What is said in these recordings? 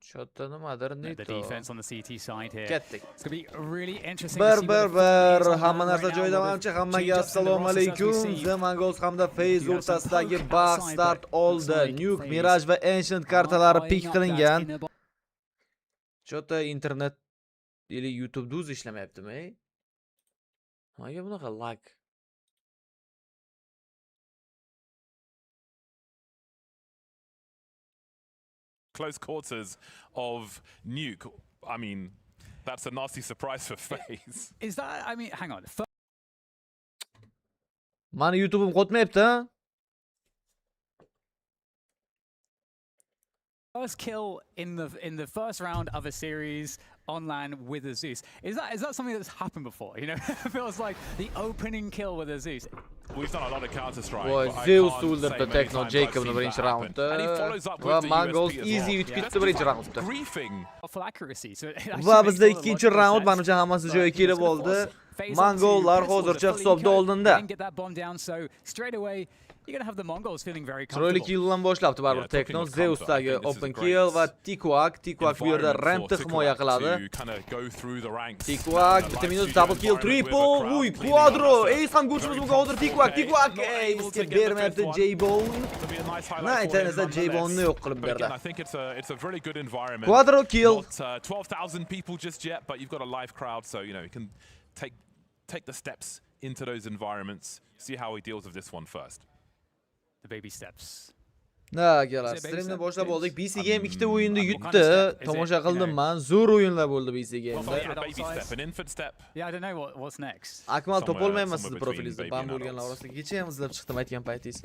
Shotda nimadir The nito. defense on the CT side here. Ketdik. It's going to be really interesting to see what the Bir plays on hamma hand narsa right now joyida with manimcha the hammaga change-ups in the assalomu rosters as we alaykum. see. The Mongols hamda FaZe Do have some o'rtasidagi poke bahs outside, start but looks oldi. like Nuke, FaZe Mirage va Ancient kartalari are pick eyeing up that qilingan. inner box. Shotda internet ili YouTube'da o'zi ishlamayaptimi? Nimaga bunaqa lag? Close quarters of Nuke. I mean, that's a nasty surprise for FaZe. Is that, I mean, hang on. Mani YouTube'im qotmayapti. First kill in the first round of a series on land with a Zeus. Is that something that's happened before? You know, it feels like the opening kill with a Zeus. We've done a lot of Counter-Strike. Voy, Zeus o'ldirdi Tekno Jacob'ni birinchi raundda. Va Mongols easy yutib ketdi birinchi raundda. Full accuracy. So Va bizda ikkinchi raund menimcha hammasi joyiga kelib oldi. Mongollar hozircha hisobda oldinda. Chiroyli kill bilan boshlabdi baribir Tekno. Zeus'dagi open kill va Tikuak bu yerda rampni himoya qiladi. Tikuak bitta minus double kill triple. Uy, quadro. Ace ham go'chimiz bo'lgan hozir Tikuak. Ey, bizga bermayapti J-Bone. Naytan esa J-Bone'ni yo'q qilib berdi. Quadro kill. Not 12,000 people just yet, but you've got a live crowd, so you know you can take the steps into those environments. See how he deals with this one first. The baby steps. Na, kelar. Streamni boshlab oldik. BC Game ikkita o'yinni yutdi. Tomosha qildim men. Zo'r o'yinlar bo'ldi BC Game'da. Baby step, an infant step. Yeah, I don't know what's next. Akmal topolmayman sizni profilingizda. Ban bo'lganlar orasida kecha ham izlab chiqdim aytgan paytingiz.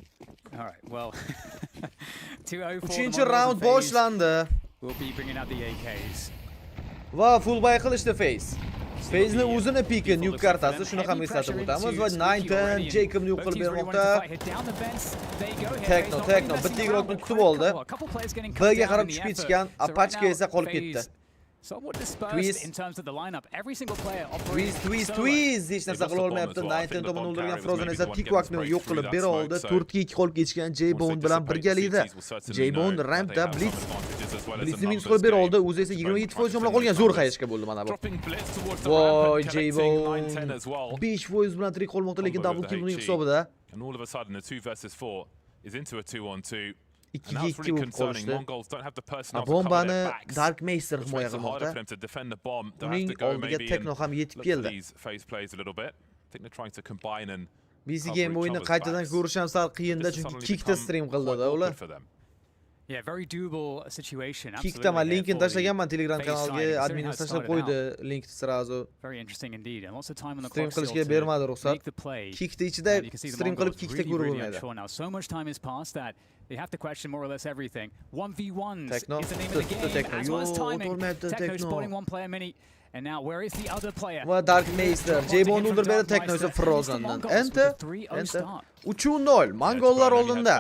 All right, well. 2-0 Uchinchi raund boshlandi. We'll be bringing out the AKs. Va full buy qilishdi FaZe. FaZe'ni o'zini piki nuke kartasi, shuni ham eslatib o'tamiz va 9-10 Jacob'ni yo'q qilib bermoqda. Tekno bitta ig'roqni kutib oldi. B'ga qarab tushib ketishgan, Apachka esa qolib ketdi. Twist hech narsa qila olmayapti. 9-10 tomon o'ldirgan Frozen esa Tikuakni yo'q qilib bera oldi. 4-2 qolib ketishgan J-Bone bilan birgalikda. J-Bone rampda Blitz'ni minus qilib bera oldi. O'zi esa 27% bilan qolgan zo'r xayishga bo'ldi mana bu. Voy, J-Bone 5% bilan tirik qolmoqda, lekin double kill uning hisobida. And all of a sudden, a 2 versus 4 is into a 2-on-2. 2-2 bo'lib qolishdi. Bombani Dark Meister himoya qilmoqda. Uning oldiga Tekno ham yetib keldi. BC Game o'yini qaytadan ko'rish ham sal qiyinda, chunki kickda stream qildi-da ular. Yeah, very doable situation. Kickda men linkini tashlaganman Telegram kanaliga, admin tashlab qo'ydi linkni sirazu. Very interesting indeed. And lots of time on the Stream clock qilishga bermadi ruxsat. Kickda ichida stream qilib kickda ko'rib bo'lmaydi. Now so much time has passed that they have to question more or less everything. 1v1s Tekno, is the name of the game, Tekno. as well as timing. Tekno. Tekno spotting one player mini. And now where is the other player? Va Dark Meister, J-Bone o'ldirib berdi, Tekno esa Frozen'dan. Endi 3-0 Mongollar oldinda.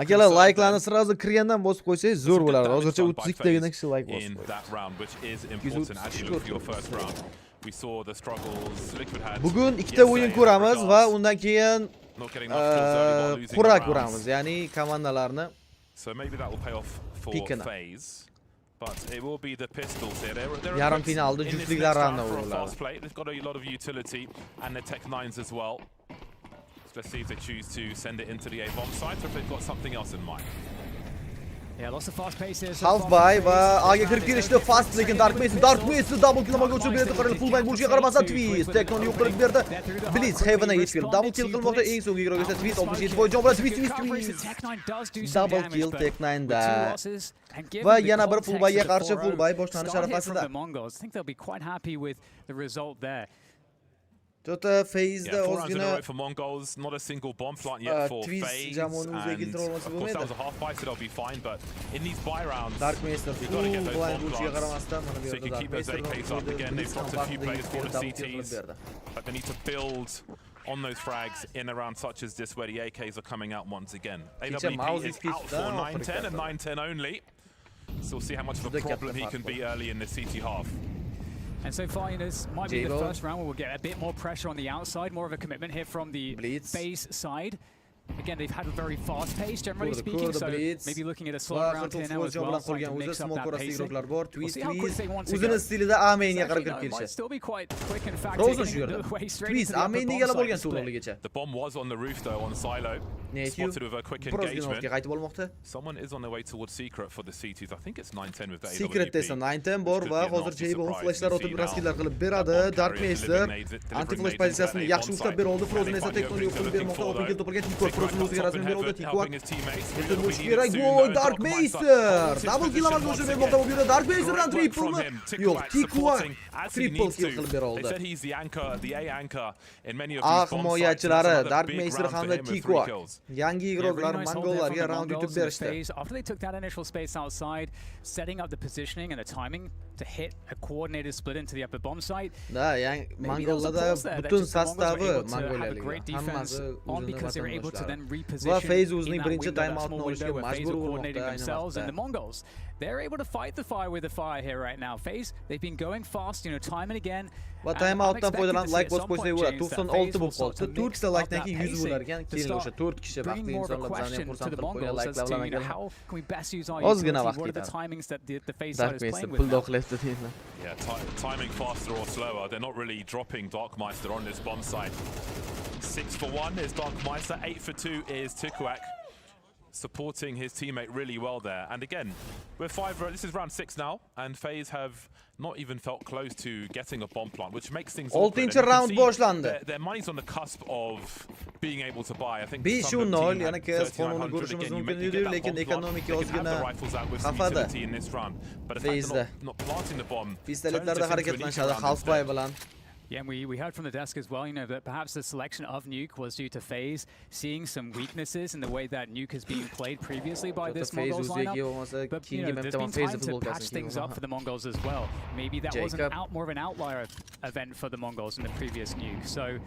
Akalar like'larni sirazu kirgandan bosib qo'ysangiz zo'r bo'ladi. Hozircha 32 tagina kishi like bosib qo'ydi. Bugun ikkita o'yin ko'ramiz va undan keyin CHORAK ko'ramiz, ya'ni komandalarni. So maybe that will pay off for FaZe. But it will be the pistols here. Yarim finalda juftliklar raundda bo'ladi. They've got a lot of utility and the Tech 9s as well. Let's see if they choose to send it into the A-bomb site or if they've got something else in mind. Yeah, lots of fast paces. Half buy va A'ga kirib kelishdi fast, lekin Dark Meister double kill amalga oshirib berdi. Qarang, full buy bo'lishiga qaramasdan Twist Teknoni yo'q qilib berdi. Blitz Heaven'a yetib keldi. Double kill qilmoqda eng so'nggi ig'roq esa Twist 67 jon bilan Twist. Double kill Tech 9da. Va yana bir full buyga qarshi full buy boshlanish arafasida. I think they'll be quite happy with the result there. Jota FaZe'da ozgina for Mongols, not a single bomb plant yet for FaZe. And of course that was a half buy, so they'll be fine. But in these buy rounds, Dark Meister you've got to get those bomb plants so you can keep those AKs up again. They've dropped a few players for the CTs, but they need to build on those frags in a round such as this where the AKs are coming out once again. AWP is out for 9-10 and 9-10 only. So we'll see how much of a problem he can be early in the CT half. And so far, you know, this might be the first round where we'll get a bit more pressure on the outside, more of a commitment here from the FaZe side. Again, they've had a very fast pace, generally speaking, so maybe looking at a slow round here now as well, trying to mix up that pacing. We'll see how quick they want to go. O'zini Amenga qarab kirib It might kelishi. still be quite quick, in fact, Frozen taking shu the way straight Twist into the upper Amenga bomb bo'lgan side split. to'g'riligicha. The bomb was on the roof though, on Silo. Spotted with a quick engagement. qaytib olmoqda. Someone is on their way towards Secret for the CTs. I think it's 910 with the AWP. Secret desa 910 bor va hozir J-Bone flashlar otib raskillar qilib beradi. Dark Master anti-flash pozitsiyasini yaxshi ushlab bera oldi. Frozen esa teknoni yo'q qilib bermoqda. Open kill topilgan Tikwa Frozen o'ziga razm bera oldi. Tikwa Endi bo'sh kerak. Voy Dark Master. Double kill amalga oshirib bermoqda bu yerda. Dark Masterdan triple mi? Yo'q, Tikwa triple kill qilib bera oldi. They said he's the anchor, the A anchor in many of these bomb sites. Himoyachilari Dark Master hamda Tikwa. Yangi igroqlar Mongollarga round yutib berishdi. After they took that initial space outside, setting up the positioning and the timing to hit a coordinated split into the upper bomb site. Da, yang Mongollarda butun sastavi Mongoliyalik. Hammasi on because they were able to then reposition. Va FaZe o'zining birinchi time outni olishga majbur bo'lmoqda themselves, and the Mongols, they're able to fight the fire with the fire here right now. FaZe, they've been going fast, time and again. Va time outdan foydalanib like bosib qo'ysa bo'ladi. 96 bo'lib qoldi. 4 kishi likedan keyin 100 bo'lar ekan. Keyin o'sha 4 kishi vaqtni insonlar bizani ham xursand qilib qo'yadi. Like'lar ozgina vaqt ketadi. Yeah, timing faster or slower. They're not really dropping Darkmeister on this bomb site. 6 for 1 is Darkmeister, 8 for 2 is Tikwak, supporting his teammate really well there. And again, we're this is round 6 now, and FaZe have not even felt close to getting a bomb plant, which makes things awkward. 6 round boshlandi. Their money's on the cusp of being able to buy. I think 5-0 yana KS qonuni ko'rishimiz mumkin edi, lekin ekonomik ozgina xafada. But FaZe not planting the bomb. Pistoletlarda harakatlanishadi Halfbay bilan. Yeah, and we heard from the desk as well, that perhaps the selection of Nuke was due to FaZe seeing some weaknesses in the way that Nuke has been played previously by this Mongols lineup. But there's been time to patch things up for the Mongols as well. Maybe that wasn't more of an outlier event for the Mongols in the previous Nuke. So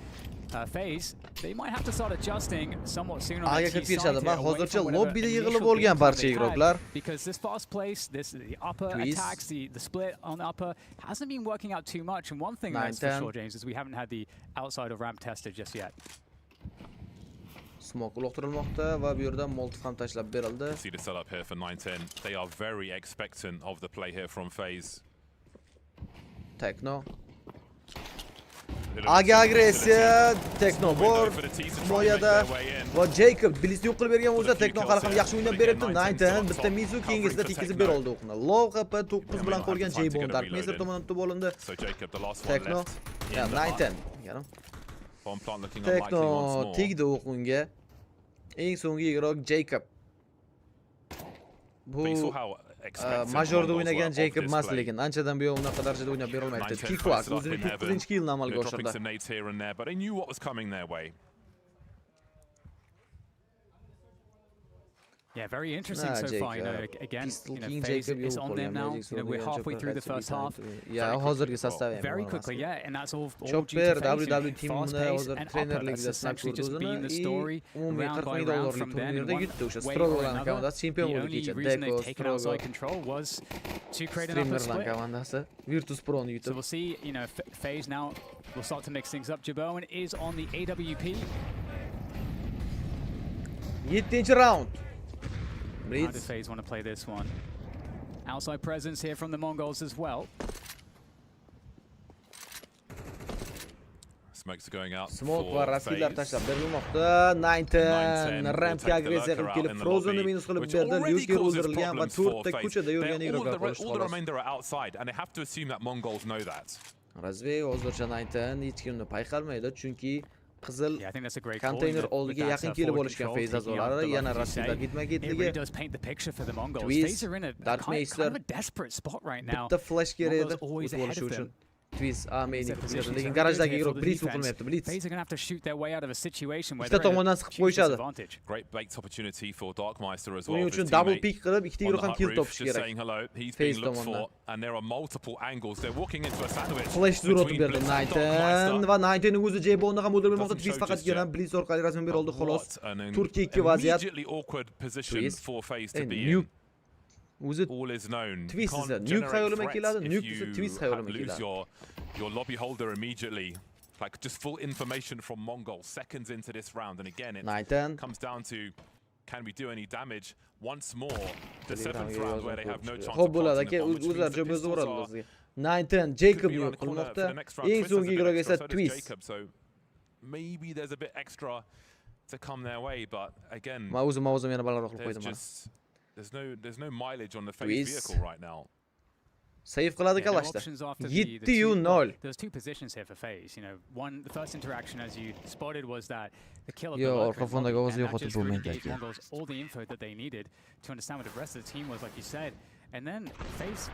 FaZe, they might have to start adjusting somewhat sooner on the T side here, away from whatever initial big because this fast place, the upper attacks, the split on the upper hasn't been working out too much. And one thing that's for sure, James, is we haven't had the outside of ramp tested just yet. Smoke uloqtirilmoqda va bu yerda molotov ham tashlab berildi. See the setup here for 910. They are very expectant of the play here from FaZe. Techno. Agressiya, Techno bor. Himoyada va Jacob Blitzni yo'q qilib bergan o'zi Techno hali ham yaxshi o'ynab beribdi. 910 bitta Mizu keyingisida tekkizib ber oldi o'qni. Low HP 9 bilan qolgan J-Bone Dark Master tomonidan tutib olindi. Techno. Ya 910. Techno tegdi o'qunga. Eng so'nggi igroq Jacob. Bu majorda o'ynagan Jacob emas, lekin anchadan buyon unaqa darajada o'ynab bera olmayapti. Tikwak o'zining 9-killni amalga oshirdi. Yeah, very interesting so far. Again, FaZe is on them now. We're halfway through the first half. Yeah, hozirgi sastav ham. Very quickly, yeah, and that's all due Chopper to FaZe. WW teamida hozir trenerligida essentially just being the story umumiy round by $40 round from then. turnirda yutdi o'sha Way or Strogo'dan another, komandasi chempion the bo'ldi only kecha. reason they've taken outside control was to create an upper Strimlarni split. komandasi Virtus Pro'ni So yutib. we'll see, FaZe now will start to mix things up. J-Bone is on the AWP. 7-chi round. How does FaZe want to play this one? Outside presence here from the Mongols as well. Smokes are going out. Smoke va raskillar tashlab berilmoqda. 910 rampga agressiya qilib kelib Frozenni minus qilib berdi. Luker o'ldirilgan va 4 ta ko'chada yurgan iroqlar qolishdi. All the remainder are outside, and they have to assume that Mongols know that. Razve hozircha 910 hech kimni payqalmaydi, chunki qizil konteyner oldiga yaqin kelib olishgan FaZe a'zolari yana raskillar ketma-ketligi. Dark Master bitta flash kerak edi o'z bo'lishi uchun. Twist lekin garajdagi iroq Blitz qilmayapti. Blitz ikkita tomondan siqib qo'yishadi. Great baked opportunity for Darkmeister as well. Uning uchun double pick qilib ikkita iroq ham kill topish kerak. FaZe tomonidan. And there are multiple angles. They're walking into a sandwich. Flash zur o'tib berdi 910 va 910ning o'zi J-Bone ham o'ldirmoqda. Twist faqatgina Blitz orqali rasm ber oldi xolos. Turkiya 2 vaziyat. Awkward position for FaZe to be in. All is known. Twist esa Nuke xayolima keladi, Nuke esa Twist xayolima keladi. Your lobby holder immediately. like just full information from Mongol seconds into this round, and again it comes down to can we do any damage once more. The 7th round where they have no chance of planting the bomb, which means the pistols are 9-10 Jacob yo'q qilmoqda. Eng so'nggi igroq esa Twist. So maybe there's a bit extra to come their way, but again, Ma'uzim yana balandroq qilib qo'ydim mana. There's no mileage on the FaZe vehicle right now. Save qiladi kalashda. 7-0. There's two positions here for FaZe. You know, one, the first interaction, as you spotted, was that the kill of the orqa fondagi ovozni yo'qotib bo'lmaydi. Mongols all the info that they needed to understand what the rest of the team was, like you said. And then FaZe,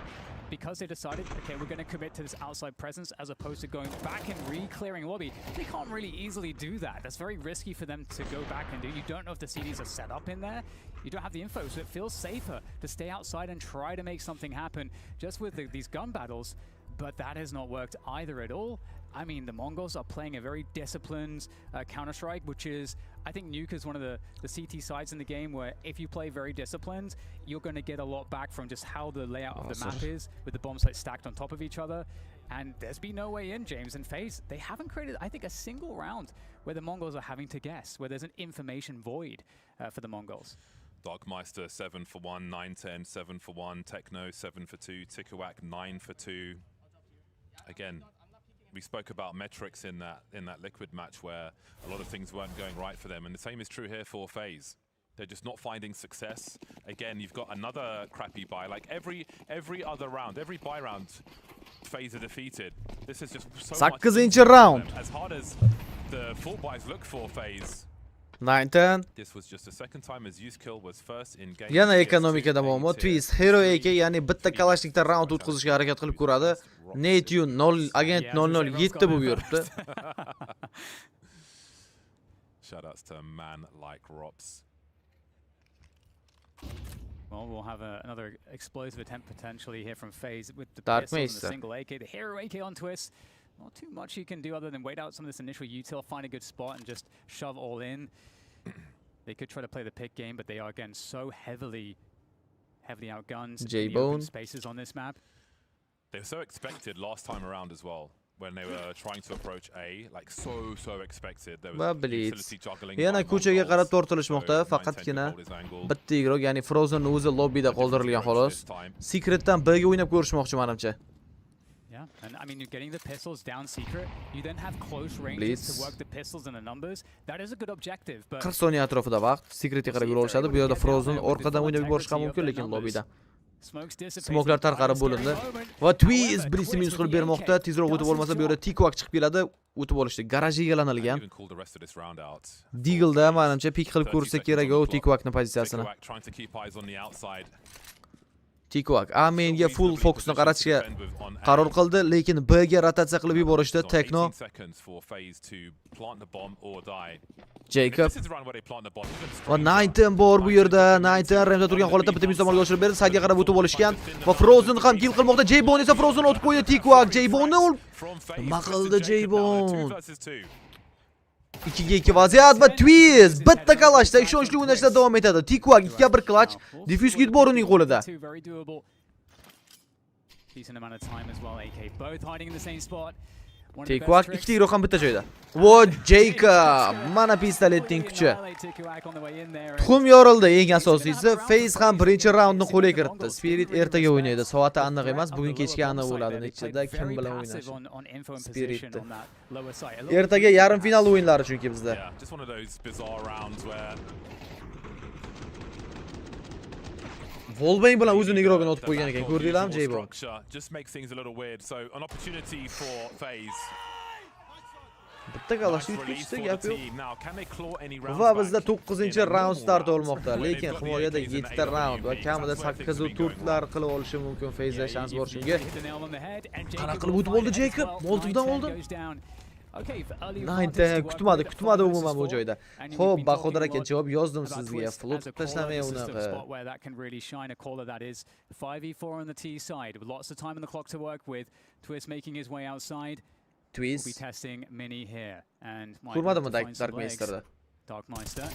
because they decided, okay, we're going to commit to this outside presence as opposed to going back and re-clearing lobby, they can't really easily do that. That's very risky for them to go back and do. You don't know if the CDs are set up in there. You don't have the info, so it feels safer to stay outside and try to make something happen just with these gun battles. But that has not worked either at all. I mean, the Mongols are playing a very disciplined Counter-Strike, which is, I think Nuke is one of the CT sides in the game where if you play very disciplined, you're going to get a lot back from just how the layout of the map is, with the bombs like stacked on top of each other. And there's been no way in, James. And FaZe, they haven't created, I think, a single round where the Mongols are having to guess, where there's an information void for the Mongols. Darkmeister 7 for 1, 9-10 7 for 1, Techno 7 for 2, Tikawak 9 for 2. Again, we spoke about metrics in that Liquid match where a lot of things weren't going right for them, and the same is true here for FaZe. They're just not finding success. Again, you've got another crappy buy. Like every other round, every buy round, FaZe are defeated. This is just so much 8-chi round. As hard as the full buys look for FaZe. 9-10. This was just the second time as use kill was first in game. Yana ekonomika davomi. Twist Hero AK, ya'ni bitta kalashnikda round o'tkazishga harakat qilib ko'radi. Netune 0 agent 007 bo'lib yuribdi. Shout outs to a man like Rops. Well, we'll have another explosive attempt potentially here from FaZe with the pistol and the single AK, the Hero AK on Twist. Not too much you can do other than wait out some of this initial util, find a good spot, and just shove all in. They could try to play the pick game, but they are again so heavily outgunned. J-Bone spaces on this map. They were so expected last time around as well. When they were trying to approach A, like so expected. There was utility juggling. Yana ko'chaga qarab tortilishmoqda, faqatgina bitta igroq, ya'ni Frozen o'zi lobbyda qoldirilgan xolos. Secretdan B'ga o'ynab ko'rishmoqchi menimcha. Yeah, and I mean, you're getting the pistols down secret. You then have close ranges to work the pistols and the numbers. That is a good objective. But 40 soniya atrofida vaqt, Secretga qarab yura olishadi. Bu yerda Frozen orqadan o'ynab yuborish ham mumkin, lekin lobbyda smoklar tarqarib bo'lindi. Va Twist birinchi minus qilib bermoqda. Tezroq o'tib olmasa, bu yerda Tikvak chiqib keladi. O'tib olishdi. Garaj egallanilgan. Deagle'da menimcha pik qilib ko'rsa kerak u Tikvakning pozitsiyasini. Tikvak Amenga full fokusni qaratishga qaror qildi, lekin B ga rotatsiya qilib yuborishdi. Techno Jacob va 9-10 bor bu yerda. 9-10 ramda turgan holatda bitta minus amalga oshirib berdi. Saytga qarab o'tib olishgan va Frozen ham kill qilmoqda. J-Bone esa Frozen o'tib qo'ydi. Tikvak J-Bone nima qildi J-Bone? 2-2 vaziyat va Twist bitta kalashda ishonchli o'ynashda davom etadi. Tikvak 2-1 clutch. Diffuse kit bor uning qo'lida. Decent amount of time as well. AK both hiding in the same spot. Tikvak ikkita iroq ham bitta joyda. Vo Jacob, mana pistoletning kuchi. Tuxum yorildi. Eng asosiysi FaZe ham birinchi raundni qo'lga kiritdi. Spirit ertaga o'ynaydi. Soati aniq emas, bugun kechga aniq bo'ladi. Nechida kim bilan o'ynash. Spirit. Ertaga yarim final o'yinlari chunki bizda. Volbang bilan o'zini igrogini otib qo'ygan ekan. Ko'rdinglarmi J-Bone? Bitta kalash yutishdi, gap yo'q. Va bizda 9-round start olmoqda, lekin himoyada 7ta round va kamida 8-4lar qilib olishi mumkin. FaZe shans bor shunga. Qanaqa qilib o'tib oldi Jacob? Moltivdan oldi. 9-10 kutmadi umuman bu joyda. Xo'p, Bahodir aka javob yozdim sizga. Flot tashlamay unaqa. 5v4 on the T side with lots of time on the clock to work with. Twist making his way outside. Twist. We'll be testing mini here and ko'rmadimmi Darkmeisterda?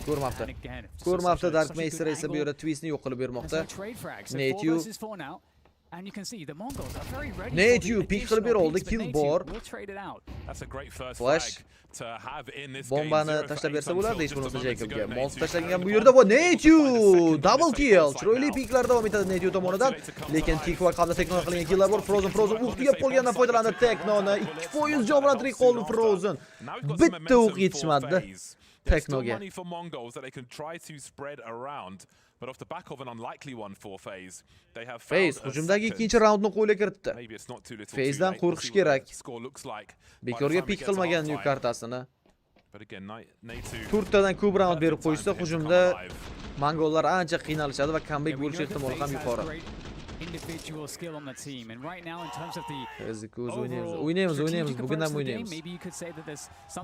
Ko'rmabdi Darkmeister esa bu yerda Twistni yo'q qilib bermoqda. Netyu And you can see the Mongols are very ready. Netyu pik qilib ber oldi, kill bor. That's a great first Flash. flag to have in this Bombani game. tashlab bersa bo'ladi hech bo'lmasa Jacobga. Mont Nate tashlagan bu yerda va Netu double kill. Chiroyli piklar davom etadi Netu tomonidan. Lekin Tikva qabla tekno qilingan killlar bor. Frozen o'q yeb qolgandan foydalandi Teknoni. 2% jon bilan tirik qoldi Frozen. Bitta o'q yetishmadi Teknoga. But off the back of an unlikely one for FaZe, they have FaZe hujumdagi ikkinchi raundni qo'yla kiritdi. FaZedan qo'rqish kerak. Bekorga pik qilmagan Nuke kartasini. To'rttadan ko'p raund berib qo'ysa, hujumda Mongollar ancha qiynalishadi va comeback bo'lish ehtimoli ham yuqori. Individual skill on the team, and right now in terms of the o'ynaymiz, bugun ham o'ynaymiz.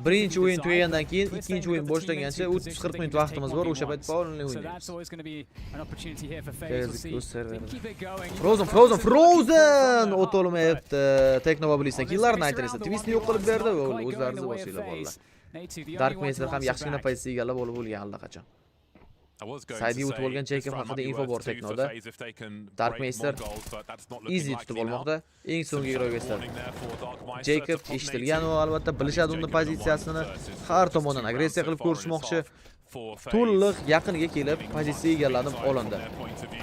Birinchi o'yin tugagandan keyin ikkinchi o'yin boshlangancha 30-40 minut vaqtimiz bor, o'sha payt faollik o'ynaymiz. Frozen o'tolmayapti. Teknova bilisdan killarni aytirsa, twistni yo'q qilib berdi va o'zlarining boshida bolalar. Dark Master ham yaxshigina pozitsiya egallab olib bo'lgan allaqachon. Saydi o'tib olgan Jacob haqida info bor Teknoda. Dark Master easy tutib olmoqda. Eng so'nggi iroga istadi. Jacob eshitilgan va albatta bilishadi uni pozitsiyasini. Har tomondan agressiya qilib ko'rishmoqchi. To'liq yaqiniga kelib pozitsiya egallanib olindi.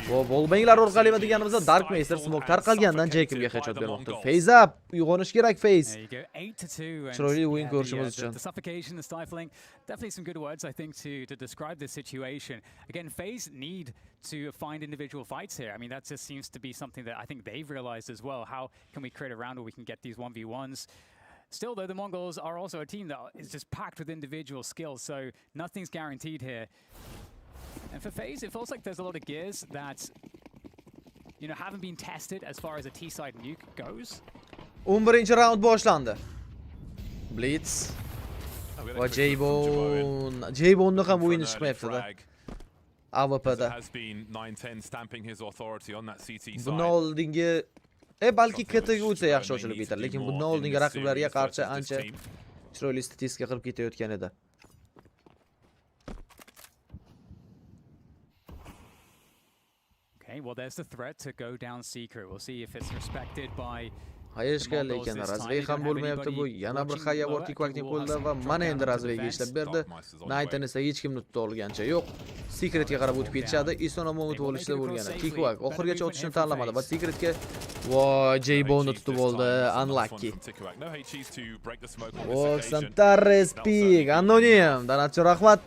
Bu bolbanglar orqali deganimizda Dark Master smoke tarqalgandan Jacobga headshot bermoqda. FaZe up, uyg'onish kerak FaZe. Chiroyli o'yin ko'rishimiz uchun. Definitely some good words, I think, to describe this situation. Again, FaZe need to find individual fights here. I mean, that just seems to be something that I think they've realized as well. How can we create a round where we can get these 1v1s? Still, though, the Mongols are also a team that is just packed with individual skills, so nothing's guaranteed here. And for FaZe, it feels like there's a lot of gears that, you know, haven't been tested as far as a T-side nuke goes. 11-chi round boshlandi. Blitz va J-Bone ham o'yini chiqmayapti-da. AWP'da. Bundan oldingi balki KTga o'tsa yaxshi ochilib ketar, lekin bundan oldingi raqiblarga qarshi ancha chiroyli statistika qilib ketayotgan edi. Okay, well there's the threat to go down secret. We'll see if it's respected by Hayeshga lekin razvey ham bo'lmayapti bu. Yana bir xayya bor Tikvakning qo'lida va mana endi razveyga ishlab berdi. Naytni esa hech kimni tuta olgancha yo'q. Secretga qarab o'tib ketishadi. Eson-omon o'tib olishda bo'lgan. Tikvak oxirgacha o'tishni tanlamadi va Secretga voy J-Bone tutib oldi. Unlucky. Santares Pig, anonim. Donatchi rahmat.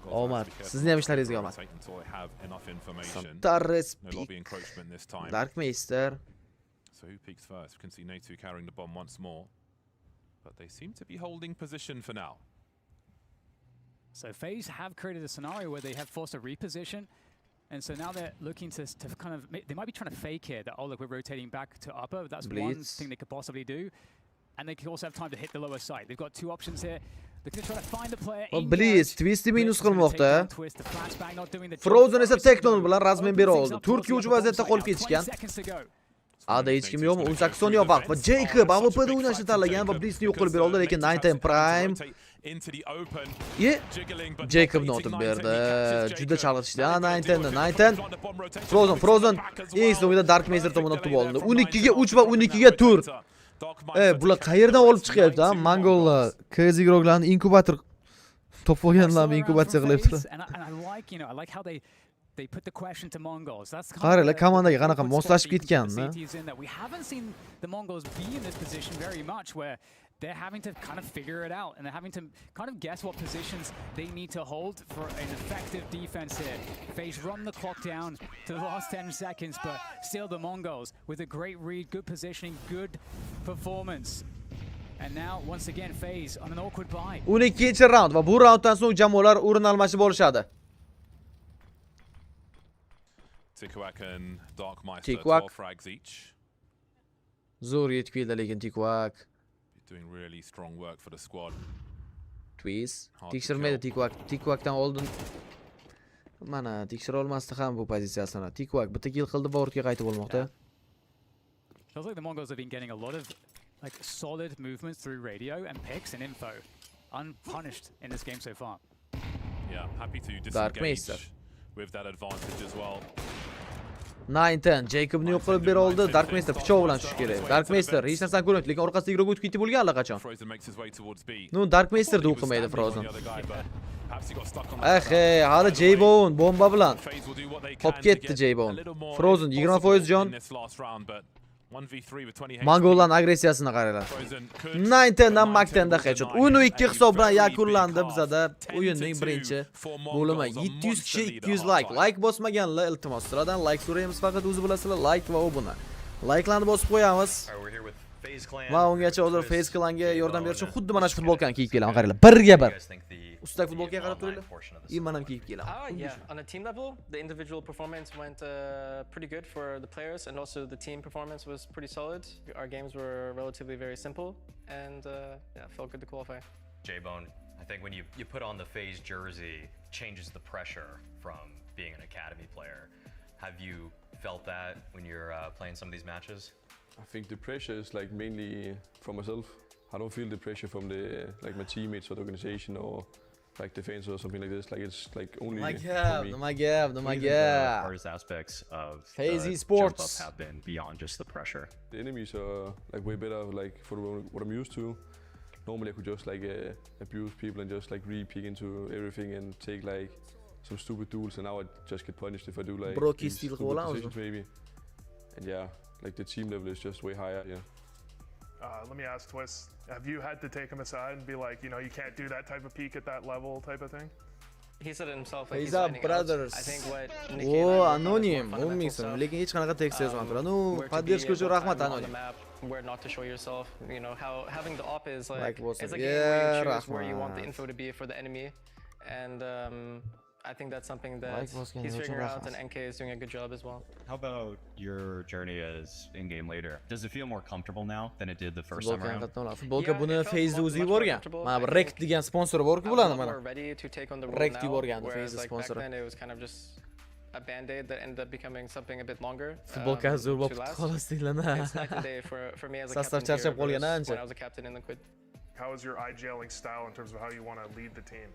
Omad, sizni ham ishlaringizga omad. Santares Pig. Dark Master. So who peeks first? We can see Natu carrying the bomb once more. But they seem to be holding position for now. So FaZe have created a scenario where they have forced a reposition. And so now they're looking to kind of... They might be trying to fake here that, oh, look, we're rotating back to upper. That's one thing they could possibly do. And they could also have time to hit the lower side. They've got two options here. They're going to try to find the player. Blitz, Twisty minus qilmoqda. Frozen esa Teknon bilan razmen bera oldi. Turkiya uch vaziyatda qolib ketishgan. Ada hech kim yo'qmi? 18 soniya vaqt va Jacob AWP'da o'ynashni tanlagan va Blitzni yo'q qilib bera oldi, lekin 9 Prime Jacobni otib berdi. Juda chalg'itishdi. 9 Frozen eng so'ngida Dark Master tomonidan tutib olindi. 12 ga 3 va 12 ga 4. Bular qayerdan olib chiqyapti, ha? Mongollar KZ igroqlarni inkubator top olganlarni inkubatsiya qilyapti. They put the question to Mongols. That's qaranglar komandaga qanaqa moslashib ketganmi? We haven't seen the Mongols be in this position very much where they're having to kind of figure it out and they're having to kind of guess what positions they need to hold for an effective defense here. FaZe run the clock down to the last 10 seconds, but still the Mongols with a great read, good positioning, good performance. And now once again FaZe on an awkward buy. 12-chi round va bu raunddan so'ng jamoalar o'rin almashib olishadi. Tikvak and Darkmeister 12 frags each. Zo'r yetib keldi lekin Tikvak. Doing really strong work for the squad. Twist. Tekshirmaydi Tikvakdan oldin. Mana tekshira olmasdi ham bu pozitsiyasini. Tikvak bitta kill qildi va ortga qaytib olmoqda. Feels like the Mongols have been getting a lot of like solid movements through radio and picks and info, unpunished in this game so far. Yeah, happy to disengage with that advantage as well. 9-10 Jacobni yo'q qilib bera oldi. Darkmaster pichoq bilan tushish kerak. Darkmaster hech narsani ko'rmaydi, lekin orqasiga igroq o'tib ketdi bo'lgan allaqachon. No, Darkmaster da o'qimaydi Frozen. Hali J-Bone bomba bilan hop ketdi J-Bone. Frozen 20% jon. Mongollar agressiyasini qaranglar. 9-10 dan Makten'da headshot. 1-2 hisob bilan yakunlandi bizada o'yinning birinchi bo'limi. 700 kishi 200 like. Like bosmaganlar iltimos sizlardan like so'raymiz, faqat o'zi bilasizlar, like va obuna. Like'larni bosib qo'yamiz. Va ungacha hozir Phase Clan'ga yordam berish uchun xuddi mana shu futbolkani kiyib kelaman, qaranglar. Birga bir. Ustidagi futbolkaga qarab turinglar. Men ham kiyib kelaman. Yeah, on a team level, the individual performance went pretty good for the players, and also the team performance was pretty solid. Our games were relatively very simple, and yeah, felt good to qualify. J-Bone, I think when you put on the FaZe jersey, changes the pressure from being an academy player. Have you felt that when you're playing some of these matches? I think the pressure is like mainly from myself. I don't feel the pressure from the like my teammates or the organization or like the fans or something like this. Like it's like only my for God. The hardest aspects of FaZe the Sports jump up have been beyond just the pressure. The enemies are like way better like for what I'm used to. Normally I could just like abuse people and just like re-peek into everything and take like some stupid duels, and now I just get punished if I do like these stupid decisions maybe. And yeah, like the team level is just way higher. Yeah. Let me ask Twist, have you had to take him aside and be like, you know, you can't do that type of peak at that level type of thing? He said it himself. Like, He's our brothers. I think what Oh, anonim. Bo'lmaysan, lekin hech qanaqa tekst yozmadi. No, поддержка uchun rahmat anonim. Where not to show yourself, you know, how having the op is like Like it's a game where you choose where you want the info to be for the enemy, and I think that's something that he's figuring out, and NK is doing a good job as well. How about your journey as in-game leader? Does it feel more comfortable now than it did the first time around? Futbolka buni Faze'da o'zi yuborgan. Mana bu Rekt degan sponsori bor-ku bularni mana. Rekt yuborgandi Faze sponsori. It was kind of just a band-aid that ended up becoming something a bit longer. Futbolka zo'r bo'lib xolos deyiladi. It's night and day for me as a Sastav captain charchab here qolgan versus ancha. when I was a captain in Liquid. How is your IGLing style in terms of how you want to lead the team?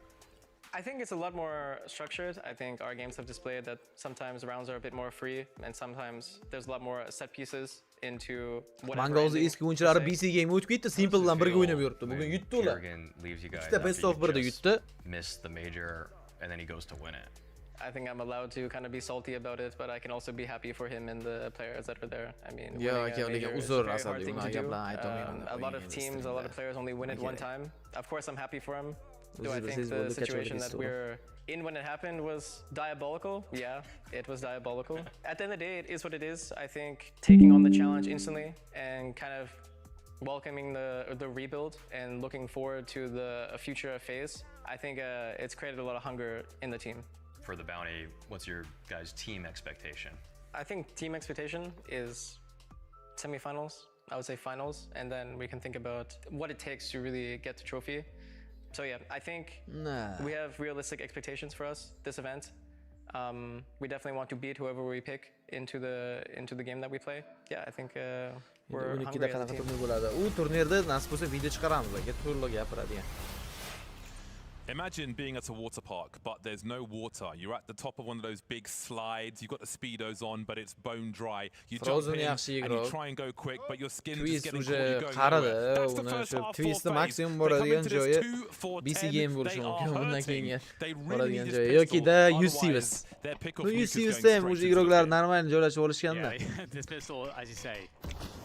I think it's a lot more structured. I think our games have displayed that sometimes rounds are a bit more free, and sometimes there's a lot more set pieces into whatever. Mongollar eski o'yinchilari BC game o'tib ketdi, Simple bilan birga o'ynab yuribdi. Bugun yutdi ular. Ikkita best of 1da yutdi. Miss the major and then he goes to win it. I think I'm allowed to kind of be salty about it, but I can also be happy for him and the players that were there. I mean, winning a major is a very hard thing to do. A lot of teams, a lot of players only win it one time. Of course, I'm happy for him. Do I think the situation that we're in when it happened was diabolical? Yeah, it was diabolical. At the end of the day, it is what it is. I think taking on the challenge instantly and kind of welcoming the rebuild and looking forward to the future phase, I think it's created a lot of hunger in the team. For the bounty, what's your guys' team expectation? I think team expectation is semifinals. I would say finals, and then we can think about what it takes to really get the trophy. So yeah, I think we have realistic expectations for us this event. We definitely want to beat whoever we pick into the game that we play. Yeah, I think we're hungry as a team. U turnirda nasib bo'lsa video chiqaramiz, aka to'liq gapiradigan. Imagine being at a water park, but there's no water. You're at the top of one of those big slides. You've got the speedos on, but it's bone dry. You jump in and you try and go quick, but your skin's just getting caught. You're going nowhere. That's the first half full phase. They come into this 2-4-10. They are hurting. They really need this pistol. Otherwise, their pick off week is going straight o'sha iroqlar normal joylashib olishganda. This pistol, as you say,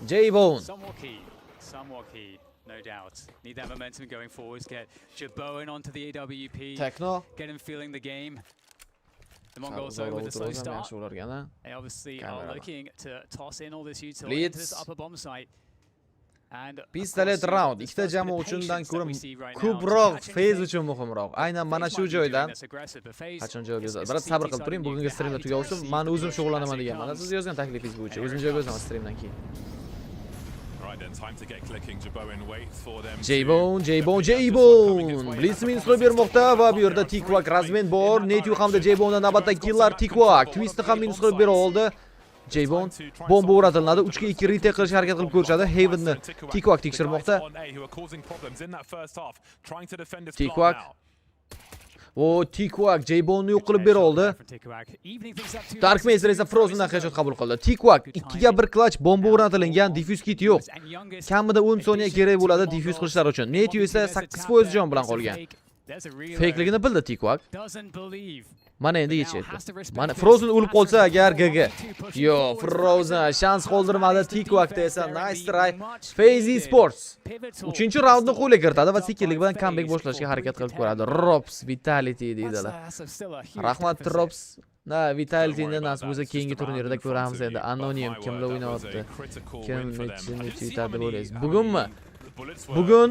J-Bone. Somewhat key. No doubt. Need that momentum going forwards. Get J-Bone onto the AWP. Techno. Get him feeling the game. The Mongols though with a slow start. They obviously are looking to toss in all this util into this upper bomb site. And pistolet round ikkita jamoa uchundan ko'ra ko'proq Phase uchun muhimroq. Aynan mana shu joydan qachon joyga yozadi. Biroz sabr qilib turing, bugungi streamda tugavsin. Men o'zim shug'ullanaman deganman. Siz yozgan taklifingiz bo'yicha o'zim joyga yozaman streamdan keyin. Then time to get clicking. J-Bone waits for them. J-Bone. Blitzmin slow bermoqda va bu yerda Tikwak razmen bor. Netyu hamda J-Bonedan navbatdagi killlar Tikwak. Twistni ham minus qilib bera oldi. J-Bone bomba o'ratiladi. 3 ga 2 retake qilishga harakat qilib ko'rishadi. Havenni Tikwak tekshirmoqda. Tikwak O Tikwak J-Bone yo'q qilib bera oldi. Dark Master esa Frozen'dan headshot qabul qildi. Tikwak 2 ga 1 clutch bomba o'rnatilgan, diffuse kit yo'q. Kamida 10 soniya kerak bo'ladi diffuse qilishlar uchun. Netyu esa 8% jon bilan qolgan. Fakeligini bildi Tikwak. Mana endi yechildi. Mana Frozen o'lib qolsa agar GG. Yo, Frozen shans qoldirmadi Tikwakda esa nice try. FaZe Sports 3-raundni qo'lga kiritadi va sekinlik bilan comeback boshlashga harakat qilib ko'radi. Rops Vitality deydilar. Rahmat Rops. Na, Vitality'ni nasib bo'lsa keyingi turnirda ko'ramiz endi. Anonim kimlar o'ynayapti? Kim nechini yutadi bo'laysiz? Bugunmi? Bugun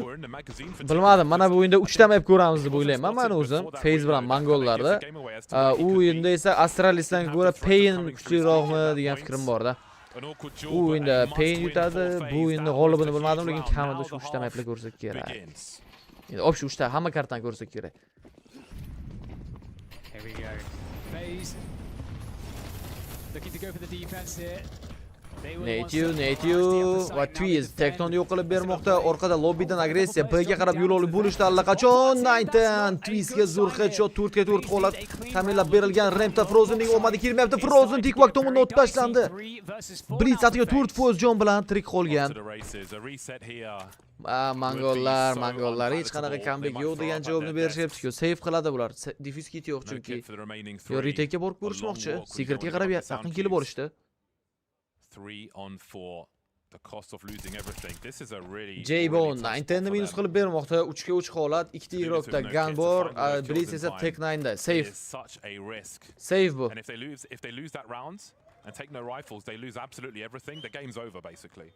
bilmadim, mana bu o'yinda 3 ta map ko'ramiz deb o'ylayman men o'zim. FaZe bilan Mongollarda. U o'yinda esa Astralisdan ko'ra Pain kuchliroqmi degan fikrim bor-da. U o'yinda Pain yutadi, bu o'yinda g'olibini bilmadim, lekin kamida shu 3 ta mapni ko'rsak kerak. Endi op shu 3 ta hamma kartani ko'rsak kerak. Here we go. FaZe looking to go for the defense here. Netyu va Twiz Teknonni yo'q qilib bermoqda. Orqada lobbidan agressiya, B'ga qarab yo'l olib bo'lishdi allaqachon. Nineteen Twizga zo'r headshot 4 ga 4 holat ta'minlab berilgan. Rampda Frozen'ning omadi kelmayapti. Frozen Tikwak tomonidan o'tib tashlandi. Blitz atiga 4% jon bilan tirik qolgan. Mongollar hech qanaqa comeback yo'q degan javobni berishyapti-ku. Save qiladi bular. Diffuse kit yo'q chunki. Yo retake'ga borib ko'rishmoqchi. Secretga qarab yaqin kelib borishdi. 3 on 4. The cost of losing everything. This is a really J-Bone 9 minus qilib bermoqda. 3 ga 3 holat, 2 ta iroqda gun bor, Blitz esa Tech 9 da. Safe. Such a risk. Safe bu. And if they lose that round and take no rifles, they lose absolutely everything. The game's over basically.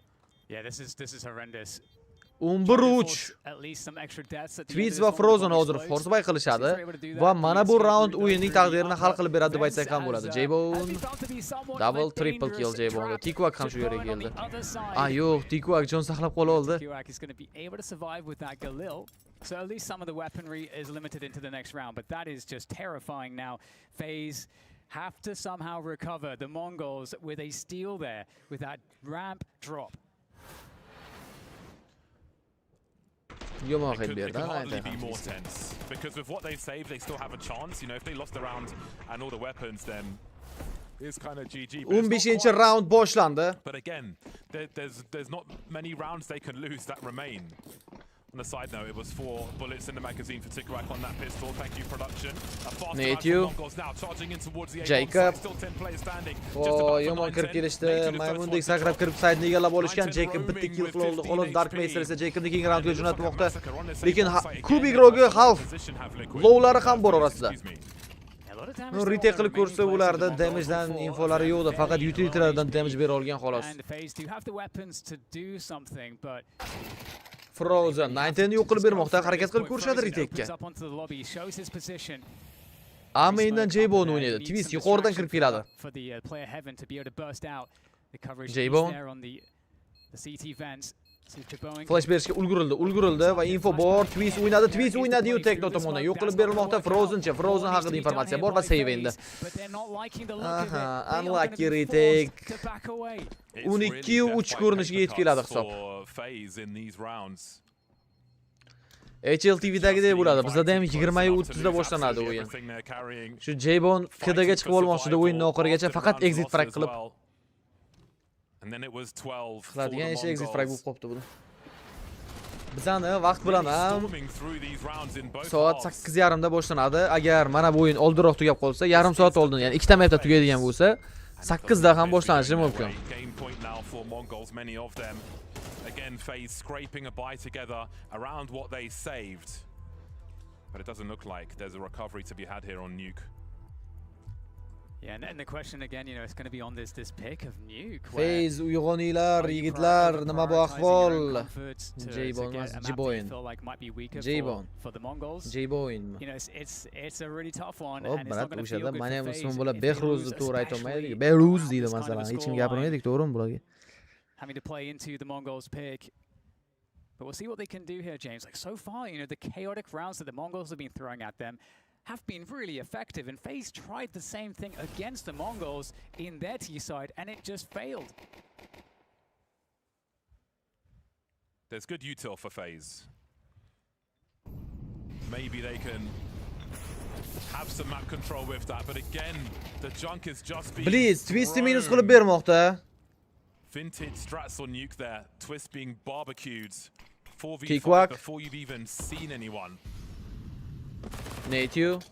Yeah, this is horrendous. 11-3. Twiz va Frozen hozir force qilishadi va mana bu round o'yinning taqdirini hal qilib beradi deb aytsak ham bo'ladi. J-Bone double triple kill J-Bone. Tikwak ham shu yerga keldi. Yo'q, Tikwak jon saqlab qola oldi. So at least some of the weaponry is limited into the next round, but that is just terrifying now. FaZe have to somehow recover the Mongols with a steal there with that ramp drop. It could hardly be more tense because with what they've saved, they still have a chance. You know, if they lost the round and all the weapons, then it's kind of GG. 15-round boshlandi. But again, there's not many rounds they can lose that remain. On a side note, it was 4 bullets in the magazine for Tikwak on that pistol. Thank you, production. A fast Mongols now charging in towards the Jacob. Still 10 players standing. Yomon kirib kelishdi. Maymundek sakrab kirib saydni egallab olishgan. Jacob bitta kill qilib oldi. Xolos Dark Master esa Jacobni keyingi raundga jo'natmoqda. Lekin kubik rogi half lowlari ham bor orasida. Retake qilib ko'rsa ularda damagedan infolari yo'qdi, faqat utilitylardan damage bera olgan xolos. Frozen 19 yo'q qilib bermoqda, harakat qilib ko'rishadi retake'ga. Maindan J-Bone o'ynaydi. Twist yuqoridan kirib keladi. J-Bone Flash berishga ulgurildi va info bor. Twist o'ynadi-yu Tekno tomonidan yo'q qilib berilmoqda. Frozen haqida informatsiya bor va save endi. Unlucky retake. 12-3 ko'rinishiga yetib keladi hisob. HLTV'dagidek bo'ladi. Bizda ham 20-30 da boshlanadi o'yin. Shu J-Bone KDga chiqib olmoqchi o'yinning oxirigacha faqat exit frag qilib. Qiladigan ishi exit frag bo'lib qopti buni. Bizani vaqt bilan ham soat 8:30 da boshlanadi. Agar mana bu o'yin oldinroq tugab qolsa, yarim soat oldin, ya'ni 2 ta mapda tugaydigan bo'lsa, 8 da ham boshlanishi mumkin. Again, FaZe scraping a buy together around what they saved. But it doesn't look like there's a recovery to be had here on Nuke. Yeah, and the question again, you know, it's going to be on this pick of Nuke. FaZe uyg'oninglar, yigitlar, nima bu ahvol? J-Bone. For the Mongols. J-Bone. You know, it's a really tough one, and it's not going to feel good for FaZe. Mana ismi bo'la Behruz to'g'ri aytolmaydi. Especially Behruz deydi masalan. Hech kim gapirmaydi, to'g'rimi bularga? Having to play into the Mongols' pick. But we'll see what they can do here, James. Like, so far, you know, the chaotic rounds that the Mongols have been throwing at them have been really effective. And FaZe tried the same thing against the Mongols in their T-side, and it just failed. There's good util for FaZe. Maybe they can have some map control with that, but again, the junk is just being Blitz Twist'i minus thrown. qilib bermoqda. Vintage strats on Nuke there. Twist being barbecued. 4v5 Kickwack. before you've even seen anyone. Native.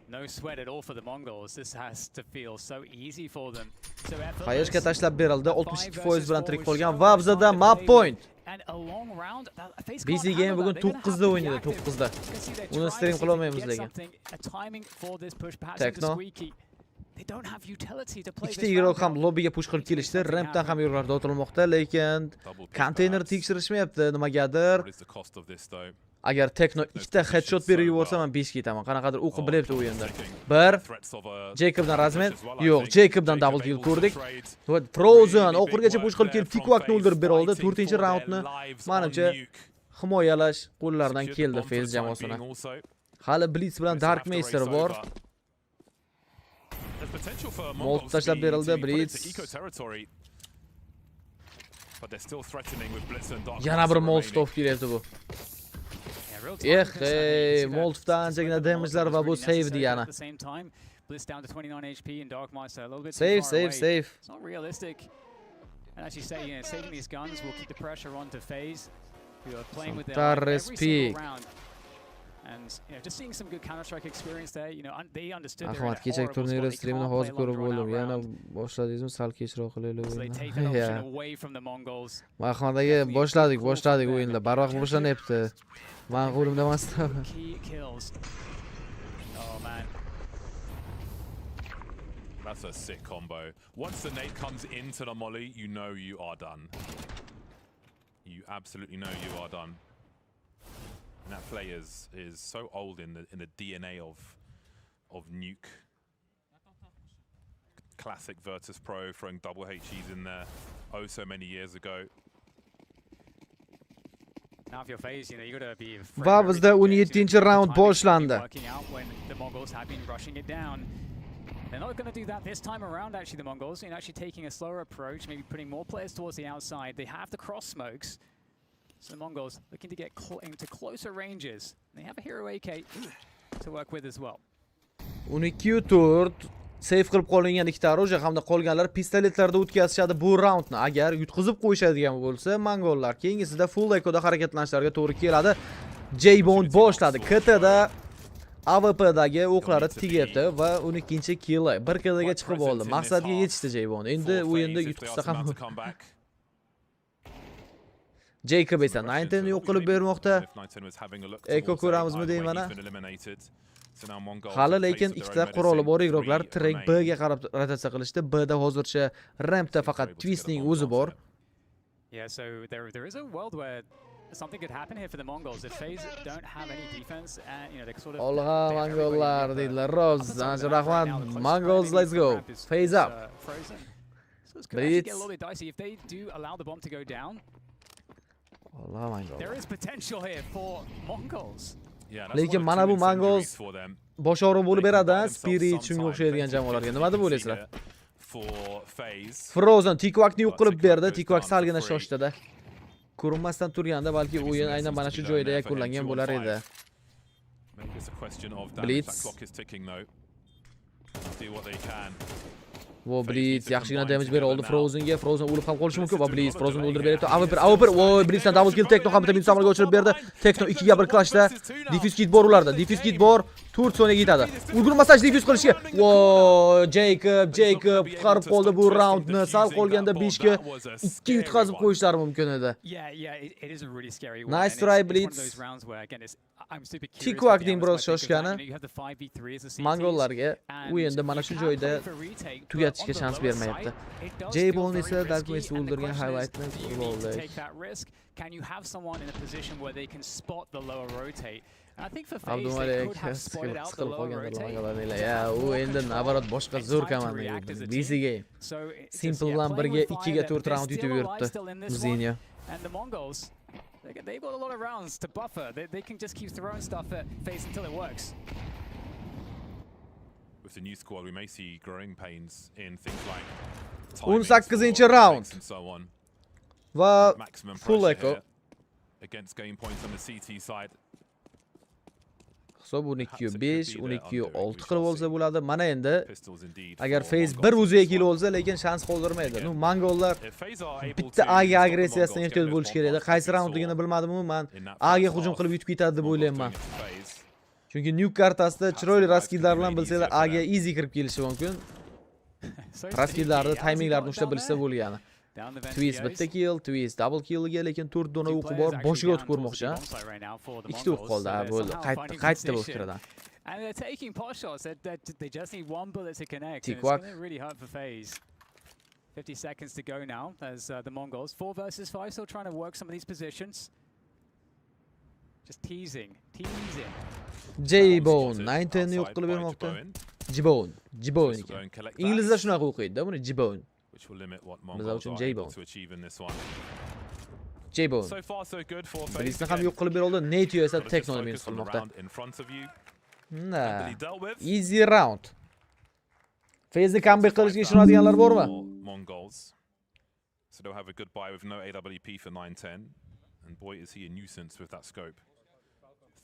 No sweat at all for the Mongols. This has to feel so easy for them. So Qayishga tashlab berildi. 62% bilan tirik qolgan va bizda map point. BC game bugun 9 da o'ynaydi, 9 da. Uni stream qila olmaymiz lekin. Tekno. Ikkita ig'roq ham lobbiga push qilib kelishdi. Rampdan ham yo'llarda o'tilmoqda, lekin konteyner tekshirishmayapti nimagadir. Agar Tekno ikkita headshot berib yuborsa, men 5 ketaman. Qanaqadir o'qib bilyapti o'yinda. 1 Jacobdan razmen. Yo'q, Jacobdan double kill ko'rdik. Frozen oxirgacha push qilib kelib Tikwakni o'ldirib bera oldi. 4-raundni menimcha himoyalash qo'llaridan keldi FaZe jamoasini. Hali Blitz bilan Dark Master bor. Molt tashlab berildi Blitz. Yana bir Molotov kelyapti bu. Molotofdan anchagina damage'lar va bu save degani. Save. It's not realistic. And as you say, saving these guns will keep the pressure on to FaZe, who are playing with their life every single round. And just seeing some good Counter-Strike experience there, they understood they were in a horrible spot. They streamni hozir ko'rib bo'ldim. Yana boshladingizmi? Sal kechroq qilaylik. So they take that option away from the Mongols. Ahmad aka boshladik o'yinda. Barvaqt boshlanyapti. Men qo'limda emasdi. Key kills. Oh man. That's a sick combo. Once the nade comes into the molly, you know you are done. You absolutely know you are done. And that play is so old in the DNA of Nuke. Classic Virtus Pro throwing double HEs in there so many years ago. Now if you're FaZe, you got to be Va bizda 17-raund boshlandi. The Mongols have been rushing it down. They're not going to do that this time around, actually, the Mongols. Actually taking a slower approach, maybe putting more players towards the outside. They have the cross smokes. So the Mongols looking to get into closer ranges. They have a hero AK to work with as well. 12-4 save qilib qolingan ikkita orужие hamda qolganlar pistoletlarda o'tkazishadi bu raundni. Agar yutqizib qo'yishadigan bo'lsa, Mongollar keyingisida full ekoda harakatlanishlariga to'g'ri keladi. J-Bond boshladi. KTda AWPdagi o'qlari tegyapti va 12-kill 1KDga chiqib oldi. Maqsadga yetishdi J-Bond. Endi o'yinda yutqizsa ham Jacob esa 19 yo'q qilib bermoqda. Eko ko'ramizmi deyman ana. Hali lekin ikkita quroli bor ig'roqlar track B ga qarab rotatsiya qilishdi. B da hozircha rampda faqat Twistning o'zi bor. Yeah, so there is a world where something could happen here for the Mongols if FaZe don't have any defense and they sort of Olg'a Mongollar deydilar. Roz, rahmat. Mongols, let's go. FaZe up. So it's going to get a little bit dicey if they do allow the bomb to go down. There is potential here for Mongols. Lekin mana bu Mongols bosh og'riq bo'lib beradi, Spirit shunga o'xshaydigan jamoalarga. Nima deb o'ylaysizlar? Frozen Tikwakni yo'q qilib berdi. Tikwak salgina shoshdida. Ko'rinmasdan turganda balki o'yin aynan mana shu joyda yakunlangan bo'lar edi. Blitz. Vo Blitz yaxshigina damage bera oldi Frozenga. Frozen o'lib ham qolishi mumkin va Blitz Frozen o'ldirib beryapti. AWP. Voy Blitzdan double kill Tekno ham bitta amalga oshirib berdi. Tekno 2 ga 1 clashda. Diffuse kit bor ularda. Diffuse kit bor. 4 soniyaga yetadi. Ulgurmasaj diffuse qilishga. Voy Jacob qutqarib qoldi bu raundni. Sal qolganda 5 ga 2 yutqazib qo'yishlari mumkin edi. Nice try Blitz. Tikwakning biroz shoshgani Mongollarga o'yinda mana shu joyda tugatishga shans bermayapti. J-Bone esa Dark Master o'ldirgan highlightni bo'ldi. Can you have someone in a position where they can spot the lower rotate? And I think for FaZe they could have spotted out the lower rotate. Ya, u endi nabarat boshqa zo'r komanda. DC game. Simple bilan birga 2 ga 4 raund yutib yuribdi. Muzinyo. And the Mongols, they've got a lot of rounds to buffer. They can just keep throwing stuff at FaZe until it works. With the new squad, we may see growing pains in things like 18-round. Va full echo. against game points on the CT side. Hisob 12-5, 12-6 qilib olsa bo'ladi. Mana endi agar FaZe bir o'ziga kelib olsa, lekin shans qoldirmaydi. Nu mongollar bitta A'ga agressiyasidan ehtiyot bo'lish kerak edi. Qaysi raundligini bilmadim-u, men A'ga hujum qilib yutib ketadi deb o'ylayman. Chunki Nuke kartasida chiroyli raskillar bilan bilsanglar A'ga easy kirib kelishi mumkin. Raskillarni, tayminglarni ushlab bilsa bo'lgani. Twist bitta kill, Twist double killga, lekin 4 dona o'qi bor, boshiga o'tib ko'rmoqchi. Ikkita o'q qoldi, bo'ldi. Qaytdi bu fikrdan. And they're taking pot shots. They just need one bullet to connect. It's Tikwak. going to really hurt for FaZe. 50 seconds to go now as the Mongols. 4 versus 5, still trying to work some of these positions. Just teasing. J-Bone 19 ni yo'q qilib bermoqda. J-Bone ekan. Inglizlar shunaqa o'qiydi-da, buni J-Bone. Which will limit what Bizlar Mongols uchun are able J-Bone. to achieve in this one. J-Bone. So far so good for FaZe. Bilisni ham yo'q qilib beroldi. Natio esa Teknoni minus qilmoqda. In front of you. Nah. He dealt with. Easy round. FaZe comeback qilishga ishonadiganlar bormi? Mongols. So they'll have a good buy with no AWP for 9-10. And boy is he a nuisance with that scope.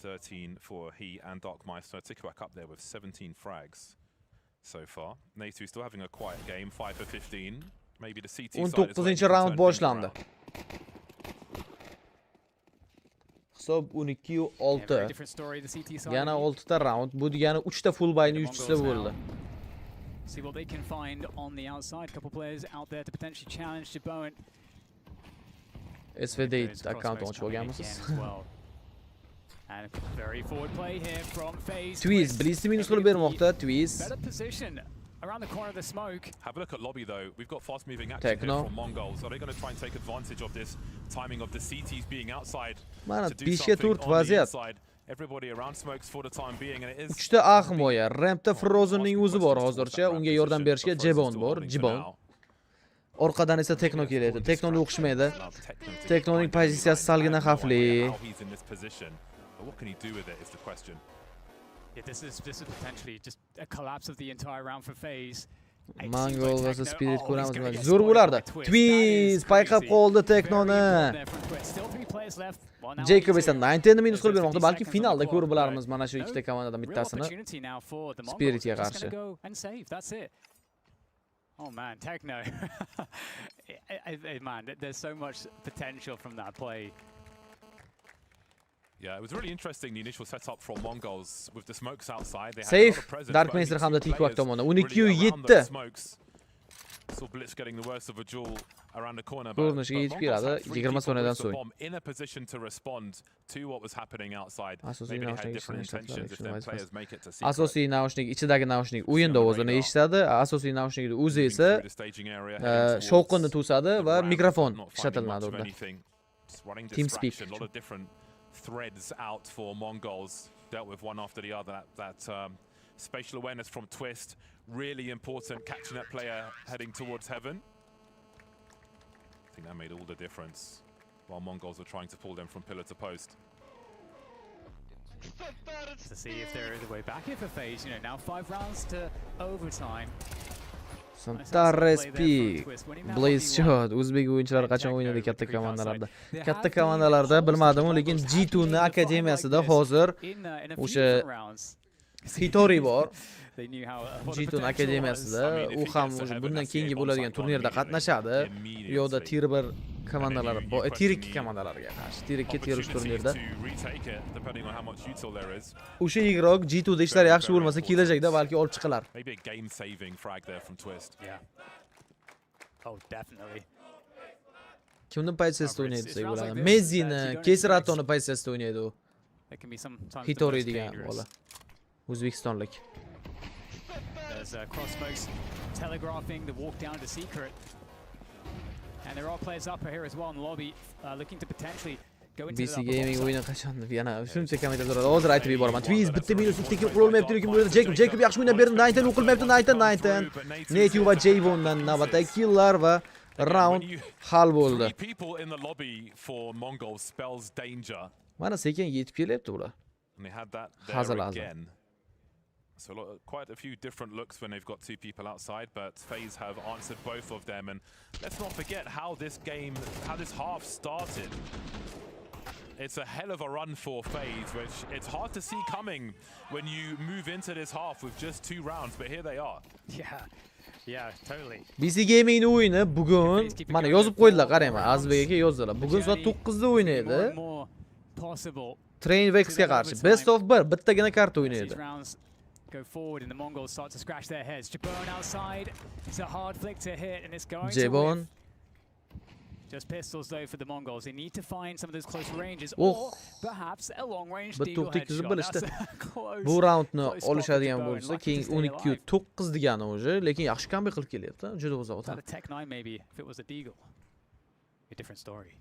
13 for he and Darkmeister. Tikwak up there with 17 frags so far. Natu still having a quiet game, 5 for 15. Maybe the CT side is 19-round boshlandi. Hisob 12-6. Yana 6 ta round. Bu degani 3 ta full buy'ni yutishsa bo'ldi. See what they can find on the outside. Couple players out there to potentially challenge J-Bone. SVD account ochib olganmisiz? And a very forward play here from FaZe. Twist, Blitzni minus qilib bermoqda, Twist. Better position around the corner of the smoke. Have a look at lobby though. We've got fast moving action here from Mongols. Are they going to try and take advantage of this timing of the CTs being outside Mana to do 5 ga 4 something on the vaziyat. inside? Everybody around smokes for the time being and it is 3 ta A himoya. Rampda Frozenning o'zi bor hozircha. Unga yordam berishga J-Bone bor, J-Bone. Orqadan esa Tekno kelyapti. Teknoni o'qishmaydi. Teknoning pozitsiyasi salgina xavfli. What can he do with it is the question. Yeah, this is potentially just a collapse of the entire round for FaZe. Mongol versus Spirit ko'ramiz. Zo'r bo'lardi. Twist payqab qoldi Teknoni. Jacob esa 19 ni minus qilib bermoqda. Balki finalda ko'rib bilarmiz mana shu ikkita komandadan bittasini. Spiritga qarshi. Oh man, Tekno. Man, there's so much potential from that play. Yeah, it was really interesting the initial setup from Mongols with the smokes outside. They had Safe. a lot of presence. Darkmeister hamda Tikwak tomonidan 12-7. Saw Blitz getting the worst of a duel around the corner. Ko'rinishiga yetib keladi 20 soniyadan so'ng. In a position to respond to what was happening outside. Maybe they had different intentions if their players make it to see. Asosiy naushnik, ichidagi naushnik o'yinda ovozini eshitadi. Asosiy naushnikda o'zi esa shovqinni to'sadi va mikrofon ishlatiladi unda. TeamSpeak. A lot of different threads out for Mongols, dealt with one after the other. That spatial awareness from Twist, really important, catching that player heading towards heaven. I think that made all the difference while Mongols were trying to pull them from pillar to post. To see if there is a way back here for FaZe, you know, now 5 rounds to overtime. Respeak. Blaze shot. O'zbek o'yinchilari qachon o'ynadi katta komandalarda? Katta komandalarda bilmadim, lekin G2 ni akademiyasida hozir o'sha Hitori bor. G2 ni akademiyasida u ham o'sha bundan keyingi bo'ladigan turnirda qatnashadi. U yoqda tier 1 komandalari bor, tier 2 komandalariga qarshi, tier 2 tier 3 turnirda. O'sha igroq G2 da ishlari yaxshi bo'lmasa, kelajakda balki olib chiqilar. Maybe a game saving frag there from Twist. Yeah. Oh, definitely. Kimning pozitsiyasida o'ynaydi desa bo'ladi. Mezzini, Kesratoni pozitsiyasida o'ynaydi u. Hitori degan bola. O'zbekistonlik. There's cross-smokes telegraphing the walk down to secret. And there are players up here as well in the lobby looking to potentially go into BC Gaming o'yini qachon yana shuncha kommentda turadi. Hozir aytib yuboraman. Twist bitta minus 2 kill qila olmayapti, lekin bu yerda Jacob yaxshi o'ynab berdi. 19 o'qilmayapti, 19. Native va J-Bone'dan navbatdagi killlar va round hal bo'ldi. People in the lobby for Mongols spells danger. Mana sekin yetib kelyapti ular. And they had that there again. So quite a few different looks when they've got 2 people outside, but FaZe have answered both of them. And let's not forget how this half started. it's a hell of a run for FaZe, which it's hard to see coming when you move into this half with just 2 rounds, but here they are. Yeah, totally. BC Gaming'ning o'yini bugun mana yozib qo'ydilar, qarang, Azbek aka yozdilar. Bugun soat 9 da o'ynaydi. Trainvex'ga qarshi best of 1 bittagina karta o'ynaydi. Go forward and the Mongols start to scratch their heads. Jabon outside. It's a hard flick to hit and it's going Jabon. to just pistols though for the Mongols. They need to find some of those close ranges or perhaps a long range deagle headshot. That's close. Bu roundni olishadigan bo'lsa, keyin 12-9 degani o'zi, lekin yaxshi comeback qilib kelyapti. Juda uzoq o'tadi. Tech 9 maybe if it was a deagle. A different story.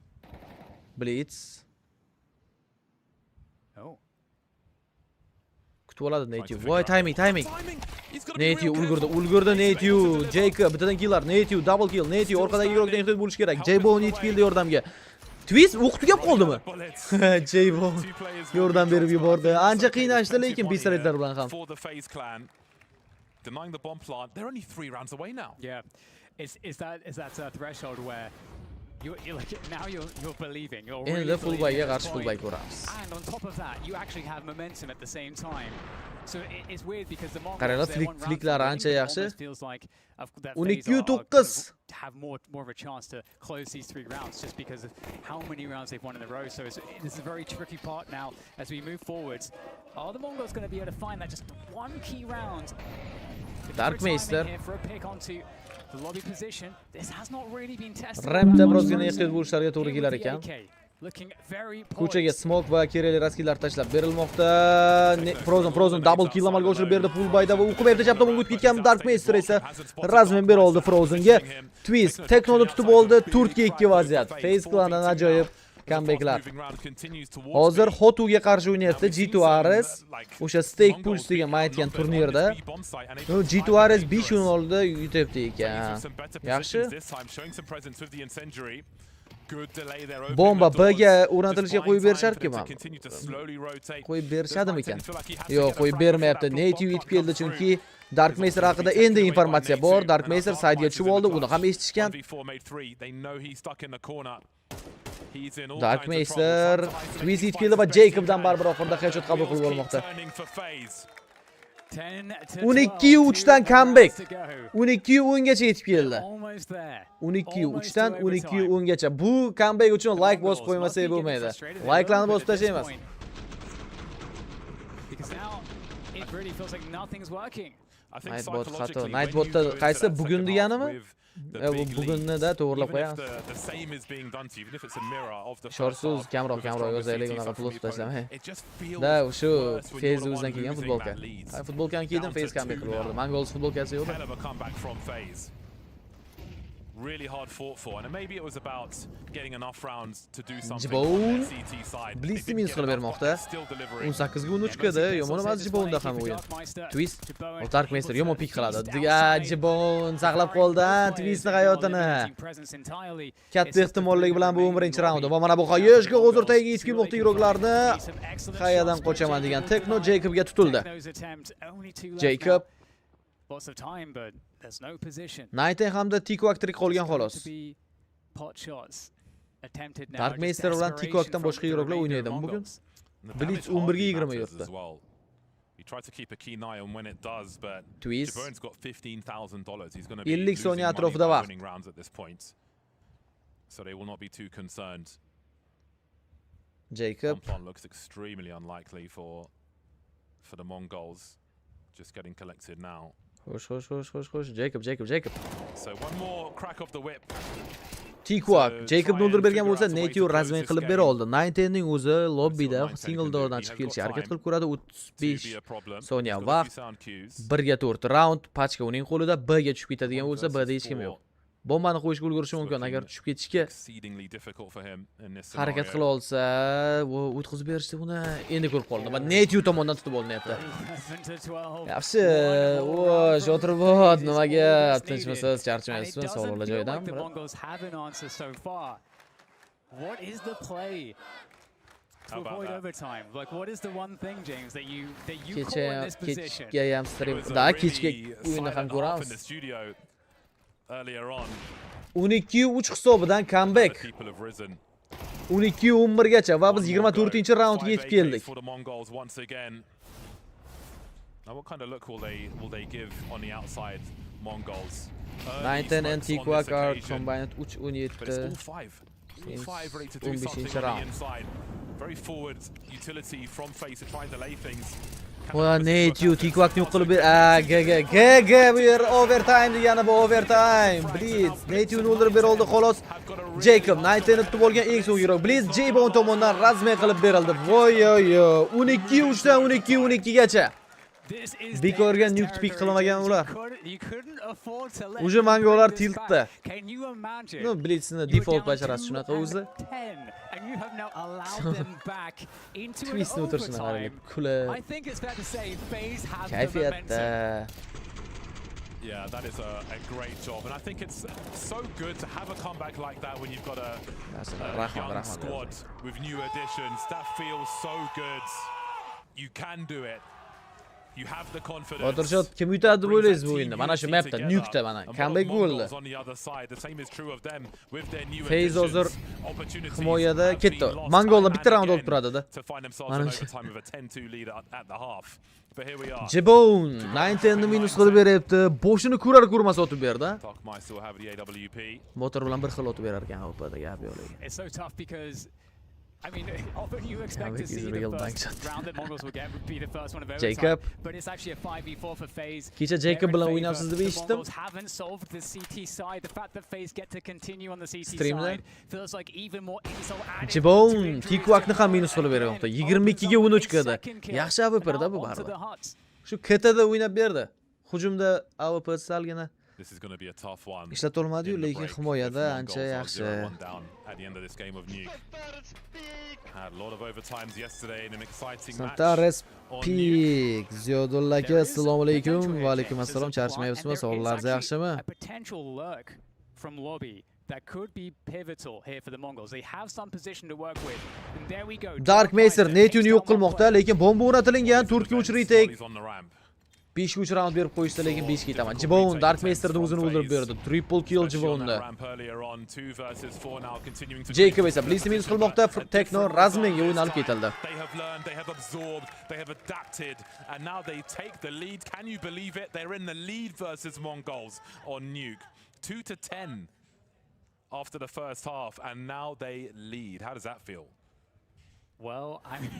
Blitz. Oh. Kutib oladi Native. Voy, timing. Native ulgurdi Native. Jacob bittadan killar. Native double kill. Native orqadagi yo'ldan ehtiyot bo'lish kerak. Jabon yetib keldi yordamga. Twist o'q tugab qoldimi? Jabon yordam berib yubordi. Ancha qiynashdi lekin pistoletlar bilan ham. Denying the bomb plant. They're only 3 rounds away now. Yeah. Is that threshold where you're like now you're believing. You're really Endi full buyga qarshi full buy ko'ramiz. And on top of that, you actually have momentum at the same time. So it's weird because the Mongols Qaranglar, fliklari ancha yaxshi. Feels like 12-9 have more of a chance to close these 3 rounds just because of how many rounds they've won in a row. So this is a very tricky part now as we move forwards. Are the Mongols going to be able to find that just one key round? Dark Meister. For a pick onto the lobby position. This has not really been tested. Rampda birozgina ehtiyot bo'lishlariga to'g'ri kelar ekan. Ko'chaga smoke va kerakli raskillar tashlab berilmoqda. Frozen double kill amalga oshirib berdi full buyda va u qilmayapti, chap tomonga o'tib ketgan Dark Meister esa razmen ber oldi Frozenga. Twist Teknoni tutib oldi. 4-2 vaziyat. FaZe Clan'dan ajoyib comebacklar. Hozir Hotuga qarshi o'ynayapti G2RS. O'sha Stake Pulse degan men aytgan turnirda. G2RS 5-0 oldida yutyapti ekan. Yaxshi. Bomba B'ga o'rnatilishga qo'yib berishar-ku men. Qo'yib berishadimi ekan? Yo'q, qo'yib bermayapti. Native yetib keldi chunki Dark Meister haqida endi informatsiya bor. Dark Meister side'ga tushib oldi, uni ham eshitishgan. Dark Meister Twist yetib keldi va Jacobdan baribir oxirida headshot qabul qilib olmoqda. 12-3dan comeback. 12-10gacha yetib keldi. 12-3dan 12-10gacha. Bu comeback uchun like bosib qo'ymasak bo'lmaydi. Like'larni bosib tashlaymiz. Nightbot xato. Nightbotda qaysi bugun deganimi? Bu bugunda to'g'rilab qo'yamiz. Shorsuz kamroq yozaylik, unaqa plus tashlamay. Da, shu FaZe o'zidan kelgan futbolka. Futbolkani kiydim, FaZe comeback qilib yubordi. Mongols futbolkasi yo'q. Really hard fought for, and maybe it was about getting enough rounds to do something Jabon on their CT side. Blitz minus qilib bermoqda. 18 ga 13 kadi. Yomon emas Jabonda ham o'yin. Twist Dark Meister yomon pik qiladi. Jabon saqlab qoldi Twistning hayotini. Katta ehtimollik bilan bu 11-chi raund va mana bu Xoyishga hozir tagiga yetib kelmoqda yuroklarni. Hayadan qochaman degan Tekno Jacobga tutildi. Jacob lots of time, but there's no position. Nighten hamda Tikwak tirik qolgan xolos. Dark Meister bilan Tikwakdan boshqa yuroklar o'ynaydimi bugun? Blitz 11-20 yurtdi. He tried to keep a keen eye on when it does, but Twist Jabon's got $15,000. He's going to be 50 soniya atrofida vaqt. Rounds at this point. So they will not be too concerned. Jacob Plan looks extremely unlikely for the Mongols. Just getting collected now. Xo'sh. Jacob. So one more crack of the whip. Tikwak Jacobni o'ldirib bergan bo'lsa, Native razmen qilib bera oldi. Ninetenning o'zi lobbida single doordan chiqib kelishga harakat qilib ko'radi. 35 soniya vaqt. 1-4 round. Pachka uning qo'lida. B'ga tushib ketadigan bo'lsa, B'da hech kim yo'q. Bombani qo'yishga ulgurishi mumkin agar tushib ketishga harakat qila olsa, o'tkazib berishdi buni. Endi ko'rib qoldim. Va Native tomonidan tutib olinyapti. Yaxshi, Shotirbot nimaga tinchmisiz, charchamaysiz, savollar joyidan. What is the play to avoid overtime? Like, what is the one thing, James, that you call in this position? Kechga ham stream. Da, kechga o'yinni ham ko'ramiz. Earlier on, 12-3 hisobidan comeback. people have risen. 12-11 gacha va biz 24-raundga yetib keldik. Now what kind of look will they give on the outside, Mongols? 19 and TQuack are combined 3-17. But it's all five ready to do something on the inside. Very forward utility from FaZe to try and delay things. Va Nate TQuack yo'q qilib ber. Bu yer overtime degani bu overtime. Blitz Nate o'ldirib beroldi xolos. Jacob 19 tutib olgan eng so'ngiroq. Blitz J-Bone tomonidan razmay qilib berildi. Voy-yo, 12-3 dan 12-12 gacha. Bekorga nuke pick qilmagan ular. Uje mangolar tiltda. No, Blitzning default basharasi shunaqa o'zi. Twistni o'tirishini qarang, kulib. Kayfiyatda. Yeah, that is a great job, and I think it's so good to have a comeback like that when you've got a young squad with new additions. That feels so good. You can do it. You have the confidence. Watershot kim yutadi deb o'ylaysiz bu o'yinda? Mana shu mapda nuke'da mana comeback bo'ldi. FaZe hozir himoyada ketdi. Mongollar bitta round olib turadi-da. Mana shu. J-Bone 19 ni minus qilib beryapti. Boshini ko'rar-ko'rmas otib berdi. Motor bilan bir xil otib berar ekan OP'da gap yo'q. It's so tough because I mean, often you expect to see the first round that Mongols will get would be the first one of overtime, Jacob. but it's actually a 5v4 for FaZe. Kecha Jacob bilan o'ynamsiz deb eshitdim. Mongols haven't solved the CT side. The fact that FaZe get to continue on the CT Strimlarni side feels like even more insult added. J-Bone TQuackni ham minus qilib beryapti. 22 ga 13 kada. Yaxshi AWP'da bu baribir. Shu KTda o'ynab berdi. Hujumda AWP salgina This is going to be a tough one. ishlatolmadi-yu, lekin himoyada ancha yaxshi. At the end of this game of Nuke. Had a lot of overtimes yesterday in an exciting match. Santares Peak Ziyodulla aka, assalomu alaykum. Va alaykum assalom. Charchamayapsizmi? Sog'liqlaringiz yaxshimi? A potential lurk from lobby that could be pivotal here for the Mongols. They have some position to work with. And there we go. Dark Master Netuni yo'q qilmoqda, lekin bomba o'rnatilgan. 4 ga 3 retake. 5 ga 3 round berib qo'yishdi, lekin 5 ga ketaman. J-Bone Dark Masterni o'zini o'ldirib berdi. Triple kill J-Bone'da. Jacob esa Blitzni minus qilmoqda. Tekno Razmingga o'yin olib ketildi. They have learned, they have absorbed, they have adapted, and now they take the lead. Can you believe it? They're in the lead versus Mongols on Nuke. 2-10 after the first half, and now they lead. How does that feel? Well, I mean,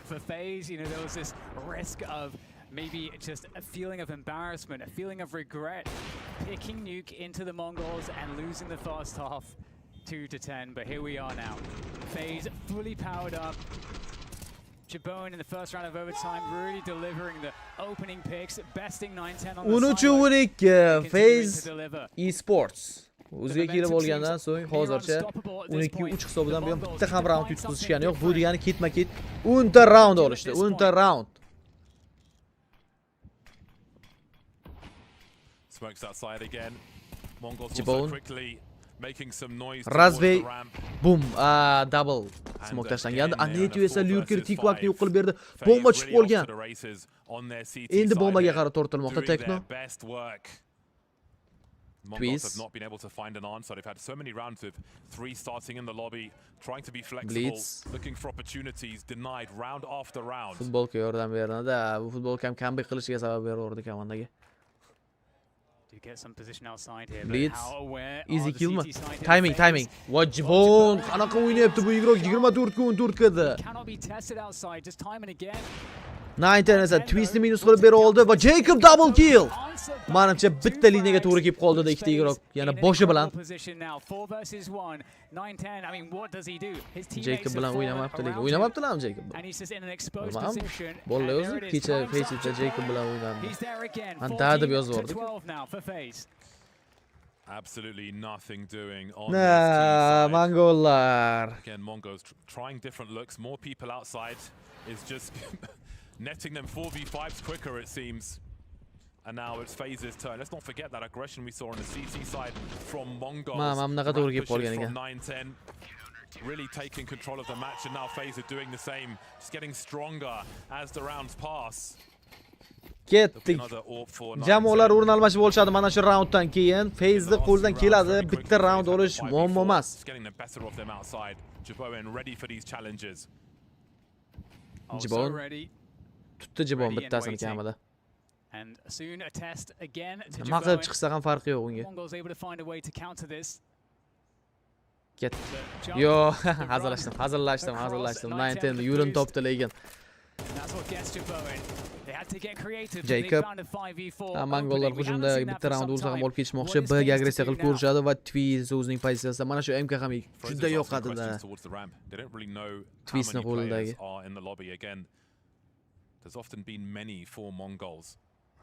for FaZe, you know, there was this risk of maybe just a feeling of embarrassment, a feeling of regret, picking Nuke into the Mongols and losing the first half 2-10. But here we are now. FaZe fully powered up. J-Bone in the first round of overtime really delivering the opening picks, besting 9-10 on the side. 13-12 FaZe eSports. O'ziga kelib olgandan so'ng hozircha 12-3 hisobidan buyon bitta ham round yutqizishgani yo'q. Bu degani ketma-ket 10 ta round olishdi. 10 ta round. Smokes outside again. Mongols J-Bone. also quickly making some noise. Razvey boom, double smoke tashlangandi. Anetu esa Lurker TQuackni yo'q qilib berdi. Bomba chiqib qolgan. Endi bombaga qarab tortilmoqda Tekno. Mongols have not been able to find an answer. They've had so many rounds with 3 starting in the lobby, trying to be flexible, looking for opportunities, denied round after round. Futbolga yordam beradi. Bu futbolga ham comeback qilishiga sabab berdi komandaga. Get some position outside here. Blitz. Easy kill mi? Timing. What J-Bone? Qanaqa o'ynayapti bu igroq? 24 ga 14 kada. Cannot be tested outside. Just time and again. 19 esa twistni minus qilib bera oldi va Jacob double kill. Menimcha bitta liniyaga to'g'ri kelib qoldi-da ikkita igroq. Yana boshi bilan. Jacob bilan o'ynamabdi, lekin o'ynamabdilarmi Jacob bilan? Bolalar o'zi kecha Face'da Jacob bilan o'ynadi. Anta deb yozib yubordik. Absolutely nothing doing on this team. Mongollar. Again, Mongols trying different looks. More people outside is just netting them 4v5s quicker, it seems. And now it's FaZe's turn. Let's not forget that aggression we saw on the CT side from Mongols. From 9-10. Really taking control of the match, and now FaZe are doing the same. Just getting stronger as the rounds pass. Ketdik. Jamoalar o'rin almashib bo'lishadi mana shu raunddan keyin. FaZe'ni qo'ldan keladi. Bitta raund olish muammo emas. Jibon. Tutdi Jibon bittasini kamida. Nima qilib chiqsa ham farqi yo'q unga. Ket. Yo, hazırlaştım. 19 yo'lini topdi lekin. Jacob. Mongollar hujumda bitta raund bo'lsa ham olib ketishmoqchi. B'ga agressiya qilib ko'rishadi va Twiz o'zining pozitsiyasida mana shu MK ham juda yoqadi-da. Twizning qo'lidagi. There's often been many for Mongols.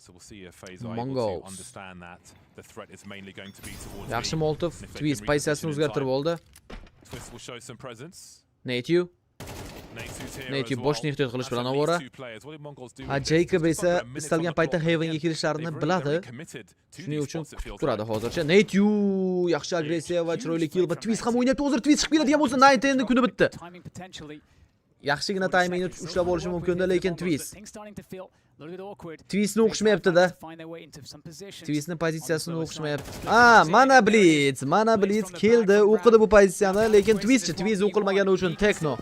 So we'll see if FaZe are able to understand that the threat is mainly going to be towards Yaxshi Molotov Twiz pozitsiyasini o'zgartirib oldi. Twist will show some presence. Netu boshni ehtiyot qilish bilan ovora. Jacob esa istalgan paytda Heaven'ga kelishlarini biladi. Shuning uchun kutib turadi hozircha. Netu yaxshi agressiya va chiroyli kill va Twiz ham o'ynayapti. Hozir Twiz chiqib keladigan bo'lsa 19 kuni bitdi. Yaxshigina taymingni ushlab olishi mumkin-da, lekin Twiz'ni o'qishmayapti-da. Twiz'ning pozitsiyasini o'qishmayapti. Mana Blitz keldi, o'qidi bu pozitsiyani, lekin Twiz o'qilmagani uchun Tekno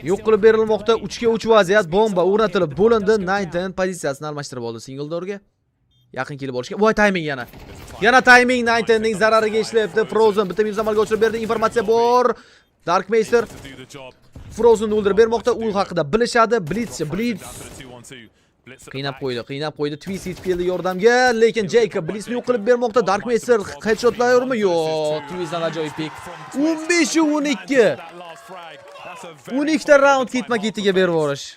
yo'q qilib berilmoqda. 3 ga 3 vaziyat, bomba o'rnatilib bo'lindi. 19 pozitsiyasini almashtirib oldi single doorga. Yaqin kelib olishga. Voy, tayming yana. Yana tayming 19 ning zarariga ishlayapti. Frozen bitta minus amalga oshirib berdi. Informatsiya bor. Darkmeister Frozen'ni o'ldirib bermoqda. U haqida bilishadi. Blitz qiynab qo'ydi. Twiz yetib keldi yordamga, lekin Jacob Blitzni yo'q qilib bermoqda. Darkmeister headshotlayapmi? Yo'q, Twizdan ajoyib pik. 15-12. 12 ta round ketma-ketiga berib yuborish.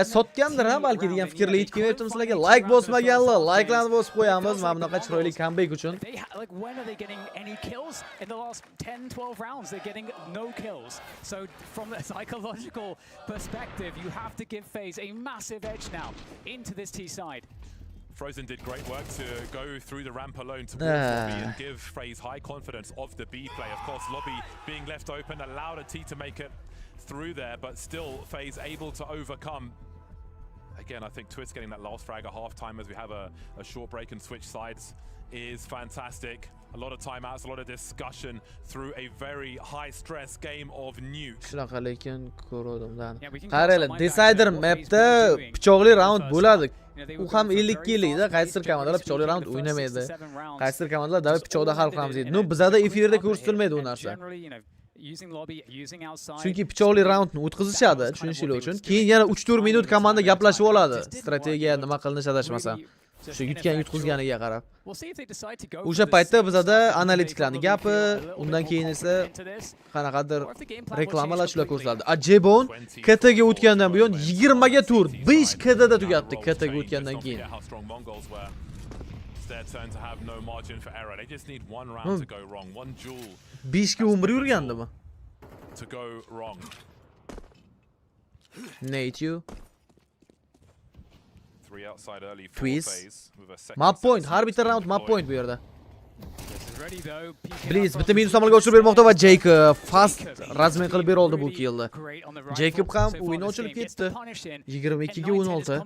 Sotgandir ha balki degan fikrlar yetib kelmayapti sizlarga. Like bosmaganlar, like'larni bosib qo'yamiz mana bunaqa chiroyli comeback uchun. When are they getting any kills in the last 10-12 rounds? They're getting no kills. So from a psychological perspective, you have to give FaZe a massive edge now into this T side. Frozen did great work to go through the ramp alone towards Lobby and give FaZe high confidence of the B play. Of course, Lobby being left open allowed a T to make it through there, but still FaZe able to overcome. Again, I think Twist getting that last frag at half-time as we have a short break and switch sides is fantastic. A lot of timeouts, a lot of discussion through a very high-stress game of Nuke. Shunaqa lekin ko'rdim-dan. Qaranglar, Decider mapda pichoqli round bo'ladi. U ham 50 killida, qaysidir komandalar pichoqli round o'ynamaydi. Qaysidir komandalar davlat pichoqda hal qilamiz deydi. No, bizda efirda ko'rsatilmaydi u narsa. Chunki pichoqli raundni o'tkazishadi, tushunishingiz uchun. Keyin yana 3-4 minut komanda gaplashib oladi. Strategiya nima qilinish adashmasam. Shu yutgan-yutqizganiga qarab. O'sha paytda bizda analitiklarning gapi, undan keyin esa qanaqadir reklamalar shular ko'rsatiladi. Jebon KTga o'tgandan buyon 20 ga tur, 5 KTda tugatdi KTga o'tgandan keyin. Turn to have no margin for error. They just need one round to go wrong, one duel 5 ga 11 yurgandimi? To go wrong. Nate Three outside early for FaZe with a second. Map point, har bitta round map point bu yerda. Blitz bitta minus amalga oshirib bermoqda va Jacob fast razmen qilib beroldi bu killni. Jacob ham o'yin ochilib ketdi. 22 ga 16.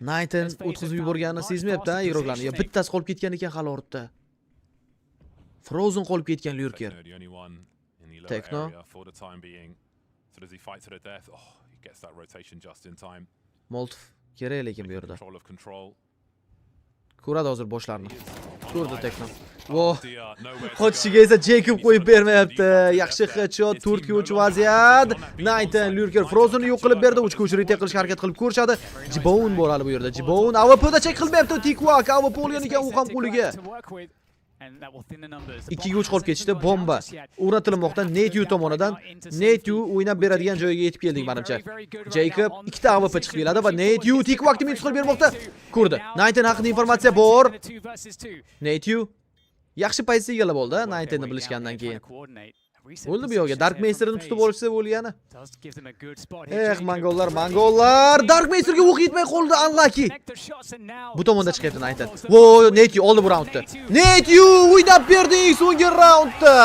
19 o'tkazib yuborganini sezmayapti igroklarni. Bittasi qolib ketgan ekan hali ortda. Frozen qolib ketgan Lurker. Tekno. So does he fight to the death? Oh, he gets that rotation just in time. Molotov kerak lekin bu yerda. Control. Ko'radi hozir boshlarni. Ko'rdi Tekno. Vo. Qo'chishiga esa Jacob qo'yib bermayapti. Yaxshi headshot, 4 ga 3 vaziyat. 19 Lurker Frozen'ni yo'q qilib berdi. 3 ga 3 retake qilishga harakat qilib ko'rishadi. Jibon bor hali bu yerda. Jibon AWP'da chek qilmayapti. Tikwak AWP olgan ekan u ham qo'liga. 2 ga 3 qolib ketishdi. Bomba o'rnatilmoqda Netu tomonidan. Netu o'ynab beradigan joyga yetib keldik menimcha. Jacob ikkita AWP chiqib keladi va Netu Tikwakni minus qilib bermoqda. Ko'rdi. 19 haqida informatsiya bor. Netu yaxshi pozitsiya egallab oldi 19 ni bilishgandan keyin. Bo'ldi bu yo'g'a Darkmeisterni tutib olishsa bo'lgani. Mongollar Darkmeisterga o'q yetmay qoldi, unlucky. Bu tomonda chiqyapti 19. Vo, Netu oldi bu raundni. Netu o'ynab berdik so'nggi raundda.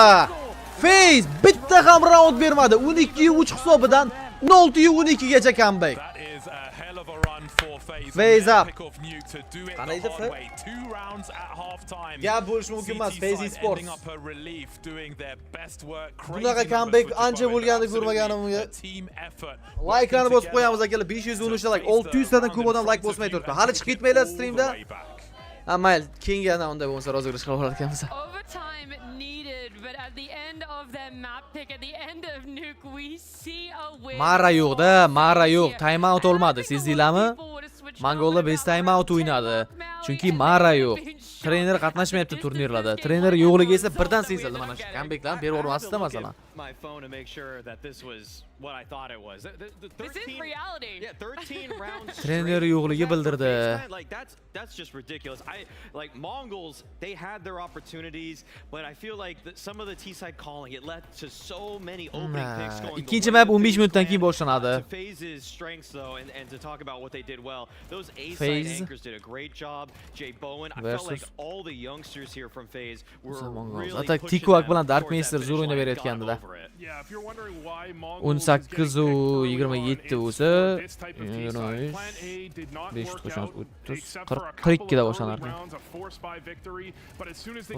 FaZe bitta ham round bermadi. 12 ga 3 hisobidan 0-12 gacha comeback. That is a hell of a run for FaZe. FaZe up. Pick off Nuke to do it Qanday the deb hard way. 2 rounds at half time. Gap bo'lishi mumkin emas. FaZe Esports. Ending up a relief, doing their best work. Bunaqa comeback ancha bo'lganda ko'rmaganimga. Team effort. Like'larni bosib qo'yamiz akalar. 513 like, 600 dan ko'p odam like bosmay turibdi. Hali chiqib ketmanglar streamda. Mayli, keyingi ana unda bo'lsa rozigrish qilib olar ekanmiz. Overtime needed, but at the end of their map pick, at the end of Nuke, we see a win. Mara yo'qda, Mara yo'q. Time out olmadi. Sezdinglarmi? Mongollar bez time out o'ynadi. Chunki Mara yo'q. Trener qatnashmayapti turnirlarda. Trener yo'qligi esa birdan sezildi mana shu comebacklarni berib o'rmasdi masalan. My phone to make sure that this was what I thought it was. This is reality. Yeah, 13 rounds. Trener yo'qligi bildirdi. Like that's just ridiculous. Like Mongols, they had their opportunities, but I feel like some of the T-side calling it led to so many opening picks going. Ikkinchi map 15 minutdan keyin boshlanadi. FaZe's strengths though, and to talk about what they did well. Those A-side anchors did a great job. Jay Bowen, I felt like all the youngsters here from FaZe were really Atak Tikuak bilan Darkmaster zo'r o'ynab berayotgandi-da. 18-27 bo'lsa, 42 da boshlanar ekan.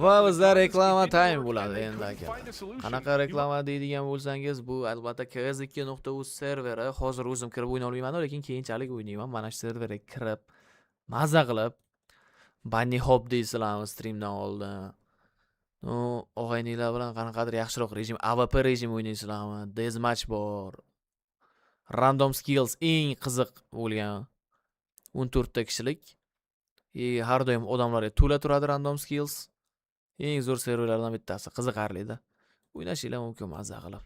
Va bizda reklama time bo'ladi endi aka. Qanaqa reklama deydigan bo'lsangiz, bu albatta KS2.uz serveri. Hozir o'zim kirib o'ynay olmayman, lekin keyinchalik o'ynayman. Mana shu serverga kirib, maza qilib Bunny Hop deysizlarmi streamdan oldin. Og'ayninglar bilan qanaqadir yaxshiroq rejim, AWP rejim o'ynaysizlarmi? Deathmatch bor. Random skills eng qiziq bo'lgan 14 ta kishilik. Har doim odamlarga to'la turadi random skills. Eng zo'r serverlardan bittasi, qiziqarli-da. O'ynashinglar mumkin maza qilib.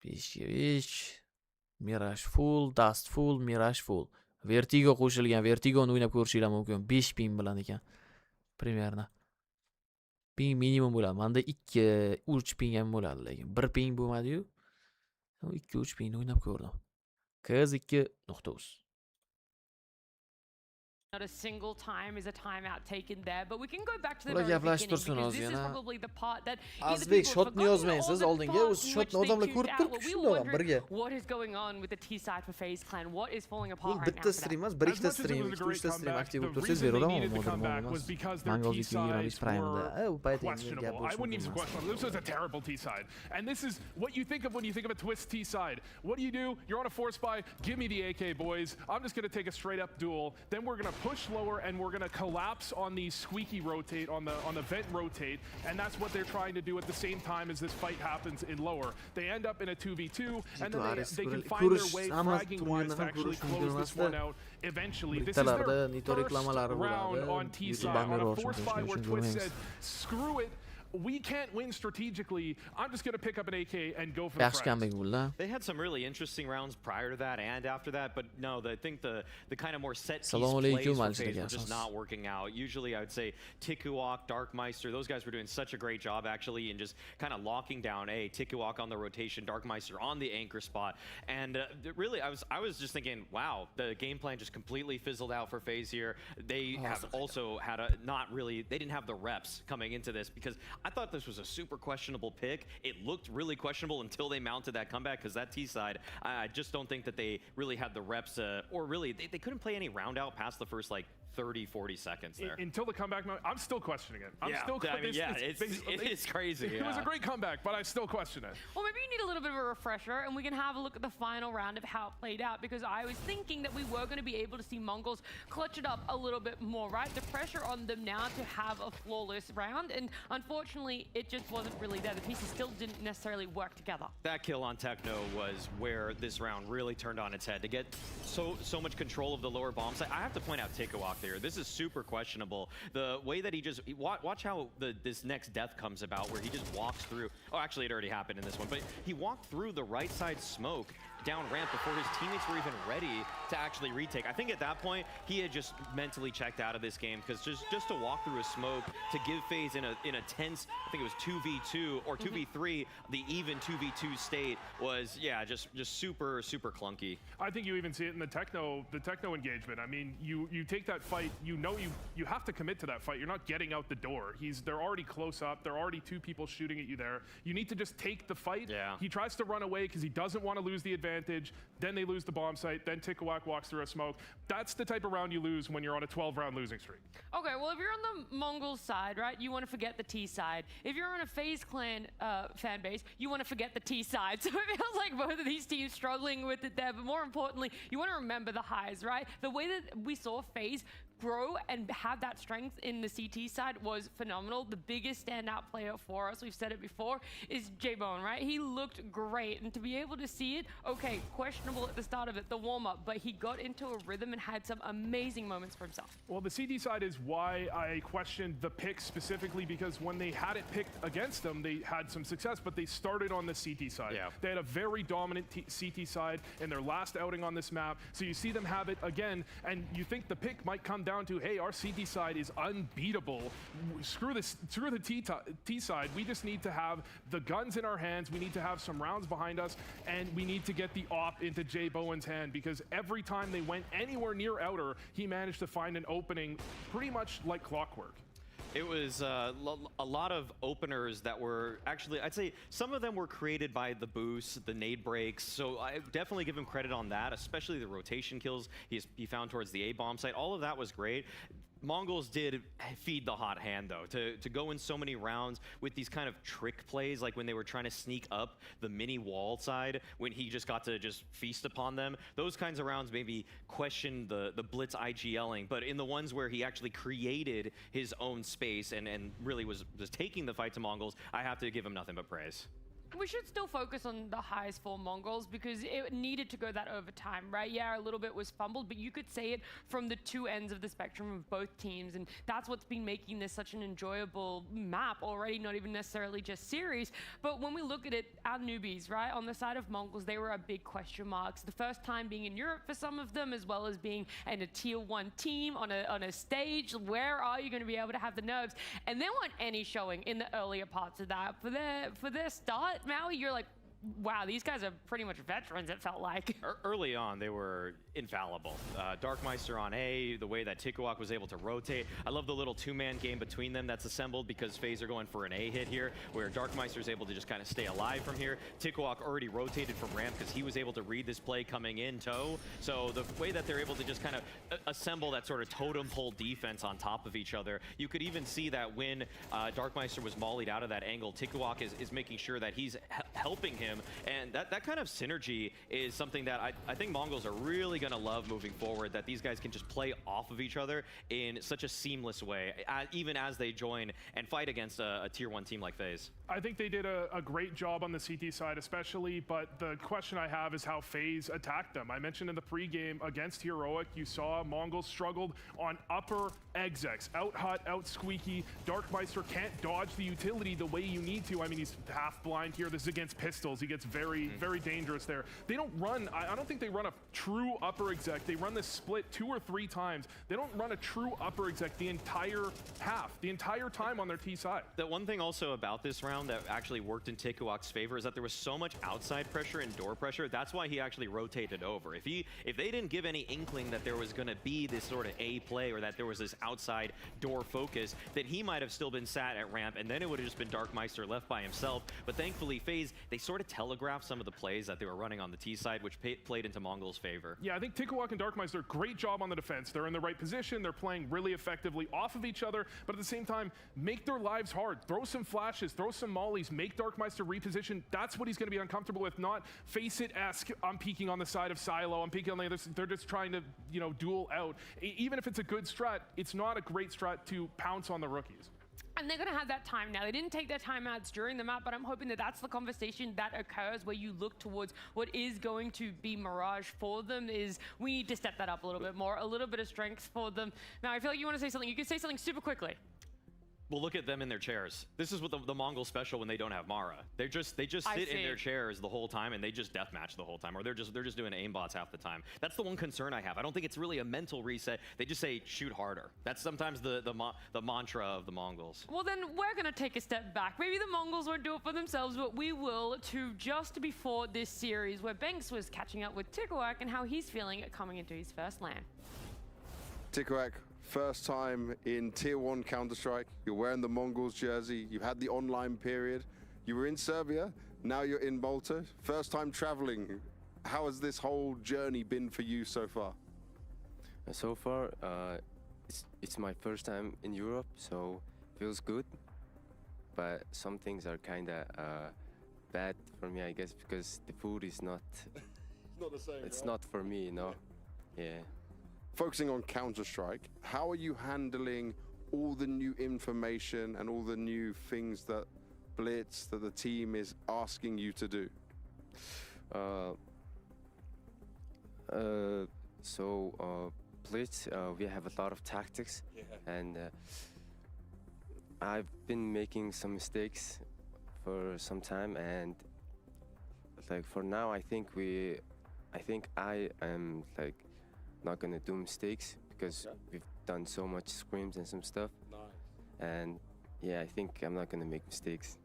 5-5 Mirage full, Dust full, Mirage full. Vertigo qo'shilgan, Vertigoni o'ynab ko'rishinglar mumkin. 5 ping bilan ekan. Primerna. Ping minimum bo'ladi. Menda 2-3 ping ham bo'ladi, lekin 1 ping bo'lmadi-yu. 2-3 ping o'ynab ko'rdim. KS2.uz. Not a single time is a timeout taken there, but we can go back to the Ular very gaplashtirsin beginning because this is o'zi yana. probably the part that Azbek shotni yozmaysiz oldinga, o'z shotni odamlar ko'rib turibdi shundoq birga. What is going on with the T-side for FaZe clan? What is falling apart right now? Bitta stream emas, bir ikkita stream, 3ta stream aktiv bo'lib tursangiz beraveraman modern. Mongol 225 prime'da. U payt endi gap I wouldn't even question. This was a terrible T-side. And this is what you think of when you think of a twist T-side. What do? You're on a force buy. Give me the AK, boys. I'm just going to take a straight up duel. Then we're going to push lower and we're going to collapse on the squeaky rotate, on the vent rotate, and that's what they're trying to do at the same time as this fight happens in lower. They end up in a 2v2, and then they can find their way fragging-wise to actually close this one out eventually. This is their first round on T-side, on a force buy where Twist said, screw it, we can't win strategically. I'm just going to pick up an AK and go for the frags. They had some really interesting rounds prior to that and after that, but no, I think the kind of more set piece plays for FaZe were just not working out. Usually I would say Tikuok, Darkmeister, those guys were doing such a great job actually in just kind of locking down Tikuok on the rotation, Darkmeister on the anchor spot. And really I was just thinking, wow, the game plan just completely fizzled out for FaZe here. They have also had they didn't have the reps coming into this because I thought this was a super questionable pick. It looked really questionable until they mounted that comeback because that T-side, I just don't think that they really had the reps or really they couldn't play any round out past the first like 30-40 seconds there. Until the comeback, I'm still questioning it. It's crazy. It was a great comeback, but I still question it. Well, maybe you need a little bit of a refresher, and we can have a look at the final round of how it played out, because I was thinking that we were going to be able to see Mongols clutch it up a little bit more, right? The pressure on them now to have a flawless round, and unfortunately, it just wasn't really there. The pieces still didn't necessarily work together. That kill on Techno was where this round really turned on its head. To get so much control of the lower bomb site, I have to point out Tikuok there. This is super questionable. The way that he just watch how this next death comes about, where he just walks through. Oh, actually, it already happened in this one, but he walked through the right side smoke down ramp before his teammates were even ready to actually retake. I think at that point, he had just mentally checked out of this game, because just to walk through a smoke, to give FaZe in a tense, I think it was 2v2 or 2v3, the even 2v2 state was, yeah, just super, super clunky. I think you even see it in the techno engagement. I mean, you take that fight, you have to commit to that fight. You're not getting out the door. They're already close up. There are already two people shooting at you there. You need to just take the fight. Yeah. He tries to run away because he doesn't want to lose the advantage. Then they lose the bomb site. Then tikwak walks through a smoke. That's the type of round you lose when you're on a 12-round losing streak. Okay, well, if you're on the Mongols side, right, you want to forget the T side. If you're on a FaZe Clan fan base, you want to forget the T side. So it feels like both of these teams struggling with it there. But more importantly, you want to remember the highs, right? The way that we saw FaZe grow and have that strength in the CT side was phenomenal. The biggest standout player for us, we've said it before, is J-Bone, right? He looked great, and to be able to see it, okay, questionable at the start of it, the warm-up, but he got into a rhythm and had some amazing moments for himself. Well, the CT side is why I questioned the pick specifically, because when they had it picked against them, they had some success, but they started on the CT side. Yeah. They had a very dominant CT side in their last outing on this map, so you see them have it again, and you think the pick might come down to, hey, our CT side is unbeatable. Screw the T side. We just need to have the guns in our hands. We need to have some rounds behind us, and we need to get the op into Jay Bowen's hand, because every time they went anywhere near outer, he managed to find an opening pretty much like clockwork. It was a lot of openers that were actually, I'd say some of them were created by the boost, the nade breaks, so I definitely give him credit on that, especially the rotation kills he found towards the A-bomb site. All of that was great. Mongols did feed the hot hand, though, to go in so many rounds with these kind of trick plays, like when they were trying to sneak up the mini wall side, when he just got to just feast upon them. Those kinds of rounds maybe question the blitz IGLing, but in the ones where he actually created his own space and really was taking the fight to Mongols, I have to give him nothing but praise. We should still focus on the highs for Mongols, because it needed to go that over time, right? Yeah, a little bit was fumbled, but you could say it from the two ends of the spectrum of both teams, and that's what's been making this such an enjoyable map already, not even necessarily just series. But when we look at it, our newbies, right, on the side of Mongols, they were a big question marks. The first time being in Europe for some of them, as well as being in a tier 1 team on a stage. Where are you going to be able to have the nerves? And there weren't any showing in the earlier parts of that. For their start, Maui, you're like, wow, these guys are pretty much veterans, it felt like. Early on, they were infallible. Darkmeister on A, the way that tikwak was able to rotate. I love the little two-man game between them that's assembled, because FaZe are going for an A hit here, where Darkmeister is able to just kind of stay alive from here. tikwak already rotated from ramp because he was able to read this play coming in tow. So the way that they're able to just kind of assemble that sort of totem pole defense on top of each other, you could even see that when Darkmeister was mollied out of that angle, tikwak is making sure that he's helping him. And that kind of synergy is something that I think Mongols are really going to love moving forward, that these guys can just play off of each other in such a seamless way, even as they join and fight against a tier 1 team like FaZe. I think they did a great job on the CT side especially, but the question I have is how FaZe attacked them. I mentioned in the pregame against Heroic, you saw Mongols struggled on upper execs, out hot, out squeaky. Darkmeister can't dodge the utility the way you need to. I mean, he's half blind here. This is against pistols. He gets very dangerous there. They don't run, I don't think they run a true upper exec. They run this split 2 or 3 times. They don't run a true upper exec the entire half, the entire time on their T side. The one thing also about this round that actually worked in tikwak's favor is that there was so much outside pressure and door pressure. That's why he actually rotated over. If they didn't give any inkling that there was going to be this sort of A play, or that there was this outside door focus, then he might have still been sat at ramp, and then it would have just been Darkmeister left by himself. But thankfully, FaZe, they sort of telegraphed some of the plays that they were running on the T side, which played into Mongols' favor. Yeah, I think tikwak and Darkmeister, great job on the defense. They're in the right position. They're playing really effectively off of each other, but at the same time, make their lives hard. Throw some flashes, throw some mollies, make Darkmeister reposition. That's what he's going to be uncomfortable with, not face it-esque, I'm peeking on the side of Silo, I'm peeking on the other. They're just trying to, duel out. Even if it's a good strat, it's not a great strat to pounce on the rookies. And they're going to have that time now. They didn't take their timeouts during the map, but I'm hoping that that's the conversation that occurs where you look towards what is going to be Mirage for them. Is we need to step that up a little bit more, a little bit of strength for them. Now, I feel like you want to say something. You can say something super quickly. Well, look at them in their chairs. This is what the Mongol special when they don't have Mara. They just sit in their chairs the whole time and they just deathmatch the whole time, or they're just doing aimbots half the time. That's the one concern I have. I don't think it's really a mental reset. They just say shoot harder. That's sometimes the mantra of the Mongols. Well, then we're gonna take a step back. Maybe the Mongols won't do it for themselves, but we will. To just before this series, where Banks was catching up with CHORAK and how he's feeling coming into his first LAN. CHORAK, first time in Tier 1 Counter-Strike. You're wearing the Mongols jersey. You had the online period. You were in Serbia. Now you're in Malta. First time traveling. How has this whole journey been for you so far? So far, it's my first time in Europe, so feels good. But some things are kind of bad for me, I guess, because the food is not. Not the same. It's right? not for me, you know. Yeah. Focusing on Counter-Strike, how are you handling all the new information and all the new things that Blitz, that the team is asking you to do? Blitz, we have a lot of tactics, and I've been making some mistakes for some time, and like for now, I think I am like not gonna do mistakes because we've done so much scrims and some stuff. Nice. And yeah, I think I'm not gonna make mistakes.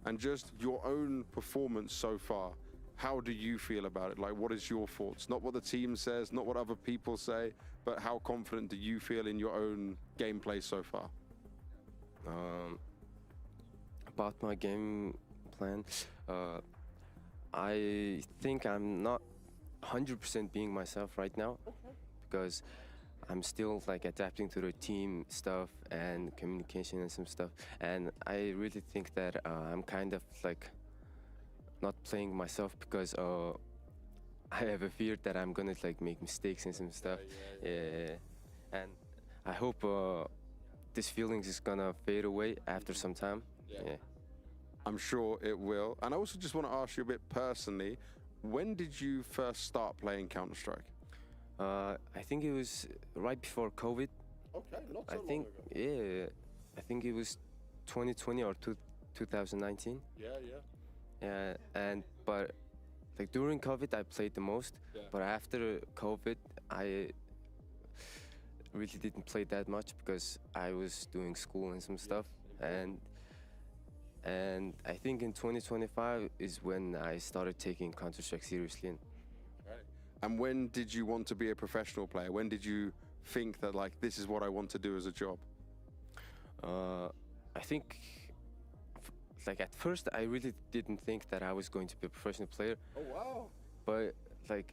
And just your own performance so far, how do you feel about it? Like, what is your thoughts? Not what the team says, not what other people say, but how confident do you feel in your own gameplay so far? About my game plan, I think I'm not 100% being myself right now, because I'm still like adapting to the team stuff and communication and some stuff, and I really think that I'm kind of like not playing myself because I have a fear that I'm gonna like make mistakes and some stuff. Yeah. And I hope this feelings is gonna fade away after some time. Yeah. I'm sure it will. And I also just want to ask you a bit personally, when did you first start playing Counter-Strike? I think it was right before COVID. Okay, not so long ago. Yeah, I think it was 2020 or 2019. Yeah. But like during COVID, I played the most. Yeah. But after COVID, I really didn't play that much because I was doing school and some stuff. And I think in 2025 is when I started taking Counter-Strike seriously. Right. And when did you want to be a professional player? When did you think that like this is what I want to do as a job? I think like at first I really didn't think that I was going to be a professional player. Oh wow. But like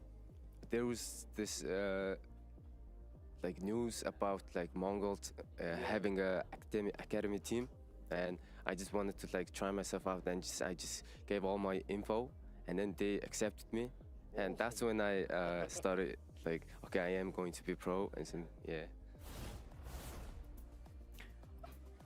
there was this like news about like Mongols having a academy team, and I just wanted to like try myself out, and I just gave all my info, and then they accepted me, and that's when I started like, okay, I am going to be pro, and some, yeah.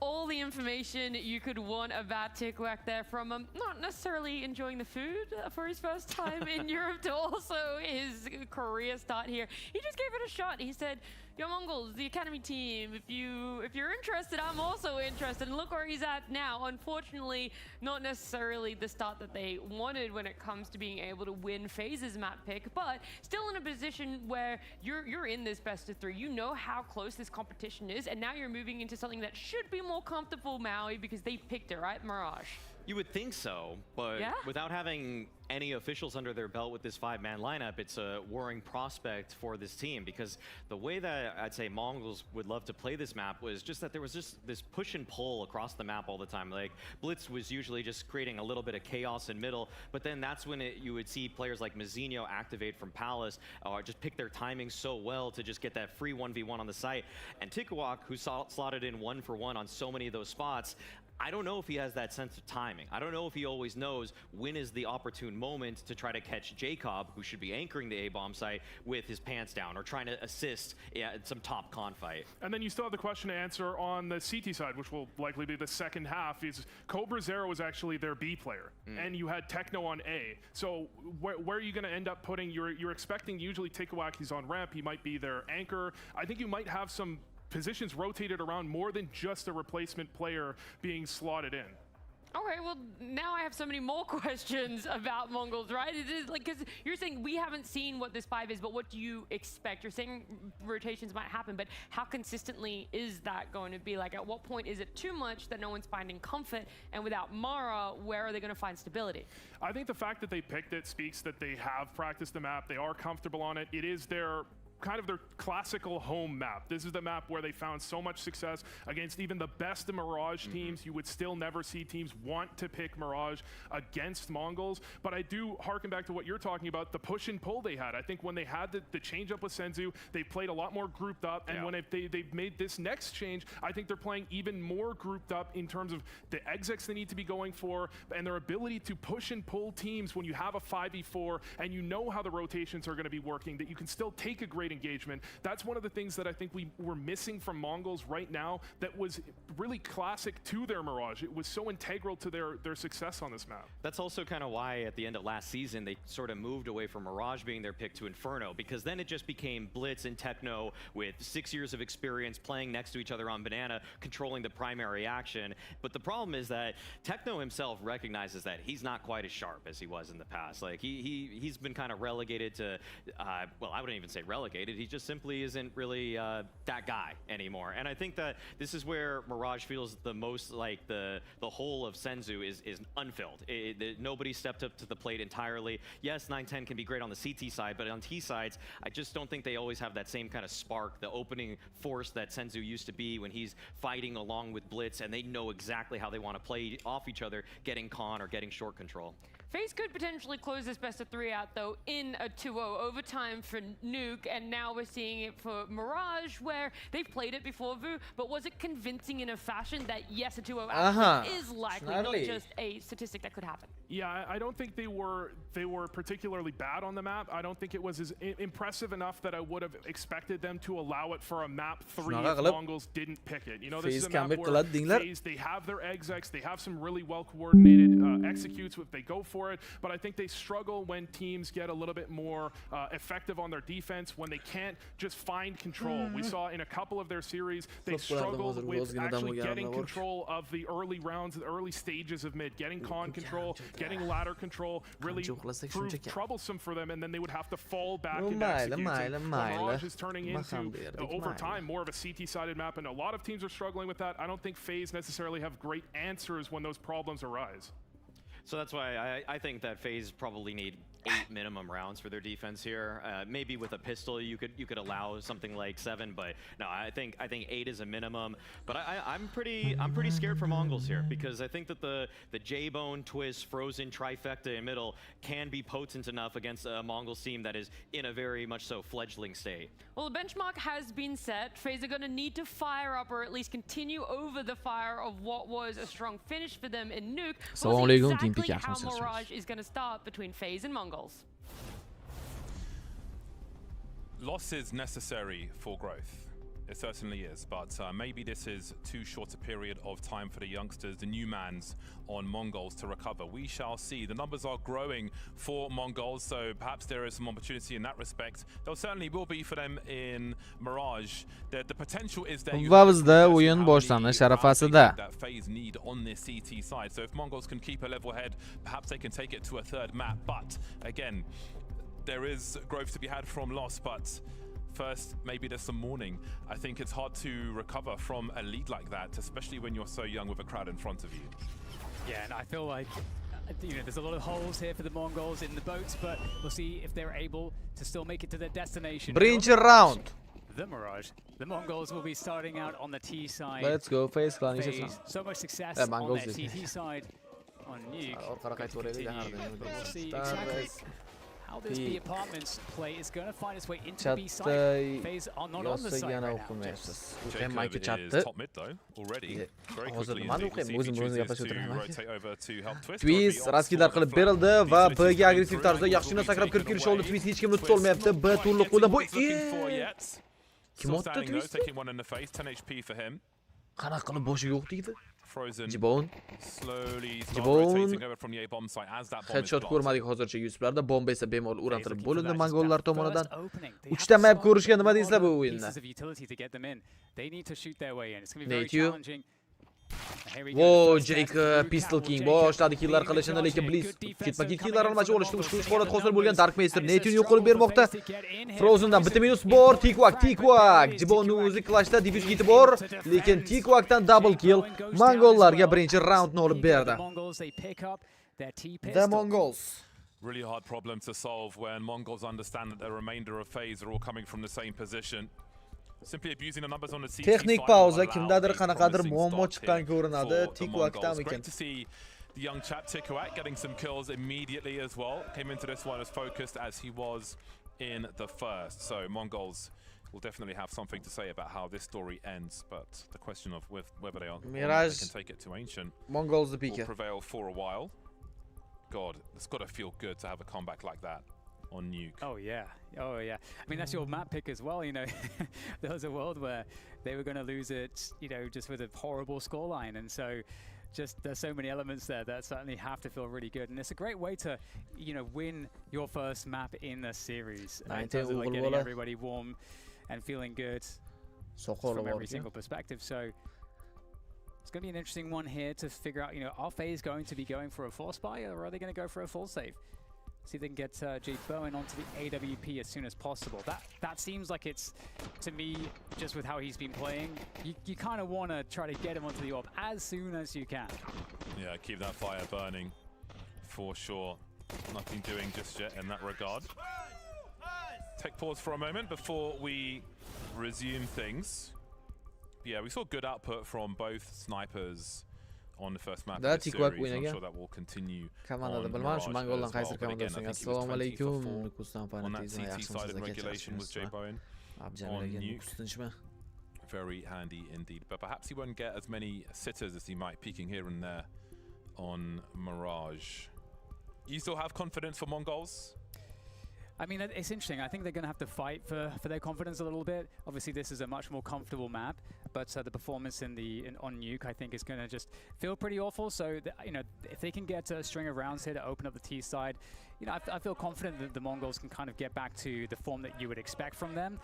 All the information you could want about CHORAK there, from not necessarily enjoying the food for his first time in Europe to also his career start here. He just gave it a shot. He said, "Yo, Mongols, the academy team, if you're interested, I'm also interested." And look where he's at now. Unfortunately, not necessarily the start that they wanted when it comes to being able to win phases map pick, but still in a position where you're in this best of 3. You know how close this competition is, and now you're moving into something that should be more comfortable, Maui, because they picked it, right, Mirage? You would think so, but without having any officials under their belt with this 5-man lineup, it's a worrying prospect for this team, because the way that I'd say Mongols would love to play this map was just that there was just this push and pull across the map all the time. Like Blitz was usually just creating a little bit of chaos in middle, but then that's when you would see players like Mazinho activate from Palace, or just pick their timing so well to just get that free 1v1 on the site. And CHORAK, who slotted in 1-for-1 on so many of those spots, I don't know if he has that sense of timing. I don't know if he always knows when is the opportune moment to try to catch Jacob, who should be anchoring the A-bomb site, with his pants down or trying to assist in some top con fight. And then you still have the question to answer on the CT side, which will likely be the second half, is Cobra Zero was actually their B player, and you had Techno on A. So where are you going to end up putting, you're expecting usually CHORAK, he's on ramp, he might be their anchor. I think you might have some positions rotated around more than just a replacement player being slotted in. Okay, well, now I have so many more questions about Mongols, right? It is like, because you're saying we haven't seen what this 5 is, but what do you expect? You're saying rotations might happen, but how consistently is that going to be? Like, at what point is it too much that no one's finding comfort? And without Mara, where are they going to find stability? I think the fact that they picked it speaks that they have practiced the map. They are comfortable on it. It is their kind of their classical home map. This is the map where they found so much success against even the best of Mirage teams. You would still never see teams want to pick Mirage against Mongols. But I do harken back to what you're talking about, the push and pull they had. I think when they had the change up with Senzu, they played a lot more grouped up. And when they've made this next change, I think they're playing even more grouped up in terms of the execs they need to be going for and their ability to push and pull teams when you have a 5v4 and you know how the rotations are going to be working, that you can still take a great engagement. That's one of the things that I think we were missing from Mongols right now that was really classic to their Mirage. It was so integral to their success on this map. That's also kind of why at the end of last season they sort of moved away from Mirage being their pick to Inferno, because then it just became Blitz and Techno with 6 years of experience playing next to each other on Banana, controlling the primary action. But the problem is that Techno himself recognizes that he's not quite as sharp as he was in the past. Like he's been kind of relegated to, well, I wouldn't even say relegated. He just simply isn't really that guy anymore. And I think that this is where Mirage feels the most like the whole of Senzu is unfilled. Nobody stepped up to the plate entirely. Yes, 9-10 can be great on the CT side, but on T sides, I just don't think they always have that same kind of spark, the opening force that Senzu used to be when he's fighting along with Blitz, and they know exactly how they want to play off each other, getting con or getting short control. FaZe could potentially close this best of 3 out, though, in a 2-0 overtime for Nuke, and now we're seeing it for Mirage, where they've played it before Vu, but was it convincing in a fashion that, yes, a 2-0 outcome is likely, not just a statistic that could happen? Yeah, I don't think they were particularly bad on the map. I don't think it was as impressive enough that I would have expected them to allow it for a map 3 if Mongols didn't pick it. You know, this is a map where FaZe, they have their execs, they have some really well-coordinated executes if they go for it, but I think they struggle when teams get a little bit more effective on their defense, when they can't just find control. We saw in a couple of their series, they struggled with actually getting control of the early rounds, the early stages of mid, getting con control, getting ladder control, really proved troublesome for them, and then they would have to fall back into executing. Mirage is turning into, over time, more of a CT-sided map, and a lot of teams are struggling with that. I don't think FaZe necessarily have great answers when those problems arise. So that's why I think that FaZe probably need 8 minimum rounds for their defense here. Maybe with a pistol you could allow something like 7, but no, I think 8 is a minimum. But I'm pretty scared for Mongols here, because I think that the J-Bone, Twist, Frozen trifecta in middle can be potent enough against a Mongols team that is in a very much so fledgling state. Well, the benchmark has been set. FaZe are going to need to fire up, or at least continue over the fire of what was a strong finish for them in Nuke. We'll see exactly how Mirage is going to start between FaZe and Mongols. Loss is necessary for growth. It certainly is, but maybe this is too short a period of time for the youngsters, the new mans on Mongols to recover. We shall see. The numbers are growing for Mongols, so perhaps there is some opportunity in that respect. There certainly will be for them in Mirage. The potential is there. Vavizda o'yin boshlanish arafasida. That FaZe need on this CT side. So if Mongols can keep a level head, perhaps they can take it to a 3rd map. But again, there is growth to be had from loss, but first, maybe there's some mourning. I think it's hard to recover from a lead like that, especially when you're so young with a crowd in front of you. Yeah, and I feel like there's a lot of holes here for the Mongols in the boats, but we'll see if they're able to still make it to their destination. Birinchi round. The Mirage. The Mongols will be starting out on the T side. Let's go. FaZe so much success on their TT side on Nuke. We'll see exactly how this B apartments play is going to find its way into the B side. FaZe are not on the side right now. Jacob is top mid though already. Very quickly to rotate over to help Twist. Twist raskidlar qilib berildi va B ga agressiv tarzda yaxshigina sakrab kirib kelish oldi. Twist hech kimni tuta olmayapti. B to'liq qo'lda. Bu kim otdi Twist? Taking one in the face, 10 HP for him. Qanaqa qilib boshiga o'q tegdi? Frozen Jibon. slowly start rotating over from the A bomb site as that bomb is Headshot blocked. ko'rmadik hozircha yusuflarda. Bomba esa bemalol urantirib bo'lindi mongollar tomonidan. 3 ta map ko'rishga nima deysizlar bu o'yinda? Native. Whoa, Jake Pistol King boshladi killar qilishini, lekin Blitz ketma-ket killar almachi olishdi. Ushbu holat hosil bo'lgan Darkmeister Native yo'q qilib bermoqda. Frozendan bitta minus bor. Tikwak. Jibonning o'zi clashda diffuse yetib bor, lekin Tikwakdan double kill mongollarga birinchi raundni olib berdi. The Mongols. Really hard problem to solve when Mongols understand that the remainder of FaZe are all coming from the same position. Simply abusing the numbers on the CT Texnik pauza, kimdadir qanaqadir muammo chiqqan ko'rinadi. Tikwakdan ekan. Great to see the young chap Tikwak getting some kills immediately as well. Came into this one as focused as he was in the first. So Mongols will definitely have something to say about how this story ends, but the question of whether they can take it to Ancient Mongols the will prevail for a while. God, it's got to feel good to have a comeback like that on Nuke. Oh yeah. I mean, that's your map pick as well, you know. There was a world where they were going to lose it, you know, just with a horrible scoreline, and so just there's so many elements there that certainly have to feel really good, and it's a great way to, you know, win your first map in the series. In terms of like getting everybody warm and feeling good from every single perspective. So it's going to be an interesting one here to figure out, you know, are FaZe going to be going for a force buy, or are they going to go for a full save? See if they can get Jake Bowen onto the AWP as soon as possible. That seems like it's, to me, just with how he's been playing, you kind of want to try to get him onto the AWP as soon as you can. Yeah, keep that fire burning for sure. Nothing doing just yet in that regard. Take pause for a moment before we resume things. Yeah, we saw good output from both snipers on the first map of the series. I'm sure that will continue on Mirage as well. But again, I think he was 20 for 4 on that CT side of regulation with J Bowen on Nuke. Very handy indeed. But perhaps he won't get as many sitters as he might, peeking here and there on Mirage. You still have confidence for Mongols? I mean, it's interesting. I think they're going to have to fight for their confidence a little bit. Obviously, this is a much more comfortable map, but the performance on Nuke, I think, is going to just feel pretty awful. So, you know, if they can get a string of rounds here to open up the T side, you know, I feel confident that the Mongols can kind of get back to the form that you would expect from them.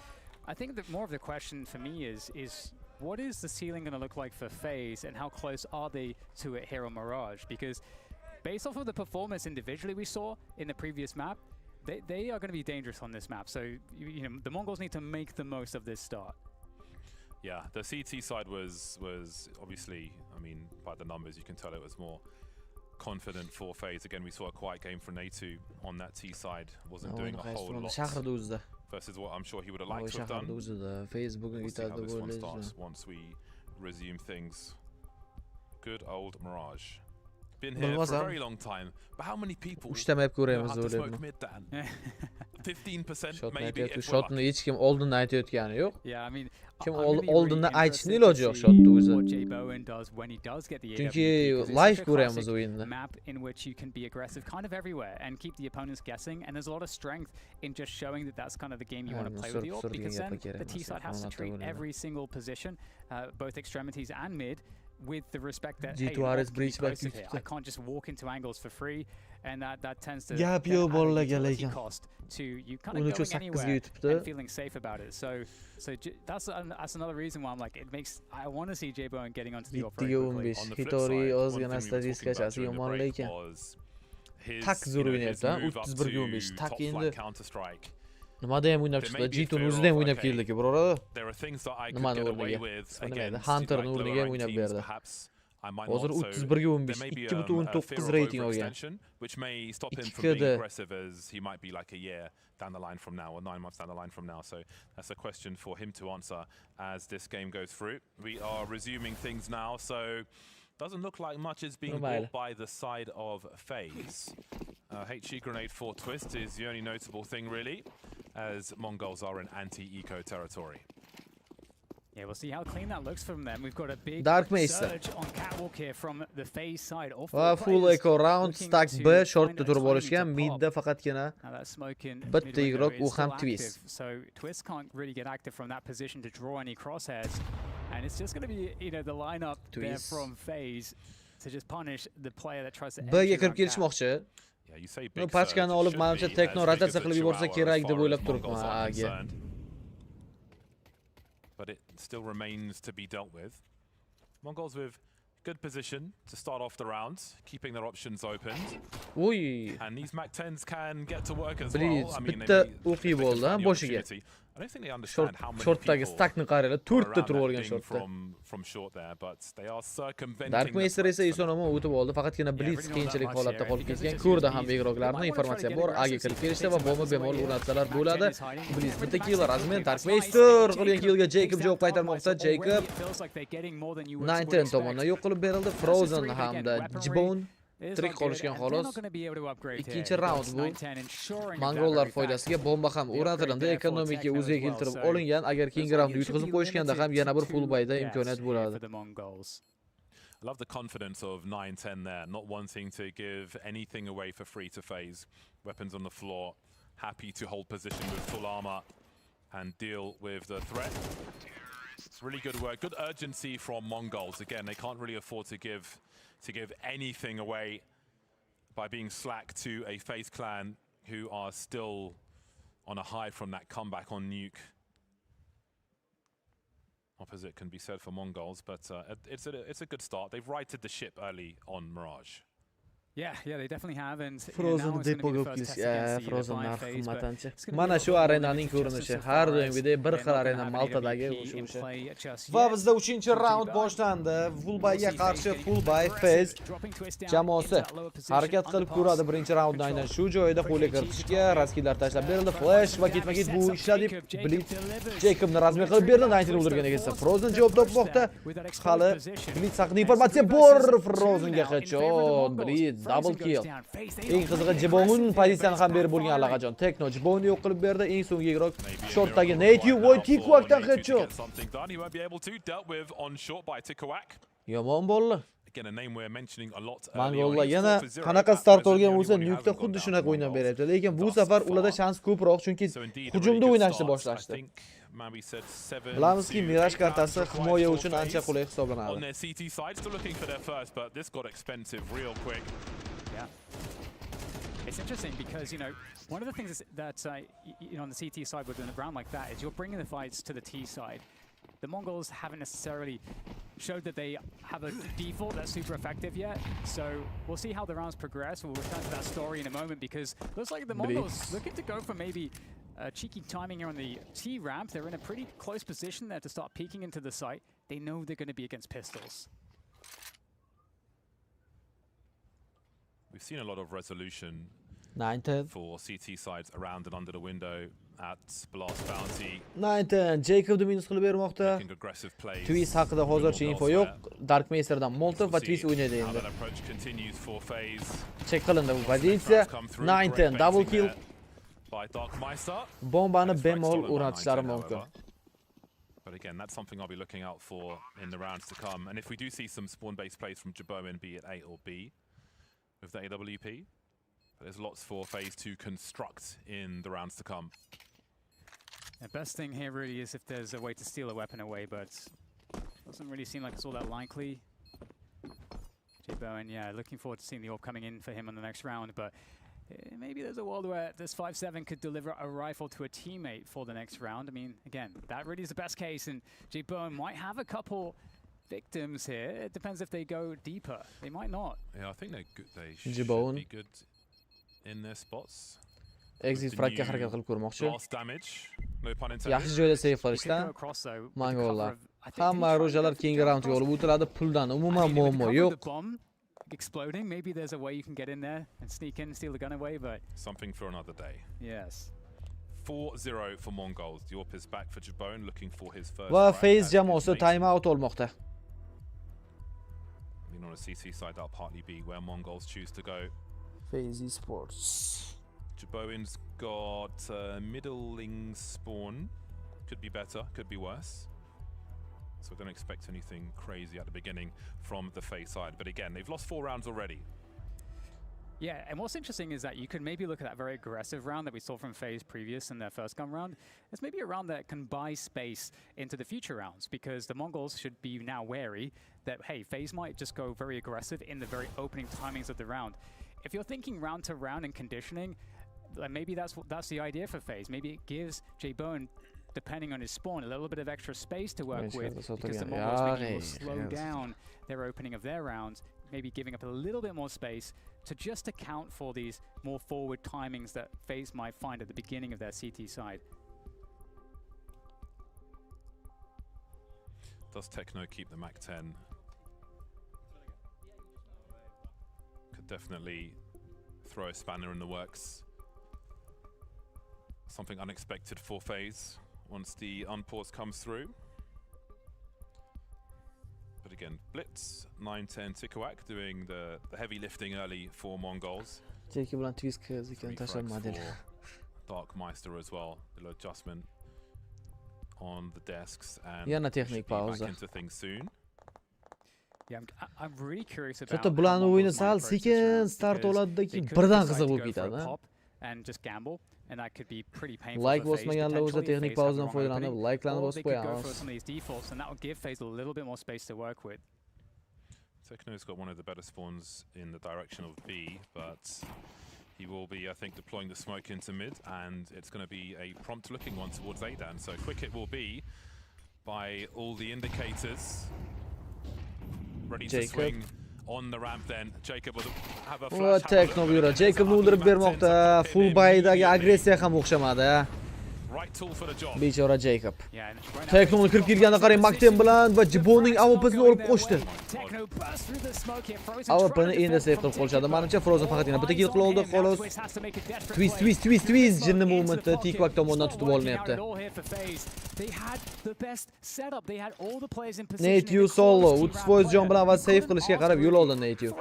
I think that more of the question for me is what is the ceiling going to look like for FaZe, and how close are they to it here on Mirage? Because based off of the performance individually we saw in the previous map, they are going to be dangerous on this map. So, you know, the Mongols need to make the most of this start. Yeah, the CT side was obviously, I mean, by the numbers, you can tell it was more confident for FaZe. Again, we saw a quiet game from Natu on that T side. Wasn't doing a whole lot versus what I'm sure he would have liked to have done. We'll see how this one starts once we resume things. Good old Mirage. Been here for a very long time, but how many people know how to smoke mid, Dan? 15% maybe if we're lucky. Hech kim oldindan aytayotgani yo'q. Yeah, I mean, kim oldindan aytishning iloji yo'q shotni o'zi. Chunki live ko'ramiz o'yinni. Map in which you can be aggressive kind of everywhere and keep the opponents guessing, and there's a lot of strength in just showing that that's kind of the game you want to play with the AWP, because then the T side has to treat every single position, both extremities and mid, with the respect that, hey, I can't just walk into angles for free, and that tends to add a cost to you kind of going anywhere and feeling safe about it. So that's another reason why I'm like, I want to see J Bowen getting onto the AWP very quickly. On the flip side, one thing we were talking about during the break was his move to top flight Counter-Strike. Nimada ham o'ynab chiqdi. G2 o'zida ham o'ynab keldi-ku, biror. Nimani o'rniga? Hunter'ni o'rniga ham o'ynab berdi. Hozir 31-15, 2.9 rating olgan. Which may stop him from being aggressive as he might be like a year down the line from now, or 9 months down the line from now. So that's a question for him to answer as this game goes through. We are resuming things now, so doesn't look like much is being brought by the side of FaZe. HE grenade for Twist is the only notable thing really, as Mongols are in anti-eco territory. Yeah, we'll see how clean that looks from them. We've got a big Dark Mace surge on catwalk here from the phase side. Va full eco round stack B shortda turib olishgan. Midda faqatgina bitta igroq u ham Twist. So Twist can't really get active from that position to draw any crosshairs, and it's just going to be, you know, the lineup there from phase to just punish the player that tries to. B ga kirib kelishmoqchi. No pachkani olib, menimcha Tekno rotatsiya qilib yuborsa kerak deb o'ylab turibman. But it still remains to be dealt with. Mongols with good position to start off the rounds, keeping their options open. And these Mac 10s can get to work as well. I mean, they I don't think they understand how many people from short there, but they are circumventing. Dark Master esa Isonoma o'tib oldi, faqatgina Blitz qiyinchilik holatda qolib ketgan. Ko'rdi ham igroqlarni, informatsiya bor, Agi kirib kelishdi va bomba bemalol o'rnatsalar bo'ladi. Blitz bitta kill razmen, Dark Master qilgan killga Jacob javob qaytarmoqda. Jacob 910 tomonidan yo'q qilib berildi. Frozen hamda Jibone tirik qolishgan xolos. Ikkinchi raund bu. Mongollar foydasiga bomba ham o'rnatildi. Ekonomika o'ziga keltirib olingan. Agar keyingi raundni yutqizib qo'yishganda ham yana bir full buyda imkoniyat bo'ladi. I love the confidence of 9-10 there, not wanting to give anything away for free to phase. Weapons on the floor, happy to hold position with full armor and deal with the threat. It's really good work, good urgency from Mongols. Again, they can't really afford to give anything away by being slack to a FaZe clan who are still on a high from that comeback on Nuke. Opposite can be said for Mongols, but it's a good start. They've righted the ship early on Mirage. Yeah, they definitely have, and Frozen depoga o'tkazishga, Frozen narxi qimmatanchi. Mana shu arenaning ko'rinishi har doimgidek bir xil arena Maltadagi o'sha. Va bizda 3-raund boshlandi. Fullbayga qarshi Fullbay FaZe jamoasi harakat qilib ko'radi birinchi raundni aynan shu joyda qo'lga kiritishga. Raskillar tashlab berildi. Flash va ketma-ket bu ishladi. Blitz Jacobni razmiy qilib berdi. 19 o'ldirgan ekan. Frozen javob topmoqda. Hali Blitz haqida informatsiya bor. Frozenga headshot. Blitz double kill. Eng qizig'i Jibone pozitsiyani ham berib bo'lgan allaqachon. Tekno Jibone yo'q qilib berdi. Eng so'nggi igroq shortdagi Native Void Tikwakdan headshot. Yomon bo'ldi. Mongollar yana qanaqa start olgan bo'lsa, Nuke'da xuddi shunaqa o'ynab beryapti. Lekin bu safar ularda shans ko'proq, chunki hujumda o'ynashni boshlashdi. Bilamizki, Mirage kartasi himoya uchun ancha qulay hisoblanadi. It's interesting because, you know, one of the things that you know, on the CT side with a round like that is you're bringing the fights to the T side. The Mongols haven't necessarily showed that they have a default that's super effective yet, so we'll see how the rounds progress. We'll return to that story in a moment because it looks like the Mongols looking to go for maybe cheeky timing here on the T ramp. They're in a pretty close position there to start peeking into the site. They know they're going to be against pistols. We've seen a lot of resolution 9-10 for CT sides around and under the window at Blast Bounty. 9-10 Jacobni minus qilib bermoqda. Twist haqida hozircha info yo'q. Dark Masterdan Molotov va Twist o'ynaydi endi. Check qilindi bu pozitsiya. 9-10 double kill. Bombani bemalol o'rnatishlari mumkin. But again, that's something I'll be looking out for in the rounds to come. And if we do see some spawn-based plays from Jibone, be it A or B, with the AWP, there's lots for FaZe to construct in the rounds to come. The best thing here really is if there's a way to steal a weapon away, but doesn't really seem like it's all that likely. Jibone, yeah, looking forward to seeing the AWP coming in for him on the next round, but maybe there's a world where this 5-7 could deliver a rifle to a teammate for the next round. I mean, again, that really is the best case, and Jibone might have a couple victims here. It depends if they go deeper. They might not. Yeah, I think they should be good in their spots. Exit fragga harakat qilib ko'rmoqchi. Yaxshi joyda save qilishdan Mongollar. Hamma rojalar keyingi raundga olib o'tiradi. Puldan umuman muammo yo'q. Exploding, maybe there's a way you can get in there and sneak in, steal the gun away, but something for another day. Yes. 4-0 for Mongols. The AWP is back for Jibone, looking for his first. Va FaZe jamoasi time out olmoqda. On a CC side, that'll partly be where Mongols choose to go. FaZe Esports. Jibone's got middling spawn. Could be better, could be worse. So don't expect anything crazy at the beginning from the FaZe side. But again, they've lost 4 rounds already. Yeah, and what's interesting is that you could maybe look at that very aggressive round that we saw from FaZe previous in their first gun round. It's maybe a round that can buy space into the future rounds, because the Mongols should be now wary that, hey, FaZe might just go very aggressive in the very opening timings of the round. If you're thinking round to round and conditioning, maybe that's the idea for FaZe. Maybe it gives J-Bone, depending on his spawn, a little bit of extra space to work with, because the Mongols maybe will slow down their opening of their rounds, maybe giving up a little bit more space to just account for these more forward timings that FaZe might find at the beginning of their CT side. Does Techno keep the Mac 10? Could definitely throw a spanner in the works. Something unexpected for FaZe once the unpause comes through. But again, Blitz, 9-10 Tikuak doing the heavy lifting early for Mongols. Dark Meister as well, little adjustment on the desks, and yana texnik pauza. Back into things soon. Yeah, I'm really curious about Chota bularni o'yini sal sekin start oladi, keyin birdan qiziq bo'lib ketadi. And just gamble, and that could be pretty painful. Like bosmaganlar o'zi texnik pauzadan foydalanib, like'larni bosib qo'yamiz. For some of these defaults, and that will give FaZe a little bit more space to work with. Techno's got one of the better spawns in the direction of B, but he will be, I think, deploying the smoke into mid, and it's going to be a prompt looking one towards Adan. So quick it will be by all the indicators. Ready to swing on the ramp then. Jacob will have a flash. Techno buyuradi. Jacobni o'ldirib bermoqda. Full baydagi agressiya ham o'xshamadi. Bechora Jacob. Techno'ni kirib kelganda qarang, Makten bilan va Jiboning AWP'sini olib qo'shdi. AWP'ni endi save qilib qolishadi. Menimcha Frozen faqatgina bitta kill qila oldi, xolos. Twist jinni movementni Tikuak tomonidan tutib olmayapti. Nateyu solo 30% jon bilan va save qilishga qarab yo'l oldi Nateyu.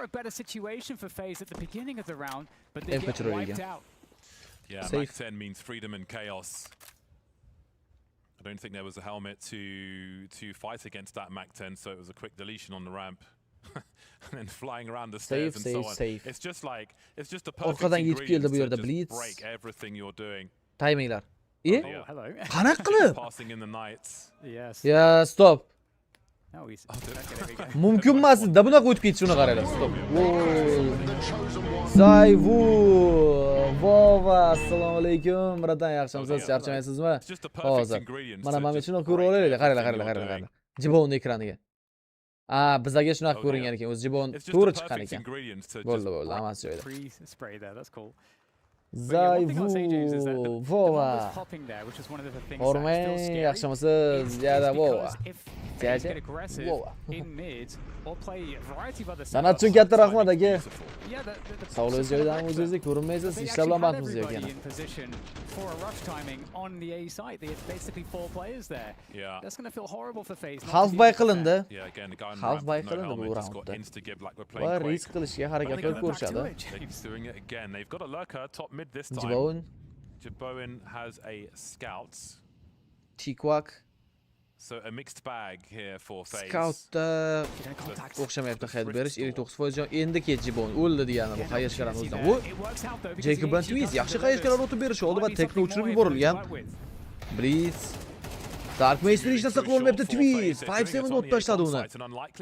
Yeah, Mac 10 means freedom and chaos. I don't think there was a helmet to fight against that Mac 10, so it was a quick deletion on the ramp. And then flying around the stairs and so on. It's just a perfect ingredient to just break everything you're doing. Timinglar. Hello. Qanaqa qilib? Passing in the night. Yes. Yeah, stop. No, he's Mumkin emas, da bunaqa o'tib ketish uni qaranglar. Stop. Zayvu. Vova, assalomu alaykum. Biratan yaxshimisiz? Charchamaysizmi? Hozir. Mana shuni ko'rib olaylik. Qaranglar. Jibonning ekraniga. Bizlarga shunaqa ko'ringan ekan. O'zi Jibon to'g'ri chiqqan ekan. Bo'ldi, hammasi joyida. Spray there. That's cool. Zayvu. Vova. Hormay, yaxshimisiz? Yana vova. San'at uchun katta rahmat aka. Sog'ligingiz joyidami o'zingizni ko'rinmaysiz, ishlar bilan baxtimiz yo'q yana. Half buy qilindi. Half buy qilindi bu raundda. Va risk qilishga harakat qilib ko'rishadi. Jibone has a scout. Tikuak. So a mixed bag here for FaZe. Scoutda o'xshamayapti head berish. 59% jon endi ket Jibon o'ldi degani bu qayerishkalar o'zidan. U Jacob bilan Twist yaxshi qayerishkalar o'tib berish oldi va Techno uchirib yuborilgan. Blitz Dark Meister hech narsa qila olmayapti. Twist 5-7 o'tib tashladi uni.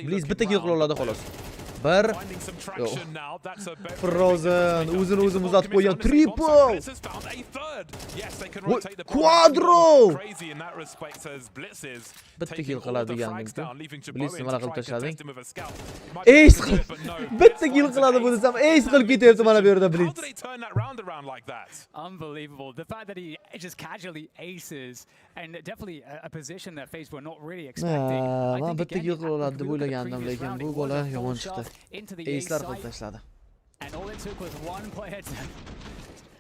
Blitz bitta kill qila oladi xolos. Bir Frozen o'zini uzatib qo'ygan triple. Quadro. Bitta kill qiladigan mumkin. Blitz nima qilib tashlading? Ace. Bitta kill qiladi bu desam, ace qilib ketyapti mana bu yerda Blitz. Unbelievable. The fact that he just casually aces, and definitely a position that FaZe were not really expecting. Men bitta kill qiladi deb o'ylagandim, lekin bu bola yomon chiqdi. Ace'lar qilib tashladi. And all it took was one player to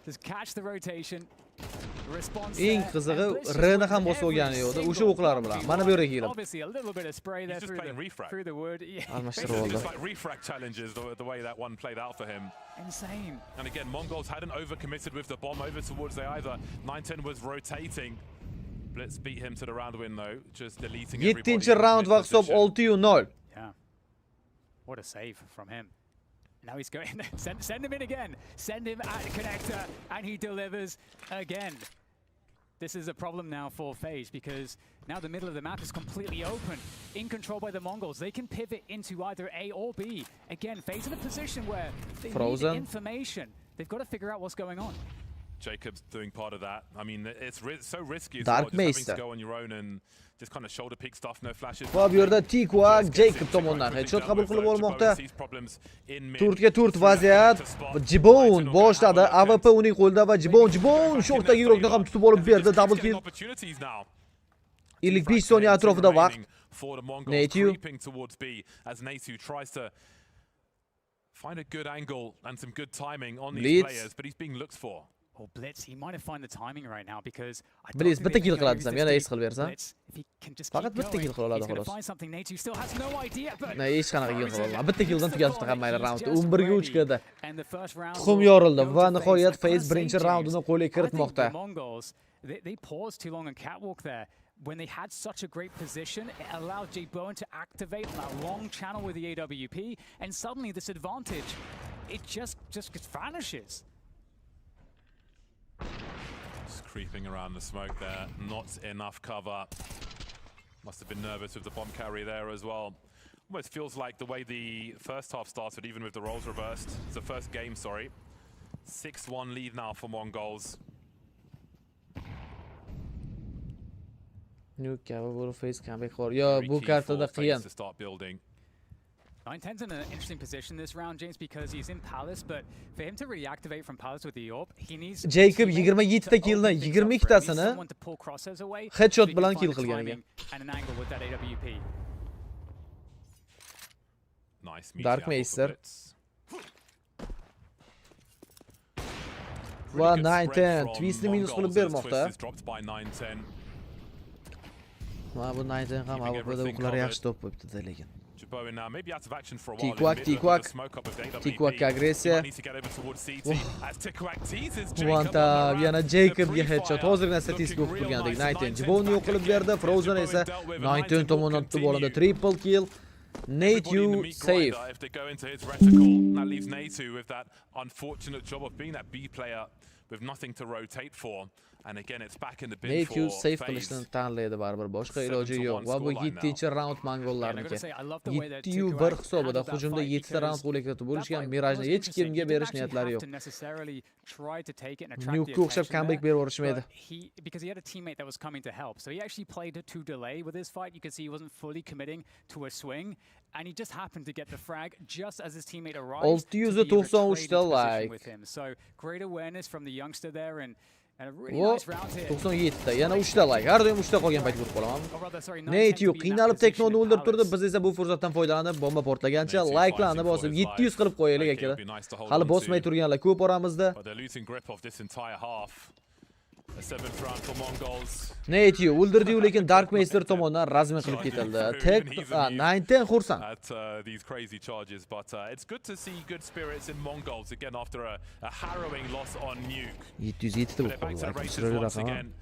just catch the rotation. Eng qizig'i R'ni ham bosib olgani yo'qdi. O'sha o'qlari bilan. Mana bu yerga kelib. Obviously a little bit of spray there through the wood. Almashtirib oldi. It's like refrag challenges the way that one played out for him. Insane. And again, Mongols hadn't overcommitted with the bomb over towards the either. 9-10 was rotating. Blitz beat him to the round win though, just deleting everybody. 7-chi round va hisob 6-0. Yeah. What a save from him. Now he's going, send him in again. Send him at the connector, and he delivers again. This is a problem now for FaZe, because now the middle of the map is completely open, in control by the Mongols. They can pivot into either A or B. Again, FaZe in a position where they need information. They've got to figure out what's going on. Jacob's doing part of that. I mean, it's so risky as Dark well, just having to go on your own and just kind of shoulder pick stuff, no flashes. Va bu yerda Tikwak Jacob tomonidan headshot qabul qilib olmoqda. 4ga 4 vaziyat. Jibon boshladi. AWP uning qo'lida va Jibon shortdagi yo'lni ham tutib olib berdi. Double kill. 55 soniya atrofida vaqt. Native towards B as Native tries to find a good angle and some good timing on these players, but he's being looked for. Or Blitz, he might have found the timing right now because Blitz bitta kill qiladi desam, yana ace qilib bersam. Faqat bitta kill qila oladi xolos. Na hech qanaqa kill qila olmadi. Bitta killdan tugatibdi hamma raundni. 11 ga 3 kirdi. Tuxum yorildi va nihoyat FaZe birinchi raundini qo'lga kiritmoqda. They paused too long on catwalk there. When they had such a great position, it allowed J-Bone to activate that long channel with the AWP, and suddenly this advantage, it just vanishes. Just creeping around the smoke there, not enough cover. Must have been nervous with the bomb carry there as well. Almost feels like the way the first half started, even with the roles reversed. It's the first game, sorry. 6-1 lead now for Mongols. Nuke bu FaZe comeback qor. Yo, bu kartada qiyin. 910's in an interesting position this round, James, because he's in Palace, but for him to reactivate from Palace with the AWP, he needs Jacob 27 ta killni 22 tasini headshot bilan kill qilgan ekan. And an angle with that AWP. Nice Dark Meister. Va 910 twistni minus qilib bermoqda. Ma bu 910 ham AWPda ular yaxshi top qo'yibdi lekin. Tikwak agressiya. Vanta yana Jacobga headshot. Hozirgina statistika o'qib turgandek 910 Jibonni yo'q qilib berdi. Frozen esa 910 tomonidan tutib olindi. Triple kill. Nate save. If they go into his reticle, that leaves Nate with that unfortunate job of being that B player with nothing to rotate for. And again, it's back in the bin for Nate save qilishni tanlaydi baribir. Boshqa iloji yo'q. Va bu 7-chi round Mongollarniki. 7-1 hisobida hujumda 7 ta round qo'lga kiritib bo'lishgan. Mirajni hech kimga berish niyatlari yo'q. Nuke o'xshab comeback berib o'rishmaydi. Because he had a teammate that was coming to help. So he actually played to delay with his fight. You could see he wasn't fully committing to a swing. And he just happened to get the frag just as his teammate arrived. 693 ta like. So great awareness from the youngster there, and a really nice round here. 97 ta, yana 3 ta like. Har doim 3 ta qolgan payt ko'rib qolaman. Nate qiynalib teknoni o'ldirib turdi. Biz esa bu fursatdan foydalanib bomba portlagancha like'larni bosib 700 qilib qo'yaylik aka. Hali bosmay turganlar ko'p oramizda. A 7th round for Mongols. Nate o'ldirdi-yu, lekin Dark Meister tomonidan razm qilib ketildi. Tek 910 xursand. At these crazy charges, but it's good to see good spirits in Mongols again after a harrowing loss on Nuke. 707 back to the races once again.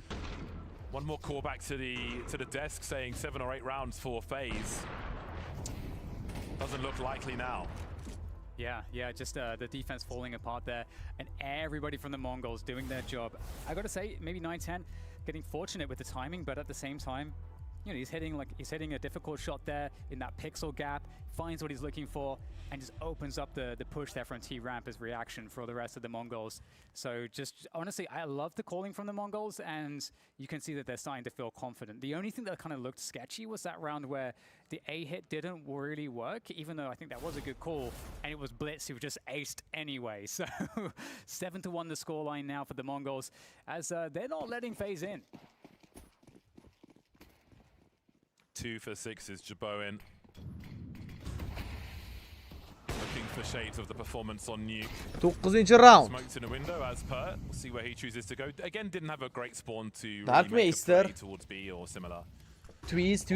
One more call back to the desk saying 7 or 8 rounds for FaZe. Doesn't look likely now. Yeah, just the defense falling apart there, and everybody from the Mongols doing their job. I gotta say, maybe 910 getting fortunate with the timing, but at the same time, you know, he's hitting a difficult shot there in that pixel gap, finds what he's looking for, and just opens up the push there from T-Ramp as reaction for the rest of the Mongols. So just honestly, I love the calling from the Mongols, and you can see that they're starting to feel confident. The only thing that kind of looked sketchy was that round where the A hit didn't really work, even though I think that was a good call, and it was Blitz who just aced anyway. So 7-1 the scoreline now for the Mongols, as they're not letting FaZe in. 2 for 6 is Jabon. Looking for shades of the performance on Nuke. 9th round. Smoked in a window as per. We'll see where he chooses to go. Again, didn't have a great spawn to Dark Meister towards B or similar. Twist.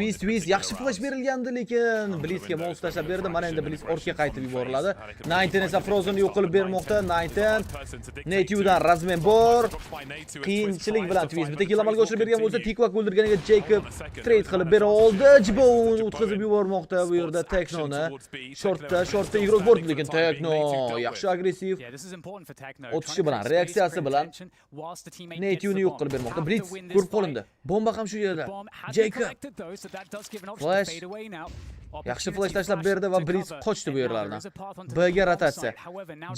Yaxshi flash berilgandi, lekin Blitzga mol tashlab berdi. Mana endi Blitz ortga qaytib yuboriladi. 19 esa Frozen'ni yo'q qilib bermoqda. 19 Nate'dan razmen bor. Qiyinchilik bilan Twist bitta kill amalga oshirib bergan bo'lsa, Tikwak o'ldirganiga Jacob trade qilib bera oldi. Jibon o'tkazib yubormoqda bu yerda Teknoni. Shortda igros bor, lekin Tekno yaxshi agressiv o'tishi bilan, reaksiyasi bilan Nate'ni yo'q qilib bermoqda. Blitz ko'rib qolindi. Bomba ham shu yerda. Jacob Flash yaxshi flash tashlab berdi va Blitz qochdi bu yerlardan. B'ga rotatsiya.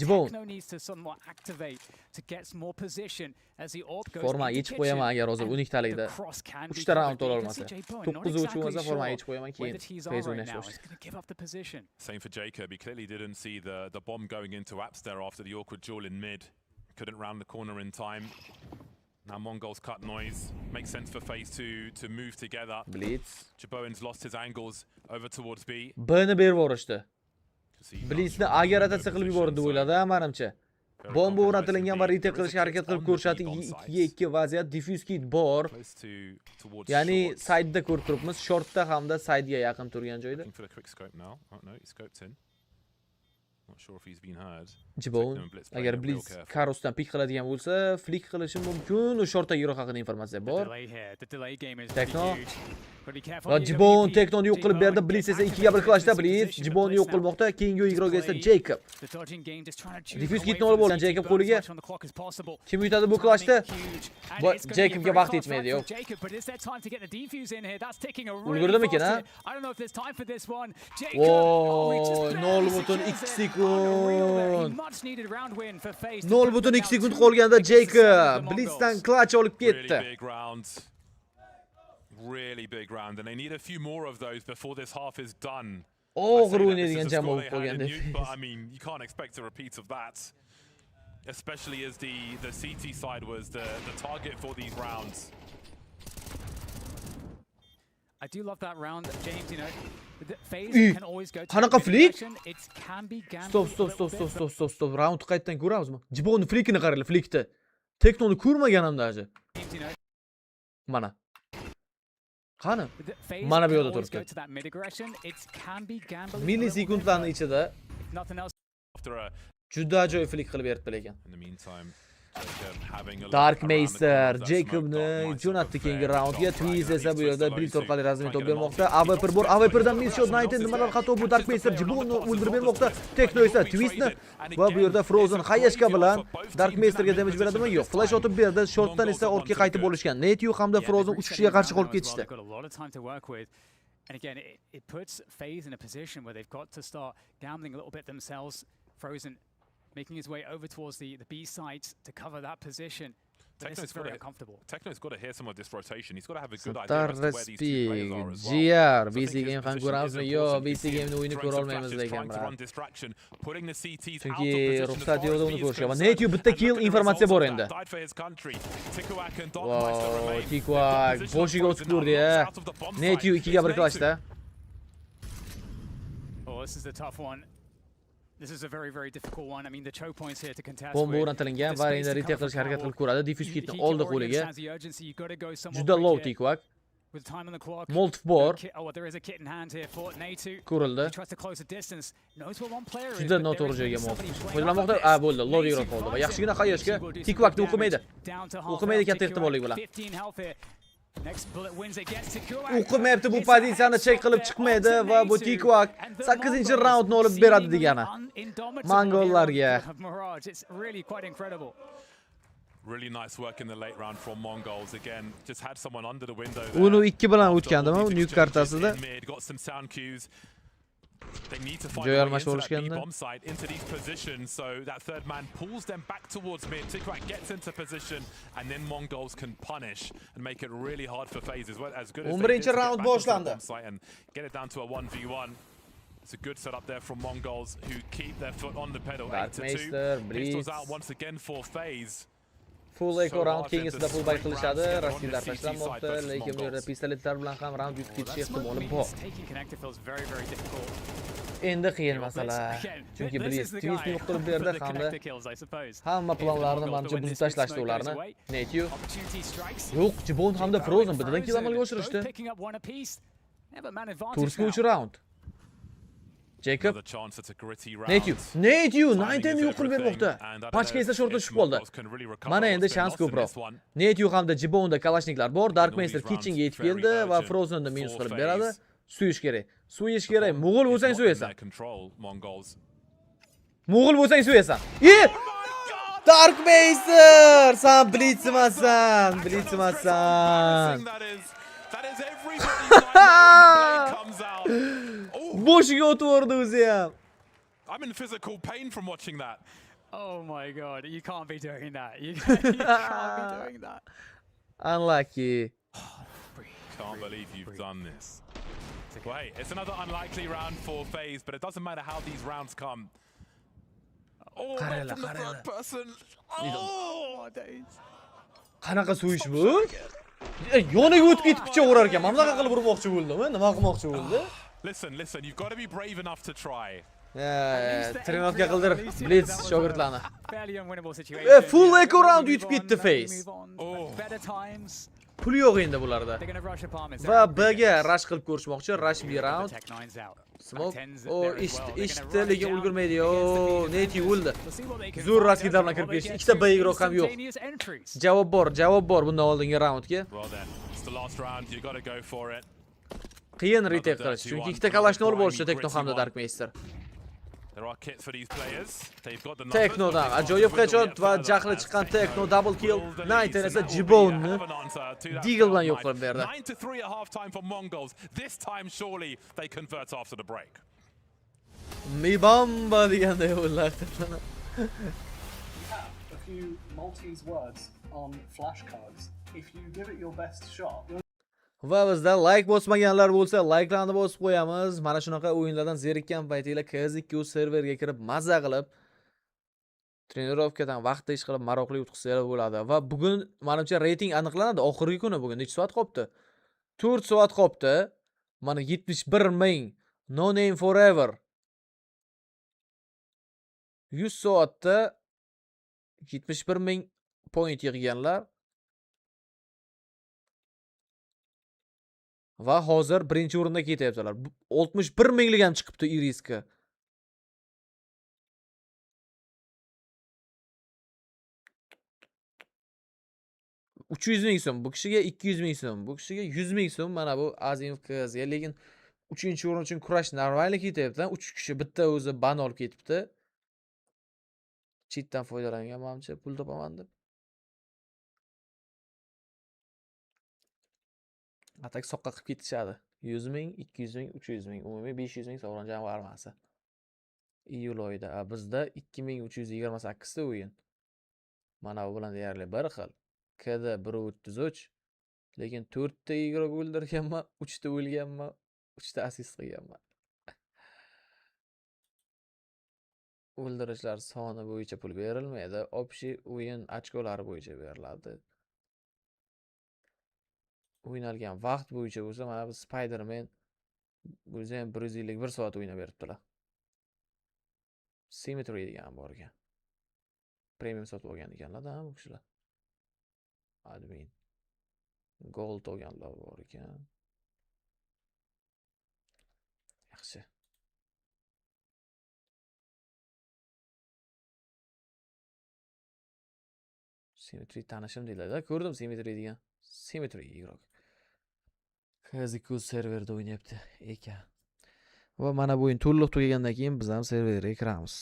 Jibon forma yechib qo'yaman agar hozir 12talikda 3 ta raund ola olmasa. 9-3 bo'lsa forma yechib qo'yaman, keyin phase o'ynashga o'tadi. Same for Jacob. He clearly didn't see the bomb going into Apps there after the awkward duel in mid. Couldn't round the corner in time. Now Mongol's cut noise. Makes sense for FaZe to move together. Blitz. Jiboin's lost his angles over towards B. B'ni berib yuborishdi. Blitzni A'ga rotatsiya qilib yubordi deb o'yladi, menimcha. Bomba o'rnatilgan va retake qilishga harakat qilib ko'rishadi. 2-2 vaziyat, diffuse kit bor. Ya'ni side'da ko'rib turibmiz, shortda hamda side'ga yaqin turgan joyda. Jibon agar Blitz Karosdan pik qiladigan bo'lsa, flick qilishi mumkin. U shortdagiroq haqida informatsiya bor. Tekno va Jibon Teknoni yo'q qilib berdi. Blitz esa 2ga 1 clashda Blitz Jibonni yo'q qilmoqda. Keyingi o'yinchiga esa Jacob. Diffuse kitni olib olgan Jacob qo'liga. Kim yutadi bu clashda? Jacobga vaqt yetmaydi, yo'q. Ulgurdimikin, ha? 0.2 sekund. 0.2 sekund qolganda Jacob Blitzdan clutch olib ketdi. Really big round, and they need a few more of those before this half is done. Og'ir o'ynaydigan jamoa bo'lib qolganda. But I mean, you can't expect a repeat of that, especially as the CT side was the target for these rounds. I do love that round, James, you know. FaZe can always go to Qanaqa flick? It can be Stop. Round qaytadan ko'ramizmi? Jibonni flickini qaranglar, flickda. Teknoni ko'rmaganimda aji. Mana. Qani? Mana bu yerda turibdi. Millisekundlarning ichida juda ajoyib flick qilib beribdi lekin. Dark Meister Jacobni jo'natdi keyingi raundga. Twiz esa bu yerda Blitz orqali razmin top bermoqda. AWP bor. AWPdan miss shot 19 nimalar xato bu Dark Meister Jibonni o'ldirib bermoqda. Tekno esa Twistni va bu yerda Frozen Hayashka bilan Dark Meisterga damage beradimi? Yo'q. Flash otib berdi. Shotdan esa ortga qaytib olishgan. Netyu hamda Frozen 3 kishiga qarshi qolib ketishdi. And again, it puts FaZe in a position where they've got to start gambling a little bit themselves. Frozen making his way over towards the B sides to cover that position. This is very uncomfortable. Tekno's got to hear some of this rotation. He's got to have a good idea as to where these two players are as well. GR, BC game ham ko'ramizmi? Yo'q, BC game'ni o'yini ko'ra olmaymiz degan bilan. Chunki ruxsat yo'qda uni ko'rishga. Va Netyu bitta kill informatsiya bor endi. Wow, Tikwak boshiga o'tib ko'rdi-ya. Netyu 2ga 1 clashda. Oh, this is the tough one. This is a very, very difficult one. I mean, the choke points here to contest. Bomba o'rnatilgan va endi retake qilishga harakat qilib ko'radi. Diffuse kitni oldi qo'liga. Juda low Tikwak. Multif bor. Ko'rildi. Juda noto'g'ri joyga foydalanmoqda. Bo'ldi. Low yiroq qoldi va yaxshigina Hayashga Tikwakni o'qimaydi. O'qimaydi katta ehtimollik bilan. O'qimayapti bu pozitsiyani check qilib chiqmaydi va bu Tikwak 8-raundni olib beradi degani. Mongollarga. Really nice work in the late round from Mongols again. Just had someone under the window. Uni 2 bilan o'tgandimi? Nuke kartasida. Got some sound cues. They need to find Joy a way almost into that bomb site, into these positions, so that third man pulls them back towards mid. Tikwak gets into position, and then Mongols can punish and make it really hard for FaZe as well. As good as they did to round get back into the boshlandi. bomb site and get it down to a 1v1. It's a good setup there from Mongols, who keep their foot on the pedal. 8-2. Pistols out once again for FaZe. Full eco round keyingisida full buy qilishadi. Rasivlar tashlanmoqda, lekin bu yerda pistoletlar bilan ham round yutib ketish ehtimoli bor. Endi qiyin masala. Chunki Blitz twist yo'q qilib berdi hamda hamma planlarini menimcha buzib tashlashdi ularni. Netyu. Yo'q, Jibon hamda Frozen bittadan kill amalga oshirishdi. Turski 3 round. Jacob. Netyu 9 yo'q qilib bermoqda. Pachka esa shortga tushib qoldi. Mana endi shans ko'proq. Netyu hamda Jibonda kalashniklar bor. Darkmaster kitchenga yetib keldi va Frozenni minus qilib beradi. Suyish kerak. Suyish kerak. Mo'g'ul bo'lsang suyasan. Mo'g'ul bo'lsang suyasan. Darkmaster! Sen blitzmasan, blitzmasan. Boshiga o'tib o'zi ham. I'm in physical pain from watching that. Oh my god, you can't be doing that. You can't be doing that. Unlucky. Can't believe you've done this. Wait, it's another unlikely round for FaZe, but it doesn't matter how these rounds come. Oh, not from the third person. Oh, days. Qanaqa suyish bu? Yoniga o'tib ketib pichoq urar ekan. Mana bunaqa qilib urmoqchi bo'ldimi? Nima qilmoqchi bo'ldi? Listen, you've got to be brave enough to try. Trenovka qildir. Blitz shogirdlarni. Full eco round yutib ketdi FaZe. Pul yo'q endi bularda. Va B'ga rush qilib ko'rishmoqchi. Rush B round. Smoke. Eshitdi, lekin ulgurmaydi. Netyu o'ldi. Zo'r rasketlar bilan kirib ketishdi. Ikkita B igroq ham yo'q. Javob bor bundan oldingi raundga. Qiyin retake qilish, chunki ikkita kalashni olib olishdi Tekno hamda Darkmaster. Teknodan ajoyib headshot va jahli chiqqan Tekno double kill. Nighten esa Jibonni Deagle bilan yo'q qilib berdi. 9-3 at half time for Mongols. This time surely they convert after the break. Mibamba deganday o'yladi. A few Maltese words on flashcards. If you give it your best shot. Va bizda like bosmaganlar bo'lsa, likelarni bosib qo'yamiz. Mana shunaqa o'yinlardan zerikkan paytinglar KZ2 serverga kirib mazza qilib, trenirovkadan vaqtda ish qilib maroqli o'tkazsalar bo'ladi. Va bugun menimcha reyting aniqlanadi. Oxirgi kuni bugun necha soat qolibdi? 4 soat qolibdi. Mana 71,000 no name forever. 100 soatda 71,000 point yig'ganlar. Va hozir birinchi o'rinda ketyaptilar. 61 minglik ham chiqibdi Iriska. $300,000 so'm, bu kishiga 200,000 so'm, bu kishiga 100,000 so'm. Mana bu Azimov qizga, lekin 3-o'rin uchun kurash normalniy ketyapti. 3 kishi bitta o'zi ban olib ketibdi. Cheatdan foydalangan menimcha pul topaman deb. Atak soqqa qilib ketishadi. 100,000, 200,000, 300,000, umumiy 500,000 sovrin jamg'armasi. Iyul oyida. Bizda 2328 ta o'yin. Mana bu bilan deyarli bir xil. KD 133, lekin 4 ta igroq o'ldirganman, 3 ta o'lganman, 3 ta assist qilganman. O'ldirishlar soni bo'yicha pul berilmaydi, общий o'yin ochkolari bo'yicha beriladi. O'ynalgan vaqt bo'yicha bo'lsa, mana bu Spider-Man o'zi ham 151 soat o'ynab beribdilar. Symmetry degan bor ekan. Premium sotib olgan ekanlar-da bu kishilar. Admin. Gold olganlar bor ekan. Yaxshi. Symmetry tanishim deyiladi. Ko'rdim Symmetry degan. Symmetry igroq. KZ2 serverda o'ynayapti ekan. Va mana bu o'yin to'liq tugagandan keyin biz ham serverga kiramiz.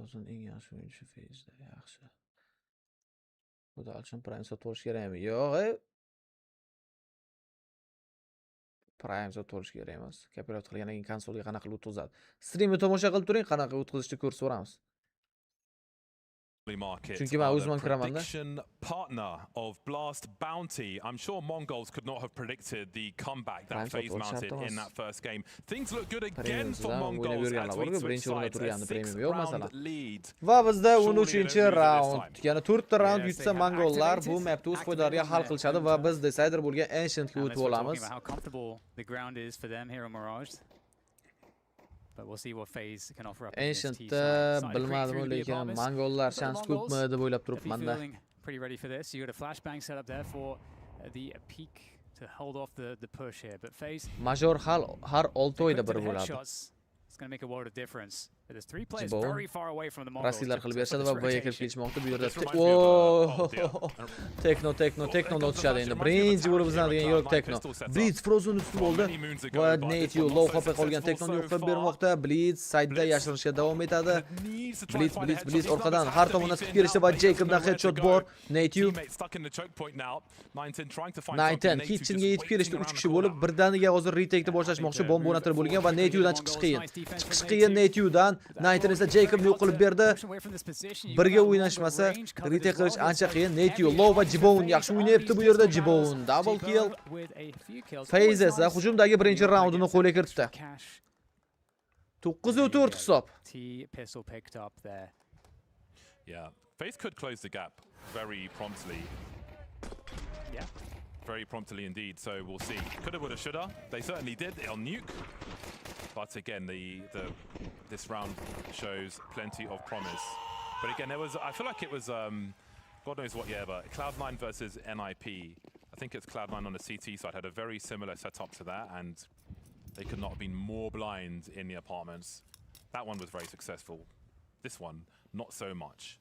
Frozen eng yaxshi o'yinchi Faze'da, yaxshi. Xudo uchun Prime sotib olish kerakmi? Yo'q, Prime sotib olish kerak emas. Copyright qilgandan keyin konsolga qanaqa qilib o'tkazadi? Streamni tomosha qilib turing, qanaqa o'tkazishni ko'rsatib beramiz. Chunki men o'zim ham kiraman-da. Partner of Blast Bounty. I'm sure Mongols could not have predicted the comeback that FaZe mounted in that first game. Things look good again for Mongols as we switch sides. A 6-round lead. Va bizda 13-raund. Yana 4ta raund yutsa Mongollar bu mapni o'z foydalariga hal qilishadi va biz decider bo'lgan Ancientga o'tib olamiz. But we'll see what FaZe can offer up. Ancientda bilmadim, lekin Mongollar shans ko'pmi deb o'ylab turibman-da. Pretty ready for this. You got a flashbang set up there for the peak to hold off the push here. But FaZe Major har 6 oyda bir bo'ladi. It's going to make a world of difference. But there's 3 players very far away from the Mongols. Rasiylar qilib berishadi va B'ga kirib kelishmoqda bu yerda. Tekno o'tishadi endi. Birinchi bo'lib bizlanadigan yo'q Tekno. Blitz Frozen ustib oldi va Native low hopga qolgan Teknoni yo'q qilib bermoqda. Blitz side'da yashirinishga davom etadi. Blitz orqadan har tomondan chiqib kelishdi va Jacobdan headshot bor. Native 9 kitchenga yetib kelishdi 3 kishi bo'lib, birdaniga hozir retake'ni boshlashmoqchi, bomba o'rnatilib bo'lgan va Native'dan chiqish qiyin. Chiqish qiyin Native'dan. 9 esa Jacobni yo'q qilib berdi. Birga o'ynashmasa, retake qilish ancha qiyin. Native low va Jibon yaxshi o'ynayapti bu yerda. Jibon double kill. FaZe esa hujumdagi birinchi raundini qo'lga kiritdi. 9-4 hisob. Yeah, FaZe could close the gap very promptly. Yeah. Very promptly indeed, so we'll see. Coulda, woulda, shoulda. They certainly did on Nuke. But again, this round shows plenty of promise. But again, I feel like it was, God knows what year, but Cloud9 versus NIP. I think it's Cloud9 on the CT side had a very similar setup to that, and they could not have been more blind in the apartments. That one was very successful. This one, not so much.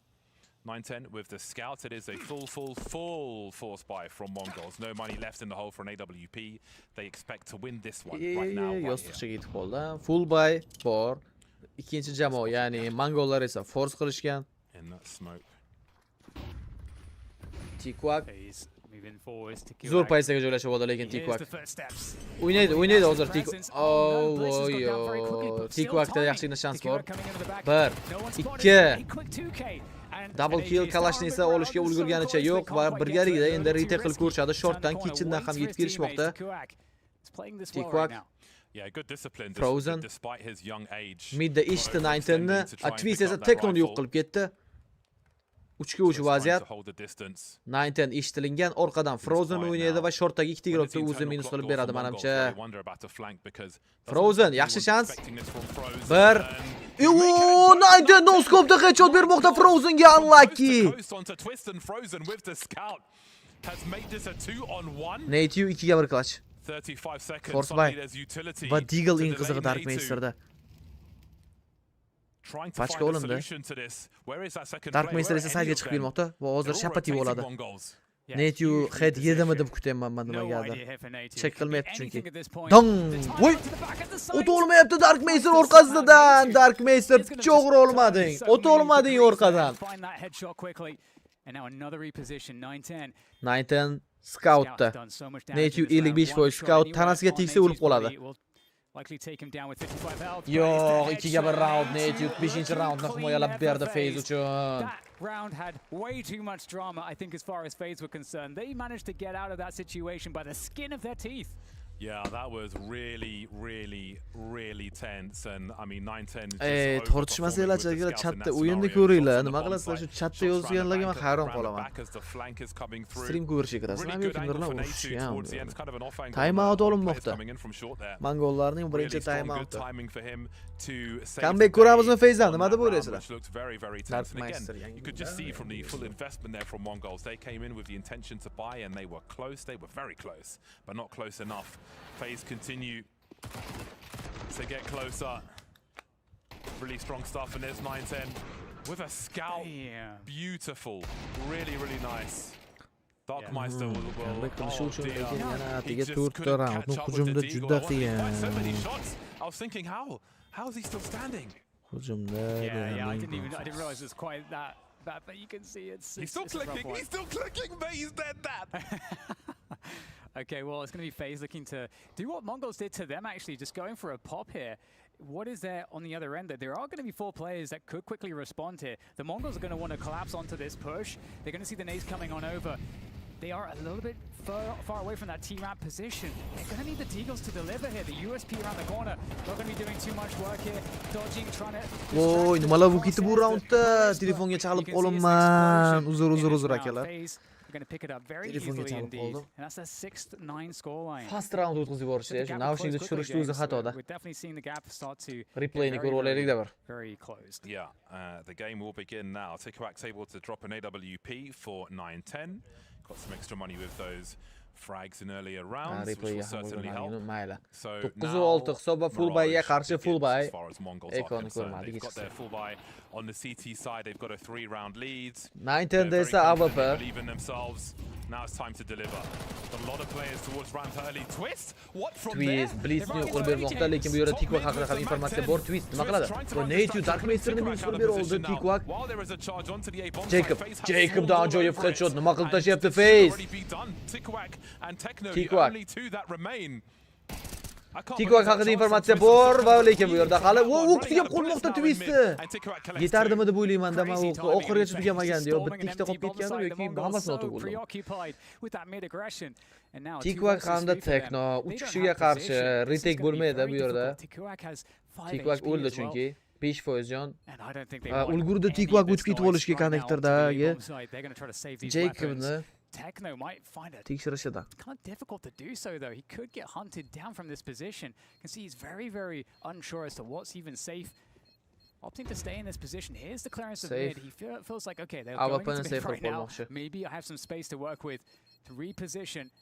910 with the scout. It is a full force buy from Mongols. No money left in the hole for an AWP. They expect to win this one right now. Yostiqchaga yetib qoldi. Full buy bor. Ikkinchi jamoa, ya'ni Mongollar esa force qilishgan. In that smoke. Tikwak zo'r paysaga joylashib oldi, lekin Tikwak o'ynaydi hozir Tikwak. Tikwakda yaxshigina shans bor. 1 2 double kill Kalashni esa olishga ulgurganicha yo'q va birgalikda endi retake qilib ko'rishadi. Shortdan kitchendan ham yetib kelishmoqda. Tikwak Frozen midda ishti 910ni, Twist esa Teknoni yo'q qilib ketdi. 3ga 3 vaziyat. 910 eshitilingan, orqadan Frozen o'ynaydi va shortdagi ikkita grovni o'zi minus qilib beradi menimcha. Frozen yaxshi shans. 1 910 no scope'da headshot bermoqda Frozenga, unlucky. Native 2ga 1 clutch. Force buy va Deagle eng qizig'i Dark Master'da. Pachka olindi. Dark Master esa saytga chiqib kelmoqda va hozir shapati bo'ladi. Native head yedimi deb kutyapman men nimagadir. Check qilmayapti chunki. Dong! Voy! O'ta olmayapti Dark Master orqasidan. Dark Master cho'g'ri olmading. O'ta olmading orqadan. 910 scoutda. Native 55% scout tanasiga tegsa o'lib qoladi. Yo'q, 2ga 1 round Native 5-raundni himoyalab berdi FaZe uchun. That round had way too much drama, I think, as far as FaZe were concerned. They managed to get out of that situation by the skin of their teeth. Yeah, that was really tense, and I mean 910 tortishmasanglar, chatda o'yinni ko'ringlar. Nima qilasizlar, shu chatda yozganlarga men hayron qolaman. Stream ko'rishga kirasizlar, yoki kimlarlar urishgan. Time out olinmoqda. Mongollarning birinchi time out. Comeback ko'ramizmi FaZe'dan? Nima deb o'ylaysizlar? You could just see from the full investment there from Mongols. They came in with the intention to buy, and they were close. They were very close, but not close enough. FaZe continue to get closer. Really strong stuff in this 910 with a scout. Beautiful, really nice. Darkmeister will hujumda juda qiyin. I was thinking, how is he still standing? Yeah, I didn't realize it's quite that bad, but you can see he's still clicking, but he's dead that. Okay, well, it's going to be FaZe looking to do what Mongols did to them, actually, just going for a pop here. What is there on the other end? That there are going to be 4 players that could quickly respond here. The Mongols are going to want to collapse onto this push. They're going to see the nades coming on over. They are a little bit far away from that T-ramp position. They're going to need the Deagles to deliver here. The USP around the corner, not going to be doing too much work here. Dodging, trying to... Voy, nimalar bo'lib ketdi bu raundda? Telefonga chalib qolaman. Uzr akalar. We're going to pick it up very easily indeed. And that's a 6-9 scoreline. Fast round o'tkazib yuborishdi. Shu naushnikni tushirishdi o'zi xatoda. We're definitely seeing the gap start to replayni ko'rib olaylik-da bir. Very closed. Yeah, the game will begin now. Tikuak's able to drop an AWP for 9-10. Got some extra money with those frags in earlier rounds, which will certainly help. So now, hisob va full buyga qarshi full buy. As far as Mongols are concerned, they've got their full buy on the CT side. They've got a 3-round lead. 9-10 esa AWP. Believe in themselves. Now it's time to deliver. A lot of players towards ramp early. Twist. What from there? Twist, Blitzni qo'l bermoqda, lekin bu yerda Tikuak haqida ham informatsiya bor. Twist nima qiladi? Nature Darkmasterni qo'l berib oldi Tikuak. Jacob da ajoyib headshot. Nima qilib tashyapti FaZe? Tikuak. Tikuak haqida informatsiya bor va lekin bu yerda hali o'qisiga qo'lmoqda Twistni. Yetardimi deb o'ylayman-da, men oxirigacha tugamagandi. Yo, bitta ikkita qolib ketganmi yoki hammasini otib bo'ldi. Tikuak hamda Tekno 3 kishiga qarshi retake bo'lmaydi bu yerda. Tikuak o'ldi chunki 5% jon. Ulgurdi Tikuak 3 ketib olishga konnektordagi Jacobni Techno might find it tekshirishida. Kind of difficult to do so though. He could get hunted down from this position. You can see he's very unsure as to what's even safe. Opting to stay in this position. Here's the clearance of mid. He feels like, okay, they're going to mid right now. Maybe I have some space to work with to reposition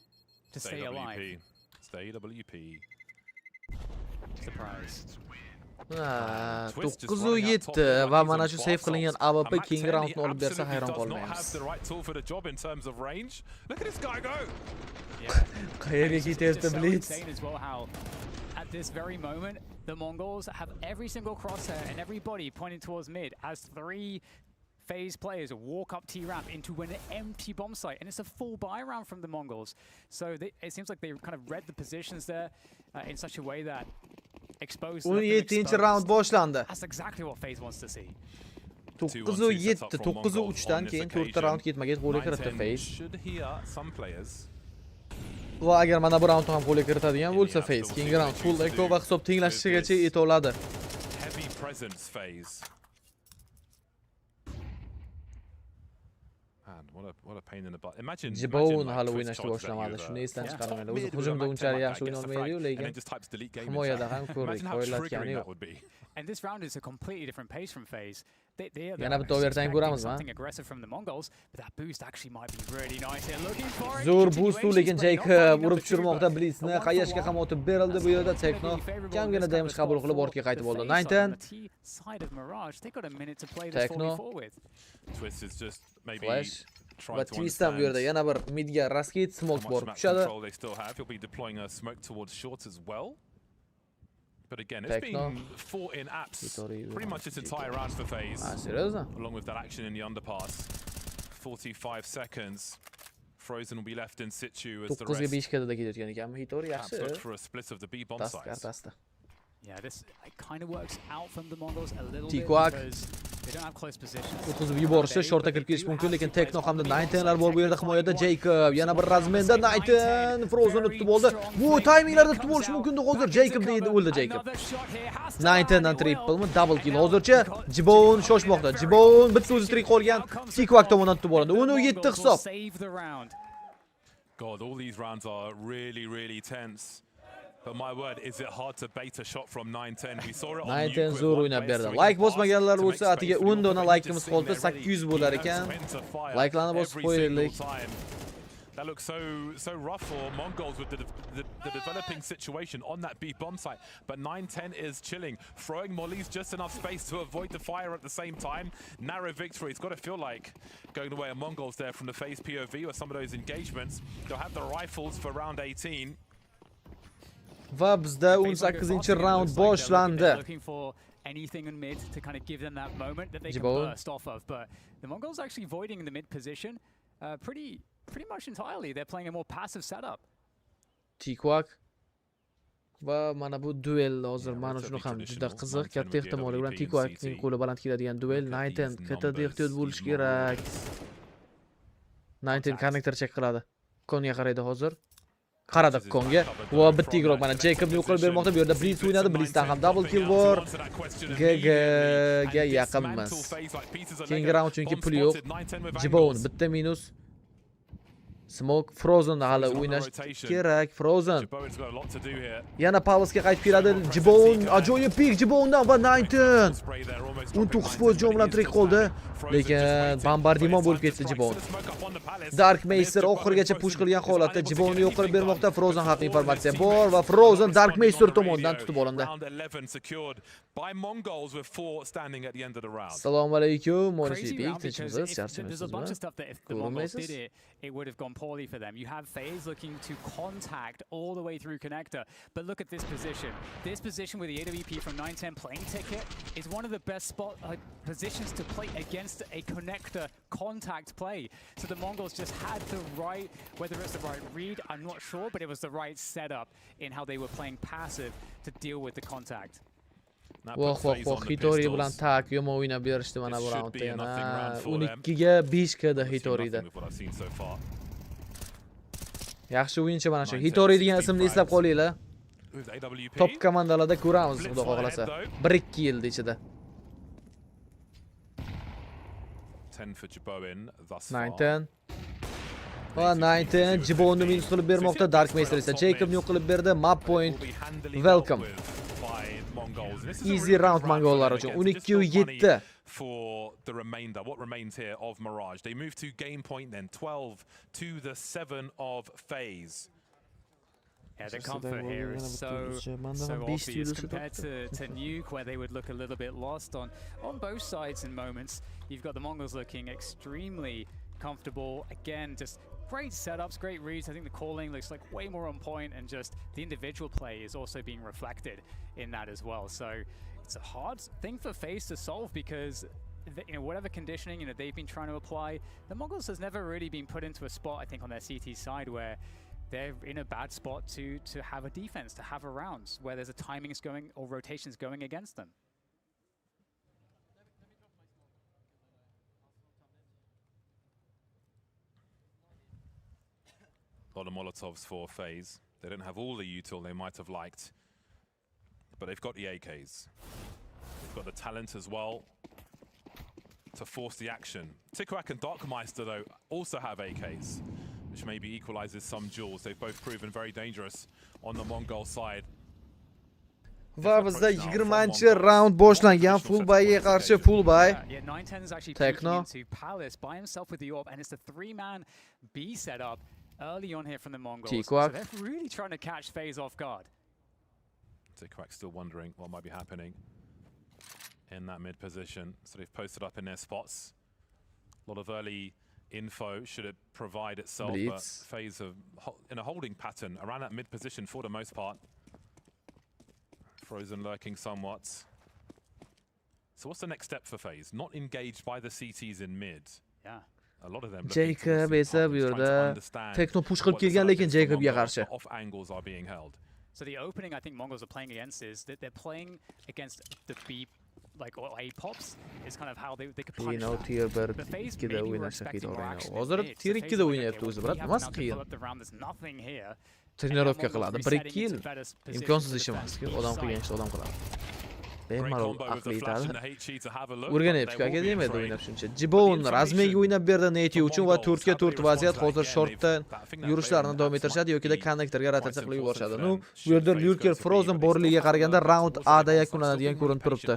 to stay alive. Stay WP. Surprise. 9-7 va mana shu save qilingan AWP keyingi raundni olib bersa hayron qolmaymiz. Qayerga ketyapti Blitz? At this very moment, the Mongols have every single crosshair and everybody pointing towards mid as 3 FaZe players walk up T-ramp into an empty bomb site, and it's a full buy round from the Mongols. So it seems like they kind of read the positions there in such a way that exposed. 17 round boshlandi. That's exactly what FaZe wants to see. 9-7, 9-3dan keyin 4ta round ketmagan qo'lga kiritdi FaZe. Va agar mana bu raundni ham qo'lga kiritadigan bo'lsa FaZe, keyingi round full echo va hisob tenglashishigacha yeta oladi. Heavy presence FaZe. What a pain in the butt. Imagine hali o'ynashni boshlamadi. Shuni esdan chiqarmaydi. O'zi hujumda unchalik yaxshi o'ynay olmaydi-yu, lekin himoyada ham ko'rdik, qo'yiladigan yo'q. And this round is a completely different pace from FaZe. Yana bitta overtime ko'ramizmi? Something aggressive from the Mongols, but that boost actually might be really nice here. Looking for it. Zo'r boost lekin Jacob urib tushirmoqda Blitzni. Qayashga ham otib berildi bu yerda Tekno. Kamgina damage qabul qilib ortga qaytib oldi. 9-10. Tekno. Flash. Va Twist ham bu yerda yana bir midga rasket smoke bor tushadi. But again, it's been fought in apps pretty much its entire round for FaZe. Along with that action in the underpass. 45 seconds. Frozen will be left in situ as the rest look for a split of the B bomb sites. Yeah, this kind of works out from the Mongols a little Tikuak. bit because they don't have close positions. O'tkazib yuborishi shortga kirib ketish mumkin, lekin Tekno hamda 9-10lar bor bu yerda himoyada. Jacob yana bir razmenda 9-10 Frozen'ni tutib oldi. Bu timinglarda tutib olish mumkin-da hozir. Jacob deydi, o'ldi Jacob. 9-10dan triple mi? Double kill hozircha. Jibon shoshmoqda. Jibon bitta o'zi tirik qolgan. Tikuak tomonidan tutib oladi. 17 hisob. God, all these rounds are really tense. But my word, is it hard to bait a shot from 9-10? We saw it on 9-10 zo'r o'ynab berdi. Like bosmaganlar bo'lsa, atiga 10 dona likeimiz qoldi, 800 bo'lar ekan. Likelarni bosib qo'yaylik. That looks so rough for Mongols with the developing situation on that B bomb site. But 9-10 is chilling, throwing mollies just enough space to avoid the fire at the same time. Narrow victory. It's got to feel like going the way of Mongols there from the FaZe POV or some of those engagements. They'll have the rifles for round 18. Va bizda 18-round boshlandi. anything in mid to kind of give them that moment that they can burst off of. But the Mongols actually voiding in the mid position pretty much entirely. They're playing a more passive setup. Tikwak va mana bu duel hozir mana shuni ham juda qiziq, katta ehtimollik bilan Tikwakning qo'li baland keladigan duel. 19 katta ehtiyot bo'lish kerak. 19 connector check qiladi. Konga qaraydi hozir. Qaradi Konga. Va bitta igroq mana Jacobni yo'q qilib bermoqda. Bu yerda Blitz o'ynadi. Blitzdan ham double kill bor. Ga yaqinmiz. Keyingi raund chunki pul yo'q. Jibon bitta minus. Smoke Frozen hali o'ynash kerak. Frozen. Yana Pavlsga qaytib keladi. Jibon ajoyib pik Jibondan va 19. 19% jon bilan tirik qoldi. Lekin bombardimon bo'lib ketdi Jibon. Dark Meister oxirigacha push qilgan holatda Jibonni yo'q qilib bermoqda. Frozen haqida informatsiya bor va Frozen Dark Meister tomonidan tutib olindi. Assalomu alaykum. Monisibek, tinchmisiz? Charchamasizmi? It would have gone poorly for them. You have FaZe looking to contact all the way through connector, but look at this position. This position with the AWP from 910 playing ticket is one of the best positions to play against a connector contact play. So the Mongols just had the right, whether it's the right read, I'm not sure, but it was the right setup in how they were playing passive to deal with the contact. Voh, Hitori bilan tak yomon o'ynab berishdi mana bu raundda yana. 12 ga 5 kda Hitorida. Yaxshi o'yinchi mana shu. Hitori degan ismni eslab qolinglar. Top komandalarda ko'ramiz, xudo xohlasa. 1-2 yil ichida. 19. Va 19 Jibonni minus qilib bermoqda. Dark Meister esa Jacobni yo'q qilib berdi. Map point. Welcome. Easy round Mongollar uchun 12-7 for the remainder. What remains here of Mirage? They move to game point then 12-7 of FaZe. Yeah, the comfort here is so obvious compared to Nuke, where they would look a little bit lost on both sides in moments. You've got the Mongols looking extremely comfortable. Again, just great setups, great reads. I think the calling looks like way more on point, and just the individual play is also being reflected in that as well. So it's a hard thing for FaZe to solve because whatever conditioning they've been trying to apply, the Mongols has never really been put into a spot, I think, on their CT side where they're in a bad spot to have a defense, to have a rounds where there's a timings going or rotations going against them. A lot of Molotovs for FaZe. They don't have all the util they might have liked, but they've got the AKs. They've got the talent as well to force the action. Tikwak and Darkmeister, though, also have AKs, which maybe equalizes some duels. They've both proven very dangerous on the Mongol side. Va bizda 20-chi round boshlangan. Fullbayga qarshi Fullbay. Yeah, 910 is actually Techno into Palace by himself with the AWP, and it's a 3-man B setup early on here from the Mongols. So they're really trying to catch FaZe off guard. Tikwak still wondering what might be happening in that mid position. So they've posted up in their spots. A lot of early info should it provide itself, but FaZe are in a holding pattern around that mid position for the most part. Frozen lurking somewhat. So what's the next step for FaZe? Not engaged by the CTs in mid. Yeah. A lot of them Jacob esa bu yerda Techno push qilib kelgan, lekin Jacobga qarshi. Off angles are being held. So the opening I think Mongols are playing against is that they're playing against the B, like, or A pops is kind of how they could punish that. Tier 1-2da o'ynashga ketadi. Hozir tier 2da o'ynayapti o'zi, birat. Nimasi qiyin? Trenirovka qiladi. 1-2 yil imkonsiz ish emas. Odam qilgan ishni odam qiladi. Bemalol aqli yetadi. O'rganyapti akademiyada o'ynab shuncha. Jibon razmega o'ynab berdi Neti uchun va 4 ga 4 vaziyat. Hozir shortdan yurishlarini davom ettirishadi yoki konnektorga rotatsiya qilib yuborishadi. Bu yerda Lurker Frozen borligiga qaraganda round A da yakunlanadigan ko'rinib turibdi.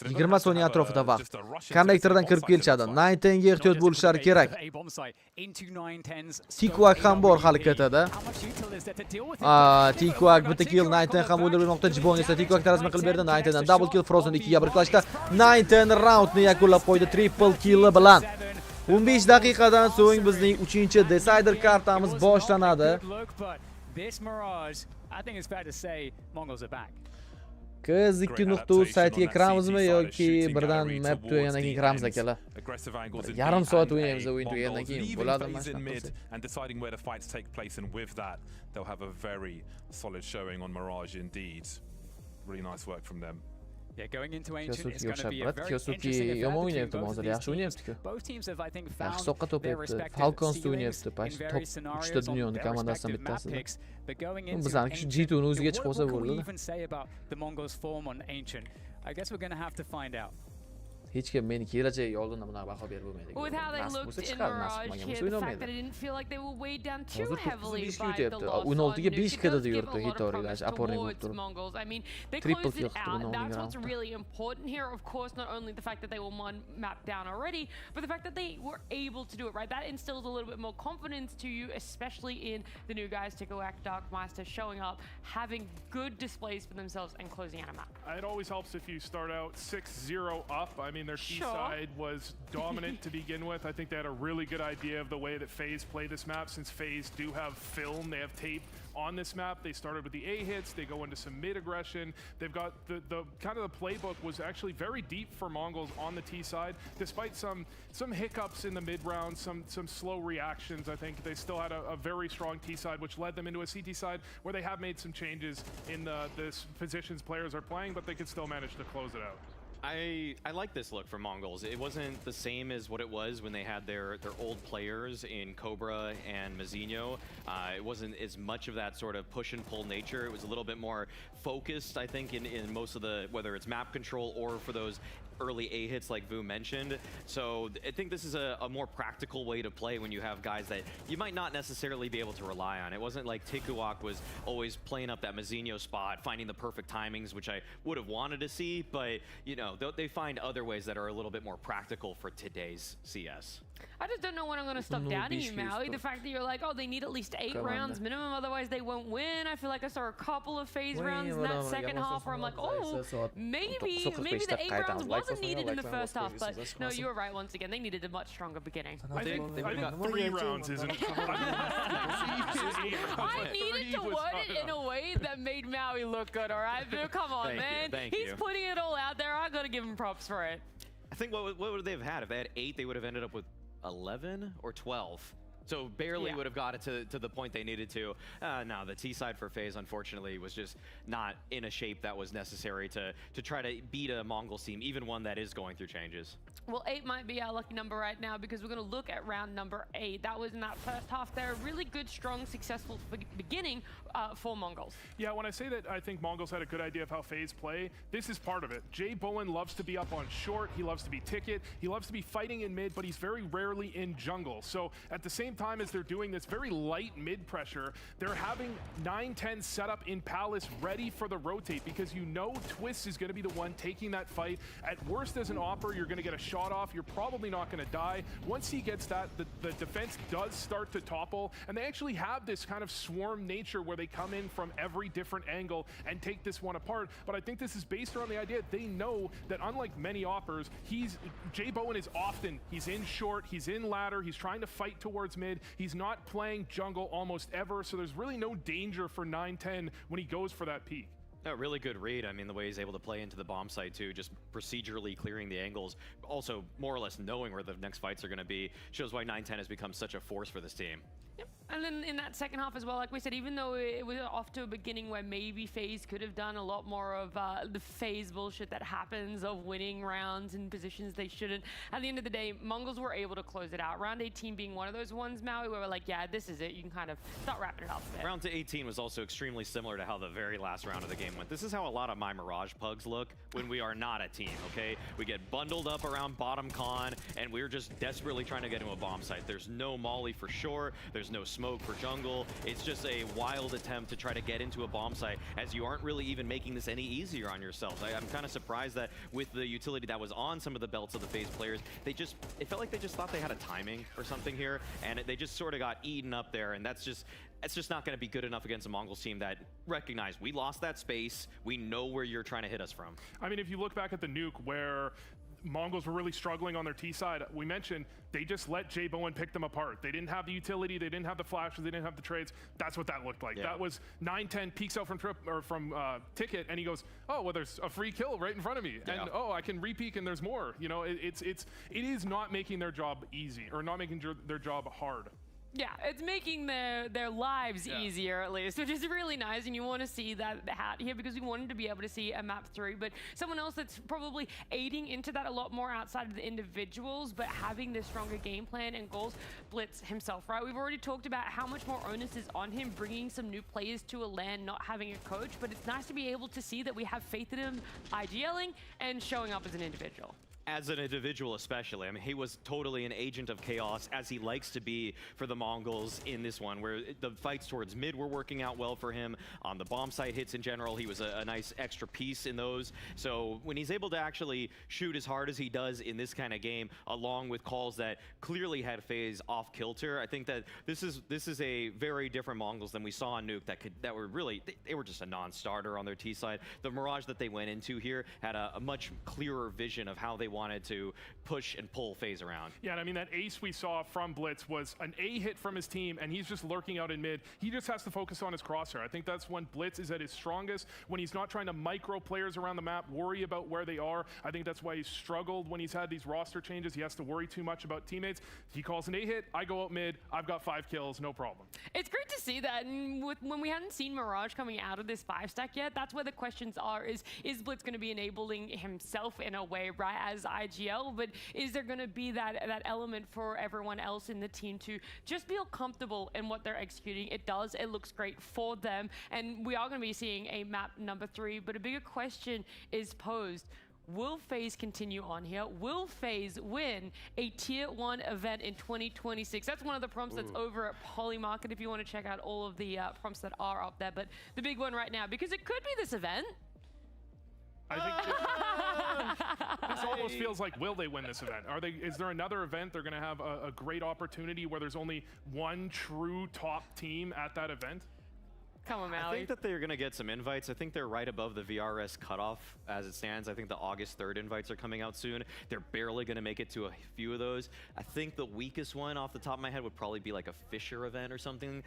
20 soniya atrofida vaqt. Konnektordan kirib kelishadi. 910 ga ehtiyot bo'lishlari kerak. Tikwak ham bor harakatada. Tikwak bitta kill 910 ham o'ldirmoqda. Jibon esa Tikwak tarazma qilib berdi. 910dan double kill, Frozen 2 ga bir clashda 910 roundni yakunlab qo'ydi triple kill bilan. 15 daqiqadan so'ng bizning 3-chi decider kartamiz boshlanadi. Qiz 2.3 saytiga kiramizmi yoki birdan map tugagandan keyin kiramiz akalar? Yarim soat o'ynaymiz o'yin tugagandan keyin bo'ladimi? And deciding where the fights take place, and with that they'll have a very solid showing on Mirage indeed. Really nice work from them. Yeah, going into Ancient is going to be a very interesting affair between both of these teams. Both teams have, I think, found their respective ceilings in various scenarios on their respective map picks. But going into Ancient, what can we even say about the Mongols' form on Ancient? I guess we're going to have to find out. Hech kim meni kelajagi oldindan bunaqa baho berib bo'lmaydi. With how they looked in Mirage here, the fact that it didn't feel like they were weighed down too heavily by the loss on Nuke, it does give a lot of promise towards Mongols. I mean, they closed it out. That's what's really important here. Of course, not only the fact that they were one map down already, but the fact that they were able to do it, right? That instills a little bit more confidence to you, especially in the new guys, Tikuak, Darkmeister, showing up, having good displays for themselves and closing out a map. It always helps if you start out 6-0 up. I mean, their T side was dominant to begin with. I think they had a really good idea of the way that FaZe play this map. Since FaZe do have film, they have tape on this map. They started with the A hits, they go into some mid aggression. They've got the kind of the playbook was actually very deep for Mongols on the T side, despite some hiccups in the mid round, some slow reactions. I think they still had a very strong T side, which led them into a CT side where they have made some changes in the positions players are playing, but they could still manage to close it out. I like this look for Mongols. It wasn't the same as what it was when they had their old players in Cobra and Mazinho. It wasn't as much of that sort of push and pull nature. It was a little bit more focused, I think, in most of the, whether it's map control or for those early A hits like Vu mentioned. So I think this is a more practical way to play when you have guys that you might not necessarily be able to rely on. It wasn't like Tikuak was always playing up that Mazinho spot, finding the perfect timings, which I would have wanted to see, but you know, they find other ways that are a little bit more practical for today's CS. I just don't know when I'm going to stop doubting you, Maui. The fact that you're like, oh, they need at least 8 rounds minimum, otherwise they won't win. I feel like I saw a couple of FaZe rounds in that second half where I'm like, oh, maybe the 8 rounds wasn't needed in the first half, but no, you were right once again. They needed a much stronger beginning. I think 3 rounds isn't. I needed to word it in a way that made Maui look good, all right? But come on, man. He's putting it all out there. I got to give him props for it. I think what would they have had? If they had 8, they would have ended up with 11 or 12. So barely would have got it to the point they needed to. No, the T side for FaZe, unfortunately, was just not in a shape that was necessary to try to beat a Mongols team, even one that is going through changes. Well, 8 might be our lucky number right now because we're going to look at round number 8. That was in that first half there. A really good, strong, successful beginning for Mongols. Yeah, when I say that I think Mongols had a good idea of how FaZe play, this is part of it. Jay Bowen loves to be up on short. He loves to be ticket. He loves to be fighting in mid, but he's very rarely in jungle. So at the same time as they're doing this very light mid pressure, they're having 9-10 set up in Palace ready for the rotate because you know Twist is going to be the one taking that fight. At worst, as an Opper, you're going to get a shot off. You're probably not going to die. Once he gets that, the defense does start to topple, and they actually have this kind of swarm nature where they come in from every different angle and take this one apart. But I think this is based around the idea they know that unlike many Oppers, Jay Bowen is often, he's in short, he's in ladder, he's trying to fight towards mid, he's not playing jungle almost ever, so there's really no danger for 9-10 when he goes for that peak. A really good read. I mean, the way he's able to play into the bomb site too, just procedurally clearing the angles, also more or less knowing where the next fights are going to be, shows why 9-10 has become such a force for this team. Yep. And then in that second half as well, like we said, even though it was off to a beginning where maybe FaZe could have done a lot more of the FaZe bullshit that happens of winning rounds in positions they shouldn't, at the end of the day, Mongols were able to close it out. Round 18 being one of those ones, Maui, where we're like, yeah, this is it. You can kind of start wrapping it up a bit. Round 18 was also extremely similar to how the very last round of the game went. This is how a lot of my Mirage pugs look when we are not a team, okay? We get bundled up around bottom con, and we're just desperately trying to get into a bomb site. There's no molly for sure. There's no smoke for jungle. It's just a wild attempt to try to get into a bomb site, as you aren't really even making this any easier on yourselves. I'm kind of surprised that with the utility that was on some of the belts of the FaZe players, it felt like they just thought they had a timing or something here, and they just sort of got eaten up there, and that's just not going to be good enough against a Mongols team that recognize we lost that space, we know where you're trying to hit us from. I mean, if you look back at the nuke where Mongols were really struggling on their T side. We mentioned they just let Jay Bowen pick them apart. They didn't have the utility, they didn't have the flashes, they didn't have the trades. That's what that looked like. Yeah. That was 9-10 peeks out from Ticket, and he goes, oh, well, there's a free kill right in front of me, and oh, I can re-peek and there's more. You know, it is not making their job easy, or not making their job hard. Yeah, it's making their lives easier, at least, which is really nice, and you want to see that hat here because we wanted to be able to see a map through. But someone else that's probably aiding into that a lot more outside of the individuals, but having this stronger game plan and goals, Blitz himself, right? We've already talked about how much more onus is on him, bringing some new players to a LAN, not having a coach, but it's nice to be able to see that we have faith in him IGLing and showing up as an individual. As an individual especially. I mean, he was totally an agent of chaos, as he likes to be for the Mongols in this one, where the fights towards mid were working out well for him. On the bomb site hits in general, he was a nice extra piece in those. So when he's able to actually shoot as hard as he does in this kind of game, along with calls that clearly had FaZe off kilter, I think that this is a very different Mongols than we saw on Nuke that were really, they were just a non-starter on their T side. The Mirage that they went into here had a much clearer vision of how they wanted to push and pull FaZe around. Yeah, and I mean, that ace we saw from Blitz was an A hit from his team, and he's just lurking out in mid. He just has to focus on his crosshair. I think that's when Blitz is at his strongest, when he's not trying to micro players around the map, worry about where they are. I think that's why he's struggled when he's had these roster changes. He has to worry too much about teammates. He calls an A hit, I go out mid, I've got 5 kills, no problem. It's great to see that, and when we hadn't seen Mirage coming out of this 5-stack yet, that's where the questions are, is Blitz going to be enabling himself in a way, right, as IGL, but is there going to be that element for everyone else in the team to just feel comfortable in what they're executing? It does. It looks great for them, and we are going to be seeing a map number 3, but a bigger question is posed. Will FaZe continue on here? Will FaZe win a Tier 1 event in 2026? That's one of the prompts that's over at Polymarket if you want to check out all of the prompts that are up there, but the big one right now, because it could be this event. I think this almost feels like, will they win this event? Is there another event they're going to have a great opportunity where there's only one true top team at that event? Come on, Mally. I think that they're going to get some invites. I think they're right above the VRS cutoff as it stands. I think the August 3rd invites are coming out soon. They're barely going to make it to a few of those. I think the weakest one off the top of my head would probably be like a Fisher event or something.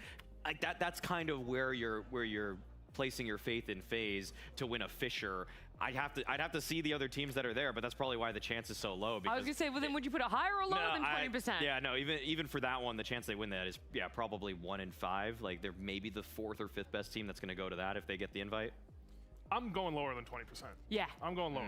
Like that's kind of where you're placing your faith in FaZe to win a Fisher. I'd have to see the other teams that are there, but that's probably why the chance is so low. I was gonna say, well, then would you put it higher or lower than 20%? Yeah, no, even for that one, the chance they win that is probably 1 in 5. Like they're maybe the 4th or 5th best team that's gonna go to that if they get the invite. I'm going lower than 20%. Yeah, I'm going lower.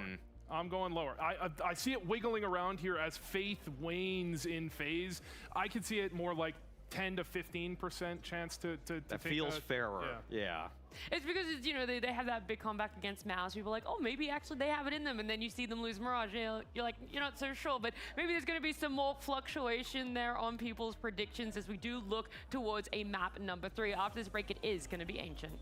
I'm going lower. I see it wiggling around here as faith wanes in FaZe. I could see it more like 10 to 15% chance to that feels fairer. Yeah. It's because it's, you know, they have that big comeback against Mouse. People are like, oh, maybe actually they have it in them, and then you see them lose Mirage. You're like, you're not so sure, but maybe there's going to be some more fluctuation there on people's predictions as we do look towards a map number 3. After this break, it is going to be Ancient.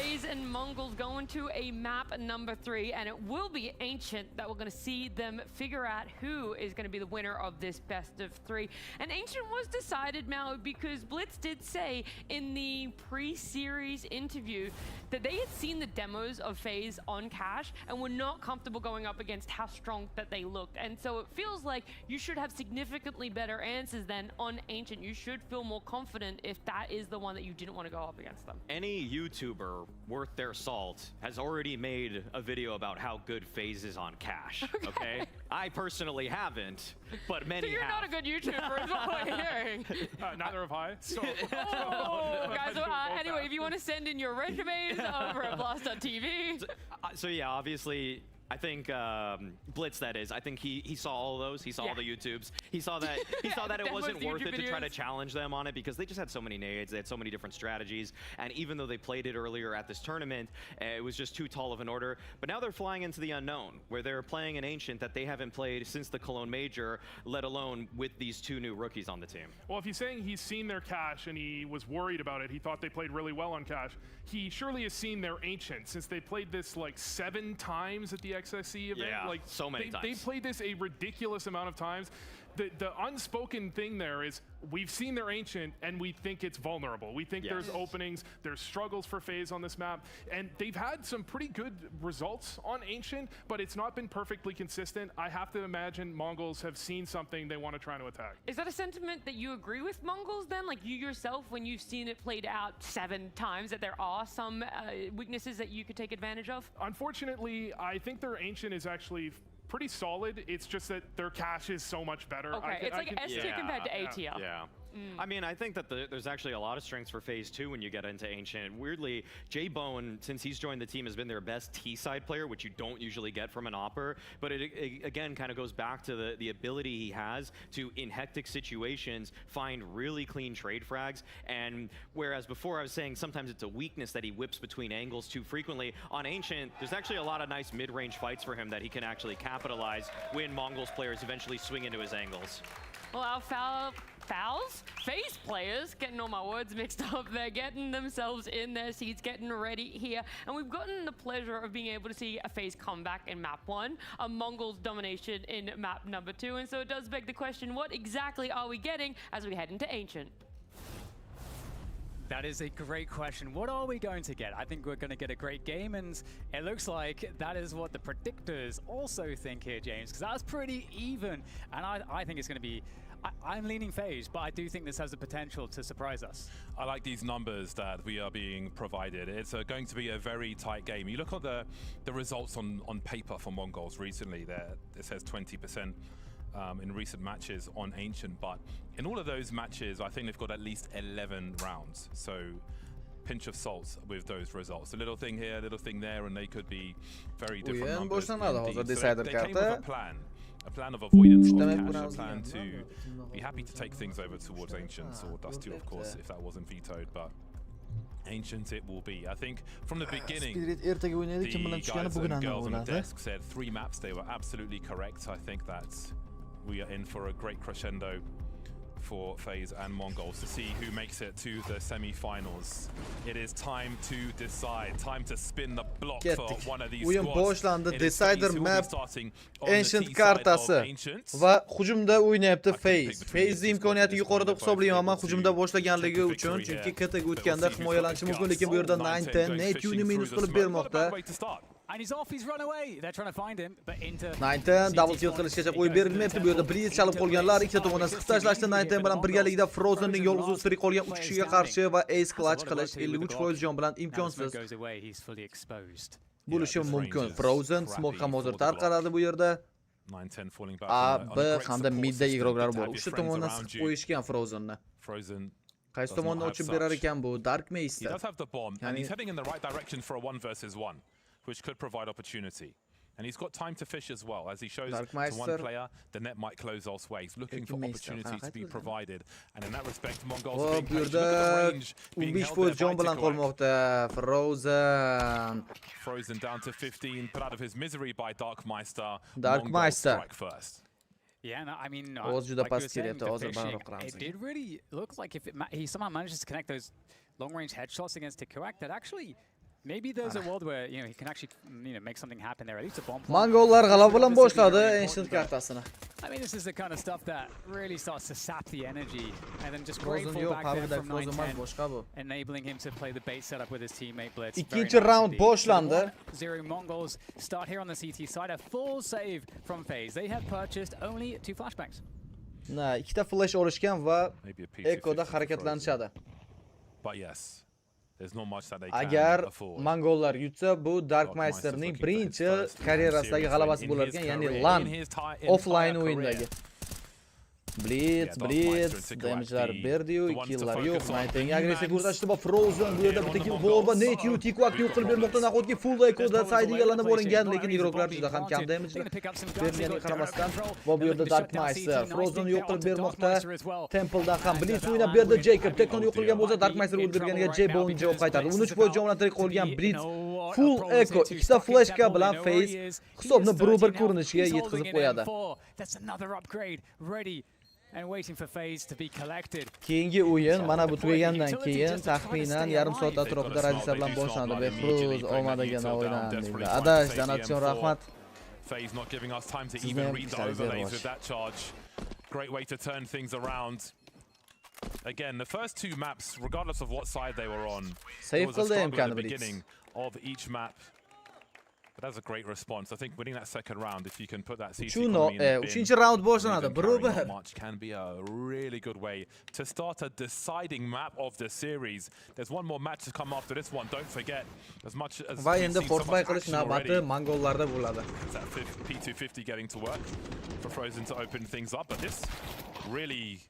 FaZe and Mongols going to a map number 3, and it will be Ancient that we're going to see them figure out who is going to be the winner of this best of 3. And Ancient was decided, Mal, because Blitz did say in the pre-series interview that they had seen the demos of FaZe on Cash and were not comfortable going up against how strong that they looked. And so it feels like you should have significantly better answers than on Ancient. You should feel more confident if that is the one that you didn't want to go up against them. Any YouTuber worth their salt has already made a video about how good FaZe is on Cash, okay? I personally haven't, but many So you're have. not a good YouTuber is what we're hearing. Neither have I. So. Guys, anyway, if you want to send in your resumes over at Blast.tv. So yeah, obviously, I think Blitz, that is. I think he saw all of those. He saw all the YouTubes. He saw that it wasn't worth it to try to challenge them on it because they just had so many nades. They had so many different strategies. And even though they played it earlier at this tournament, it was just too tall of an order. But now they're flying into the unknown, where they're playing an Ancient that they haven't played since the Cologne Major, let alone with these 2 new rookies on the team. Well, if he's saying he's seen their Cash and he was worried about it, he thought they played really well on Cash, he surely has seen their Ancient since they played this like 7 times at the XSC event. Yeah, like so many times. They played this a ridiculous amount of times. The unspoken thing there is we've seen their Ancient and we think it's vulnerable. We think there's openings, there's struggles for FaZe on this map, and they've had some pretty good results on Ancient, but it's not been perfectly consistent. I have to imagine Mongols have seen something they want to try to attack. Is that a sentiment that you agree with Mongols then? Like you yourself, when you've seen it played out 7 times, that there are some weaknesses that you could take advantage of? Unfortunately, I think their Ancient is actually pretty solid. It's just that their Cash is so much better. Okay, it's like S2 compared to A tier. Yeah. I mean, I think that there's actually a lot of strengths for FaZe 2 when you get into Ancient. Weirdly, J-Bone, since he's joined the team, has been their best T-side player, which you don't usually get from an Opper. But it again kind of goes back to the ability he has to, in hectic situations, find really clean trade frags. And whereas before I was saying sometimes it's a weakness that he whips between angles too frequently, on Ancient, there's actually a lot of nice mid-range fights for him that he can actually capitalize when Mongols players eventually swing into his angles. Well, our FaZe players, getting all my words mixed up, they're getting themselves in their seats, getting ready here. And we've gotten the pleasure of being able to see a FaZe comeback in map 1, a Mongols domination in map number 2. And so it does beg the question, what exactly are we getting as we head into Ancient? That is a great question. What are we going to get? I think we're going to get a great game, and it looks like that is what the predictors also think here, James, because that's pretty even. And I think it's going to be... I'm leaning FaZe, but I do think this has the potential to surprise us. I like these numbers that we are being provided. It's going to be a very tight game. You look at the results on paper for Mongols recently. There it says 20%. In recent matches on Ancient, but in all of those matches, I think they've got at least 11 rounds. So pinch of salt with those results. A little thing here, a little thing there, and they could be very different numbers. So they came with a plan of avoidance of Cash, a plan to be happy to take things over towards Ancients, or Dust 2, of course, if that wasn't vetoed, but Ancient it will be. I think from the beginning, the guys and girls on the desk said 3 maps. They were absolutely correct. I think that we are in for a great crescendo for FaZe and Mongols to see who makes it to the semi-finals. It is time to decide, time to spin the block for one of these O'yin squads. boshlandi. Decider map Ancient kartasi va hujumda o'ynayapti FaZe. FaZe imkoniyati yuqorida hisoblayman hujumda boshlaganligi uchun, chunki KTga o'tganda himoyalanishi mumkin, lekin bu yerda 910 Netuni minus qilib bermoqda. And he's off, he's run away. They're trying to find him, but into 910 double kill qilishgacha qo'yib berilmayapti. Bu yerda Blitz chalib qolganlar, ikkita tomondan siqib tashlashdi. 910 bilan birgalikda Frozenning yolg'iz o'stirik qolgan 3 kishiga qarshi va ace clutch qilish 53% jon bilan imkonsiz bo'lishi mumkin. Frozen smoke ham hozir tarqaladi bu yerda. A, B hamda midda igroklar bor. O'sha tomondan siqib qo'yishgan Frozenni. Qaysi tomondan ochib berar ekan bu Dark Meister? He does have the bomb, and he's heading in the right direction for a 1 versus 1, which could provide opportunity. And he's got time to fish as well. As he shows to one player, the net might close elsewhere. He's looking for opportunity to be provided. And in that respect, Mongols are being patient. Look at the range being held there by TickWhack. Frozen down to 15, put out of his misery by Darkmeister. Mongols strike first. Yeah, no, I mean, like you were saying, it did really look like if he somehow manages to connect those long-range headshots against TickWhack, that actually Maybe there's a world where he can actually make something happen there. At least a bomb. Mongollar g'alaba bilan boshladi Ancient kartasini. I mean, this is the kind of stuff that really starts to sap the energy, and then just great fallback there from 9-10, enabling him to play the bait setup with his teammate Blitz. Ikkinchi round boshlandi. 0 Mongols start here on the CT side. A full save from FaZe. They have purchased only 2 flashbangs. Na, ikkita flash olishgan va Ekoda harakatlanishadi. But yes. Agar Mongollar yutsa, bu Darkmeisterning birinchi karyerasidagi g'alabasi bo'lar ekan, ya'ni LAN offline o'yindagi. Blitz, damage'lar berdi-yu, killlar yo'q. Naytenga agressiya ko'rsatishdi va Frozen bu yerda bitta kill bor va Netyu Tikuakni yo'q qilib bermoqda. Nahotki full ekoda saydiga yalanib olingan, lekin igroklar juda ham kam damage'lar berganiga qaramasdan va bu yerda Darkmeister Frozen yo'q qilib bermoqda. Temple'dan ham Blitz o'ynab berdi. Jacob Teknoni yo'q qilgan bo'lsa, Darkmeister o'ldirganiga J-Bone javob qaytardi. 13 jondan tirik qolgan Blitz full echo, ikkita flashka bilan FaZe hisobni 1-1 ko'rinishiga yetkazib qo'yadi. And waiting for FaZe to be collected. Keyingi o'yin mana bu tugagandan keyin taxminan yarim soat atrofida radisa bilan boshlanadi. Behruz omadagina o'ynadi. Adash, donatsion rahmat. FaZe not giving us time to even read the overlays with that charge. Great way to turn things around. Again, the first 2 maps, regardless of what side they were on, save was a struggle at the beginning of each map. But that's a great response. I think winning that second round, if you can put that CT uchinchi round boshlanadi. 1-1 match can be a really good way to start a deciding map of the series. There's one more match to come after this one. Don't forget, as much as va endi fortify qilish navbati Mongollarda bo'ladi. That P250 getting to work for Frozen to open things up, but this really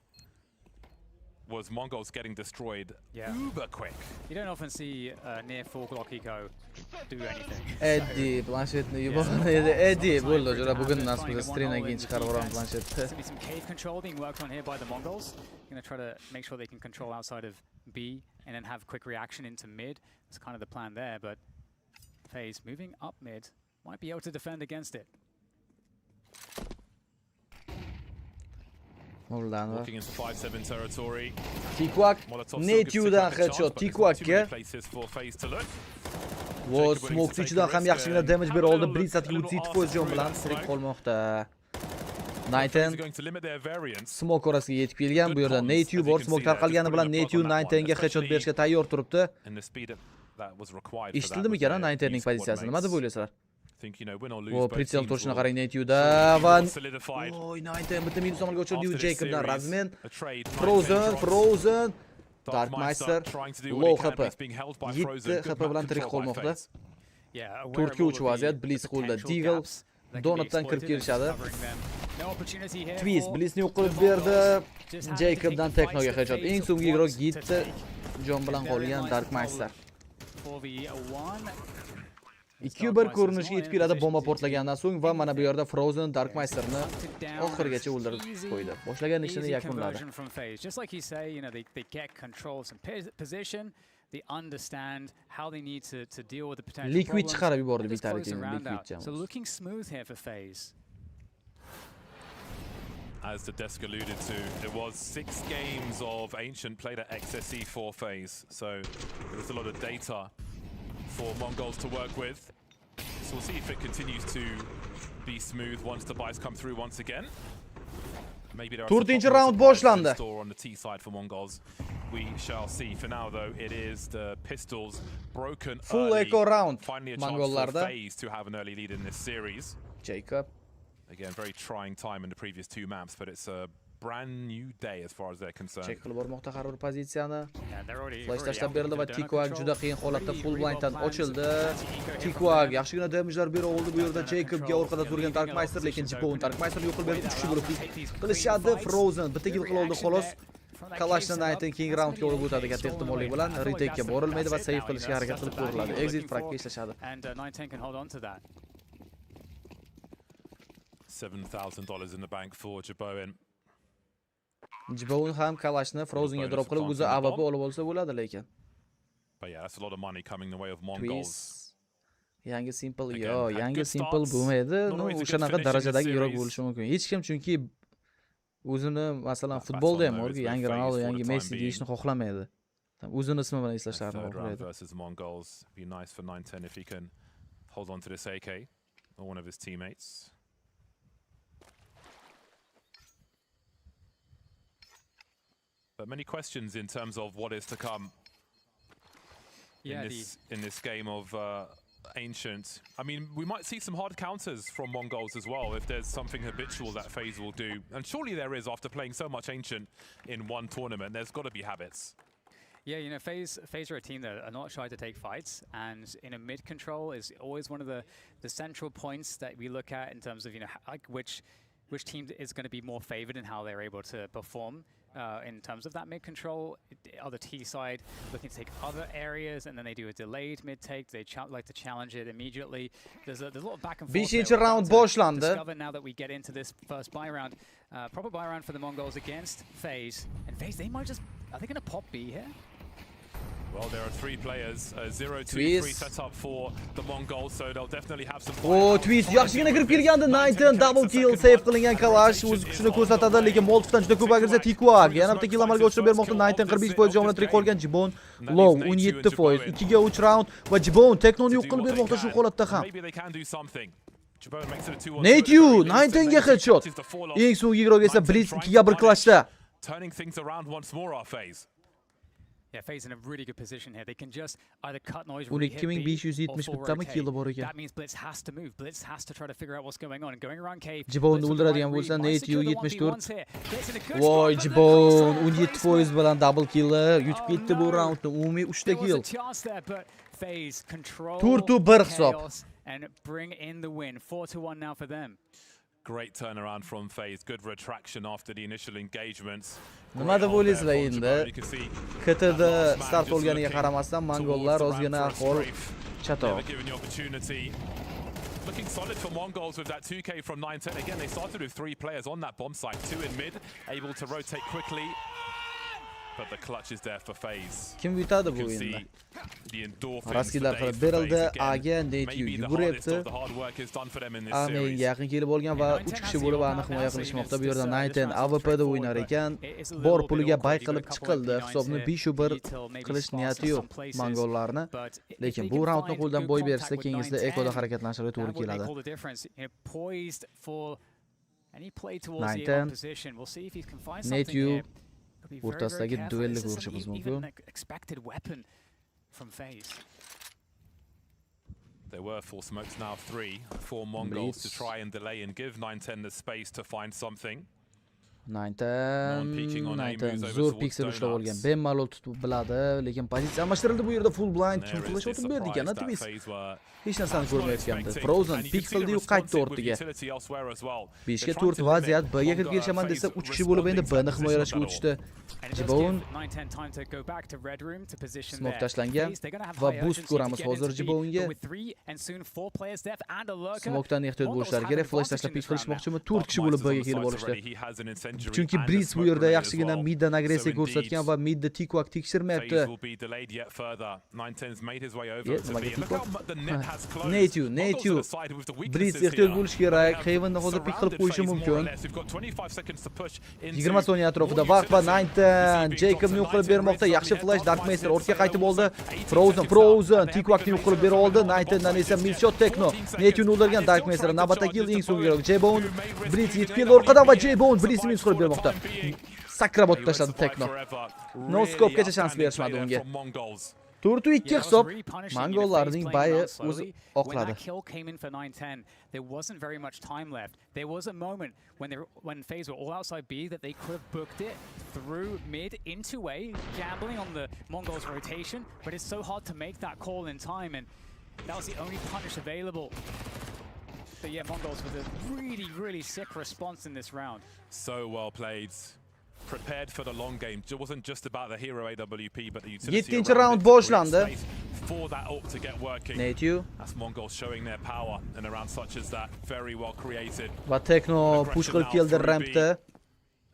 was Mongols getting destroyed uber quick. You don't often see near full Glock eco do anything. Endi planshetni yubordi. Endi bo'ldi. Jura bugun nasibida streamdan keyin chiqarib o'raman planshetni. Some cave control being worked on here by the Mongols. Going to try to make sure they can control outside of B and then have quick reaction into mid. That's kind of the plan there, but FaZe moving up mid might be able to defend against it. Walking into 5-7 territory. Tikuak Netyudan headshot Tikuakga. Vo smoke ichidan ham yaxshigina damage bera oldi. Blitz atguvchi pozision bilan tirik qolmoqda. Nayten smoke orasiga yetib kelgan. Bu yerda Netyu bor. Smoke tarqalgani bilan Netyu Naytenga headshot berishga tayyor turibdi. Eshitildimi ekan Naytenning pozitsiyasi? Nima deb o'ylaysiz? O pritsel turishini qarang Netyuda va oy Nayten bitta minus amalga oshirdi Jacobdan razmen. Frozen Darkmeister low HP 7 HP bilan tirik qolmoqda. 4-3 vaziyat. Blitz qo'lda. Deagle Donatdan kirib kelishadi. Twist Blitzni yo'q qilib berdi. Jacobdan Teknoga headshot. Eng so'nggi igrok Gitda jon bilan qolgan Darkmeister. 2-1 ko'rinishga yetib keladi bomba portlagandan so'ng va mana bu yerda Frozen Darkmeisterni oxirigacha o'ldirib qo'ydi. Boshlagan ishini yakunladi. Just like you say, they get control some position, they understand how they need to deal with the potential problems. Liquid chiqarib yubordi Vitality'ni Liquid. So looking smooth here for FaZe. As the desk alluded to, it was 6 games of Ancient played at XSE for FaZe, so there was a lot of data for Mongols to work with. So we'll see if it continues to be smooth once the buys come through once again. Maybe there are 4th round boshlandi. On the T side for Mongols. We shall see. For now though, it is the pistols broken full early. Echo round. Finally a chance for FaZe to have an early lead in this series. Jacob. Again, very trying time in the previous 2 maps, but it's a brand new day as far as they're concerned. Check qilib bormoqda har bir pozitsiyani. Flash tashlab berildi va Tikuak juda qiyin holatda full blinddan ochildi. Tikuak yaxshigina damage'lar bera oldi bu yerda Jacobga orqada turgan Darkmeister, lekin Jibon Darkmeister yo'q qilib berib 3 kishi bo'lib qilishadi. Frozen bitta kill qilib oldi xolos. Kalashdan Nayten keyingi raundga olib o'tadi katta ehtimollik bilan. Retake'ga borilmaydi va save qilishga harakat qilib ko'riladi. Exit fragga ishlashadi. And Nayten can hold on to that. $7,000 in the bank for Jibon. Jibon ham Kalashni Frozenga drop qilib o'zi AWP olib olsa bo'ladi lekin. But yeah, that's a lot of money coming the way of Mongols. Yangi simple yangi simple bo'lmaydi. O'shanaqa darajadagi iroq bo'lishi mumkin. Hech kim chunki o'zini masalan futbolda ham yangi Ronaldo, yangi Messi deyishni xohlamaydi. O'zini ismi bilan eslashlarini Third round xohlaydi. versus Mongols. Be nice for 910 if he can hold on to this AK or one of his teammates. But many questions in terms of what is to come in this game of Ancient. I mean, we might see some hard counters from Mongols as well if there's something habitual that FaZe will do. And surely there is after playing so much Ancient in one tournament. There's got to be habits. Yeah, you know, FaZe are a team that are not shy to take fights, and in a mid control is always one of the central points that we look at in terms of, you know, like which team is going to be more favored in how they're able to perform. In terms of that mid control, other T side looking to take other areas, and then they do a delayed mid take. They like to challenge it immediately. There's a lot of back and forth. 5-chi round boshlandi. Discover now that we get into this first buy round, proper buy round for the Mongols against FaZe, and FaZe they might just, are they going to pop B here? Well, there are 3 players, 0-2-3 set up for the Mongols, so they'll definitely have some. Oh, Twist yaxshigina kirib kelgandi. 910 double kill save qilingan Kalash o'z kuchini ko'rsatadi, lekin Moltdan juda ko'p agirsa Tikuak yana bitta kill amalga oshirib bermoqda. 910 45% jonli tirik qolgan Jibon low 17%, 2 ga 3 round va Jibon Teknoni yo'q qilib bermoqda shu holatda ham. Netu 910 ga headshot. Eng so'nggi giroga esa Blitz 2 ga 1 clashda. Turning things around once more our FaZe. Yeah, FaZe in a really good position here. They can just either cut noise, 12571 kill bor ekan. That means Blitz has to move. Blitz has to try to figure out what's going on. And going around cave. Jibonni o'ldiradigan bo'lsa, Netu 74. Voy, Jibon 17% bilan double kill yutib ketdi bu raundni. Umumiy 3 ta kill. 4-1 hisob. And bring in the win. 4-1 now for them. Great turnaround from FaZe. Good retraction after the initial engagements. Nima deb o'ylaysizlar endi? KTda start olganiga qaramasdan Mongollar ozgina ahvol chatoq. Looking solid for Mongols with that 2K from 910. Again, they started with 3 players on that bomb site, 2 in mid, able to rotate quickly. But the clutch is there for FaZe. Kim yutadi bu endi? Raskidlar qilib berildi. Aga Netu yuguryapti. Amenga yaqin kelib olgan va 3 kishi bo'lib aniq himoya qilishmoqda. Bu yerda 910 AWP da o'ynar ekan. Bor puliga bay qilib chiqildi. Hisobni 5-1 qilish niyati yo'q Mongollarni. Lekin bu raundni qo'ldan boy bersa, keyingisida ekoda harakatlanishga to'g'ri keladi. 910 Netu o'rtasidagi duelni ko'rishimiz mumkin. There were 4 smokes, now 3 for Mongols to try and delay and give 910 the space to find something. 910 zo'r piksel ushlab olgan. Bemalol tutib biladi, lekin pozitsiya almashtirildi bu yerda full blind kim flash otib berdi ekan, Twist. Hech narsani ko'rmayotgandi. Frozen pikseldi yu qaytdi o'rtiga. 5 ga 4 vaziyat, B ga kirib kelishaman desa 3 kishi bo'lib endi B ni himoyalashga o'tishdi. Jibon smoke tashlangan va boost ko'ramiz hozir Jibonga. Smokedan ehtiyot bo'lishlari kerak. Flash tashlab pik qilishmoqchimi? 4 kishi bo'lib B ga kelib olishdi. Chunki Breeze bu yerda yaxshigina middan agressiya ko'rsatgan va midda Tikuak tekshirmayapti. Netu Breeze ehtiyot bo'lish kerak. Havenni hozir pik qilib qo'yishi mumkin. 20 soniya atrofida vaqt va 910 Jacobni yo'q qilib bermoqda. Yaxshi flash, Darkmaster ortga qaytib oldi. Frozen Tikuakni yo'q qilib bera oldi. 910dan esa midshot Tekno. Netuni o'ldirgan Darkmaster navbatdagi kill eng so'nggi rok. Jbone Breeze yetib keldi orqadan va Jbone Breeze minus qilib bermoqda. Sakrab o'tib tashladi Tekno. No scopegacha shans berishmadi unga. 4-2 hisob. Mongollarning bayi o'zi oqladi. There wasn't very much time left. There was a moment when FaZe were all outside B that they could have booked it through mid into A, gambling on the Mongols' rotation, but it's so hard to make that call in time, and that was the only punish available. But yeah, Mongols with a really, really sick response in this round. So well played. Prepared for the long game. It wasn't just about the hero AWP, but the utility. 7-chi round boshlandi. For that ult to get working. Netu. That's Mongols showing their power in a round such as that. Very well created. Va Tekno push qilib keldi rampda.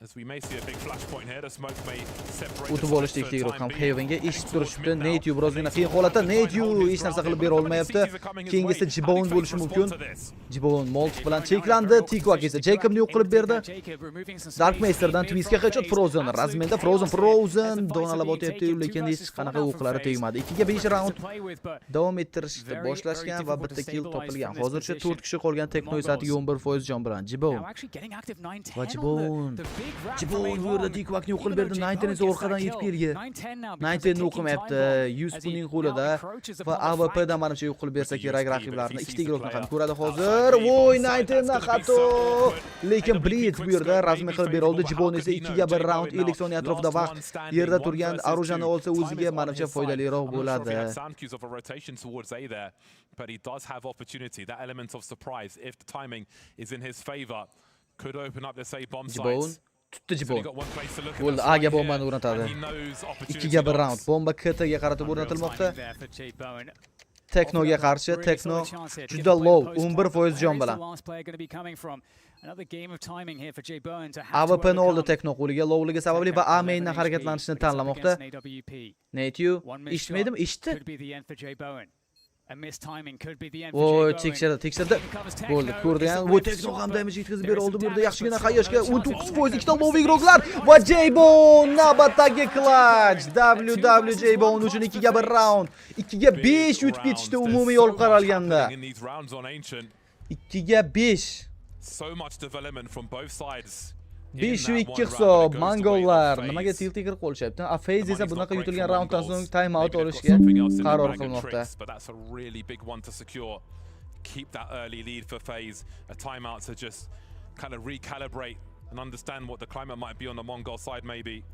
As we may see a big flash point here, the smoke may separate. O'tib olishdi ikki guruh ham Heavenga eshitib turishibdi. Netyu birozgina qiyin holatda. Netyu hech narsa qilib bera olmayapti. Keyingi esa Jibon bo'lishi mumkin. Jibon Moltz bilan cheklandi. Tikuak esa Jacobni yo'q qilib berdi. Darkmeisterdan Twistga qachot Frozen. Razmenda Frozen donalab o'tyapti, lekin hech qanaqa o'qlari tegmadi. 2 ga 5 raund davom ettirishdi. Boshlashgan va bitta kill topilgan. Hozircha 4 kishi qolgan Tekno esa 11% jon bilan. Jibon va Jibon bu yerda Tikuakni yo'q qilib berdi. 19 esa orqadan yetib kelgan. 19 o'qimayapti. 100 puning qo'lida va AWP dan menimcha yo'q qilib bersa kerak raqiblarni. Ikkita guruhni ham ko'radi hozir. Voy 19 dan xato. Lekin Blitz bu yerda rasmiy qilib bera oldi. Jibon esa 2 ga 1 raund 50 soniya atrofida vaqt yerda turgan Arujani olsa o'ziga menimcha foydaliroq bo'ladi. But he does have opportunity. That element of surprise, if the timing is in his favor, could open up the say bomb sites. Tutdi Jibon. Bo'ldi, A ga bombani o'rnatadi. 2 ga 1 raund. Bomba KT ga qaratib o'rnatilmoqda. Teknoga qarshi, Tekno juda low, 11% jon bilan. AWP'ni oldi Tekno qo'liga, lowligi sababli va A maindan harakatlanishni tanlamoqda. Netyu eshitmaydimi? Eshitdi. Voy, tekshirdi. Bo'ldi, ko'rdi ham. Voy, Tekno ham damage yetkazib bera oldi bu yerda. Yaxshigina Xayoshga 19% ikkita low igroqlar va J-Bone navbatdagi clutch. WW J-Bone uchun 2 ga 1 raund. 2 ga 5 yutib ketishdi umumiy olib qaralganda. 2 ga 5. So much development from both sides. 5-2 hisob. Mongollar nimaga tilti kirib qolishyapti? Afez esa bunaqa yutilgan raunddan so'ng time out olishga qaror qilmoqda. But that's a really big one to secure. Keep that early lead for FaZe. A timeout to just kind of recalibrate and understand what the climate might be on the Mongol side maybe.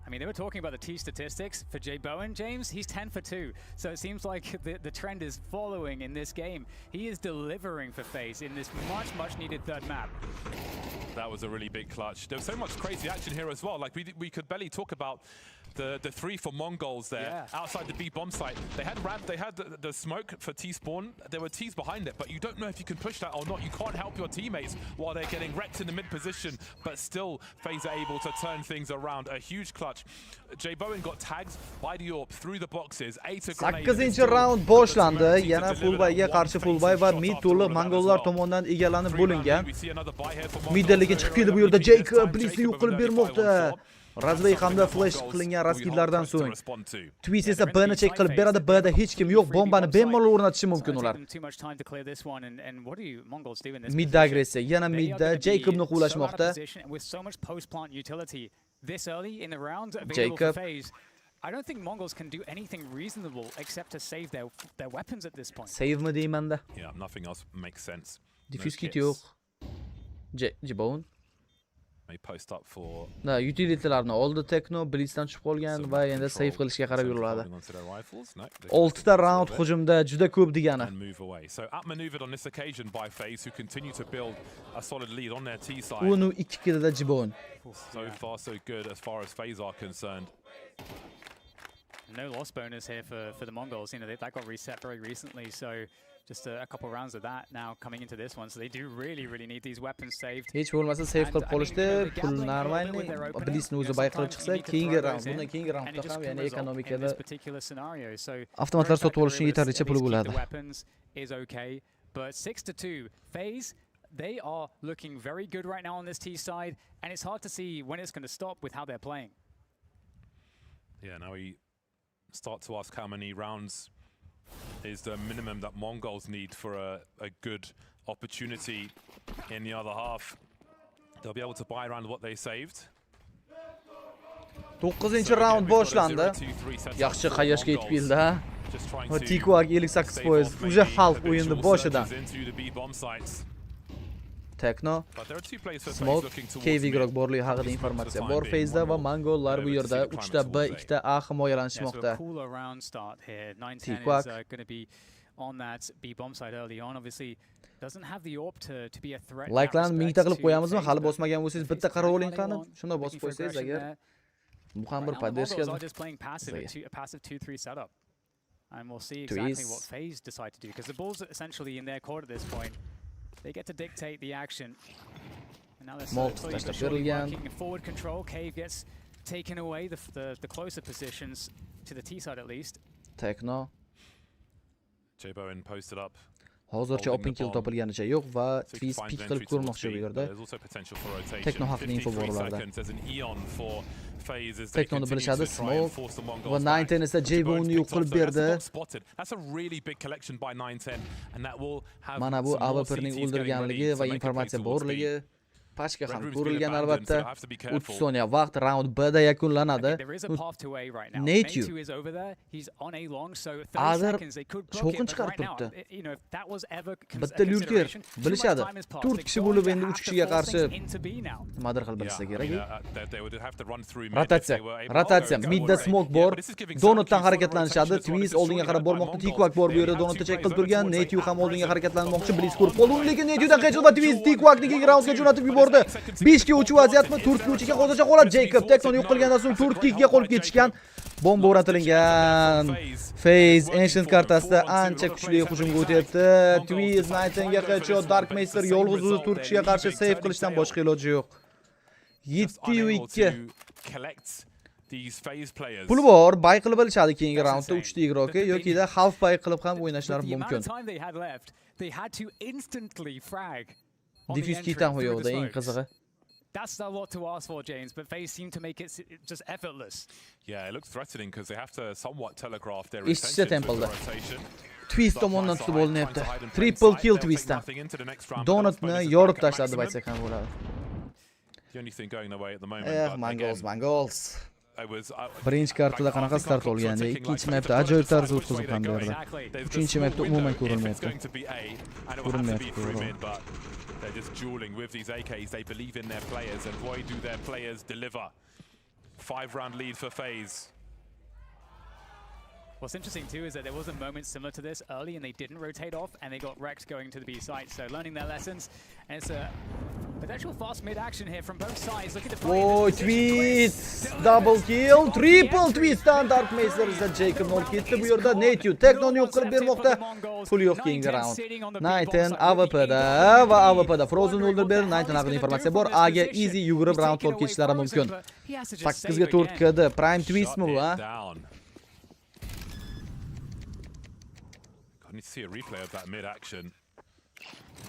I mean, they were talking about the T statistics for Jay Bowen, James. He's 10 for 2. So it seems like the trend is following in this game. He is delivering for FaZe in this much needed third map. That was a really big clutch. There was so much crazy action here as well. Like we could barely talk about the 3 for Mongols there outside the B bomb site. They had ramp, they had the smoke for T spawn. There were T's behind it, but you don't know if you can push that or not. You can't help your teammates while they're getting wrecked in the mid position, but still FaZe are able to turn things around. A huge clutch. Jay Bowen got tagged by the AWP through the boxes. 8-chi round boshlandi. Yana fullbayga qarshi fullbay va mid to'liq Mongollar tomonidan egallanib bo'lingan. Midliga chiqib keldi bu yerda Jacob Blitzni yo'q qilib bermoqda. Razbay hamda flash qilingan raskidlardan so'ng Twist esa B'ni check qilib beradi. B'da hech kim yo'q. Bombani bemalol o'rnatishi mumkin ular. Midda agressiya. Yana midda Jacobni quvlashmoqda. This early in the round, Jacob. I don't think Mongols can do anything reasonable except to save their weapons at this point. Save mi deymanda? Yeah, nothing else makes sense. Diffuse kit yo'q. Jibon. May post up for. Na, utilitylarni oldi Tekno, Blitzdan tushib qolgan va endi save qilishga qarab yuriladi. 6 ta round hujumda juda ko'p degani. So outmaneuvered on this occasion by FaZe, who continue to build a solid lead on their T side. Uni 2 da Jibon. So far so good as far as FaZe are concerned. No loss bonus here for the Mongols. You know, that got reset very recently, so just a couple rounds of that now coming into this one. So they do really need these weapons saved. Hech bo'lmasa save qilib qolishdi. Pul normalniy. Blitzni o'zi bayqilib chiqsa, keyingi round, bundan keyingi roundda ham ya'ni ekonomikada avtomatlar sotib olishning yetarlicha puli bo'ladi. Is okay, but 6-2 FaZe, they are looking very good right now on this T side, and it's hard to see when it's going to stop with how they're playing. Yeah, now we start to ask how many rounds is the minimum that Mongols need for a good opportunity in the other half. They'll be able to buy around what they saved. 9-chi round boshlandi. Yaxshi Xayoshga yetib keldi. Va Tikuak 58%. Уже half o'yinni boshidan. Tekno, Smoke, KV igroq borligi haqida informatsiya bor FaZe'da va Mongollar bu yerda 3 ta B, 2 ta A himoyalanishmoqda. Tikuak Like'larni mingta qilib qo'yamizmi? Hali bosmagan bo'lsangiz bitta qarab oling qani. Shunday bosib qo'ysangiz agar bu ham bir podдержка. And we'll see exactly what FaZe decide to do, because the ball's essentially in their court at this point. They get to dictate the action. Molt tashlab berilgan. Forward control, Cave gets taken away the closer positions to the T side at least. Tekno. J-Bone posted up. Hozircha open kill topilganicha yo'q va Twist pick qilib ko'rmoqchi bu yerda. Tekno haqida info bor ularda. Teknoni bilishadi, Smoke va 910 esa J-Bone'ni yo'q qilib berdi. Mana bu AWP'ning o'ldirganligi va informatsiya borligi. Pashka ham ko'rilgan albatta. 30 soniya vaqt round B'da yakunlanadi. Nateyu Azar shovqin chiqarib turibdi. Bitta lurker bilishadi. 4 kishi bo'lib endi 3 kishiga qarshi nimadir qilib bilsa kerak. Rotatsiya. Midda smoke bor. Donutdan harakatlanishadi. Twist oldinga qarab bormoqda. Tikwak bor bu yerda. Donutda check qilib turgan. Nateyu ham oldinga harakatlanmoqchi. Bliss ko'rib qoldi. Lekin Nateyudan qechib va Twist Tikwakni roundga jo'natib yubordi. 5 ga 3 vaziyatmi? Turk 3 ga hozircha qoladi. Jacob Teknoni yo'q qilgandan so'ng Turk 2 ga qolib ketishgan. Bomba o'rnatilgan. Phase Ancient kartasida ancha kuchli hujumga o'tyapti. Twist 9 ga qechib Dark Master yolg'iz o'zi Turk 2 ga qarshi save qilishdan boshqa iloji yo'q. 7-2. Pul bor, buy qilib olishadi keyingi raundda 3 ta igroki yoki-da half buy qilib ham o'ynashlari mumkin. Diffuse kit ham yo'qda eng qizig'i. That's a lot to ask for, James, but FaZe seem to make it just effortless. Yeah, it looks threatening because they have to somewhat telegraph their intentions with the rotation. Twist tomonidan tutib olinyapti. Triple kill Twistdan. Donutni yorib tashladi deb aytsak ham bo'ladi. The only thing going away at the moment. Mongols. Birinchi kartada qanaqa start olganda, ikkinchi mapda ajoyib tarzda o'tkazib ham berdi. Uchinchi mapda umuman ko'rilmayapti. They're just dueling with these AKs. They believe in their players, and boy, do their players deliver. 5-round lead for FaZe. What's interesting too is that there was a moment similar to this early, and they didn't rotate off, and they got wrecked going to the B site. So learning their lessons, and it's a potential fast mid action here from both sides. Looking to find. Oh, Twist! Double kill, triple Twist and Dark Master esa Jacob nol ketdi bu yerda. Nateyu Teknoni yo'q qilib bermoqda. Pul yo'q keyingi round. 910 AWP'da va AWP'da Frozen o'ldirib berdi. 910 haqida informatsiya bor. A ga easy yugurib round olib ketishlari mumkin. 8 ga 4 kd. Prime Twistmi bu, ha? I need to see a replay of that mid-action.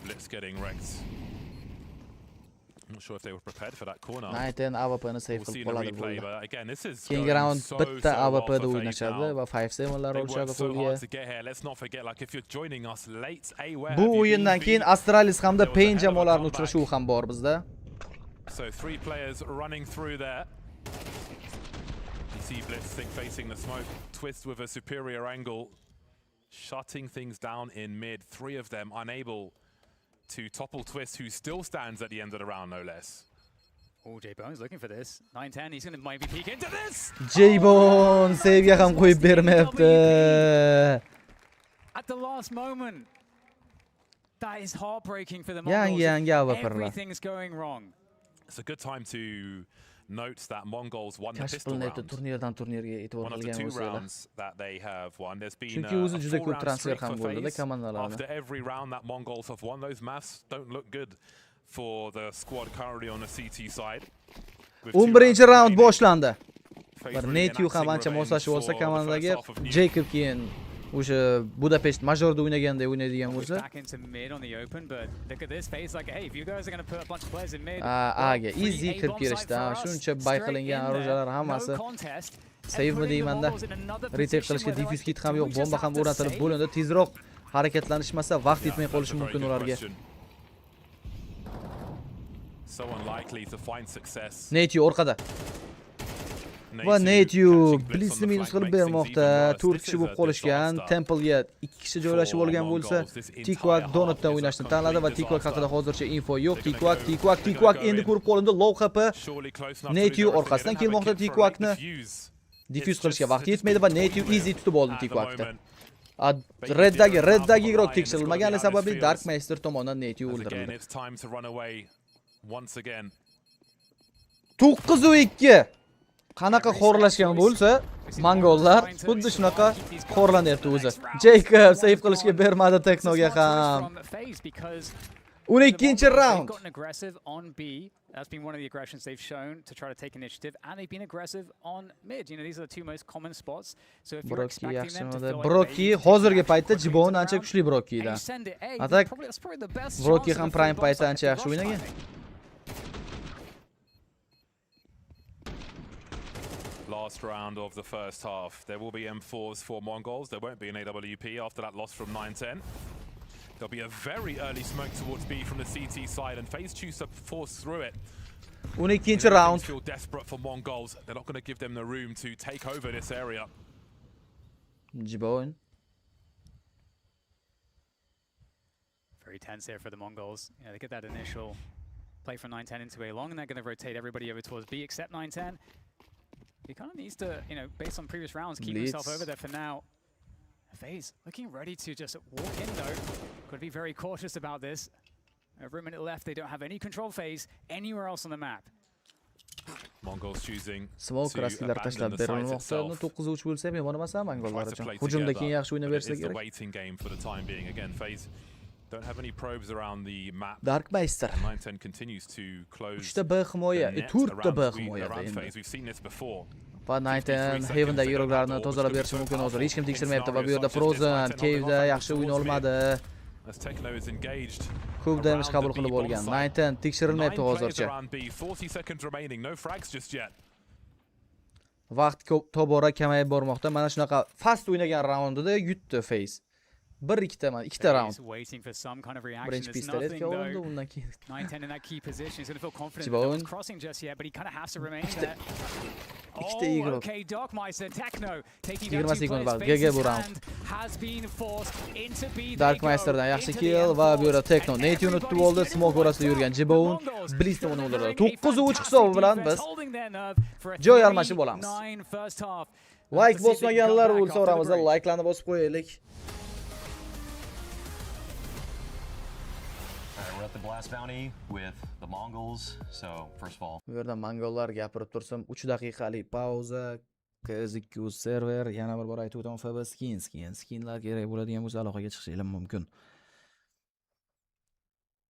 Blitz getting wrecked. I'm not sure if they were prepared for that corner. 910 AWP'ni save qilib qoladi bu. Again, this is keyingi round bitta AWP'da o'ynashadi va 5-7lar olishadi qo'lga. Bu o'yindan keyin Astralis hamda Pain jamoalarining uchrashuvi ham bor bizda. So 3 players running through there. You see Blitz facing the smoke. Twist with a superior angle. Shutting things down in mid. 3 of them unable to topple Twist, who still stands at the end of the round, no less. Oh, J-Bone's looking for this. 910, he's going to maybe peek into this. J-Bone save'ga ham qo'yib bermayapti. At the last moment. That is heartbreaking for the Mongols. Everything's going wrong. It's a good time to note that Mongols won the pistol round. Turnirdan turnirga e'tibor qilgan o'zlari. That they have won. There's been chunki o'zi juda ko'p transfer ham bo'ldi komandalarning. After every round that Mongols have won, those maths don't look good for the squad currently on the CT side. 11 round boshlandi. Bir Nateyu ham ancha moslashib olsa komandaga, Jacob keyin o'sha Budapest majorda o'ynaganda o'ynaydigan bo'lsa. Aga easy kirib kelishdi. Shuncha buy qilingan orужаlar hammasi save deymanda. Retake qilishga diffuse kit ham yo'q, bomba ham o'rnatilib bo'lindi. Tezroq harakatlanishmasa vaqt yetmay qolishi mumkin ularga. Nateyu orqada. Va Nateyu Blitzni minus qilib bermoqda. 4 kishi bo'lib qolishgan. Temple'ga 2 kishi joylashib olgan bo'lsa, Tikwak Donutdan o'ynashni tanladi va Tikwak haqida hozircha info yo'q. Tikwak endi ko'rib qolindi. Low HP. Nateyu orqasidan kelmoqda Tikwakni. Diffuse qilishga vaqt yetmaydi va Nateyu easy tutib oldi Tikwakni. Reddagi igroq tekshirilmagani sababli Dark Master tomonidan Nateyu o'ldirildi. 9-2. Qanaqa xorlashgan bo'lsa, Mongollar xuddi shunaqa xorlanyapti o'zi. Jacob save qilishga bermadi Teknoga ham. 12-chi round. They've gotten aggressive on B. That's been one of the aggressions they've shown to try to take initiative, and they've been aggressive on mid. You know, these are the two most common spots. So if you're expecting them to feel like Broki hozirgi paytda Jibon ancha kuchli Broki'da. Atak Broki ham prime paytda ancha yaxshi o'ynagan. Last round of the first half. There will be M4s for Mongols. There won't be an AWP after that loss from 9-10. There'll be a very early smoke towards B from the CT side, and FaZe choose to force through it. 12-chi round. Feel desperate for Mongols. They're not going to give them the room to take over this area. Jibon. Very tense here for the Mongols. Yeah, they get that initial play from 9-10 into A long, and they're going to rotate everybody over towards B except 9-10. He kind of needs to, you know, based on previous rounds, keep himself over there for now. FaZe looking ready to just walk in though. Got to be very cautious about this. Over a minute left, they don't have any control phase anywhere else on the map. Mongols choosing Smoke rasiylar tashlab berilmoqda. 9-3 bo'lsa ham yomon emas Mongollar uchun. Hujumda keyin yaxshi o'ynab bersa kerak. Waiting game for the time being. Again, FaZe don't have any probes around the map. Darkmeister. 9-10 continues to close. 3 B himoya, 4 B himoya FaZe. We've seen this before. Va 9-10 Heaven'da yo'qlarni tozalab berishi mumkin hozir. Hech kim tekshirmayapti va bu yerda Frozen, Cave'da yaxshi o'yin olmadi. Ko'p damage qabul qilib olgan. 9-10 tekshirilmayapti hozircha. Vaqt tobora kamayib bormoqda. Mana shunaqa fast o'ynagan raundida yutdi FaZe. 1-2 mana 2 round. Birinchi pistoletga oldi, undan keyin 9-10 in that key position. He's going to feel confident. No one's crossing just yet, but he kind of has to remain there. Oh, okay, Darkmeister, Techno taking down 2 players. FaZe's hand has been forced into B. Darkmeisterdan yaxshi kill va bu yerda Techno net unutib oldi. Smoke orasida yurgan Jibon Blitz tomon o'ldirdi. 9-3 hisobi bilan biz joy almashib olamiz. Like bosmaganlar bo'lsa oramizda like'larni bosib qo'yaylik. We're at the blast bounty with the Mongols. So first of all, bu yerda Mongollar gapirib tursin. 3 daqiqalik pauza. KZ2 server yana bir bor aytib o'taman, FB skinlar kerak bo'ladigan bo'lsa aloqaga chiqishingiz mumkin.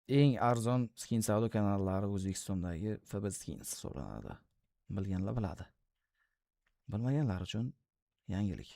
Eng arzon skin savdo kanallari O'zbekistondagi FB skins hisoblanadi. Bilganlar biladi. Bilmaganlar uchun yangilik.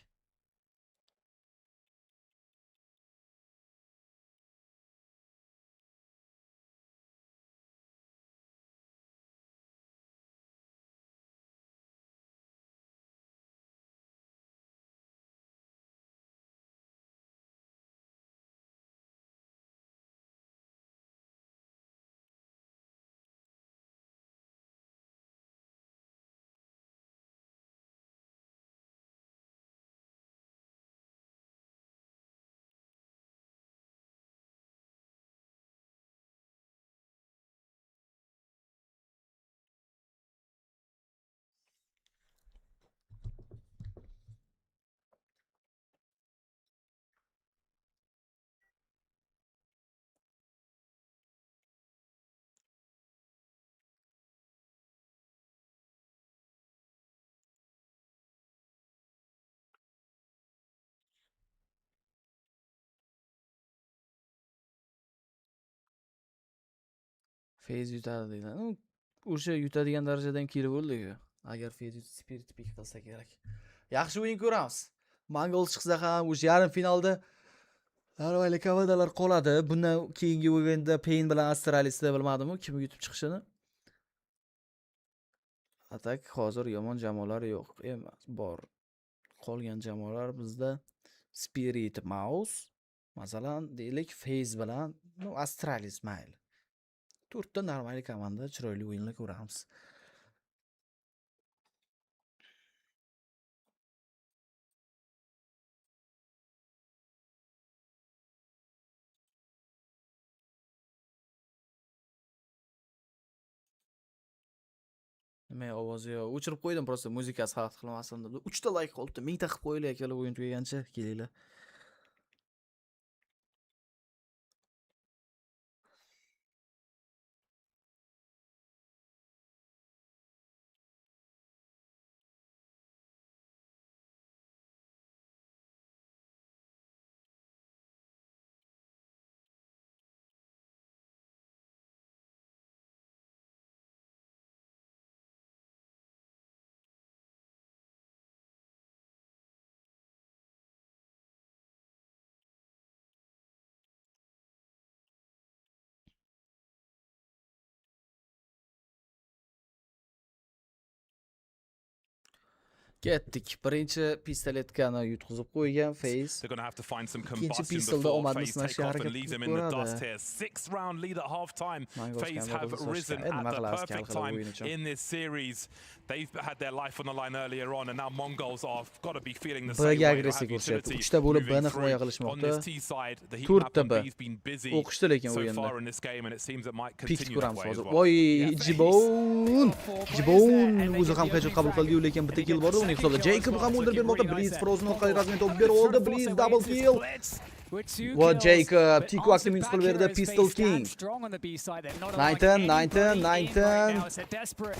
FaZe yutadi deydi. O'sha yutadigan darajadan kelib bo'ldi-ku. Agar FaZe Spirit pick qilsa kerak. Yaxshi o'yin ko'ramiz. Mongol chiqsa ham o'sha yarim finalda Arvayli komandalar qoladi. Bundan keyingi o'yinda Pain bilan Astralisda bilmadim-ku kim yutib chiqishini. Atak hozir yomon jamoalar yo'q emas, bor. Qolgan jamoalar bizda Spirit Mouse, masalan, deylik FaZe bilan, Astralis mayli. 4 ta normal komanda chiroyli o'yinlar ko'ramiz. Men ovozi yo'q. O'chirib qo'ydim, prosta muzikasi xalaqit qilmasin deb. 3 ta like qolibdi. 1000 ta qilib qo'yinglar akalar o'yin tugagancha, kelinglar. Ketdik. Birinchi pistoletkani yutqizib qo'ygan FaZe. They're going to have to find some Ikkinchi combustion pistolda before omadni FaZe sinashga take off and harakat leave qilib him in the ko'radi. dust here. 6-round lead at half-time. FaZe have risen Nima at the qilasiz, perfect hal time qilib o'yin uchun. in this series. They've had their life on the line earlier on, and now Mongols are got to be feeling the same B'ga way. agressiv ko'rsatdi. 3 ta bo'lib B'ni himoya qilishmoqda. 4 ta B. O'qishdi lekin o'yinda. Pik ko'ramiz hozir. Voy, Jibon o'zi ham hajat qabul qildi, lekin bitta kill bor, uning hisobida Jacob ham o'ldirib bermoqda. Blitz Frozen orqali rasmiy top berib oldi. Blitz double kill. Va Jacob Tikwakni minus qilib berdi. Pistol King. 19.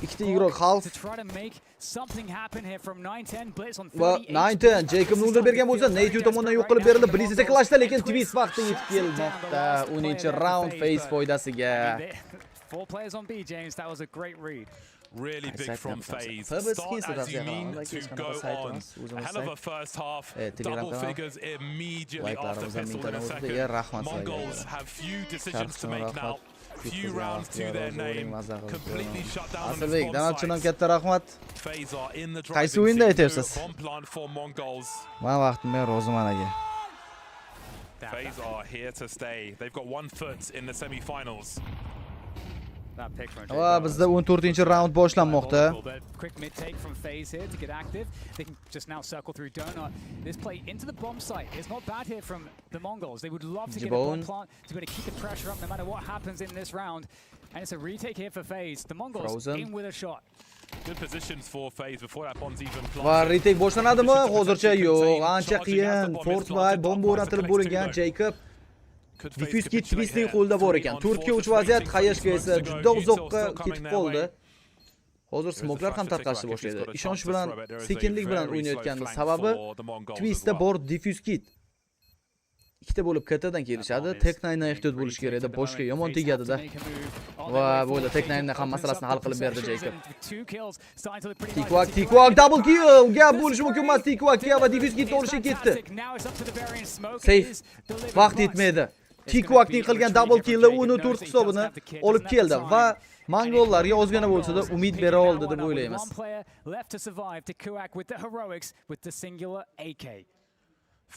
Ikkita igrok half. Va 19 Jacobni o'ldirib bergan bo'lsa, Nate tomonidan yo'q qilib berildi. Blitz esa clashda, lekin Twist vaqti yetib kelmoqda. 10-round FaZe foydasiga. 4 players on B, James. That was a great read. Really big from FaZe. Start as you mean to go on. A hell of a first half. Double figures immediately after pistol in a second. Mongols have few decisions to make now. Few rounds to their name. Completely shut down on the spawn side. FaZe are in the driving seat. Bomb plant for Mongols. FaZe are here to stay. They've got 1 foot in the semi-finals. Va bizda 14-round boshlanmoqda. Quick mid take from FaZe here to get active. They can just now circle through donut. This play into the bomb site is not bad here from the Mongols. They would love to get a bomb plant to be able to keep the pressure up no matter what happens in this round. And it's a retake here for FaZe. The Mongols in with a shot. Good positions for FaZe before that bomb's even planted. Va retake boshlanadimi? Hozircha yo'q. Ancha qiyin. Fortby bomba o'rnatilib bo'lingan Jacob. Diffuse kit Twistning qo'lida bor ekan. 4ga 3 vaziyat, Hayashga esa juda uzoqqa ketib qoldi. Hozir smoklar ham tarqalishni boshlaydi. Ishonch bilan, sekinlik bilan o'ynayotganning sababi Twistda bor diffuse kit. Ikkita bo'lib kattadan kelishadi. Tech9dan ehtiyot bo'lish kerak edi. Boshga yomon tegadi-da. Va bo'ldi, Tech9dan ham masalasini hal qilib berdi Jacob. Tikwak double kill. Gap bo'lishi mumkin emas Tikwakga va diffuse kitni olishga ketdi. Safe. Vaqt yetmaydi. Tikwakning qilgan double kill uni 4 hisobini olib keldi va Mongollarga ozgina bo'lsa-da umid bera oldi deb o'ylaymiz.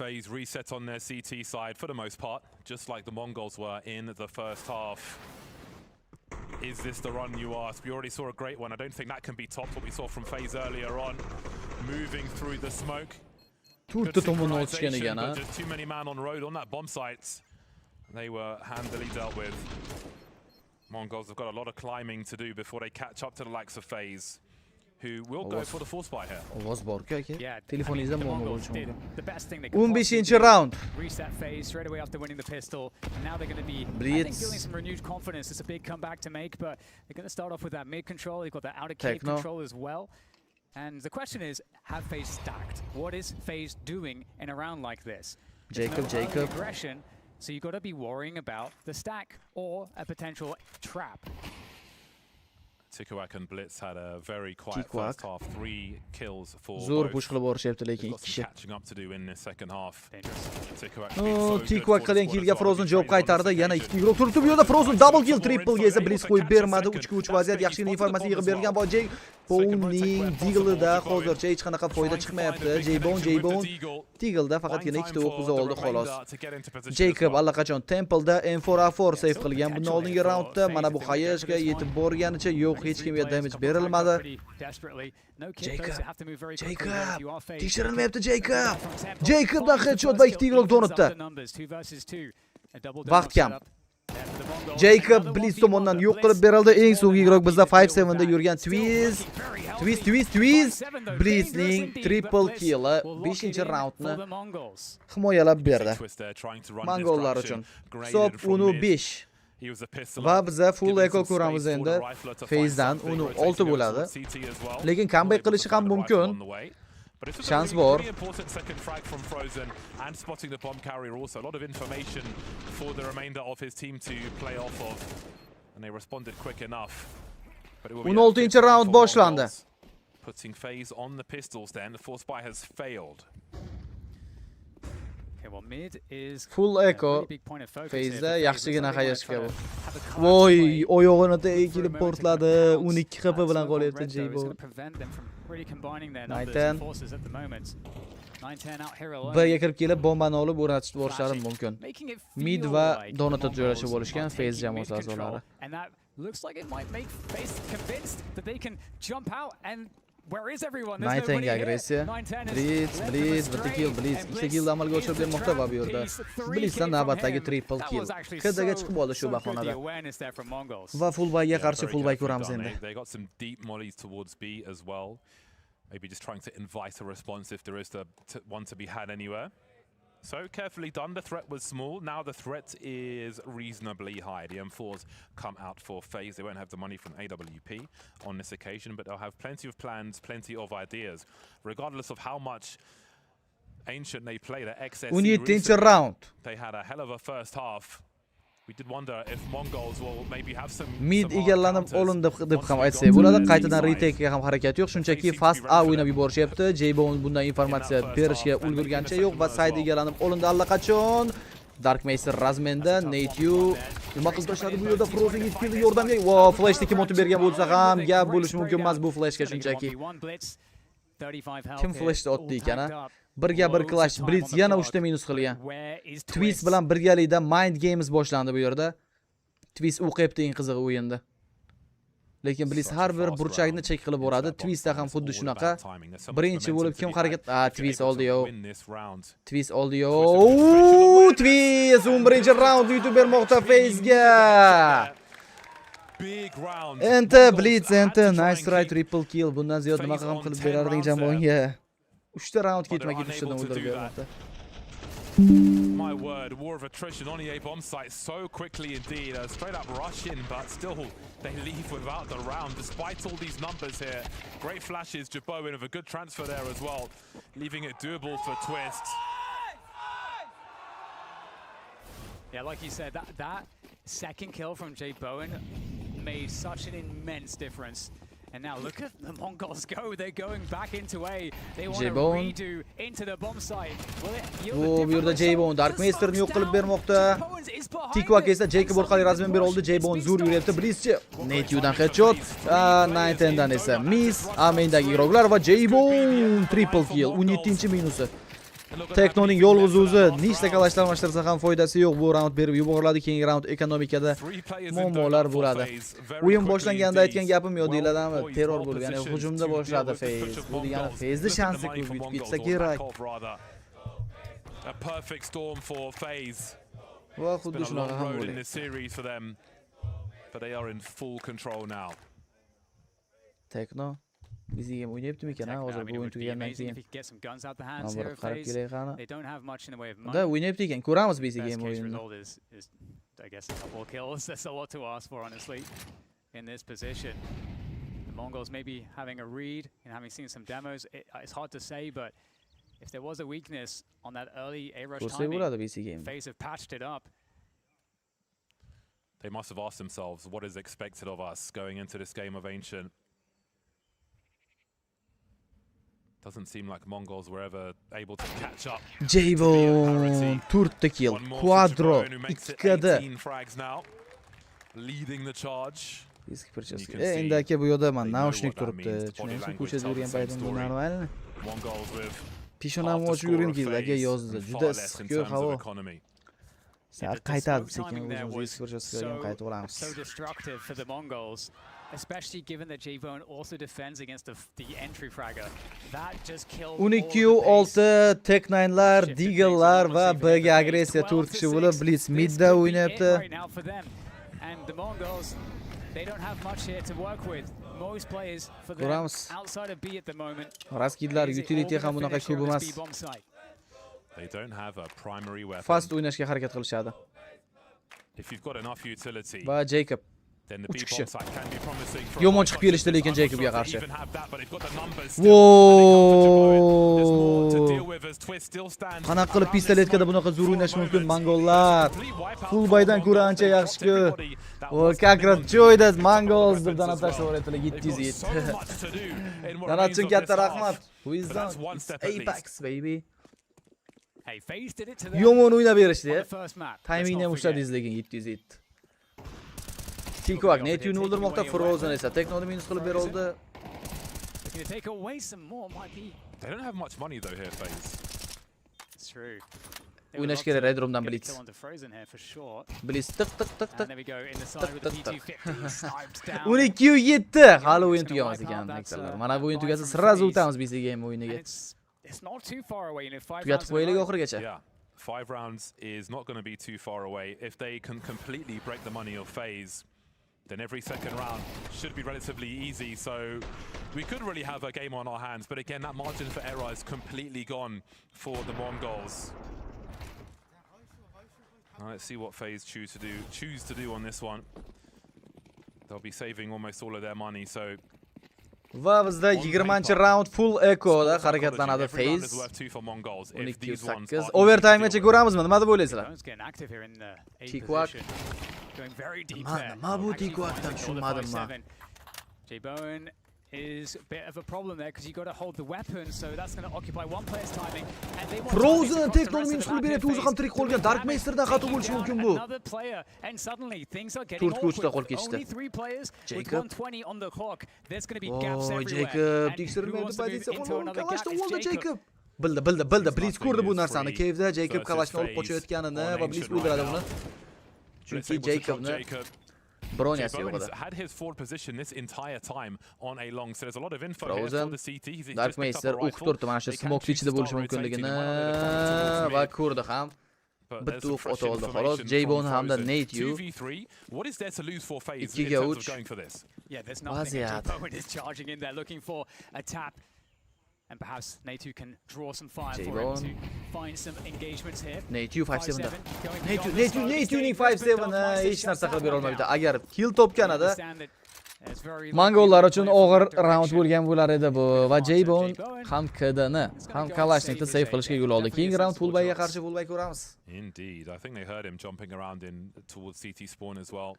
FaZe reset on their CT side for the most part, just like the Mongols were in the first half. Is this the run you ask? We already saw a great one. I don't think that can be topped what we saw from FaZe earlier on. Moving through the smoke. Good synchronization, but just too many man on road on that bomb site. They were handily dealt with. Mongols have got a lot of climbing to do before they catch up to the likes of FaZe, who will go for the force buy here. Ovoz bor-ku aka. Telefoningizda muammo bo'lishi mumkin. 15-round. Reset FaZe straight away after winning the pistol, and now they're going to be feeling some renewed confidence. It's a big comeback to make, but they're going to start off with that mid control. They've got that outer cave control as well. And the question is, have FaZe stacked? What is FaZe doing in a round like this? Jacob. Aggression, so you've got to be worrying about the stack or a potential trap. Tikwak and Blitz had a very quiet first half. 3 kills for Zo'r push qilib borishyapti lekin ikki kishi. Catching up to do in the second half. Tikwak qilgan killga Frozen javob qaytardi. Yana ikkita igrok turibdi bu yerda. Frozen double kill, triple ga esa Blitz qo'yib bermadi. 3ga 3 vaziyat, yaxshigina informatsiya yig'ib bergan bor Jay. Bowning Deagle'da hozircha hech qanaqa foyda chiqmayapti. Jaybon Deagle'da faqatgina ikkita o'q uza oldi xolos. Jacob allaqachon Temple'da M4A4 save qilgan. Bundan oldingi raundda mana bu Hayashga yetib borganicha yo'q, hech kimga damage berilmadi. Jacob tekshirilmayapti Jacobdan headshot va ikkita igrok donutda. Vaqt kam. Jacob Blitz tomonidan yo'q qilib berildi. Eng so'nggi igrok bizda 5-7 da yurgan Twist. Blitzning triple kill 5-raundni himoyalab berdi. Mongollar uchun hisob 10-5. Va biza full echo ko'ramiz endi. FaZedan 10-6 bo'ladi. Lekin comeback qilishi ham mumkin. Chance bor. Important second frag from Frozen and spotting the bomb carrier also. A lot of information for the remainder of his team to play off of. And they responded quick enough. 16-round boshlandi. Putting FaZe on the pistols then. The force buy has failed. Full echo faze'da yaxshigina hayashga bu. Voy, oyog'ini tegib portladi. 12 HP bilan qolyapti J-Bone. 1ga kirib kelib bombani olib o'rnatishni borishlari mumkin. Mid va donatda joylashib olishgan Phase jamoasi a'zolari. Looks like it might make Face convinced that they can jump out and where is everyone? There's 9-10 nobody agressiya. here. Blitz, bitta kill, Blitz. Ikkita kill amalga oshirib bermoqda va bu yerda Blitzdan navbatdagi triple kill. Hiddaga chiqib oldi shu bahonada. Va fullbackga qarshi fullback ko'ramiz endi. They got some deep mollies towards B as well. Maybe just trying to invite a response if there is one to be had anywhere. So carefully done. The threat was small. Now the threat is reasonably high. The M4s come out for FaZe. They won't have the money from AWP on this occasion, but they'll have plenty of plans, plenty of ideas. Regardless of how much Ancient they play, the XSC recently, round. they had a hell of a first half. We did wonder if Mongols will maybe have some mid egallanib olindi deb ham aytsak bo'ladi. Qaytadan retake-ga ham harakat yo'q. Shunchaki fast A o'ynab yuborishyapti. J-Bone bundan informatsiya berishga ulgurgancha yo'q va side egallanib olindi allaqachon. Darkmeister Razmenda, Nateyu nima qilib tashladi bu yerda? Frozen yetkildi yordamga. Vo, flashni kim otib bergan bo'lsa ham gap bo'lishi mumkin emas bu flashga shunchaki. Kim flashni otdi ekan? Birga bir clash Blitz yana 3 ta minus qilgan. Twist bilan birgalikda Mind Games boshlandi bu yerda. Twist o'qiyapti eng qizig'i o'yinda. Lekin Blitz har bir burchakni chek qilib boradi. Twistda ham xuddi shunaqa. Birinchi bo'lib kim harakat? Twist oldi-yo. Twist oldi-yo. Twist 11-chi raund yutib bermoqda FaZe'ga. Endi Blitz, endi nice try triple kill. Bundan ziyod nima ham qilib berarding jamoaga? 3 ta round ketma-ket 3 tadan o'ldirib bermoqda. My word, war of attrition on EA bomb site so quickly indeed. A straight up rush in, but still they leave without the round despite all these numbers here. Great flashes, Jaboin with a good transfer there as well, leaving it doable for Twist. Yeah, like you said, that second kill from J-Bowen made such an immense difference. And now look at the Mongols go. They're going back into A. They want to redo into the bomb site. Bu yerda J-Bone Darkmeisterni yo'q qilib bermoqda. Tikwak esa Jacob orqali razmen ber oldi. J-Bone zo'r yuryapti. Blizchi Netewdan headshot. 9-10dan esa miss. Amendagi iroqlar va J-Bone triple kill. 17-minusi. Teknoning yolg'iz o'zi nechta kalashlamashtirsa ham foydasi yo'q. Bu raund berib yuboriladi. Keyingi raund ekonomikada muammolar bo'ladi. O'yin boshlanganda aytgan gapim yodingizlardami? Terror bo'lgan, hujumda boshladi FaZe. Bu degani FaZe'ning shansi ko'p ketsa kerak. A perfect storm for FaZe. Va xuddi shunaqa ham bo'ldi. But they are in full control now. Tekno Bizi game o'ynayaptimi ekan, hozir bu o'yin tugagandan keyin. Qarab kelay qani. Da o'ynayapti ekan, ko'ramiz bizi game o'yinini. I guess a couple of kills. That's a lot to ask for, honestly, in this position. The Mongols maybe having a read and having seen some demos. It's hard to say, but if there was a weakness on that early A-rush timing, FaZe have patched it up. They must have asked themselves what is expected of us going into this game of Ancient. Doesn't seem like Mongols were ever able to catch up. J-Bone 4 kill, Quadro 2 frags now, leading the charge. Endi aka bu yerda men naushnik turibdi. Tushunasiz, ko'chada yurgan paytimda normal. Pishonamni ochib yurgan kezda aka yozdi. Juda issiq-ku havo. Sal qaytadi sekin o'zimiz ko'rsatishga ham qaytib olamiz. So destructive for the Mongols. Especially given that J-Bone also defends against the entry fragger. That just killed 12-6 Tech9lar, Deagle'lar va B'ga agressiya 4 kishi bo'lib Blitz midda o'ynayapti. And the Mongols, they don't have much here to work with. Most players for them outside of B at the moment. Raskidlar utility ham bunaqa ko'p emas. They don't have a primary weapon. Fast o'ynashga harakat qilishadi. If you've got enough utility. Va Jacob then the B bomb site can be promising for yomon chiqib kelishdi lekin Jacobga qarshi. Qanaqa qilib pistoletkada bunaqa zo'r o'ynash mumkin Mongollar? Fullbaydan ko'ra ancha yaxshi-ku. O kakrat joyda Mongols deb danab tashlayaptilar 707. Danat uchun katta rahmat. Who is that? Apex baby. Yomon o'ynab berishdi. Timingni ham ushladingiz lekin 707. Tikoak Netuni o'ldirmoqda, Frozen esa Teknoni minus qilib berildi. They don't have much money though here, FaZe. It's true. O'ynash kerak Red Roomdan Blitz. Blitz tiq tiq tiq tiq. 12-7. Hali o'yin tugamas ekan nektarlar. Mana bu o'yin tugasa sразу o'tamiz BC game o'yiniga. Tugatib qo'yaylik oxirigacha. Yeah. 5 rounds is not going to be too far away. If they can completely break the money of FaZe, then every second round should be relatively easy. So we could really have a game on our hands. But again, that margin for error is completely gone for the Mongols. Now let's see what FaZe choose to do on this one. They'll be saving almost all of their money. So va bizda 20-round full echoda harakatlanadi FaZe. 12-8. Overtimegacha ko'ramizmi? Nima deb o'ylaysizlar? Tikoak. Nima bu Tikoakdan tushunmadim men. J-Bone is a bit of a problem there because you got to hold the weapon, so that's going to occupy one player's timing. And they want Frozen Teknoni minus qilib beradi, o'zi ham tirik qolgan. Dark Masterdan xato bo'lishi mumkin bu. Another player and suddenly things are getting awkward. Only 3 players with 120 on the clock. There's going to be gaps everywhere. Jacob tekshirilmaydi pozitsiya qo'lga kalashda oldi Jacob. Bildi. Blitz ko'rdi bu narsani. Cave'da Jacob kalashni olib qochayotganini va Blitz o'ldiradi uni. Chunki Jacobni Bronyasi yo'q edi. Had his forward position this entire time on a long. So there's a lot of info here for the CT. Dark Master o'q turdi. Mana shu smoke ichida bo'lishi mumkinligini va ko'rdi ham. Bitta o'q ota oldi xolos. J-Bone hamda Nate. What is there to lose for FaZe in terms of going for this? Yeah, there's nothing. J-Bone is charging in there looking for a tap. And perhaps Nate can draw some fire for him to find some engagements here. Nate 5-7 da. Nate 5-7 hech narsa qilib bera olmaydi. Agar kill topganida Mongollar uchun og'ir round bo'lgan bo'lar edi bu va J-Bone ham KDni ham Kalashnikni save qilishga yo'l oldi. Keyingi round fullbackga qarshi fullback ko'ramiz. Indeed, I think they heard him jumping around towards CT spawn as well.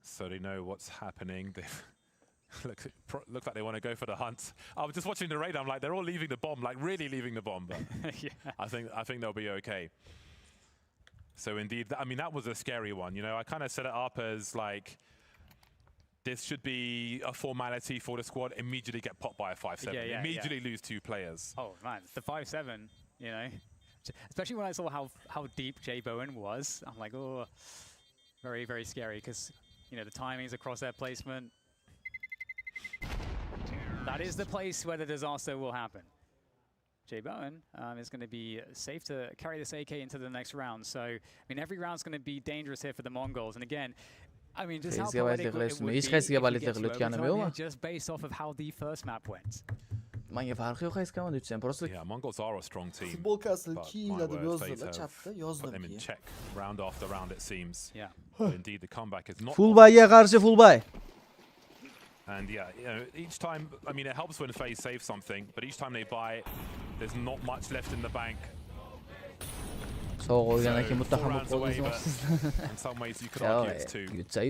So they know what's happening. Looks like they want to go for the hunt. I was just watching the radar. I'm like, they're all leaving the bomb, like really leaving the bomb. But yeah. I think they'll be okay. So indeed, I mean, that was a scary one. You know, I kind of set it up as like this should be a formality for the squad. Immediately get popped by a 5-7. Immediately lose 2 players. Oh man, the 5-7. You know, especially when I saw how deep J-Bone was. I'm like, oh, very very scary because you know the timings across their placement. That is the place where the disaster will happen. J-Bone is going to be safe to carry this AK into the next round. So, I mean, every round's going to be dangerous here for the Mongols. And again, I mean, just how poetic it would be if you get to just based off of how the first map went. Menga farqi yo'q hech qanday detsam, просто yeah, Mongols are a strong team. Futbolkasini kiyiladi deb yozdilar, chatda yozdim. Put them in check round after round it seems. Yeah. Indeed, the comeback is not fullbackga qarshi fullback. And yeah, you know, each time, I mean, it helps when FaZe saves something, but each time they buy, there's not much left in the bank. So, o'rganaki muttaham bo'lib in some ways you could argue it's too. Yutsa.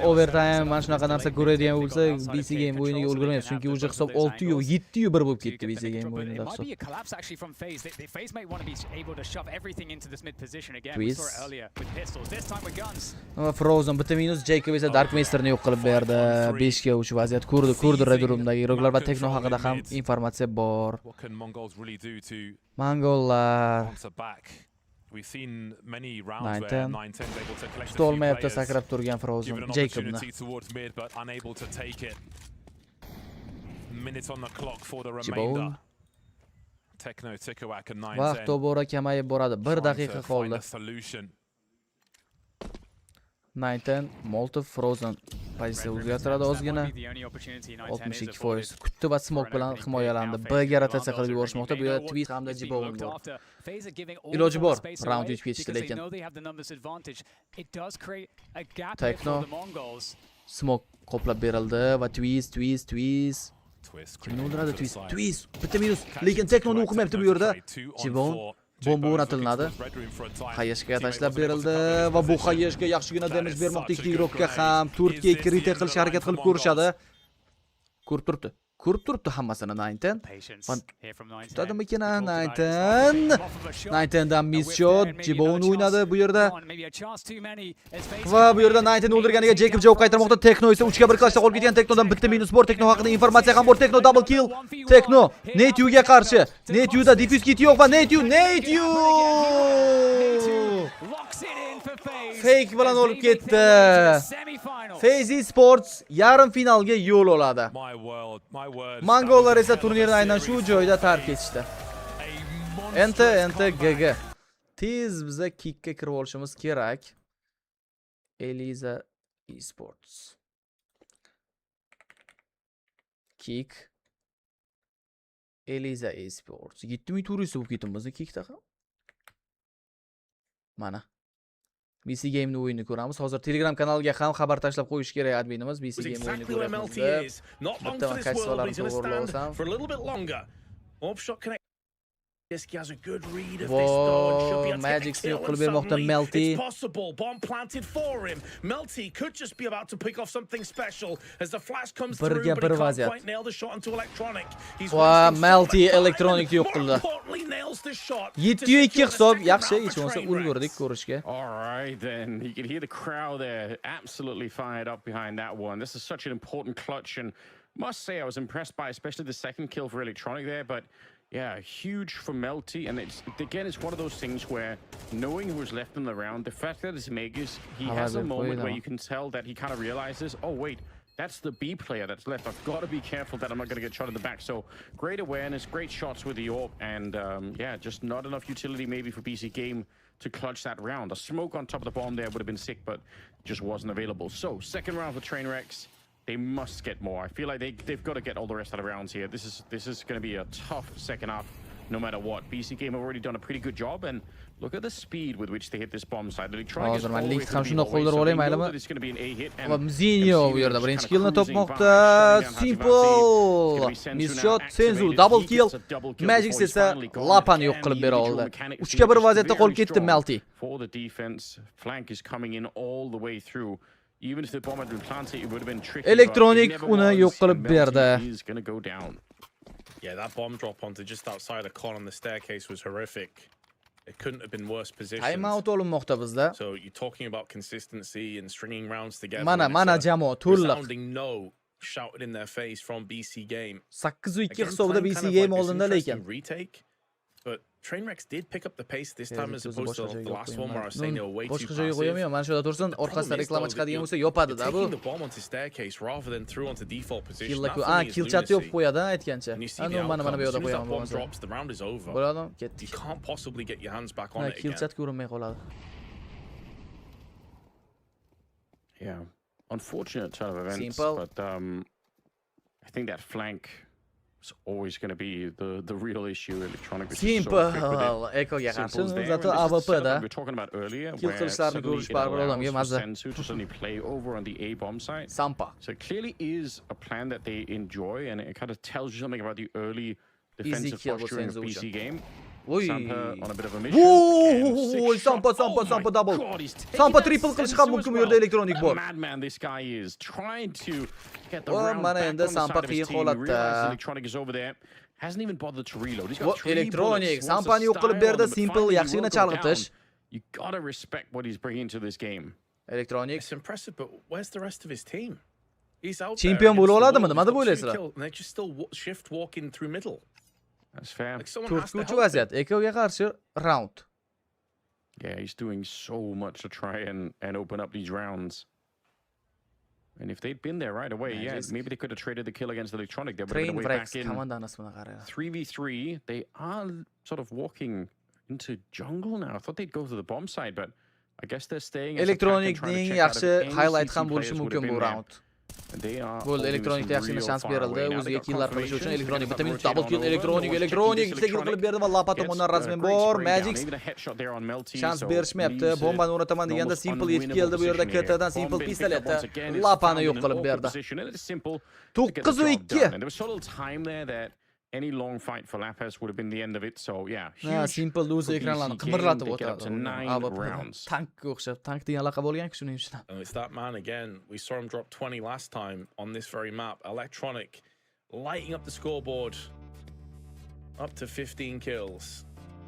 Overtime mana shunaqa narsa ko'radigan bo'lsa, BC game o'yiniga ulgurmayapti, chunki уже hisob 6-7-1 bo'lib ketdi BC game o'yinida hisob. Might be a collapse actually from FaZe. FaZe may want to be able to shove everything into this mid position again. We saw it earlier with pistols. This time with guns. Frozen bitta minus, Jacob esa Dark Masterni yo'q qilib berdi. 5 ga 3 vaziyat ko'rdi Red Roomdagi Rocklar va Tekno haqida ham informatsiya bor. What can Mongols really do to Mongollar answer back? We've seen many rounds where 9-10 able to collect stolmayapti sakrab turgan Frozen Jacobni. Towards mid but unable to take it. Minutes on the clock for the remainder. Tekno Tikoak and 9-10. Vaqt tobora kamayib boradi. 1 daqiqa qoldi. 9-10 Molotov Frozen pozitsiya o'zgartiradi ozgina. 62%. Kutdi va smoke bilan himoyalandi. B-ga rotatsiya qilib yuborishmoqda. Bu yerda Twist hamda J-Bone bor. Iloji bor. Round yutib ketishdi lekin. Tekno smoke qoplab berildi va Twist. Kimni o'ldiradi Twist? Bitta minus. Lekin Teknoni o'qimayapti bu yerda. J-Bone bomba o'rnatiladi. Qayishga tashlab berildi va bu qayishga yaxshigina damage bermoqda ikki ig'roqqa ham. 4 ga 2 retake qilish harakat qilib ko'rishadi. Ko'rib turibdi hammasini 19. Patience here from 19. Tutadimikin 19? 19dan miss shot. Jibon o'ynadi bu yerda. Va bu yerda 19 o'ldirganiga Jacob javob qaytarmoqda. Tekno esa 3 ga 1 klashda qolib ketgan. Teknodan bitta minus bor. Tekno haqida informatsiya ham bor. Tekno double kill. Tekno Netyuga qarshi. Netyuda diffuse kit yo'q va Netyu fake bilan olib ketdi. FaZe Sports yarim finalga yo'l oladi. Mongollar esa turnirni aynan shu joyda tark etishdi. Enti GG. Tez biza kickga kirib olishimiz kerak. Eliza Esports. Kick. Eliza Esports. 7000 turist bo'lib ketdimiz kickda ham. Mana. BC Game'ni o'yinini ko'ramiz. Hozir Telegram kanaliga ham xabar tashlab qo'yish kerak adminimiz. BC Game o'yinini ko'ryapmiz. Bitta kachsolarini to'g'rilasam. Whoa, Magic still qilib bermoqda Melty. Birga bir vaziyat. Va Melty elektronik yo'q qildi. 7-2 hisob, yaxshi, hech bo'lmasa ulgurdik ko'rishga. All right, then you can hear the crowd there absolutely fired up behind that one. This is such an important clutch, and must say I was impressed by especially the second kill for electronic there, but yeah, huge for Melty, and it's one of those things where knowing who was left in the round, the fact that it's Megas, he has a moment where you can tell that he kind of realizes, oh wait, that's the B player that's left. I've got to be careful that I'm not going to get shot in the back. So great awareness, great shots with the AWP, and yeah, just not enough utility maybe for BC Game to clutch that round. A smoke on top of the bomb there would have been sick, but just wasn't available. So second round for Trainwrecks. They must get more. I feel like they've got to get all the rest of the rounds here. This is going to be a tough second half, no matter what. BC Game have already done a pretty good job, and look at the speed with which they hit this bomb side. Electronic is always going to be it's going to be an A hit. And Mzinho bu yerda birinchi killni topmoqda. Simple. Miss shot, Senzu double kill. Magic esa Lapani yo'q qilib bera oldi. 3 ga 1 vaziyatda qolib ketdi Melty. For the defense, flank is coming in all the way through. Even if the bomb had been planted, it would have been tricky. Electronic uni yo'q qilib berdi. He's going to go down. Yeah, that bomb drop onto just outside the con on the staircase was horrific. It couldn't have been worse positioned. Time out olinmoqda bizda. So you're talking about consistency and stringing rounds together. Mana jamoa to'liq. Sounding no shouted in their face from BC Game. 8-2 hisobda BC Game oldinda lekin. Retake. But Trainwrecks did pick up the pace this time as opposed to the last one where I was saying they were way too passive. Boshqa joyga qo'yamayman. Mana shu yerda tursin, orqasidan reklama chiqadigan bo'lsa yopadi-da bu. Taking the bomb onto staircase rather than through onto default position. Kill chat yopib qo'yadi, aytgancha. Mana bu yerda qo'yaman bomb drops, the round is over. Bo'ladi, ketdik. You can't possibly get your hands back on it again. Kill chat ko'rinmay qoladi. Yeah, unfortunate turn of events. Simple. But I think that flank is always going to be the real issue. Electronic. Simple. Ekoga qarshi, zato AWP-da. We're talking about earlier. Kill qilishlarni ko'rish baribir odamga mazza. Sensu to suddenly play over on the A bomb side. Sampa. So it clearly is a plan that they enjoy, and it kind of tells you something about the early defensive posturing of BC Game. Sampa on a bit of a mission. Whoa, Sampa double. Sampa triple qilish ham mumkin bu yerda electronic bor. Madman this guy is trying to get the round mana back endi on the Sampa side of his qiyin team. Realizes holatda. Electronic is over there. Hasn't even bothered to reload. He's got 3 electronic bullets. Sampani yo'q qilib berdi. Simple yaxshigina chalg'itish. You got to respect what he's bringing to this game. Electronic. It's impressive, but where's the rest of his team? He's out Champion bo'lib oladimi? Nima deb o'ylaysizlar? And they're just still shift walking through middle. That's fair. Like someone has to help vaziyat. Ekoga qarshi round. Yeah, he's doing so much to try and open up these rounds. And if they'd been there right away, yeah, maybe they could have traded the kill against Electronic. They would have been way back in 3v3. They are sort of walking into jungle now. I thought they'd go to the bomb side, but I guess they're staying. Electronicning yaxshi highlight ham bo'lishi mumkin bu round. Bo'ldi, Electronicda yaxshigina shans berildi. O'ziga killlar qilish uchun Electronic bitta minut double kill Electronic ikkita kill qilib berdi va Lapa tomonidan rasmen bor. Magic shans berishmayapti. Bombani o'rnataman deganda Simple yetib keldi bu yerda KTdan Simple pistoletda Lapani yo'q qilib berdi. 9-2. Any long fight for Lapis would have been the end of it. So yeah, huge. Simple o'z ekranlarni qimirlatib o'tiradi. Tankga o'xshab, tank degan laqab olgan-ku shuning uchun. It's that man again. We saw him drop 20 last time on this very map. Electronic lighting up the scoreboard. Up to 15 kills.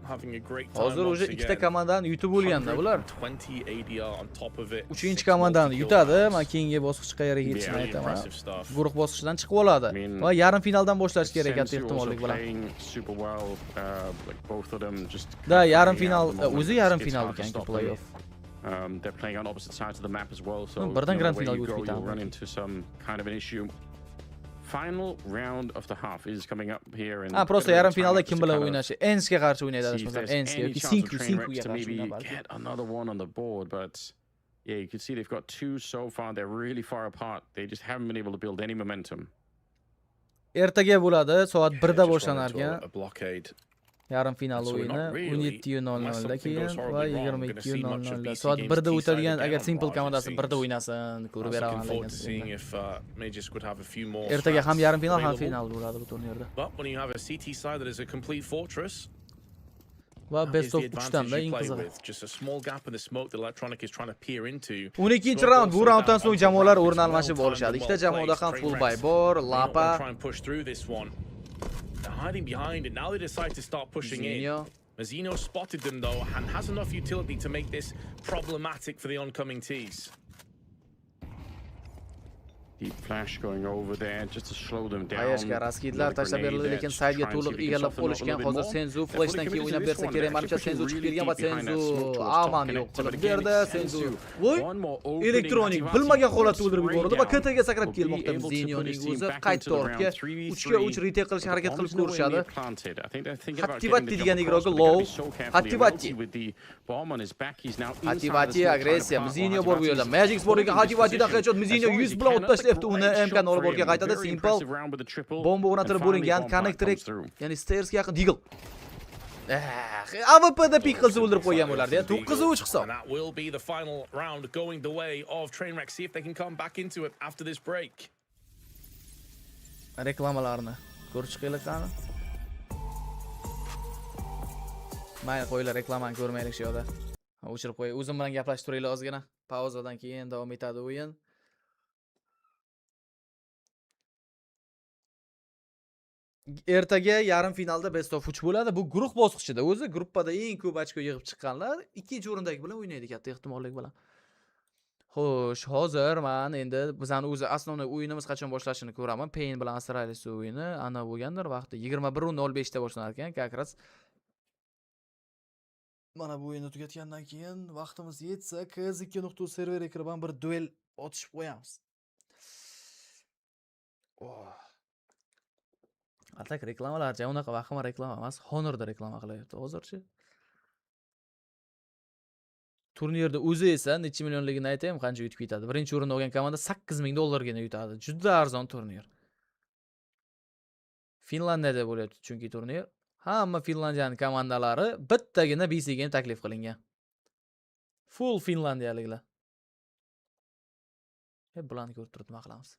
Having a great time. Hozir o'sha ikkita komandani yutib bo'lganda bular. 20 ADR on top of it. 3-komandani yutadi. Men keyingi bosqichga qayerga ketishini aytaman. Guruh bosqichidan chiqib oladi va yarim finaldan boshlash kerak katta ehtimollik bilan. Da, yarim final, o'zi yarim final ekan playoff. They're playing on opposite sides of the map as well, so birdan grand finalga you o'tib run into some kind of an issue. Final round of the half is coming up here in Prosta yarim finalda kim bilan o'ynashi? Ensga qarshi o'ynaydi adashmasam. Ensga yoki Sinkuga qarshi o'ynaydi. Get another one on the board, but yeah, you can see they've got two so far. They're really far apart. They just haven't been able to build any momentum. Ertaga bo'ladi, soat 1 da boshlanar ekan. A blockade. Yarim final o'yini 17:00 da keyin va 22:00 da. Soat 1 da o'tadigan agar Simple komandasi 1 da o'ynasin, ko'rib beraman degan. Ertaga ham yarim final ham final bo'ladi bu turnirda. But when you have a CT side that is a complete fortress, va best of 3 dan da eng qizig'i. Just a small gap in the smoke that Electronic is trying to peer into. 12-raund, bu raunddan so'ng jamoalar o'rin almashib olishadi. Ikkita jamoada ham full buy bor, Lapa. They're hiding behind it. Now they decide to start pushing in. Mazzino spotted them though and has enough utility to make this problematic for the oncoming T's. Deep flash going over there just to slow them down. Ayashga raskidlar tashlab berildi, lekin saydga to'liq egallab olishgan. Hozir Senzu flashdan keyin o'ynab bersa kerak. Menimcha Senzu chiqib kelgan va Senzu aman yo'q qilib berdi. Senzu voy elektronik bilmagan holatda o'ldirib yubordi va KTga sakrab kelmoqda. Zinyoning o'zi qaytdi ortga 3 ga 3 retake qilishga harakat qilib ko'rishadi. Hattivati degan igroga low. Hattivati. Hattivati agressiya. Mizinyo bor bu yerda. Magic bor ekan. Hattivatidan qachon Mizinyo 100 bilan o'tashlayapti uni. MK olib borga qaytadi. Simple. Bomba o'rnatilib bo'lingan connector, ya'ni stairsga yaqin Deagle. AWP'da pik qilsa o'ldirib qo'ygan bo'lardi. 9-3 hisob. That will be the final round going the way of Trainwreck. See if they can come back into it after this break. Reklamalarni ko'rib chiqaylik qani. Mayli qo'yinglar, reklamani ko'rmaylik shu yoqda. O'chirib qo'y. O'zim bilan gaplashib turinglar ozgina. Pauzadan keyin davom etadi o'yin. Ertaga yarim finalda best of 3 bo'ladi. Bu guruh bosqichida o'zi gruppada eng ko'p ochko yig'ib chiqqanlar ikkinchi o'rindagi bilan o'ynaydi katta ehtimollik bilan. Xo'sh, hozir men endi bizning o'zi asosiy o'yinimiz qachon boshlashini ko'raman. Pain bilan Astralis o'yini ana bo'lgandir vaqti 21:05 da boshlanar ekan. Kakras mana bu o'yinni tugatgandan keyin vaqtimiz yetsa K2.0 serverga kirib bir duel otishib qo'yamiz. Atak reklamalar, unaqa vahima reklama emas, Honorda reklama qilyapti hozirchi. Turnirda o'zi esa necha millionligini aytaymi, qancha yutib ketadi. Birinchi o'rinda olgan komanda 8000 dollarga yutadi. Juda arzon turnir. Finlandiyada bo'lyapti chunki turnir. Hamma Finlandiyaning komandalari bittagina BC'ga taklif qilingan. Full finlandiyaliklar. Bularni ko'rib turib nima qilamiz?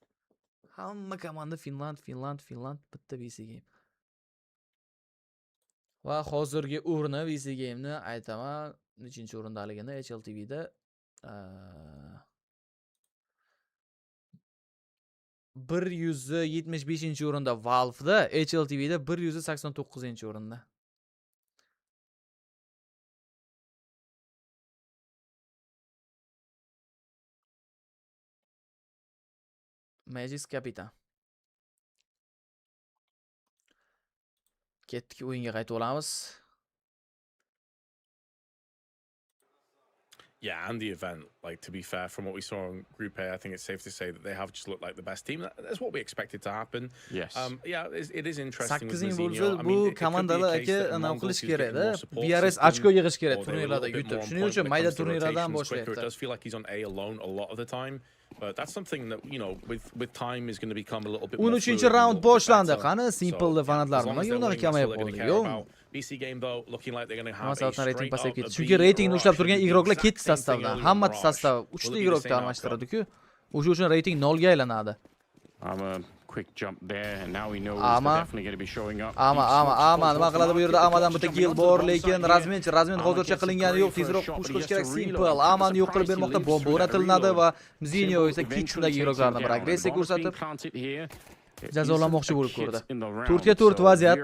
Hamma komanda Finland bitta VC game. Va hozirgi o'rni VC game'ni aytaman, nechinchi o'rindaligini HLTVda 175-o'rinda Valve'da, HLTVda 189-o'rinda. Magic Capitan. Ketdik o'yinga qaytib olamiz. Yeah, and the event, like, to be fair, from what we saw in Group A, I think it's safe to say that they have just looked like the best team. That's what we expected to happen. Yes. Yeah, it is interesting with Mazzino. Bu komandalar aka nima qilish kerak-da? BRS ochko yig'ish kerak turnirlarda yutib. Shuning uchun mayda turnirlardan boshlayapti. It does feel like he's on A alone a lot of the time. But that's something that, you know, with time is going to become a little bit more. 13-round boshlandi. Qani Simple fanatlar nimaga unaqa kamayib qoldi? Yo'q. BC game though looking like they're going to have a rating pasayib ketdi. Chunki ratingni ushlab turgan igroklar ketdi sastavdan. Hamma sastav 3 ta igrokni almashtiradi-ku. O'sha uchun rating 0 ga aylanadi. Quick jump there and now we know he's definitely going to be showing up. Ama nima qiladi bu yerda? Amadan bitta kill bor, lekin Razmin hozircha qilingani yo'q. Tezroq push qilish kerak. Simple Amani yo'q qilib bermoqda. Bomba o'rnatiladi va Mazzino esa kitchendagi igroklarni bir agressiya ko'rsatib Jazolanmoqchi bo'lib ko'rdi. 4 ga 4 vaziyat.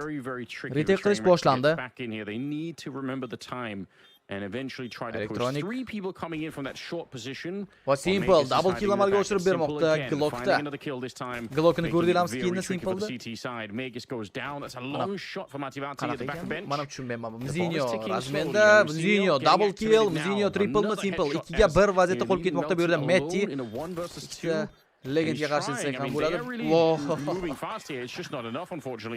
Retake qilish boshlandi. And eventually try to push 3 people coming in from that short position. Va Simple double kill amalga oshirib bermoqda Glockda. Glockni ko'rdinglarmi skinni Simple'da? Magus goes down. That's a long shot for Motivati at the back bench. Mana tushunmayman. Mzinyo razmenda, Mzinyo double kill, Mzinyo triple mi Simple 2 ga 1 vaziyatda qolib ketmoqda bu yerda Metti. Legendga qarshi desang ham bo'ladi.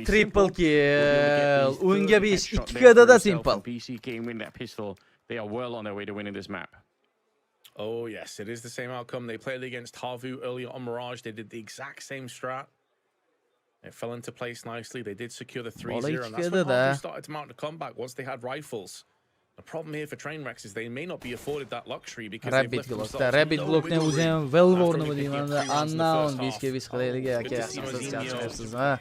Triple kill. O'nga 5, 2 ga da Simple. They are well on their way to winning this map. Oh yes, it is the same outcome. They played against Havu earlier on Mirage. They did the exact same strat. It fell into place nicely. They did secure the 3-0, and that's when Havu started to mount a comeback once they had rifles. The problem here for Trainwrecks is they may not be afforded that luxury because they've left themselves Rabbit Glockni o'zi ham well borni deyman. Unknown 5 ga 5 qilaylik aka. Siz ha.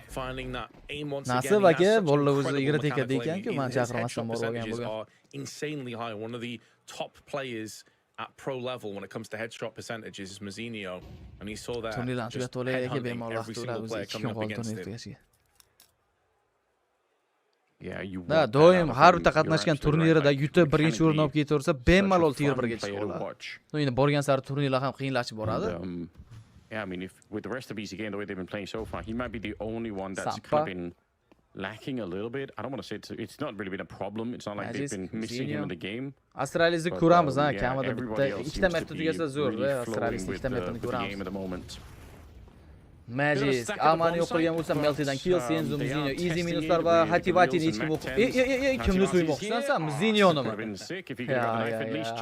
Nasib aka, bolla o'zi igri tekadi ekan-ku, men chaqirmasdan borib olgan bo'lgan. Insanely high. One of the top players at pro level when it comes to headshot percentages is Mazinho, and he saw that just headhunting every single player coming up against him. Da, doim har bitta qatnashgan turnirida yutib birinchi o'rin olib ketaversa, bemalol tier 1 ga chiqib oladi. Endi borgan sari turnirlar ham qiyinlashib boradi. Yeah, I mean, if with the rest of BC game, the way they've been playing so far, he might be the only one that's kind of been lacking a little bit. I don't want to say it's not really been a problem. It's not like they've been missing him in the game. Astralizni ko'ramiz, ha, kamida bitta ikkita mapda tugasa zo'r, Astralis ikkita mapni ko'ramiz. Magic, Amani yo'q qilgan bo'lsa Meltidan kill, Senzo, Mzinyo, easy minuslar va Hativatini hech kim o'qib. Kimni so'ymoqchisan sen? Mzinyonimi?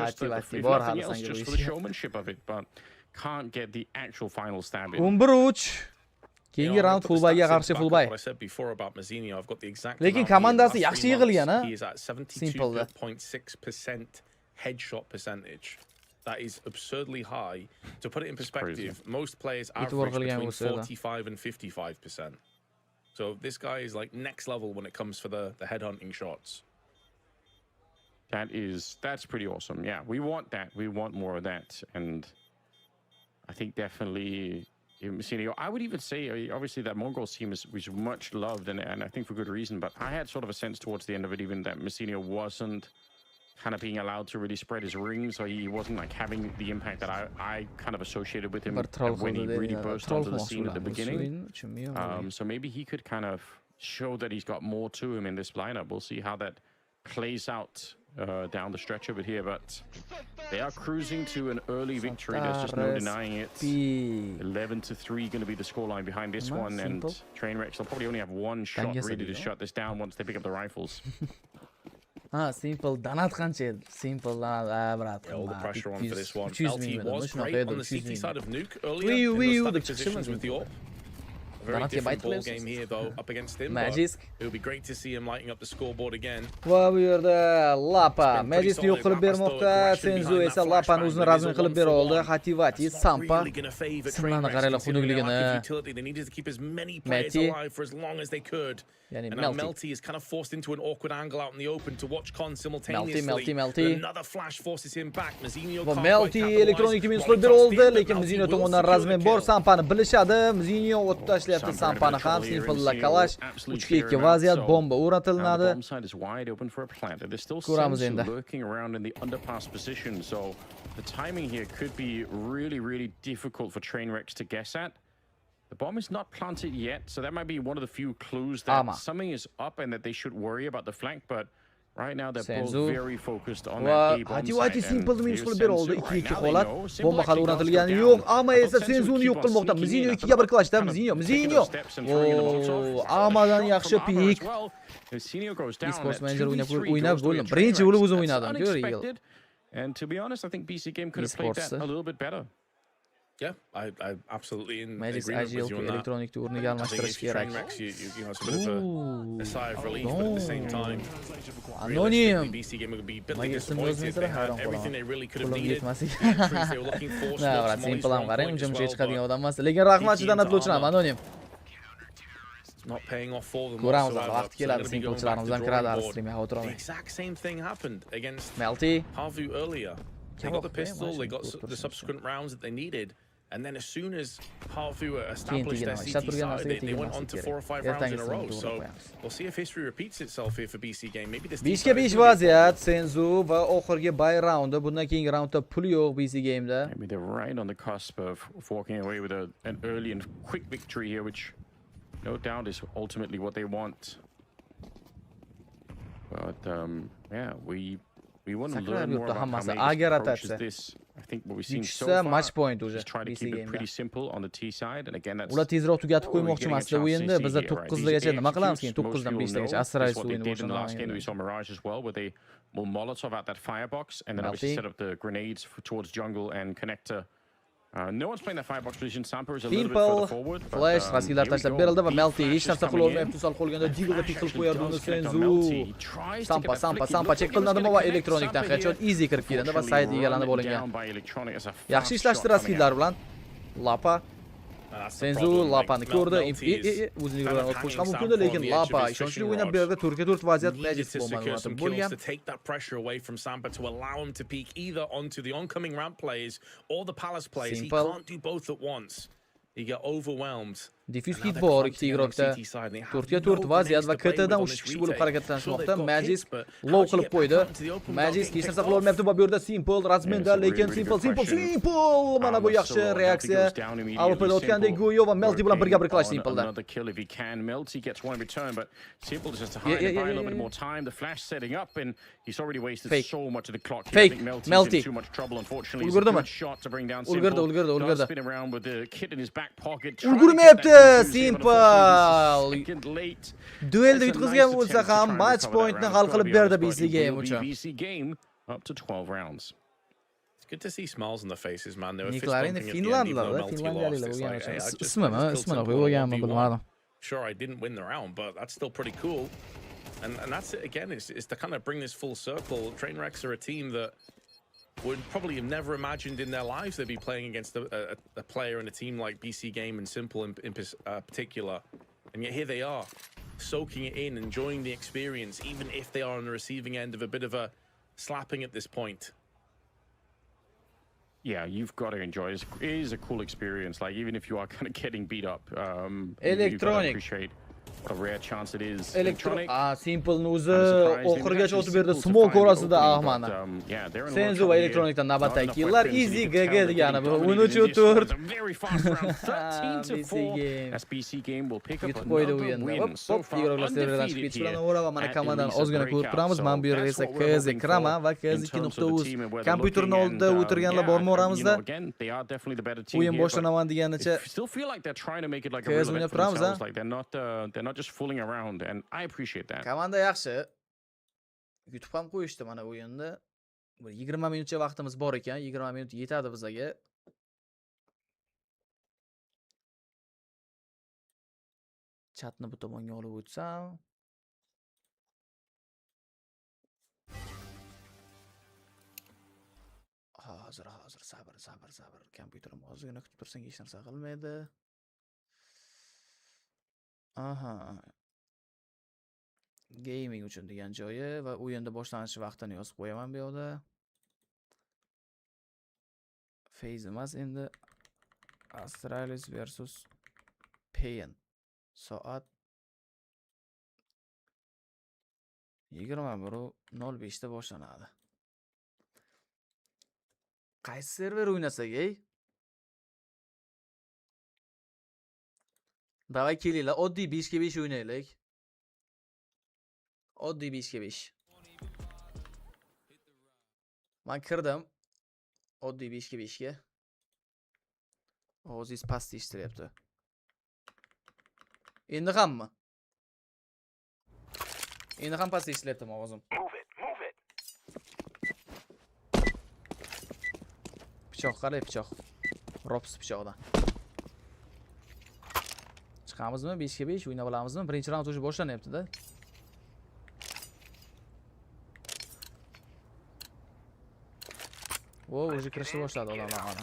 Hativati bor hali sanga. Can't get the actual final stab in. 11-3. Keyingi round fullbayga qarshi fullbay. Lekin komandasi yaxshi yig'ilgan, ha? Simple. 72.6% headshot percentage. That is absurdly high. To put it in perspective, most players average between 45 and 55%. So this guy is like next level when it comes for the headhunting shots. That's pretty awesome. Yeah, we want that. We want more of that. And I think definitely, I would even say, obviously, that Mongols team was much loved, and I think for good reason. But I had sort of a sense towards the end of it, even that Messinio wasn't kind of being allowed to really spread his rings, or he wasn't like having the impact that I kind of associated with him when he really burst onto the scene at the beginning. So maybe he could kind of show that he's got more to him in this lineup. We'll see how that plays out down the stretch of it here, but they are cruising to an early victory. There's just no denying it. 11-3 going to be the scoreline behind this one, and Trainwrecks will probably only have one shot ready to shut this down once they pick up the rifles. Simple. Donat qancha edi? Simple brat. All the pressure on for this one. LT was great on the CT side of Nuke earlier. In those positions with the AWP. A very different ball game here though, up against him. Magic. It would be great to see him lighting up the scoreboard again. Va bu yerda Lapa Magicni yo'q qilib bermoqda. Senzo esa Lapani o'zini razmin qilib bera oldi. Hativati, Sampa. Simlarni qaranglar xunukligini. They needed to keep as many players alive for as long as they could. And now Melty is kind of forced into an awkward angle out in the open to watch Con simultaneously. Melty. Another flash forces him back. Mazinho can't Melty elektronik minus qilib bera oldi, lekin Mazinho tomonidan razmin bor. Sampani bilishadi. Mazinho o'tib tashlayapti Sampani ham. Simple Kalash 3-2 vaziyat, bomba o'rnatiladi. Ko'ramiz endi. Lurking around in the underpass position, so the timing here could be really difficult for Trainwrecks to guess at. The bomb is not planted yet, so that might be one of the few clues that something is up and that they should worry about the flank, but right now they're both very focused on that A bomb site. Simple minus qilib bera oldi. 2-2 holat. Bomba hali o'rnatilgani yo'q, ammo esa Senzuni yo'q qilmoqda. Mazinho 2 ga 1 clashda. Mazinho. Amadan yaxshi pik. Esports manager o'ynab bo'ldim. Birinchi bo'lib o'zim o'ynadim. Ko'ring. And to be honest, I think BC game could have played that a little bit better. Yeah, I absolutely in Magic agreement with you on that. Electronic o'rniga almashtirish kerak. You know, it's a bit of a sigh of relief, but at the same time, Anonym. BC game would be a bit disappointed. They had everything they really could have needed. They were looking for spots. Simple ham qarang, hujumga chiqadigan odam emas. Lekin rahmatchidan atlovchiman, Anonym. Not paying off for them. Ko'ramiz, vaqt keladi, simplechilarimizdan kiradi streamga xavotir olmang. The exact same thing happened against Melty. Havu earlier. They got the pistol, they got the subsequent rounds that they needed, And then as soon as Harfu established their CT side, they went on to 4 or 5 rounds in a row. So we'll see if history repeats itself here for BC game. Maybe this 5ga 5 vaziyat. Senzu va oxirgi buy roundi. Bundan keyingi raundda pul yo'q BC game'da. Maybe they're right on the cusp of walking away with an early and quick victory here, which no doubt is ultimately what they want. But yeah, we want to learn more about how Vegas approaches this. I think what we've seen so far match point is try to keep it pretty simple on the T side, and again that's ular tezroq tugatib qo'ymoqchi emasdi o'yinda. Bizda 9gacha nima qilamiz keyin 9dan 5gacha asraysiz o'yinni boshlanadi. We saw Mirage as well, where they will Molotov out that firebox and then obviously set up the grenades towards jungle and connector. No one's playing that firebox position. Sampa is a little bit further forward. Flash, rasiylar tashlab berildi va Melty hech narsa qila olmayapti. Sal qolganda Digoga pick qilib qo'yardi uni Senzu. Sampa check qilinadimi va elektronikdan headshot easy kirib keladi va side egallanib olingan. Yaxshi ishlashdi rasiylar bilan. Lapa Senzu Lapani ko'rdi. O'zining yo'lidan o'tib qo'yish ham mumkin, lekin Lapa ishonchli o'ynab berdi. 4ga 4 vaziyat Magic bo'lmadi bo'lgan. To take that pressure away from Sampa to allow him to peek either onto the oncoming ramp plays or the palace plays. He can't do both at once. He got overwhelmed. Diffuse hit bor ikkita igroqda. 4ga 4 vaziyat va KTdan 3 kishi bo'lib harakatlanishmoqda. Magic low qilib qo'ydi. Magic hech narsa qila olmayapti va bu yerda Simple razmenda, lekin Simple mana bu yaxshi reaksiya. AWPda o'tgandek Goyo va Melty bilan birga clash Simple'da. Another kill if he can. Melty gets one in return, but Simple just to hide and buy a little bit more time. The flash setting up, and he's already wasted so much of the clock. I think Melty's in too much trouble, unfortunately. It's a good shot to bring down Simple. Does spin around with the kit in his back pocket. Simple. Duelda yutqizgan bo'lsa ham match pointni hal qilib berdi BC game uchun. BC game up to 12 rounds. It's good to see smiles on their faces, man. They were fist bumping at the end, even though Melty lost. Sure, I didn't win the round, but that's still pretty cool. And that's it again. It's to kind of bring this full circle. Trainwrecks are a team that would probably have never imagined in their lives they'd be playing against a player and a team like BC Game and Simple in particular. And yet here they are, soaking it in, enjoying the experience, even if they are on the receiving end of a bit of a slapping at this point. Yeah, you've got to enjoy it. It is a cool experience. Like, even if you are kind of getting beat up, you've got to appreciate a rare chance it is. Electronic. Simple o'zi oxirigacha o'tib berdi. Smoke orasida Ahmana. Senzu va Electronicdan navbatdagi killlar easy GG degani bu. 13-4. Very fast round. 13-4. That's BC game will pick up another win. So far undefeated here. Mana komandan ozgina ko'rib turamiz. Men bu yerda esa KZ Krama va KZ2.uz kompyuterni oldida o'tirganlar bormi oramizda? O'yin boshlanaman deganicha. Still feel like they're trying to make it like a real event for themselves. Like they're not just fooling around, and I appreciate that. Komanda yaxshi. YouTube ham qo'yishdi mana o'yinda. Bir 20 minutcha vaqtimiz bor ekan. 20 minut yetadi bizga. Chatni bu tomonga olib o'tsam. Hozir sabr. Kompyuterim ozgina kutib tursang hech narsa qilmaydi. Aha. Gaming uchun degan joyi va o'yinda boshlanish vaqtini yozib qo'yaman bu yerda. Phase emas endi Astralis versus Pain. Soat 21:05 da boshlanadi. Qaysi server o'ynasak, ey? Davay kelinglar, oddiy 5ga 5 o'ynaylik. Oddiy 5ga 5. Men kirdim. Oddiy 5ga 5ga. Ovozingiz past eshitilyapti. Endi hammi? Endi ham past eshitilyapti ovozim. Pichoq qalay pichoq. Rops pichoqdan. Chiqamizmi 5ga 5 o'ynab olamizmi? Birinchi raund o'sha boshlanyapti-da. Voy, o'zi kirishni boshladi odamlar mana.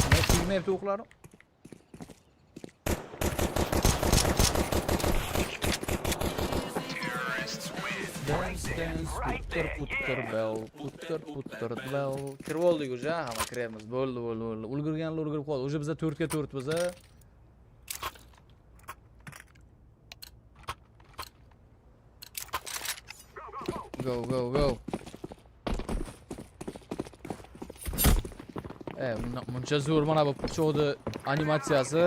Nima tegmayapti o'qlari? Putter bell. Kirib oldik уже, hamma kiramiz. Bo'ldi. Ulgurganlar ulgurib qoldi. Уже bizda 4 ga 4 biza. Go. Buncha zo'r mana bu pichoqni animatsiyasi.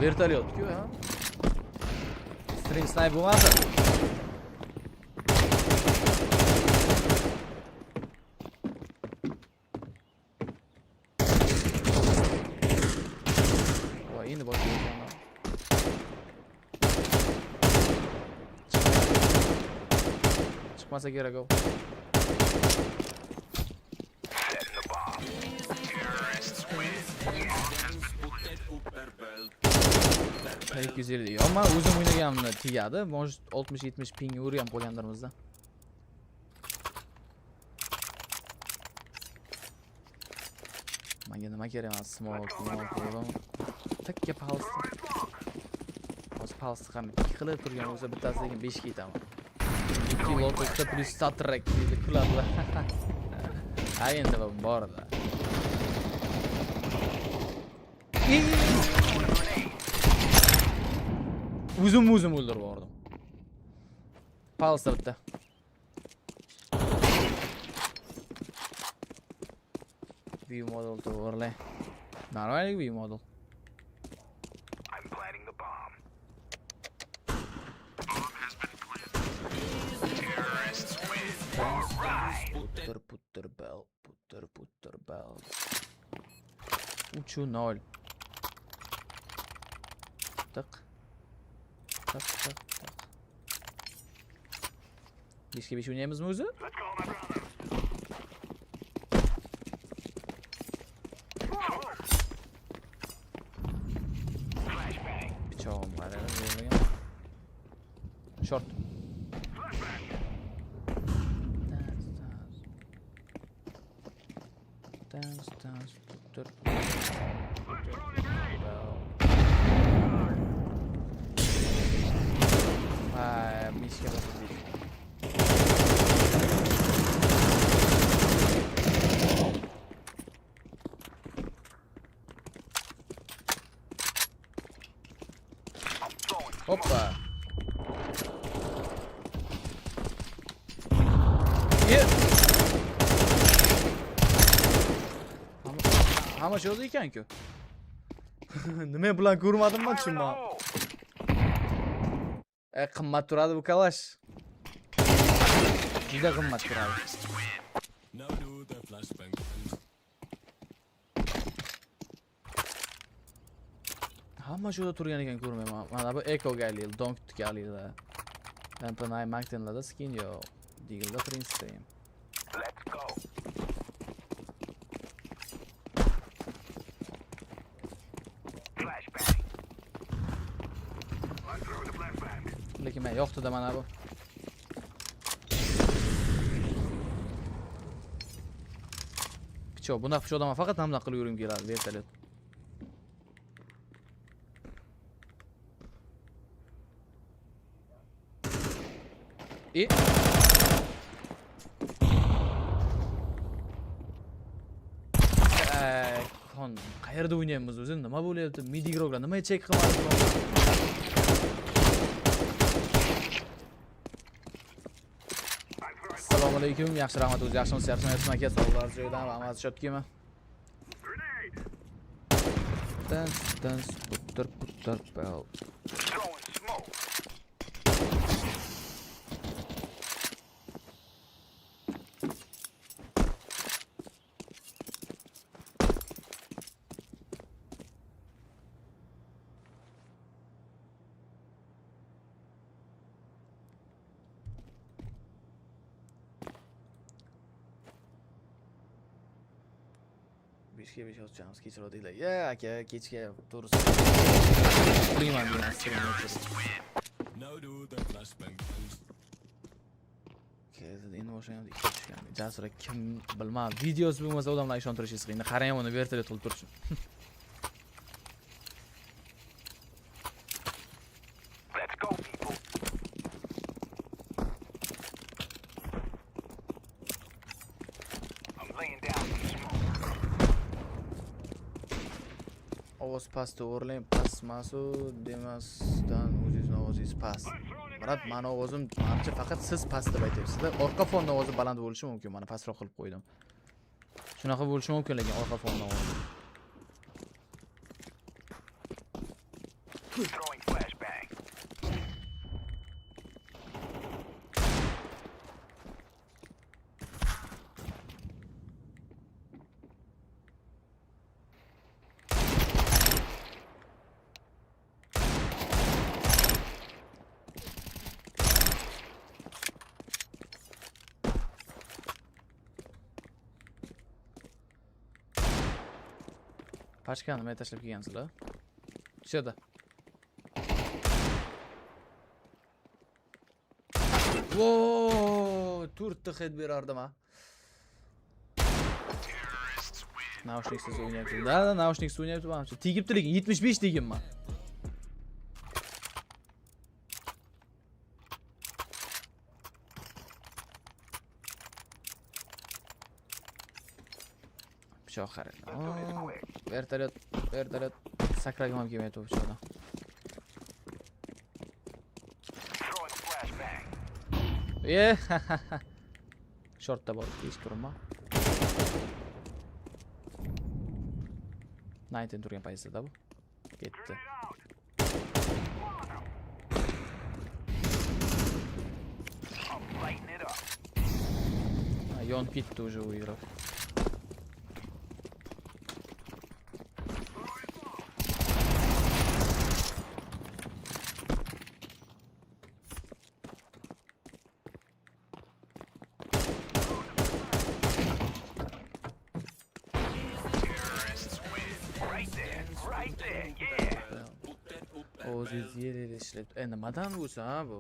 Vertolyot-ku, ha? String sniper bo'lmasa. Voy, endi boshlayapman. Chiqmasa kerak o. Ama o'zim o'ynaganimda tegadi. Может 60-70 ping urgan qo'yganlarimizda. Menga nima kerak emas, smoke bo'ldim. Takka pulse. Hozir pulse ham qilib turgan bo'lsa bittasiga 5 ga yetaman. 2 lotosda plus satrak deydi kuladilar. Ha endi borda. Uzun o'ldirib yubordim. Pulse bitta. View model to'g'rilay. Normal view model. I'm planting the bomb. Bomb has been planted. Terrorists win. Putter bell. Uchun 0. Tak. Beshga 5 o'ynaymizmi o'zi? Pichog'im qara, zo'rlagan. Short. Dance, putter. Mishga bosib. Hoppa. Hamma shu o'zi ekan-ku. Nima bilan ko'rmadimmi tushunmayman. Qimmat turadi bu kalash. Juda qimmat turadi. Hamma joyda turgan ekan ko'rmayman. Mana bu Echo galil, Donk galilda. Antonay Martinlarda skin yo'q. Deagle'da Prince Stream. Let's go. Flashbang. Lekin men yo'qdi-da mana bu. Pichoq, bunaqa pichoqdan men faqat namla qilib yuring keladi, vertolyot. Qayerda o'ynayapmiz o'zi? Nima bo'lyapti? Mid igroklar nima check qilmadi? Assalomu alaykum. Yaxshi rahmat o'zi. Yaxshimisiz? Yaxshimisiz aka? Sog'lar joydan va amal shotgimi? Dance, putter bell. Kechga 5 o'tchamiz kechirdik. Ya aka, kechga to'g'risi. Qilmayman degan stream o'chirib. Endi boshlayapti ishlatishgan. Jasur kim bilmayman. Videosi bo'lmasa odamlar ishontirishi qiyin. Qarang uni vertolyot qilib tursin. Let's go people. Ovoz pastda o'rlang, pasmasu demasdan o'zingizni ovozingiz past. Brat, meni ovozim menimcha faqat siz past deb aytyapsiz-da. Orqa fon ovozi baland bo'lishi mumkin, mana pastroq qilib qo'ydim. Shunaqa bo'lishi mumkin lekin orqa fon ovozi. Throwing flashbang. Pachkani nima tashlab kelgansizlar? Tushadi. Vooo, 4 ta hit berardim ha. Naushniksiz o'ynayapti. Da, naushniksiz o'ynayapti menimcha. Tegibdi lekin 75 deganman. Pichoq qarang. Vertolyot sakragim ham kelmayapti bu pichoqdan. Shortda bor, hech ko'rinma. 19 turgan paytda bu. Ketdi. Yonib ketdi уже u игрок. Nimadan bo'lsa bu?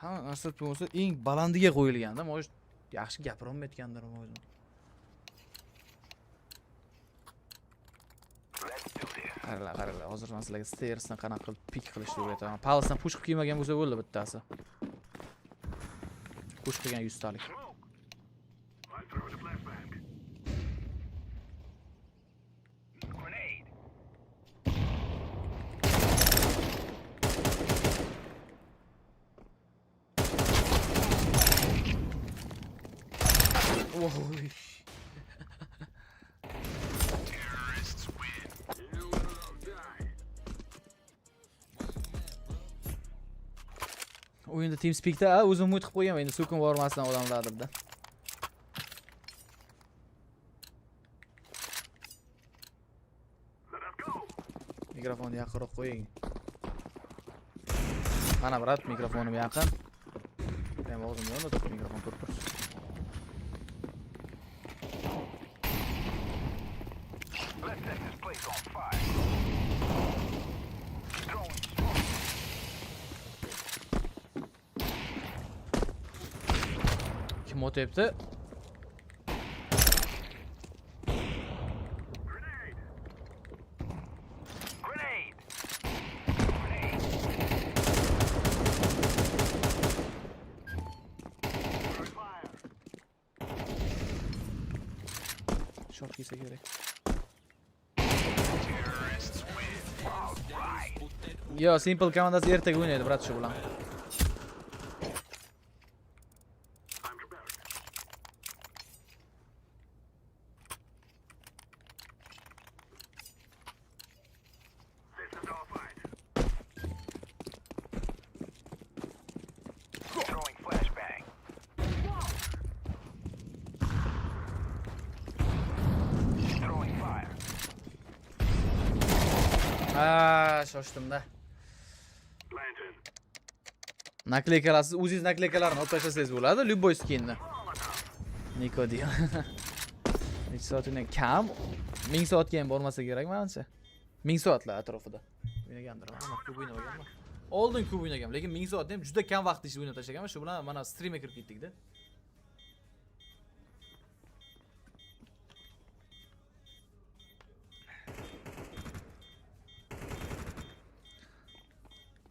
Ha, asl bo'lsa eng balandiga qo'yilganda, mo'sh yaxshi gapira olmayotgandir o'zim. Qaranglar, hozir men sizlarga stairsni qanaqa qilib pik qilishni o'rgataman. Pulsdan push qilib kelmagan bo'lsa bo'ldi bittasi. Push qilgan 100 talik. O'yinda TeamSpeak'da o'zim umid qilib qo'yganman, endi so'kin bormasdan odamlar debda. Mikrofonni yaqinroq qo'ying. Mana brat, mikrofonim yaqin. Men o'zim yonda turib mikrofon ko'rib turibsiz. Kim o'tyapti? Short kiysa kerak. Yo, Simple komandasi ertaga o'ynaydi, brat, shu bilan. Shoshdim-da. Nakleykalarsiz, o'zingiz nakleykalarni olib tashlasangiz bo'ladi, любой skinni. Niko deya. Necha soatdan kam? 1000 soatga ham bormasa kerak menimcha. 1000 soatlar atrofida. O'ynagandir, mana ko'p o'ynamaganman. Oldin ko'p o'ynaganman, lekin 1000 soatda ham juda kam vaqt ichida o'ynab tashlaganman. Shu bilan mana streamga kirib ketdik-da.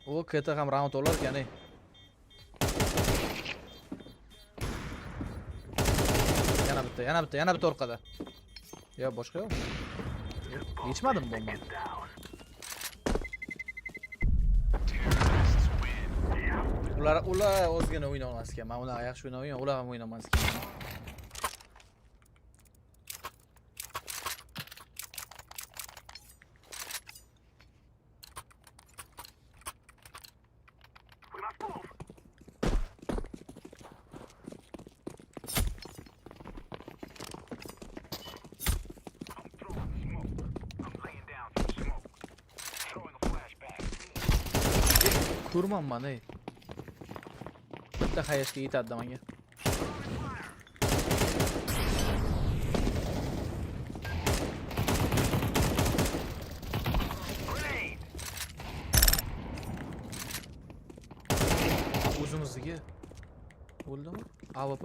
O keta ham round olar ekan-ey. yana bitta orqada. Yo, boshqa yo'q. Yechmadim bombani. Ular o'zgina o'yna olmas ekan. Men ular yaxshi o'ynamayman, ular ham o'ynamas ekan. Ko'rmanman, ey. Bitta hayashga yetadi menga. O'zimizniki. Bo'ldimi? AWP.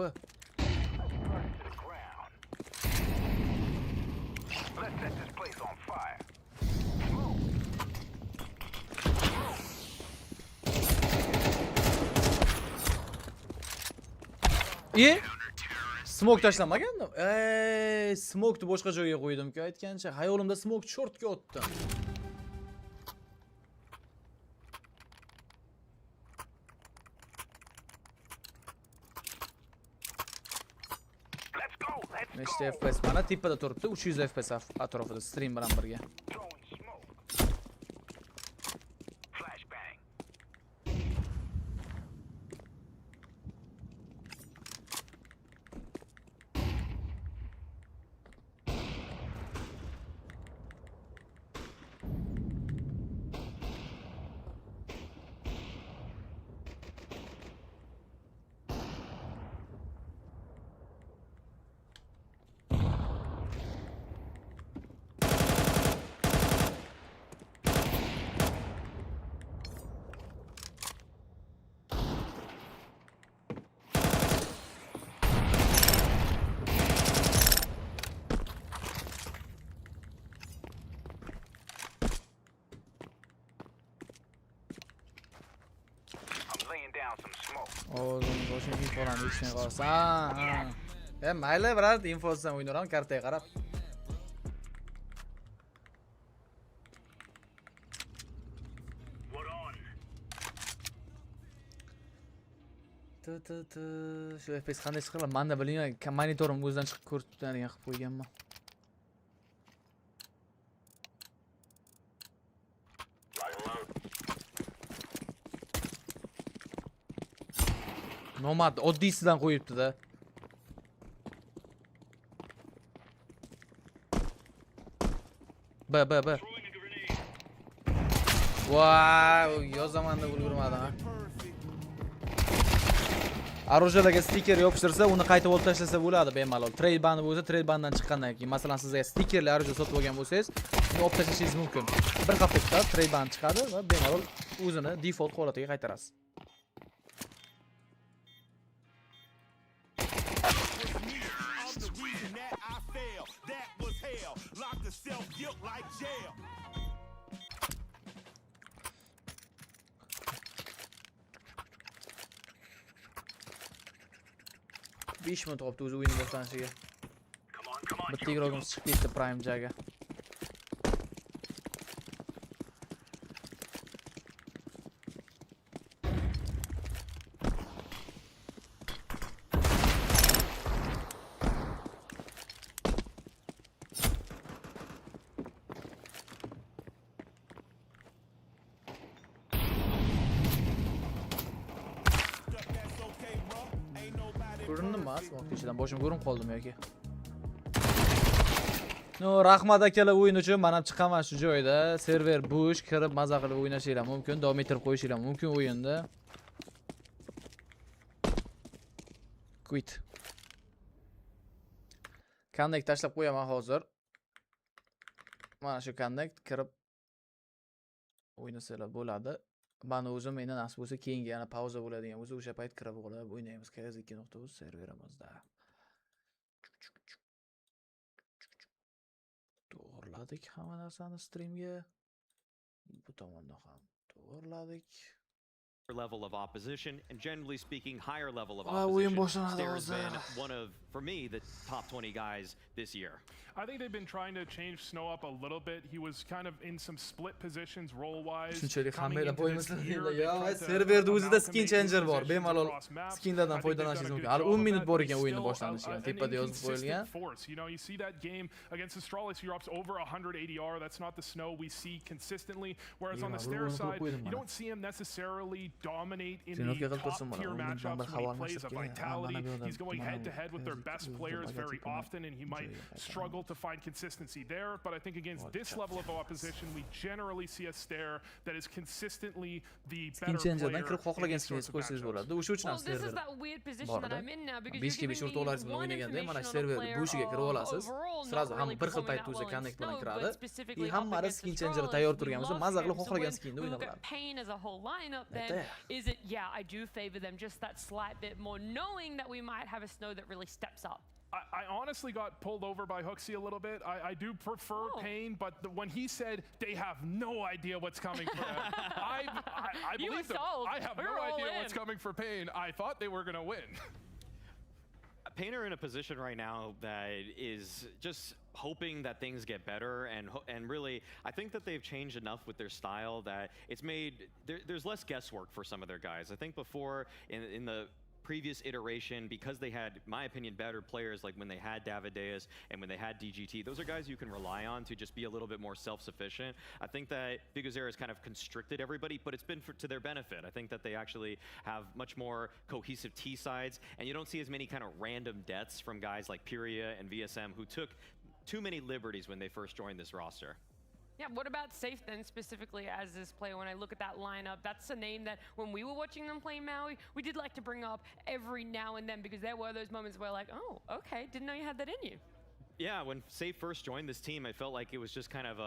Smoke tashlamagandim. Smoke'ni boshqa joyga qo'ydim-ku, aytgancha. Hayolimda smoke shortga otdi. Nechta FPS mana tepada turibdi, 300 FPS atrofida stream bilan birga. O'zim infolarni eshitmay qolsam. Mayli, biror infosidan o'ynaram, kartaga qarab. Shu FPS qanday chiqadi? Menda bilmayman, monitorim o'zidan chiqib ko'rsatadigan qilib qo'yganman. Nomad oddiysidan qo'yibdi-da. B. Wow, yozaman deb ulgurmadim, ha. Оружиеlarga stiker yopishtirsa, uni qaytib olib tashlasa bo'ladi bemalol. Trade band bo'lsa, trade banddan chiqqandan keyin, masalan, sizga stikerli оружие sotib olgan bo'lsangiz, uni olib tashlashingiz mumkin. Bir haftada trade band chiqadi va bemalol o'zini default holatiga qaytarasiz. Besh minut olibdi o'zi o'yinni boshlanishiga. Bitta igrogimiz chiqib ketdi Prime jaga. Ichidan boshim ko'rinib qoldimi yoki? No, rahmat akalar o'yin uchun. Men ham chiqaman shu joyda. Server bo'sh, kirib maza qilib o'ynashinglar mumkin, davom ettirib qo'yishinglar mumkin o'yinda. Quit. Connect tashlab qo'yaman hozir. Mana shu connect kirib o'ynasanglar bo'ladi. Men o'zim endi nasib bo'lsa keyingi yana pauza bo'ladigan bo'lsa o'sha payt kirib olib o'ynaymiz. KZ2.uz serverimizda. To'g'irladik hamma narsani streamga. Bu tomonda ham to'g'irladik. level of opposition, and generally speaking, higher level of opposition. Stair's been one of, for me, the top 20 guys this year. I think they've been trying to change Snow up a little bit. He was kind of in some split positions role-wise. Serverda o'zida skin changer bor. Bemalol skinlardan foydalanishingiz mumkin. Hali 10 minut bor ekan o'yinni boshlanishiga. Tepada yozib qo'yilgan. You know, you see that game against Astralis, he drops over 100 ADR. That's not the Snow we see consistently. Whereas on the Stair side, you don't see him necessarily dominate in the top-tier matchups when he plays a Vitality. He's going head-to-head with their best players very often, and he might struggle to find consistency there. But I think against this level of opposition, we generally see a Stair that is consistently the better player. Well, this is that weird position that I'm in now because you're giving me one information on a player overall not really performing that well in Snow, but specifically up against Astralis. So when we look at Pain as a whole lineup, then is it, yeah, I do favor them just that slight bit more, knowing that we might have a Snow that really steps up. I honestly got pulled over by Hooksy a little bit. I do prefer Pain, but when he said they have no idea what's coming for them, I believe them. I have no idea what's coming for Pain. I thought they were going to win. Pain are in a position right now that is just hoping that things get better, and really, I think that they've changed enough with their style that it's made, there's less guesswork for some of their guys. I think before, in the previous iteration, because they had, in my opinion, better players, like when they had Davideus and when they had DGT, those are guys you can rely on to just be a little bit more self-sufficient. I think that Bigozera has kind of constricted everybody, but it's been to their benefit. I think that they actually have much more cohesive T-sides, and you don't see as many kind of random deaths from guys like Pyria and VSM who took too many liberties when they first joined this roster. Yeah, what about Safe then, specifically as this player? When I look at that lineup, that's a name that when we were watching them play Maui, we did like to bring up every now and then because there were those moments where like, oh, okay, didn't know you had that in you. Yeah, when Safe first joined this team, I felt like it was just kind of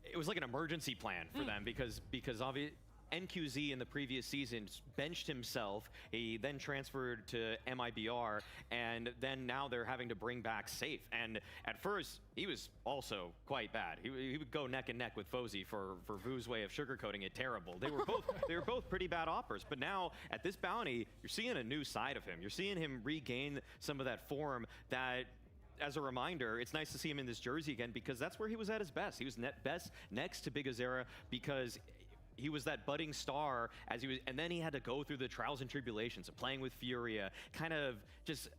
it was like an emergency plan for them because obviously NQZ in the previous season benched himself. He then transferred to MIBR, and then now they're having to bring back Safe. And at first, he was also quite bad. He would go neck and neck with Fozy for Vu's way of sugarcoating it terrible. They were both pretty bad oppers. But now at this bounty, you're seeing a new side of him. You're seeing him regain some of that form that. As a reminder, it's nice to see him in this jersey again because that's where he was at his best. He was best next to Bigozera because he was that budding star as he was, and then he had to go through the trials and tribulations of playing with Furia, kind of just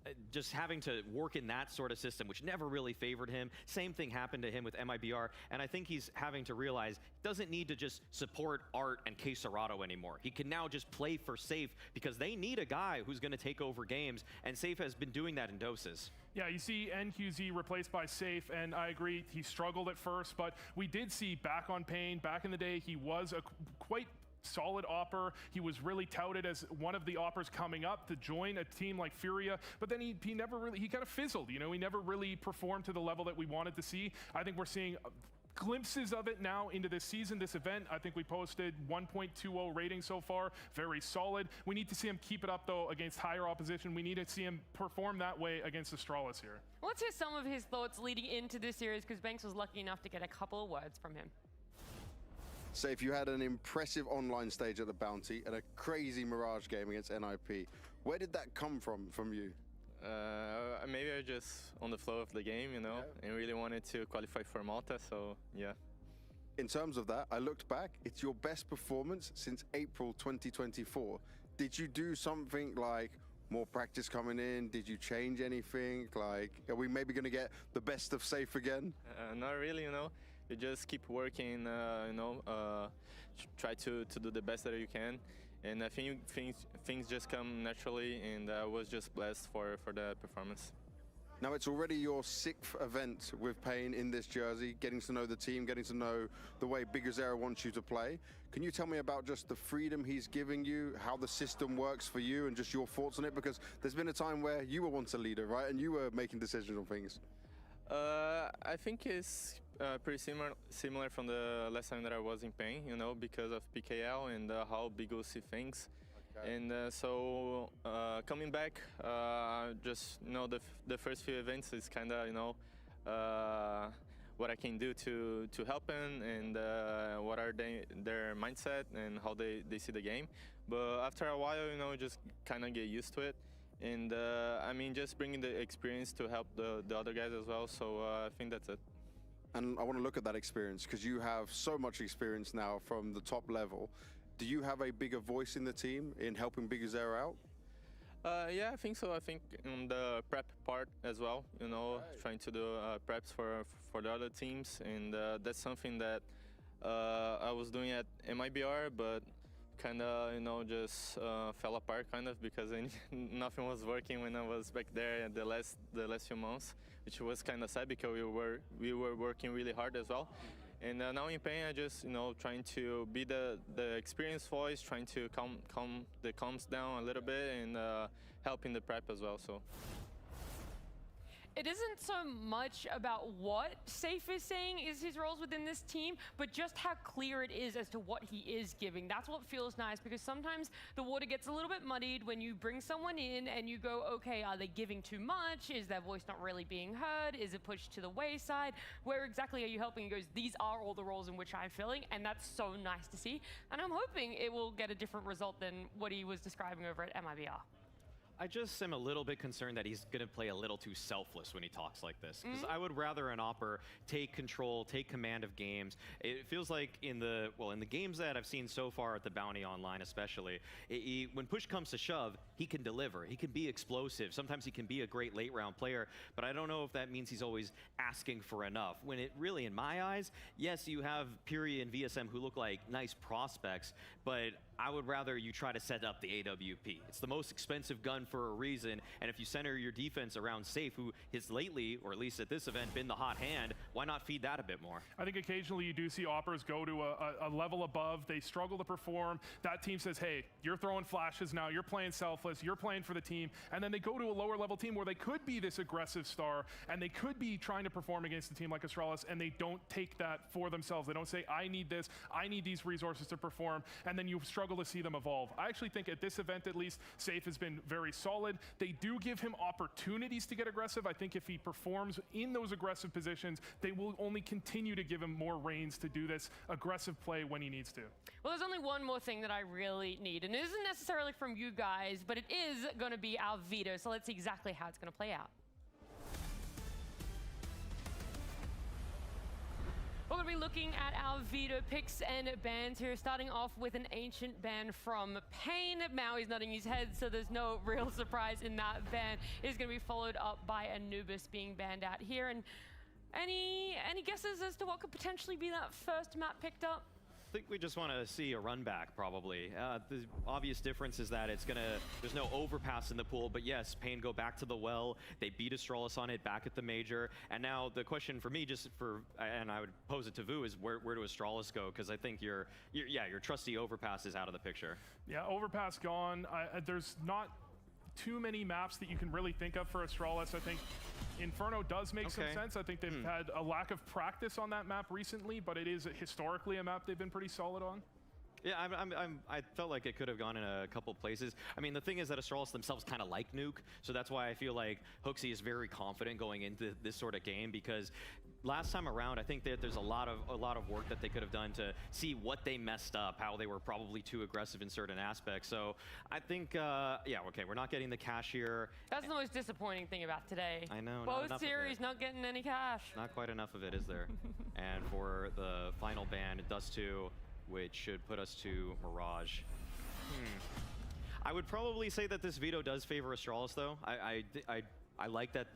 having to work in that sort of system, which never really favored him. Same thing happened to him with MIBR, and I think he's having to realize doesn't need to just support Art and K Serato anymore. He can now just play for Safe because they need a guy who's going to take over games, and Safe has been doing that in doses. Yeah, you see NQZ replaced by Safe, and I agree, he struggled at first, but we did see back on Pain. Back in the day, he was a quite solid opper. He was really touted as one of the oppers coming up to join a team like Furia, but then he never really, he kind of fizzled, you know, he never really performed to the level that we wanted to see. I think we're seeing glimpses of it now into this season, this event. I think we posted 1.20 rating so far, very solid. We need to see him keep it up though against higher opposition. We need to see him perform that way against Astralis here. Let's hear some of his thoughts leading into this series because Banks was lucky enough to get a couple of words from him. Safe, you had an impressive online stage at the Bounty and a crazy Mirage game against NIP. Where did that come from you? Maybe I just on the flow of the game, you know, and really wanted to qualify for Malta, so yeah. In terms of that, I looked back, it's your best performance since April 2024. Did you do something like more practice coming in? Did you change anything? Like, are we maybe going to get the best of Safe again? Not really, you know. You just keep working, you know, try to do the best that you can. And I think things just come naturally, and I was just blessed for that performance. Now it's already your 6th event with Pain in this jersey, getting to know the team, getting to know the way Bigozera wants you to play. Can you tell me about just the freedom he's giving you, how the system works for you, and just your thoughts on it? Because there's been a time where you were once a leader, right? And you were making decisions on things. I think it's pretty similar from the last time that I was in Pain, you know, because of PKL and how Bigo see things. Okay. And so coming back, just, you know, the first few events is kind of, you know, what I I can do to help them, and what are their mindset and how they see the game. But after a while, you know, just kind of get used to it. And I mean, just bringing the experience to help the other guys as well. So I think that's it. And I want to look at that experience because you have so much experience now from the top level. Do you have a bigger voice in the team in helping Big Zero out? Yeah, I think so. I think in the prep part as well, you know, trying to do preps for the other teams. And that's something that I was doing at MIBR, but kind of, you know, just fell apart kind of because nothing was working when I was back there the last few months, which was kind of sad because we were working really hard as well. And now in Pain, I just, you know, trying to be the experienced voice, trying to calm the comms down a little bit and help in the prep as well. So. It isn't so much about what Safe is saying is his roles within this team, but just how clear it is as to what he is giving. That's what feels nice, because sometimes the water gets a little bit muddied when you bring someone in and you go, okay, are they giving too much? Is their voice not really being heard? Is it pushed to the wayside? Where exactly are you helping? He goes, these are all the roles in which I'm filling, and that's so nice to see. And I'm hoping it will get a different result than what he was describing over at MIBR. I just am a little bit concerned that he's going to play a little too selfless when he talks like this. Because I would rather an Opper take control, take command of games. It feels like in the games that I've seen so far at the Bounty Online especially, when push comes to shove, he can deliver. He can be explosive. Sometimes he can be a great late round player, but I don't know if that means he's always asking for enough. When it really, in my eyes, yes, you have Puri and VSM who look like nice prospects, but I would rather you try to set up the AWP. It's the most expensive gun for a reason, and if you center your defense around Safe, who has lately, or at least at this event, been the hot hand, why not feed that a bit more? I think occasionally you do see Oppers go to a level above. They struggle to perform. That team says, hey, you're throwing flashes now, you're playing selfless, you're playing for the team, and then they go to a lower level team where they could be this aggressive star, and they could be trying to perform against a team like Astralis, and they don't take that for themselves. They don't say, I need this, I need these resources to perform, and then you struggle to see them evolve. I actually think at this event, at least, Safe has been very solid. They do give him opportunities to get aggressive. I think if he performs in those aggressive positions, they will only continue to give him more reins to do this aggressive play when he needs to. Well, there's only one more thing that I really need, and it isn't necessarily from you guys, but it is going to be our veto, so let's see exactly how it's going to play out. We're going to be looking at our veto picks and bans here, starting off with an ancient ban from Pain. Maui's nodding his head, so there's no real surprise in that ban. It is going to be followed up by Anubis being banned out here. And any guesses as to what could potentially be that first map picked up? I think we just want to see a run back, probably. The obvious difference is that there's no overpass in the pool, but yes, Pain go back to the well. They beat Astralis on it back at the major. And now the question for me, and I would pose it to Vu, is where do Astralis go? Because I think your trusty overpass is out of the picture. Yeah, overpass gone. There's not too many maps that you can really think of for Astralis. I think Inferno does make some sense. I think they've had a lack of practice on that map recently, but it is historically a map they've been pretty solid on. Yeah, I felt like it could have gone in a couple places. I mean, the thing is that Astralis themselves kind of like Nuke, so that's why I feel like Hooksy is very confident going into this sort of game, because last time around, I think that there's a lot of work that they could have done to see what they messed up, how they were probably too aggressive in certain aspects. So I think, yeah, okay, we're not getting the cash here. That's the most disappointing thing about today. I know. Both series not getting any cash. Not quite enough of it, is there? And for the final ban, Dust 2, which should put us to Mirage. I would probably say that this veto does favor Astralis, though. I like that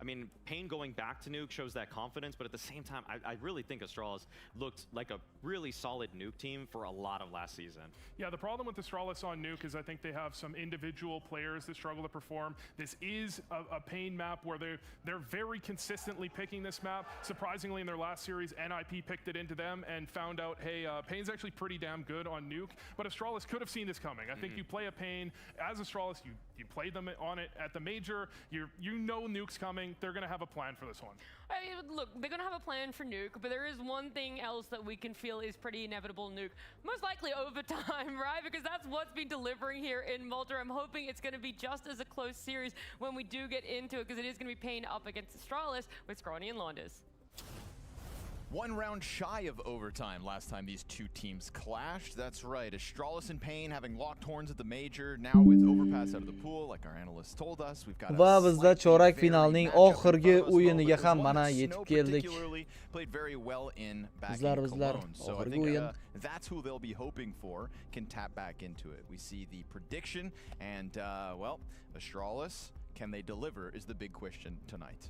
I mean, Pain going back to Nuke shows that confidence, but at the same time, I really think Astralis looked like a really solid Nuke team for a lot of last season. Yeah, the problem with Astralis on Nuke is I think they have some individual players that struggle to perform. This is a Pain map where they're very consistently picking this map. Surprisingly, in their last series, NIP picked it into them and found out, hey, Pain's actually pretty damn good on Nuke, but Astralis could have seen this coming. I think you play a Pain as Astralis, you play them on it at the major, you know Nuke's coming. They're going to have a plan for this one. I mean, look, they're going to have a plan for Nuke, but there is one thing else that we can feel is pretty inevitable Nuke. Most likely overtime, right? Because that's what's been delivering here in Malta. I'm hoping it's going to be just as a close series when we do get into it, because it is going to be Pain up against Astralis with Scrawny and Launders. 1 round shy of overtime last time these two teams clashed. That's right, Astralis and Pain having locked horns at the major. Now with overpass out of the pool, like our analysts told us, we've got va bizda chorak finalning oxirgi o'yiniga ham mana yetib keldik. Played very well in back Bizlar so I think that's who they'll be hoping for can tap back into it. We see the prediction and well, Astralis, can they deliver is the big question tonight.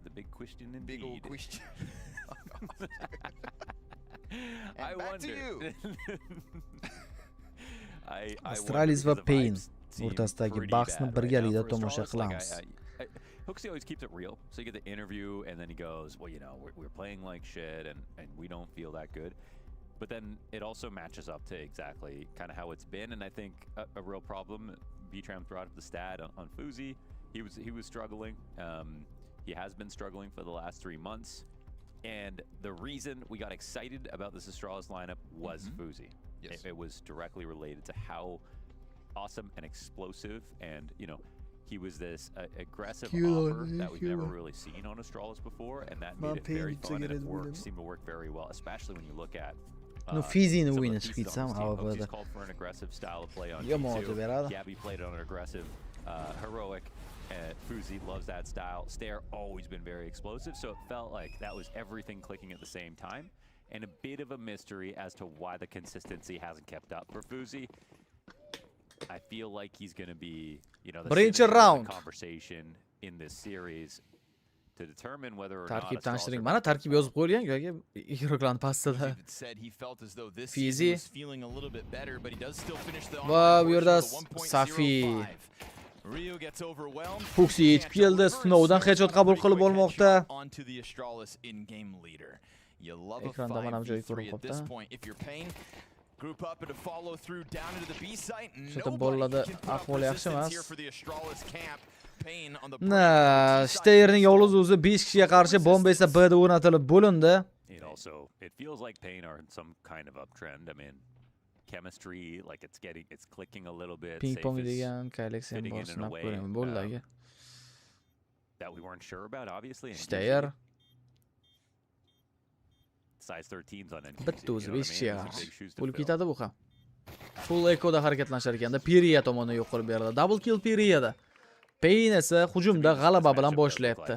The big question indeed. Big old question. I wonder. Astralis va Pain o'rtasidagi bahsni birgalikda tomosha qilamiz. Hooksy always keeps it real. So you get the interview and then he goes, well, you know, we're playing like shit and we don't feel that good. But then it also matches up to exactly kind of how it's been. And I think a real problem, B-Tram brought up the stat on Fuzi. He was struggling. He has been struggling for the last 3 months. And the reason we got excited about this Astralis lineup was Fuzi. Yes. It was directly related to how awesome and explosive and, you know, he was this aggressive offer that we've never really seen on Astralis before, and that made it very fun, and it seemed to work very well, especially when you look at No Fizi'ni o'yini chiqib ketsam, He's called for an aggressive style of play on G2. Gabby played it on an aggressive, heroic. Fuzi loves that style. Stair always been very explosive, so it felt like that was everything clicking at the same time, and a bit of a mystery as to why the consistency hasn't kept up for Fuzi. I feel like he's going to be, you know, the conversation in this series to determine whether or not tarkib tanishtiring. Mana tarkib yozib qo'yilgan yoki iroqlarning pastida. Fizi va bu yerda Safi Fuxi yetib keldi. Snowdan headshot qabul qilib olmoqda. Ekranda mana bu joy ko'rib qoldi. Group up and to follow through down into the B site. Bolada ahvoli yaxshi emas. Steyerning yolg'iz o'zi 5 kishiga qarshi bomba esa B da o'rnatilib bo'lindi. It feels like Pain are in some kind of uptrend. I mean, chemistry, like it's clicking a little bit. Ping pong degan collection bor, sinab ko'raman bo'ldagi. That we weren't sure about, obviously. Steyer size 13s on NQC. Bitta o'zi 5 kishiga qarshi bo'lib ketadi bu ham. Full echoda harakatlashar ekanda Periya tomonidan yo'q qilib berildi. Double kill Periyada. Pain esa hujumda g'alaba bilan boshlayapti.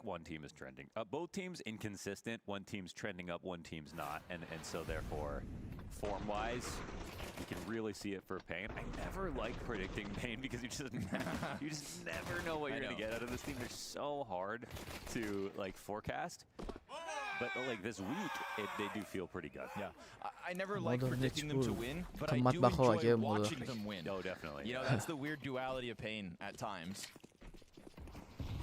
One team is trending up. Both teams inconsistent. One team's trending up, one team's not. And so therefore, form-wise, you can really see it for Pain. I never like predicting Pain because you just never know what you're going to get out of this team. They're so hard to like forecast. But like this week, they do feel pretty good. Yeah, I never like predicting them to win, but I do enjoy watching them win. Oh, definitely. You know, that's the weird duality of Pain at times.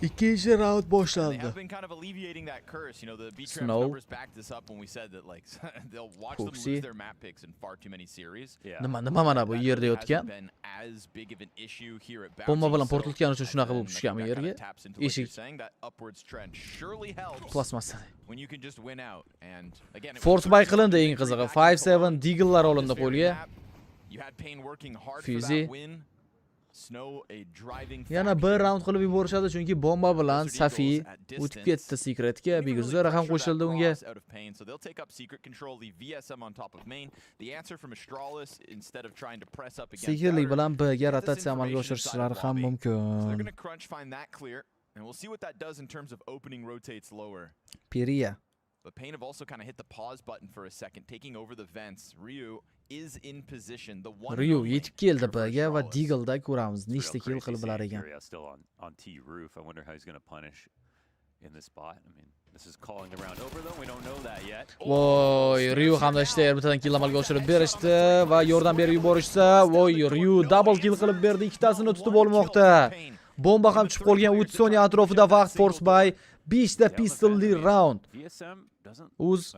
Ikkinchi round boshlandi. They have been kind of alleviating that curse. You know, the B-Tram numbers backed this up when we said that like they'll watch them lose their map picks in far too many series. Nima mana bu yerda yotgan. Bomba bilan portlatgan uchun shunaqa bo'lib tushganmi yerga? Eshik plasmassa. When you can just win out and again force buy qilindi eng qizig'i. 5-7 deagle'lar olindi qo'lga. You had Pain working hard for that win. Yana bir round qilib yuborishadi chunki bomba bilan Safi o'tib ketdi Secretga. Biguzlar ham qo'shildi unga. Secretlik bilan B'ga rotatsiya amalga oshirishlari ham mumkin. And we'll see what that does in terms of opening rotates lower. Periya. But Pain have also kind of hit the pause button for a second, taking over the vents. Ryu is in position. The one Ryu yetib keldi B'ga va Deagle'da ko'ramiz. Nechta kill qilib bilar ekan. Still on T roof. I wonder how he's going to punish in this spot. I mean, this is calling the round over though. We don't know that yet. Voy, Ryu hamda Steyer bittadan kill amalga oshirib berishdi va yordam berib yuborishsa, voy, Ryu double kill qilib berdi. Ikkitasini tutib olmoqda. Bomba ham chiqib qolgan 3 soniya atrofida vaqt force by 5 ta pistolli round. Uz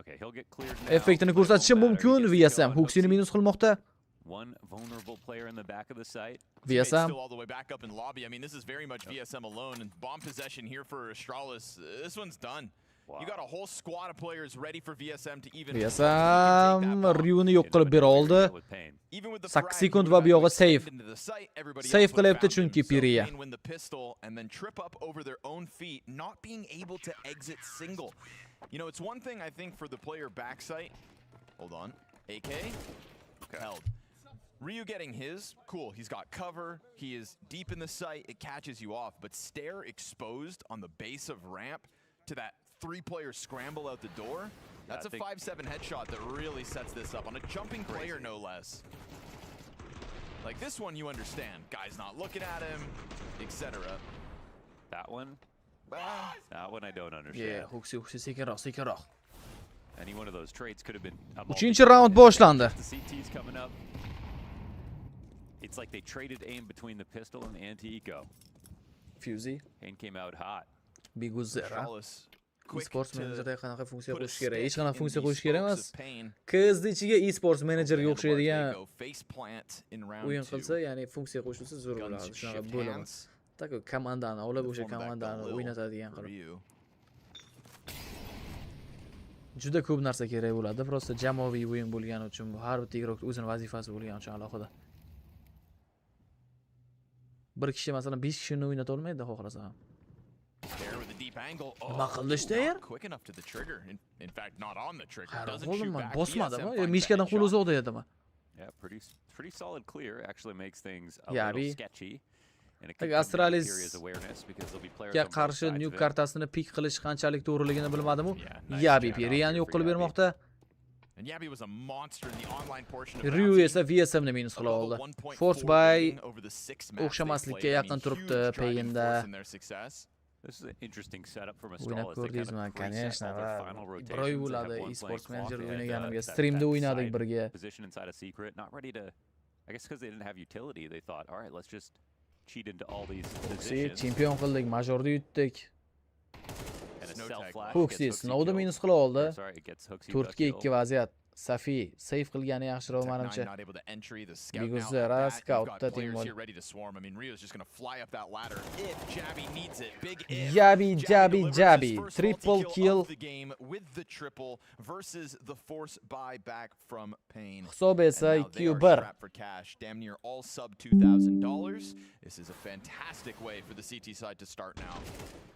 effektini ko'rsatishi mumkin. VSM Hooksini minus qilmoqda. One vulnerable player in the back of the site. VSM still all the way back up in lobby. I mean, this is very much VSM alone and bomb possession here for Astralis. This one's done. You got a whole squad of players ready for VSM to even Ryuni yo'q qilib bera oldi. 8 sekund va bu yog'i save. Save qilyapti chunki Piriya. Win the pistol and then trip up over their own feet, not being able to exit single. You know, it's one thing I think for the player backside. Hold on. AK held. Ryu getting his, cool, he's got cover, he is deep in the sight, it catches you off, but Stare exposed on the base of ramp to that 3-player scramble out the door, that's a 5-7 headshot that really sets this up, on a jumping player no less. Like this one you understand, guy's not looking at him, etc. That one I don't understand. Yeah, Huxi sekinroq. Any one of those trades could have been a 3-chi raund boshlandi. The CT's coming up. It's like they traded aim between the pistol and the anti-eco. Fuzi. Aim came out hot. Biguzera. Esports managerda qanaqa funksiya qo'shish kerak? Hech qanaqa funksiya qo'shish kerak emas. KSD ichiga esports managerga o'xshaydigan o'yin qilsa, ya'ni funksiya qo'shilsa zo'r bo'ladi. Shunaqa bo'lim. Tako komandani olib o'sha komandani o'ynatadigan qilib. Juda ko'p narsa kerak bo'ladi. Prosta jamoaviy o'yin bo'lgani uchun, har bir igrok o'zining vazifasi bo'lgani uchun alohida. Bir kishi masalan 5 kishini o'ynata olmaydi xohlasa ham. Nima qildi Stare? Bosmadimi? Mishkadan qo'l uzoqda edimi? Yeah, pretty solid clear actually makes things a little sketchy. Astralisga qarshi Nuke kartasini pik qilish qanchalik to'g'riligini bilmadim-u. Yabi Piriyani yo'q qilib bermoqda. Ryu esa VSMni minus qila oldi. Force by o'xshamaslikka yaqin turibdi Payinda. This is an interesting setup from Astralis. Ko'rdingizmi? Конечно. Biroy bo'ladi esports manager o'ynaganimga, streamda o'ynadik birga. Position inside a secret, not ready to. I guess because they didn't have utility, they thought, all right, let's just cheat into all these positions. Chempion qildik, majorda yutdik. Huxi Snowda minus qila oldi. 4ga 2 vaziyat. Safi save qilgani yaxshiroq menimcha. Biguzera scoutda tingmol. Jabi. Triple kill. Hisob esa 2-1. This is a fantastic way for the CT side to start now.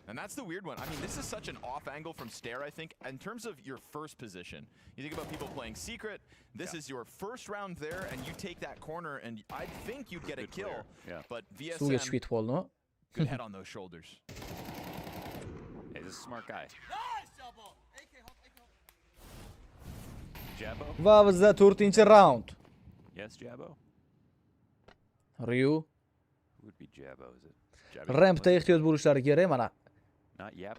And that's the weird one. I mean, this is such an off angle from Stare, I think. In terms of your first position, you think about people playing Secret, this is your first round there, and you take that corner, and I think you'd get a kill. Yeah. But VSM, good head on those shoulders. Hey, this is a smart guy. Jabbo? Va bizda 4-chi round. Yes, Jabbo? Ryu. Who would be Jabbo, is it? Rampda ehtiyot bo'lishlari kerak mana.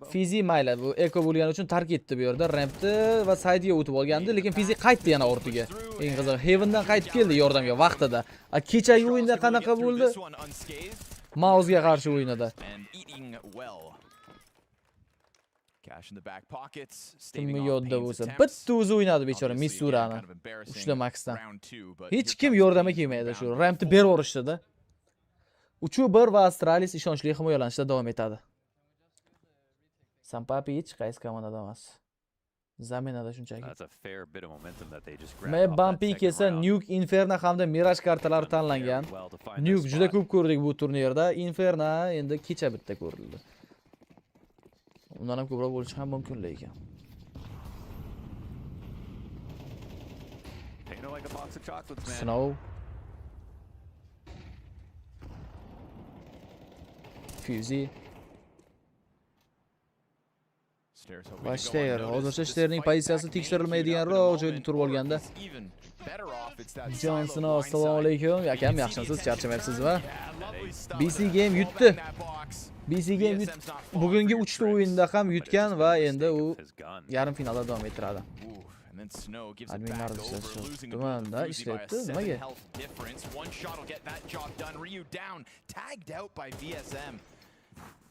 Fizi mayli, bu eko bo'lgani uchun tark etdi bu yerda. Rampda va side'ga o'tib olgandi, lekin Fizi qaytdi yana ortiga. Eng qizig'i, Heavendan qaytib keldi yordamga vaqtida. Kechagi o'yinda qanaqa bo'ldi? Mouse'ga qarshi o'yinida. Kimni yodda bo'lsa, bitta o'zi o'ynadi bechora Missurani. 3 ta maxdan. Hech kim yordamga kelmaydi shu. Rampni berib yuborishdi-da. 3-1 va Astralis ishonchli himoyalanishda davom etadi. Sampapi hech qaysi komandada emas. Zaminada shunchaki. Bumpy kelsa Nuke, Inferno hamda Mirage kartalari tanlangan. Nuke juda ko'p ko'rdik bu turnirda. Inferno endi kecha bitta ko'rildi. Undan ham ko'proq bo'lishi ham mumkin lekin. Snow. Fuzi. Stare. Hozircha Starening pozitsiyasi tekshirilmaydiganroq joyda turib olganda. Johnson, assalomu alaykum. Akam, yaxshimisiz? Charchamayapsizmi? BC Game yutdi. BC Game bugungi 3 ta o'yinda ham yutgan va endi u yarim finalda davom ettiradi. Admin tumanda ishlayapti. Nimaga?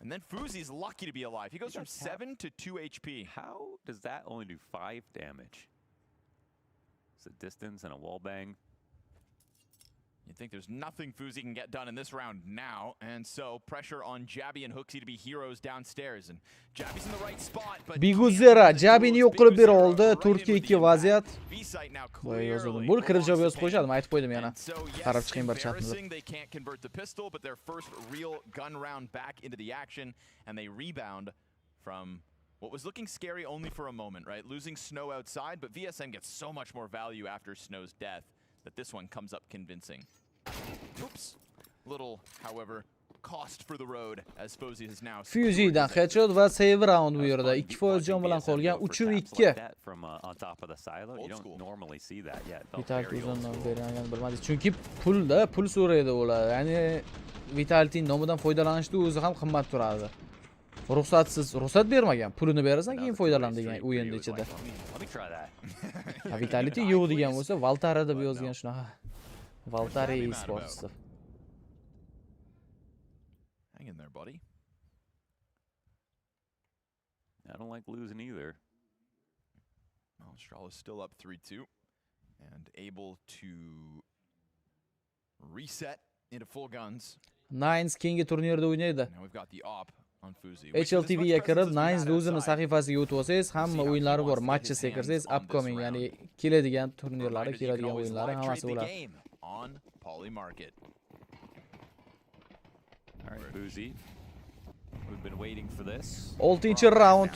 And then Fuzi's lucky to be alive. He goes from 7 to 2 HP. How does that only do 5 damage? It's a distance and a wall bang. You think there's nothing Fuzi can get done in this round now, and so pressure on Jabby and Hooksy to be heroes downstairs, and Jabby's in the right spot, but Biguzera Jabby'ni yo'q qilib bera oldi. 4-2 vaziyat. Voy yozildim. Bo'l kirib javob yozib qo'yishadi, aytib qo'ydim yana. Qarab chiqing bir chatni. They can't convert the pistol, but their first real gun round back into the action, and they rebound from what was looking scary only for a moment, right? Losing Snow outside, but VSM gets so much more value after Snow's death that this one comes up convincing. Oops. Little, however, cost for the road as Fozy has now. Fuzi'dan headshot va save round bu yerda 2% jon bilan qolgan 3-2. Vitality uzundan bergan bilmadik. Chunki pul so'raydi ular. Ya'ni Vitality nomidan foydalanishda o'zi ham qimmat turadi. Ruxsat bermagan. Pulini berasan, keyin foydalan degan o'yinning ichida. Vitality yo'q degan bo'lsa, Valtara deb yozgan shunaqa. Valtari esports. Hang in there, buddy. I don't like losing either. Well, Strahl is still up 3-2 and able to reset into full guns. Nines King'i turnirda o'ynaydi. Now we've got the op on Fuzi. HLTV ga kirib Nines o'zining sahifasiga o'tib olsangiz, hamma o'yinlari bor. Matchga kirsangiz, upcoming, ya'ni keladigan turnirlari, keladigan o'yinlari hammasi bo'ladi. On Poly Market. All right, Fuzi. We've been waiting for this. 6-round.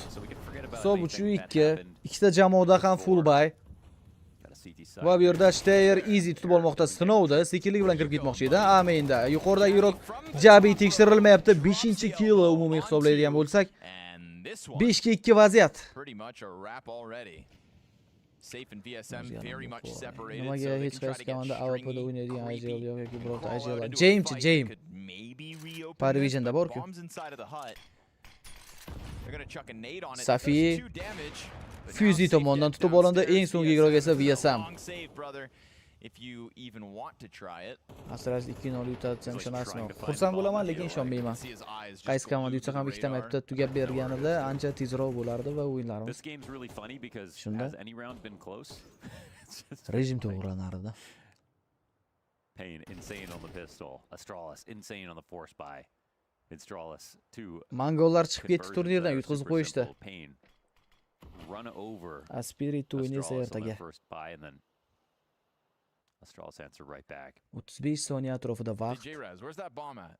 Hisob 3-2. Ikkita jamoada ham full buy. Va bu yerda Steyr easy tutib olmoqda Snowda, sekinlik bilan kirib ketmoqchi edi. Aminda yuqoridagi Jabi tekshirilmayapti. 5-kill umumiy hisoblaydigan bo'lsak, 5-2 vaziyat. Pretty much a wrap already. Safe and VSM very much separated. Nimaga hech qaysi komanda AWPda o'ynaydigan IGL yoki birorta IGL. James. Parvisionda bor-ku. Safi Fuzi tomonidan tutib olindi. Eng so'nggi igroq esa VSM. Asrasi 2-0 yutadigan ishonasizmi? Xursand bo'laman, lekin ishonmayman. Qaysi komanda yutsa ham ikkita mapda tugab berganida ancha tezroq bo'lardi va o'yinlarimiz shunda rejim to'g'rilanardi. Pain insane on the pistol. Astralis insane on the force buy. Astralis 2. Mongollar chiqib ketdi turnirdan, yutqizib qo'yishdi. Run over. Aspirit o'yini esa ertaga. Astralis answer right back. 35 soniya atrofida vaqt. J-Raz, where's that bomb at?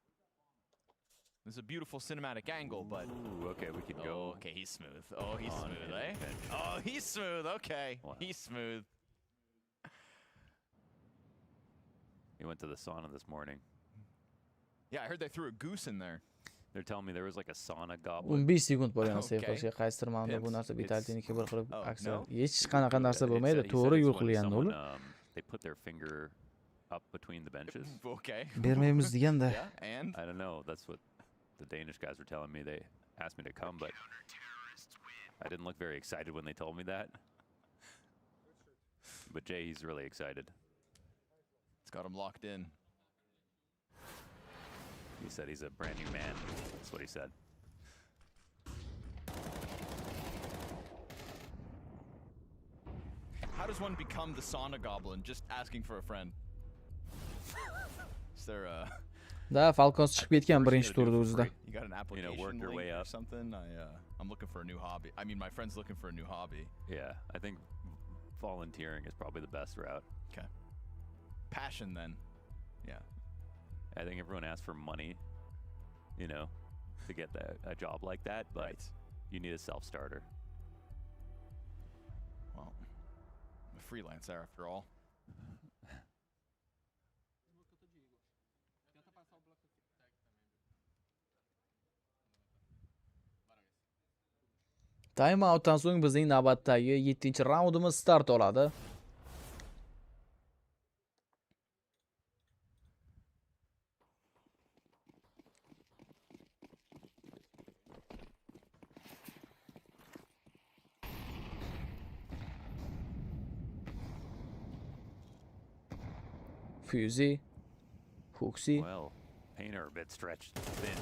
There's a beautiful cinematic angle, but okay, we can go. Okay, he's smooth. Oh, he's smooth, eh? Oh, he's smooth. Okay, he's smooth. He went to the sauna this morning. Yeah, I heard they threw a goose in there. They're telling me there was like a sauna goblet. 15 sekund bo'lgan seyflashga qaysidir ma'noda bu narsa Vitality'niki bir qilib aksar hech qanaqa narsa bo'lmaydi. To'g'ri yo'l qilgan ular. They put their finger up between the benches. Okay. Bermaymiz deganda. And I don't know. That's what the Danish guys were telling me. They asked me to come, but I didn't look very excited when they told me that. But Jay, he's really excited. It's got him locked in. He said he's a brand new man. That's what he said. How does one become the sauna goblin? Just asking for a friend. Is there a... Da, Falcons chiqib ketgan birinchi turda o'zida. You got an application work your way or up. something? I'm looking for a new hobby. I mean, my friend's looking for a new hobby. Yeah, I think volunteering is probably the best route. Okay. Passion then. Yeah. I think everyone asks for money, you know, to get a job like that, but you need a self-starter. Well, I'm a freelancer after all. Time outdan so'ng bizning navbatdagi 7-raundimiz start oladi. Fuzi, Hooksy. Well, Painter a bit stretched thin.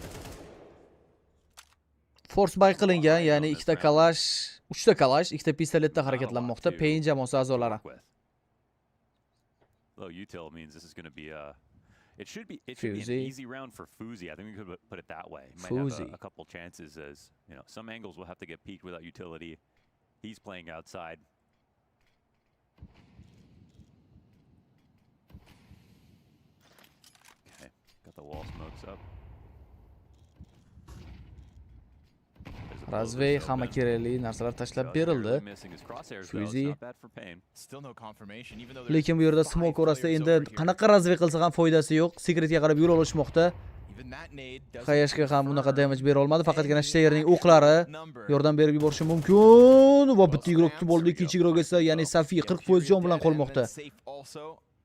Force buy qilingan, ya'ni ikkita kalash, uchta kalash, ikkita pistoletda harakatlanmoqda Pain jamoasi a'zolari. low util means this is going to be it should be an easy round for Fuzi. I think we could put it that way. Might have a couple chances as, you know, some angles will have to get peaked without utility. He's playing outside. Okay, got the wall smokes up. Razvey hamma kerakli narsalar tashlab berildi. Fuzi. Lekin bu yerda smoke orasida endi qanaqa razvey qilsa ham foydasi yo'q. Secretga qarab yo'l olishmoqda. Qayashga ham bunaqa damage bera olmadi, faqatgina Steyerning o'qlari yordam berib yuborishi mumkin. Va bitta igrok kutib oldi, ikkinchi igrok esa, ya'ni Safi 40% jon bilan qolmoqda.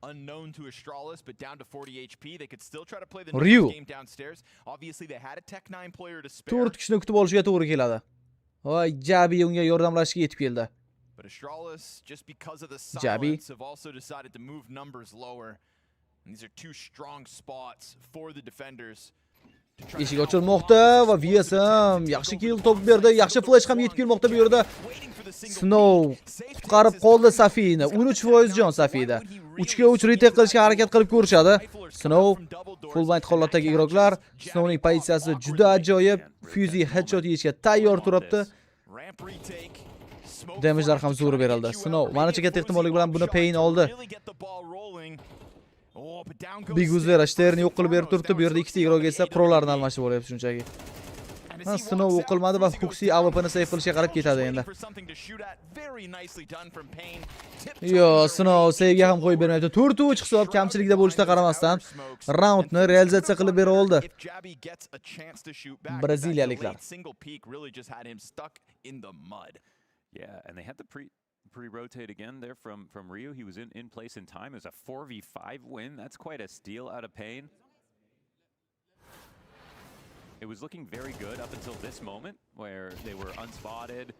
Unknown to Astralis, but down to 40 HP. They could still try to play the game downstairs. Obviously, they had a Tech 9 player to spare. 4 kishini kutib olishiga to'g'ri keladi. Voy, Jabi unga yordamlashishga yetib keldi. But Astralis, just because of the silence, have also decided to move numbers lower. And these are two strong spots for the defenders. Eshik ochilmoqda va VSM yaxshi kill top berdi, yaxshi flash ham yetib kelmoqda bu yerda. Snow qutqarib qoldi Safini. 13% jon Safida. 3 ga 3 retake qilishga harakat qilib ko'rishadi. Snow full blind holatdagi igroklar. Snowning pozitsiyasi juda ajoyib. Fuzi headshot yeyishga tayyor turibdi. Damage'lar ham zo'r berildi. Snow manimcha katta ehtimollik bilan buni pain oldi. Big Uzera Sternni yo'q qilib berib turibdi. Bu yerda ikkita igrok esa qurollarni almashib olyapti shunchaki. Snow o'qilmadi va Huxi AWP'ni save qilishga qarab ketadi endi. Yo, Snow save'ga ham qo'yib bermayapti. 4-3 hisob kamchilikda bo'lishiga qaramasdan raundni realizatsiya qilib bera oldi. Braziliyaliklar. Yeah, and they had the pre-rotate again there from Rio. He was in place in time. It was a 4v5 win. That's quite a steal out of pain. It was looking very good up until this moment where they were unspotted.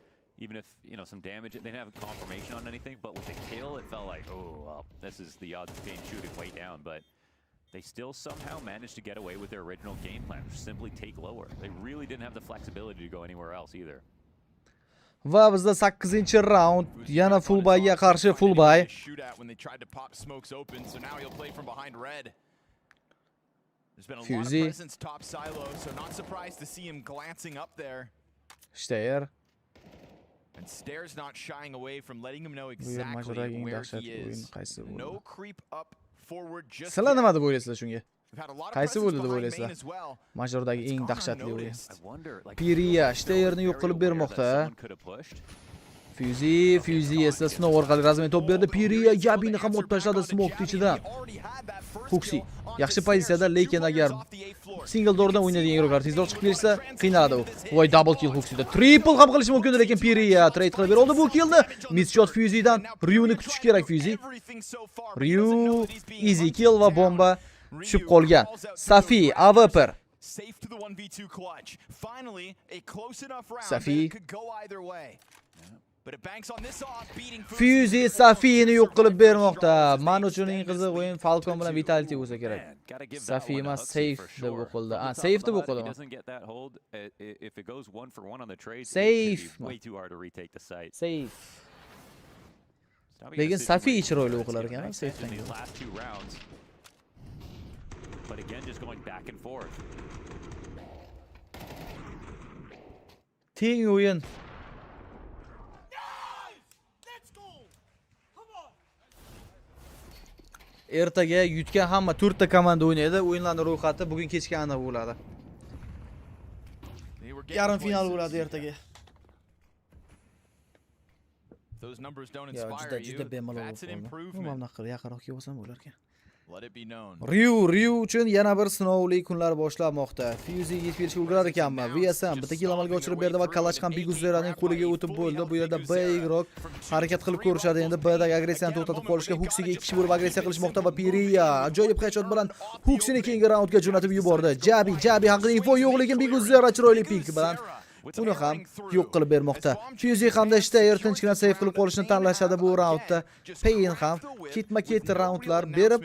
Even if, you know, some damage, they didn't have confirmation on anything, but with the kill, it felt like, oh, well, this is the odds of being shooting way down. But they still somehow managed to get away with their original game plan, which simply take lower. They really didn't have the flexibility to go anywhere else either. Va bizda 8-raund, yana full buyga qarshi full buy. There's been a lot of presence top silo, so not surprised to see him glancing up there. Steyer. And Steyer's not shying away from letting him know exactly where he is. No creep up forward just Sizlar nima deb o'ylaysizlar shunga? Qaysi bo'ldi deb o'ylaysizlar? Majordagi eng dahshatli o'yin. Piriya Steyerni yo'q qilib bermoqda. Fuzi esa Snow orqali razmen top berdi. Piriya Gabini ham otib tashladi smoke ichidan. Huxi yaxshi pozitsiyada, lekin agar single doordan o'ynaydigan igroklar tezroq chiqib kelsa, qiynaladi u. Voy, double kill Huxida. Triple ham qilish mumkin, lekin Piriya trade qilib berdi bu killni. Miss shot Fuzidan. Ryuni kutish kerak Fuzi. Ryu easy kill va bomba tushib qolgan. Safi AWP. Safi Fuzi Safini yo'q qilib bermoqda. Men uchun eng qiziq o'yin Falcon bilan Vitality bo'lsa kerak. Safi emas, safe deb o'qildi. Safe deb o'qildi. Safe. Safe. Lekin Safi chiroyli o'qilar ekan, safe'dan. But again, just going back and forth. Teng o'yin. Ertaga yutgan hamma 4 ta komanda o'ynaydi. O'yinlarning ro'yxati bugun kechga aniq bo'ladi. Yarim final bo'ladi ertaga. Those numbers don't inspire you. That's an improvement. Yaqinroq bo'lsam bo'lar ekan. Let it be known. Ryu uchun yana bir sinovli kunlar boshlanmoqda. Fuzi yetib kelishga ulgurar ekanmi? VSM bitta kill amalga oshirib berdi va Kalash ham Big Uzeraning qo'liga o'tib bo'ldi. Bu yerda B igrok harakat qilib ko'rishadi. Endi B'dagi agressiyani to'xtatib qolishga Huxiga 2 kishi bo'lib agressiya qilishmoqda va Piriya ajoyib headshot bilan Huxini keyingi raundga jo'natib yubordi. Jabi haqida info yo'q, lekin Big Uzera chiroyli pik bilan uni ham yo'q qilib bermoqda. Fuzi hamda Steyr tinchgina save qilib qolishni tanlashadi bu raundda. Payin ham ketma-ket raundlar berib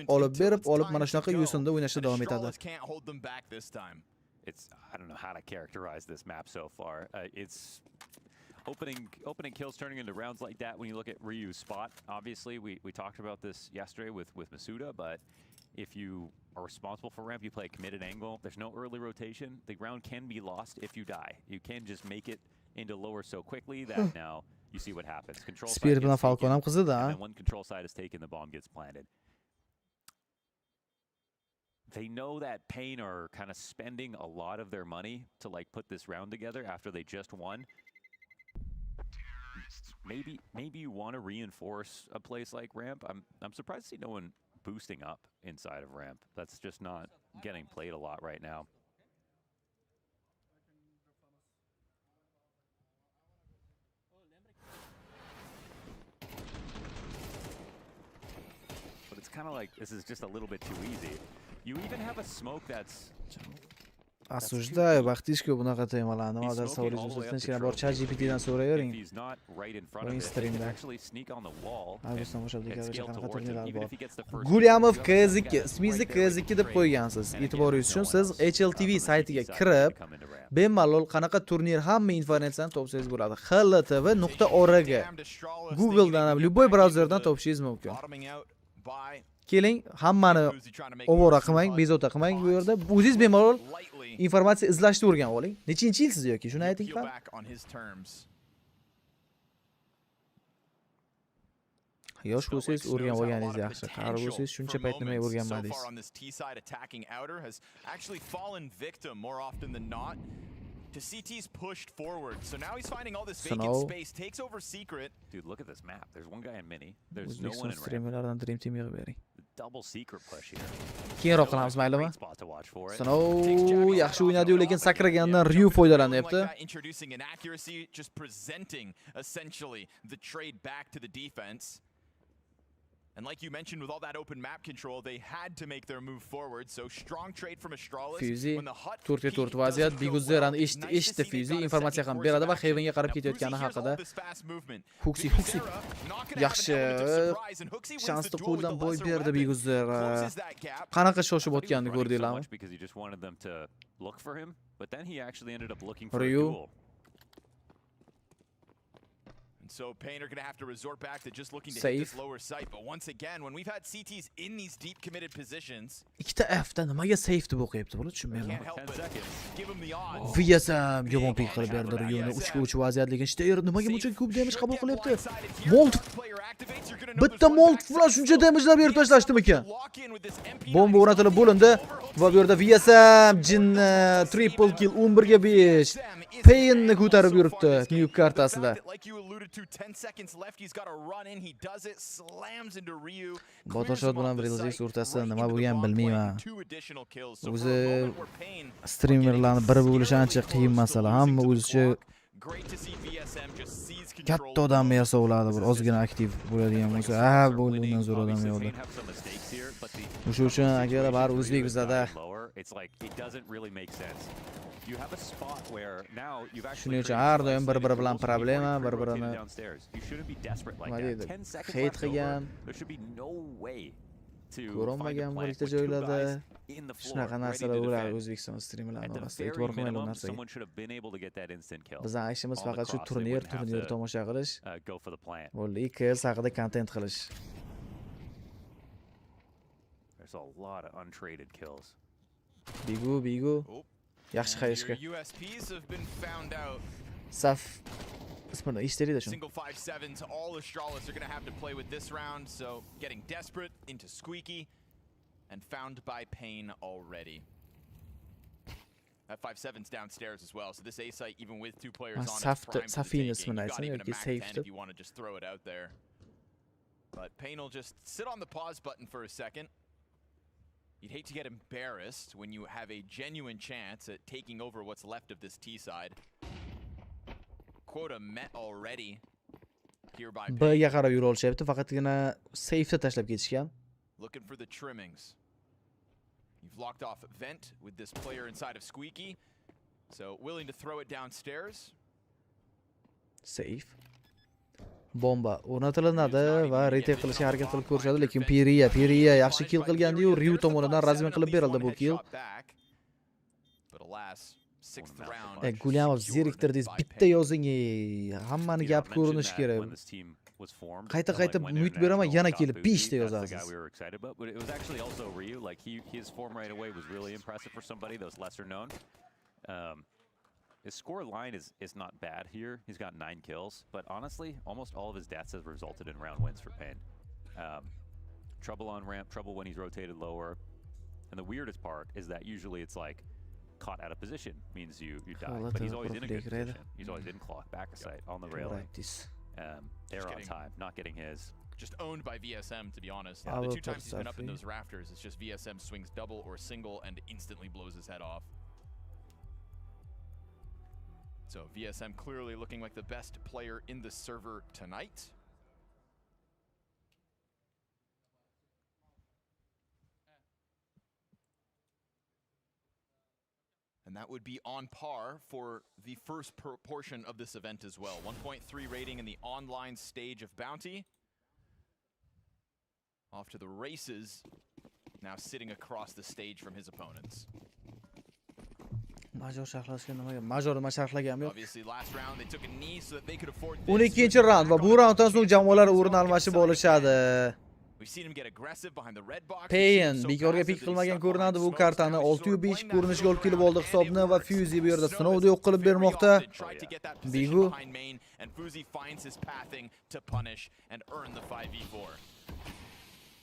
olib mana shunaqa yo'sinda o'ynashda davom etadi. I don't know how to characterize this map so far. opening kills turning into rounds like that when you look at Ryu's spot. Obviously, we talked about this yesterday with Masuda, but if you are responsible for ramp, you play a committed angle. There's no early rotation. The round can be lost if you die. You can just make it into lower so quickly that now you see what happens. Control side gets taken, and then when control side is taken, the bomb gets planted. They know that Pain are kind of spending a lot of their money to like put this round together after they just won. Maybe you want to reinforce a place like ramp. I'm surprised to see no one boosting up inside of ramp. That's just not getting played a lot right now. But it's kind of like this is just a little bit too easy. You even have a smoke that's Осуждаю вақтишки бунаqa temalarni hozir so'raysiz tinchgina bor ChatGPTdan so'rayvering. O'yin strimda. Avgustdan boshlab dekabrgacha qanaqa turnirlar bor? Gulyamov KZ2, ismingizni KZ2 deb qo'ygansiz. E'tiboringiz uchun siz HLTV saytiga kirib, bemalol qanaqa turnir hamma informatsiyani topsangiz bo'ladi. hltv.org ga Googledan ham, любой brauzerdan topishingiz mumkin. Keling, hammani ovora qilmang, bezovta qilmang bu yerda. O'zingiz bemalol informatsiya izlashni o'rganib oling. Nechinchi yilsiz yoki shuni ayting ham. Yosh bo'lsangiz o'rganib olganingiz yaxshi. Qari bo'lsangiz shuncha payt nima o'rganmadingiz. To CT's pushed forward, so now he's finding all this vacant space, takes over secret. Dude, look at this map. There's one guy in mini. There's no one in Strimlardan Dream Team yig'ib bering. Double secret push here. Keyinroq qilamiz, maylimi? Sinov yaxshi o'ynadi, lekin sakragandan Ryu foydalanyapti. Introducing an accuracy, just presenting essentially the trade back to the defense. And like you mentioned, with all that open map control, they had to make their move forward. So strong trade from Astralis. Fuzi 4-4 vaziyat. Biguzerani eshitdi Fuzi, informatsiya ham beradi va Heavenga qarab ketayotgani haqida. Huxi yaxshi shansni qo'ldan boy berdi Biguzer. Qanaqa shoshib o'tganini ko'rdinglarmi? Ryu So Pain are going to have to resort back to just looking to hit this lower site. But once again, when we've had CTs in these deep committed positions, ikkita F'da nimaga safe deb o'qiyapti buni tushunmayman. Viyasam yomon pik qilib berdi Ryuni 3-3 vaziyat, lekin Steyr nimaga buncha ko'p damage qabul qilyapti? Molt bitta Molt bilan shuncha damage'lar berib tashlashdimi ekan? Bomba o'rnatilib bo'lindi va bu yerda Viyasam Jin triple kill 11 ga 5. Painni ko'tarib yuribdi Nuke kartasida. 10 seconds left, he's got to run in, he does it, slams into Ryu. Botoshot bilan Brilzik o'rtasida nima bo'lgan bilmayman. O'zi streamerlarni biri bo'lish ancha qiyin masala. Hamma o'zicha katta odam yasovladi, bir ozgina aktiv bo'ladigan bo'lsa, bo'lgandan zo'r odam yo'qdi. O'sha uchun agar bar o'zbek bizada You have a spot where now you've actually shuning uchun har doim bir-biri bilan problema, bir-birini hate qilgan, ko'rinmagan bo'lishda joylarda shunaqa narsalar bo'ladi O'zbekiston streamerlari orasida. E'tibor qilmaylik u narsaga. Bizning ishimiz faqat shu turnir tomosha qilish, bo'ldi, IKS haqida content qilish. There's a lot of untraded kills. Bigu yaxshi qayishga. Saf ismini eshitdinglar shuni. Single 5-7s, all Astralis are going to have to play with this round, so getting desperate into Squeaky and found by Pain already. That 5-7's downstairs as well, so this A site, even with two players on it, prime for the taking. You've got even a Mac 10 if you want to just throw it out there. But Pain will just sit on the pause button for a second. You'd hate to get embarrassed when you have a genuine chance at taking over what's left of this T side. Quota met already here by Pain. B'ga qarab yo'l faqatgina safe'da tashlab ketishgan. Looking for the trimmings. You've locked off Vent with this player inside of Squeaky. So willing to throw it downstairs. Safe. Bomba o'rnatiladi va retake qilishga harakat qilib ko'rishadi, lekin Periya yaxshi kill qilgandi-yu, Ryu tomonidan razmen qilib berildi bu kill. But alas, sixth round. Gulyamov zeriktirdingiz, bitta yozing, hammani gap ko'rinishi kerak. Qayta mute beraman, yana kelib beshta yozasiz. It was actually also Ryu, like his form right away was really impressive for somebody that was lesser known. His score line is not bad here. He's got 9 kills, but honestly, almost all of his deaths have resulted in round wins for Pain. Trouble on ramp, trouble when he's rotated lower. And the weirdest part is that usually it's like caught out of position means you die, but he's always in a good position. He's always in clock, back of sight, on the railing. Error on time, not getting his. Just owned by VSM, to be honest. The 2 times he's been up in those rafters, it's just VSM swings double or single and instantly blows his head off. So VSM clearly looking like the best player in the server tonight. And that would be on par for the first portion of this event as well. 1.3 rating in the online stage of Bounty. Off to the races, now sitting across the stage from his opponents. Obviously last round they took a knee so that they could afford this. 12-chi round va bu raunddan so'ng jamoalar o'rin almashib olishadi. Pain bekorga pik qilmagan ko'rinadi bu kartani. 6-5 ko'rinishga olib kelib oldi hisobni va Fuzi bu yerda sinovda yo'q qilib bermoqda. Bigu and Fuzi finds his pathing to punish and earn the 5v4.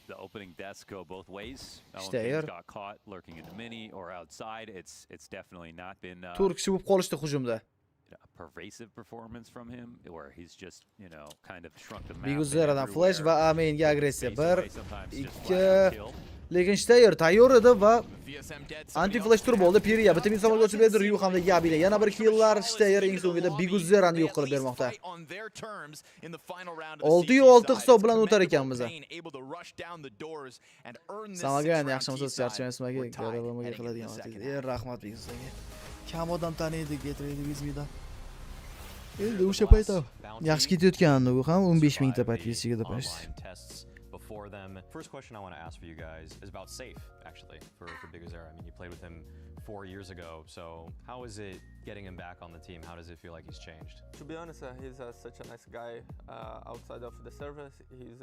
The opening deaths go both ways. Steyr got caught lurking in the mini or outside. It's definitely not been 4 kishi bo'lib qolishdi hujumda. A pervasive performance from him where he's just, kind of shrunk the map. Biguzeradan flash va Aminga agressiya 1 2. Lekin Steyr tayyor edi va anti-flash turib oldi. Periya bitta min savolga o'chib edi. Ryu hamda Yabida yana bir killlar. Steyr eng so'ngida Biguzerani yo'q qilib bermoqda. 6-6 hisob bilan o'tar ekanmiz. Samagan yaxshimisiz, charchamayapsizmi? Garabomaga qiladigan vaqtingiz. Rahmat Biguzerga. Kam odam taniydi getiraydi bizmida. Endi o'sha paytda yaxshi ketayotgandi u ham 15 mingta подписчиga deb for them. First question I want to ask for you guys is about Safe, actually, for Biguzera. I mean, you played with him 4 years ago, so how is it getting him back on the team? How does it feel like he's changed? To be honest, he's such a nice guy outside of the service. He's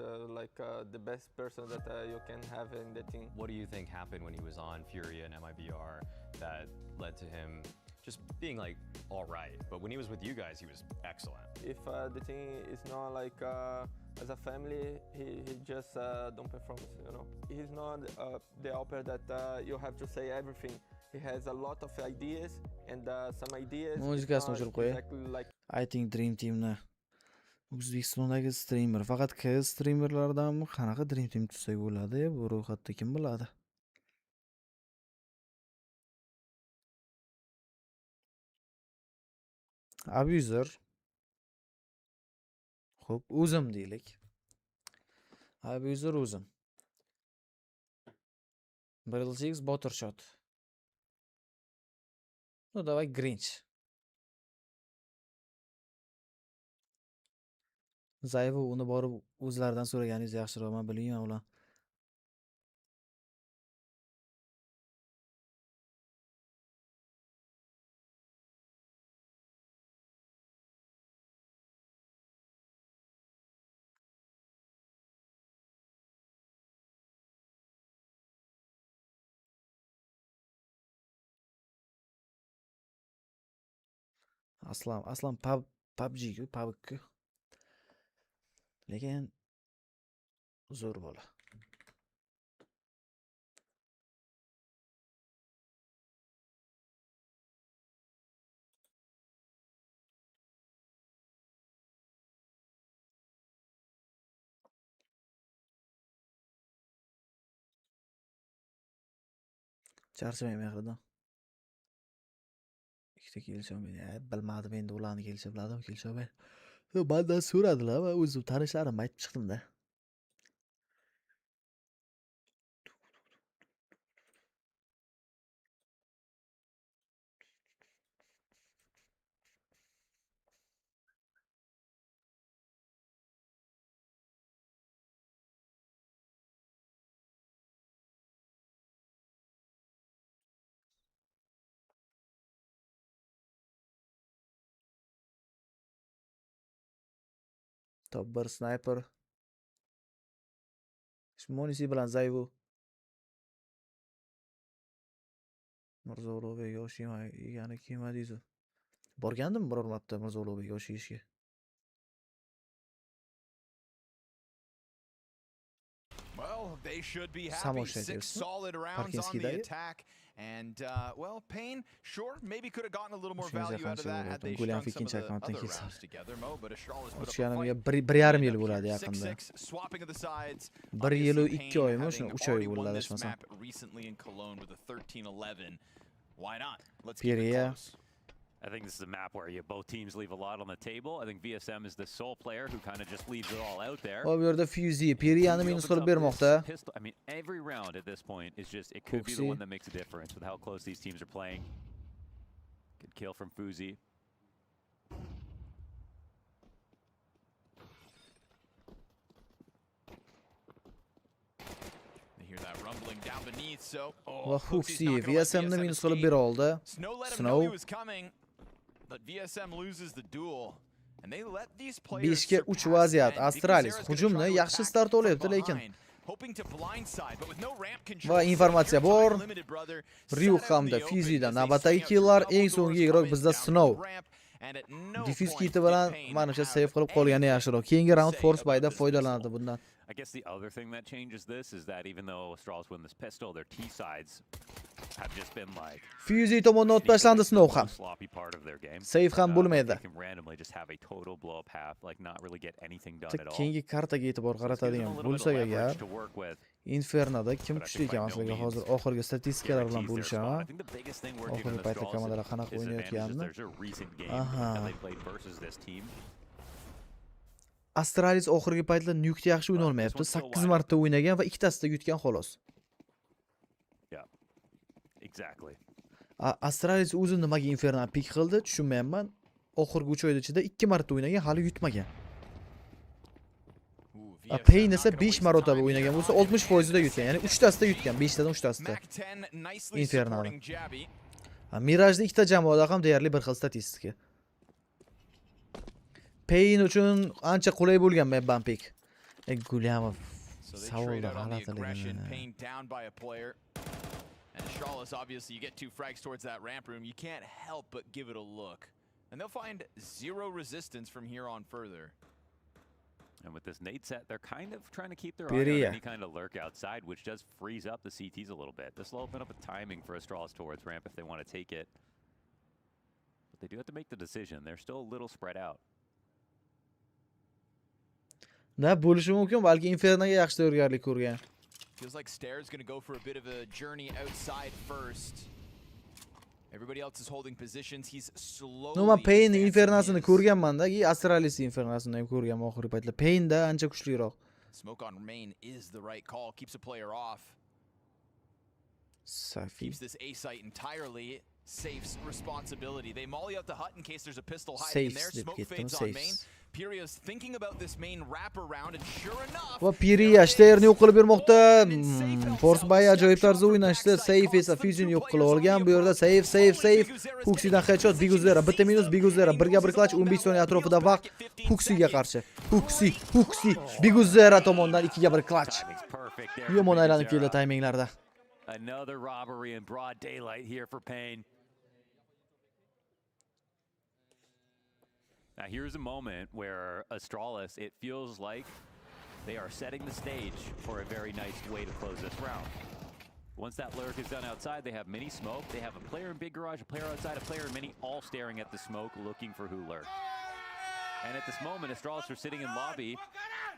the best person that you can have in the team. What do you think happened when he was on Fury and MIBR that led to him just being like all right, but when he was with you guys, he was excellent? If the team is not like as a family, he just don't perform, He's not the opera that you have to say everything. He has a lot of ideas and some ideas muzikasini o'chirib qo'ying. I think Dream Teamni O'zbekistondagi streamer, faqat qiz streamerlardanmi qanaqa Dream Team tuzsak bo'ladi? Bu ro'yxatda kim biladi? Abuser. Xo'p, o'zim deylik. Abuser o'zim. Brilsix Bottershot. Ну, давай Grinch. Zayvu uni borib o'zlaridan so'raganingiz yaxshiroq, men bilmayman ular. Aslan PUBG-ku, PUBG. Lekin zo'r bola. Charchamayman haqida. Ikkita kelisholmaydi. Bilmadim endi ularni kelishib biladimi, kelisholmaydi. Mendan so'radilar va o'zim tanishlarim aytib chiqdim-da. Top 1 sniper. Shmonisi bilan Zayvu. Mirzo-Ulug'bek yosh yegani kelmadingiz. Borgandim biror marta Mirzo-Ulug'bek yosh yeyishga. Well, they should be happy. 6 solid rounds on the attack. And, well, Payne, sure, maybe could have gotten a little more value out of that had they strung some of the other rounds together, Mo, but Astral has put up a fight. Again, 6-6, swapping of the sides. 1 yil 2 oymi, shuni 3 oy bo'ldi adashmasam. Recently in Cologne with a 13-11. Why not? Let's keep it close. I think this is a map where both teams leave a lot on the table. I think VSM is the sole player who kind of just leaves it all out there. Bu yerda Fuzi Periyani minus qilib bermoqda. I mean, every round at this point is just it could be the one that makes a difference with how close these teams are playing. Good kill from Fuzi. Rumbling down beneath, so va Fuzi VSMni minus qilib bera oldi. Snow but VSM loses the duel and they let these 5 ga 3 vaziyat. Astralis hujumni yaxshi start olyapti, lekin va informatsiya bor. Ryu hamda Fuzi'dan navbatdagi killlar, eng so'nggi igrok bizda Snow. Diffuse kiti bilan manimcha save qilib qolgani yaxshiroq. Keyingi round Force By'da foydalanadi bundan. I guess the other thing that changes this is that even though Astralis win this pistol, their T sides have just been like Fuzi tomonidan o'tib tashlandi Snow ham. Sloppy part of their game. Save ham bo'lmaydi. They can randomly just have a total blow up half, like not really get anything done at all. Keyingi kartaga e'tibor qaratadigan bo'lsak agar Infernoda kim kuchli ekan masalan hozir oxirgi statistikalar bilan bo'lishaman. Oxirgi paytda komandalar qanaqa o'ynayotganini. Aha. Astralis oxirgi paytda Nuke'da yaxshi o'ynay olmayapti. 8 marta o'ynagan va 2 tasida yutgan xolos. Exactly. Astralis o'zi nimaga Inferno pick qildi, tushunmayapman. Oxirgi 3 oyda ichida 2 marta o'ynagan, hali yutmagan. Payne esa 5 marotaba o'ynagan bo'lsa 60% da yutgan. Ya'ni 3 tasida yutgan, 5 tadan 3 tasida. Inferno. Mirajda ikkita jamoada ham deyarli bir xil statistika. Payne uchun ancha qulay bo'lgan map pick. Gulyamov savolda g'alatiligini. And Astralis, obviously, you get 2 frags towards that ramp room, you can't help but give it a look. And they'll find 0 resistance from here on further. And with this nade set, they're kind of trying to keep their eye on any kind of lurk outside, which does freeze up the CTs a little bit. This will open up a timing for Astralis towards ramp if they want to take it. But they do have to make the decision. They're still a little spread out. Da bo'lishi mumkin, balki Infernoga yaxshi tayyorgarlik ko'rgan. Feels like Stair's going to go for a bit of a journey outside first. Everybody else is holding positions. He's slowly. No, men Payne Infernasini ko'rganman-da, Astralis Infernasini ham ko'rganman oxirgi paytda. Payne da ancha kuchliroq. Smoke on main is the right call. Keeps a player off. Safi. Keeps this A site entirely. Safe's responsibility. They molly out the hut in case there's a pistol hiding in there. Smoke fades on main. Piriya's thinking about this main wrap around and sure enough. Va Piriya Sternni yo'q qilib bermoqda. Force By ajoyib tarzda o'ynashdi. Safe esa Fuzi'ni yo'q qilib olgan. Bu yerda safe. Huxidan headshot, Biguzera bitta minus, Biguzera 1 clutch 15 soniya atrofida vaqt Huxiga qarshi. Huxi, Biguzera tomonidan 2 1 clutch. Yomon aylanib keldi tayminglarda. Another robbery in broad daylight here for Payne. Now here's a moment where Astralis, it feels like they are setting the stage for a very nice way to close this round. Once that lurk is done outside, they have mini smoke. They have a player in big garage, a player outside, a player in mini, all staring at the smoke, looking for who lurked. And at this moment, Astralis are sitting in lobby,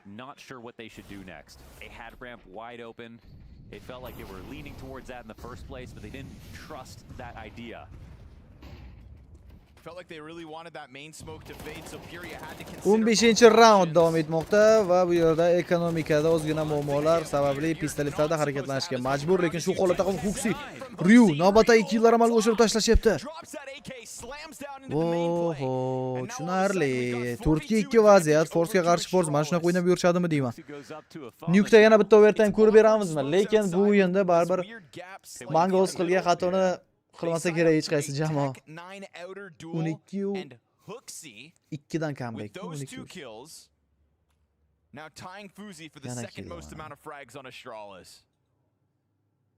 not sure what they should do next. They had ramp wide open. It felt like they were leaning towards that in the first place, but they didn't trust that idea. Felt like they really wanted that main smoke to fade, so Piriya had to consider 15-round davom etmoqda va bu yerda ekonomikada ozgina muammolar sababli pistoletlarda harakatlanishga majbur, lekin shu holatda ham Huxi, Ryu navbatdagi killlar amalga oshirib tashlashyapti. Oho, tushunarli. 4-2 vaziyat, Force'ga qarshi Force mana shunaqa o'ynab yurishadimi deyman. Nuke'da yana bitta overtime ko'rib beramizmi? Lekin bu o'yinda baribir Mongols qilgan xatoni qilmasa kerak hech qaysi jamoa. 12 2dan comeback. Now tying Fuzi for the second most amount of frags on Astralis.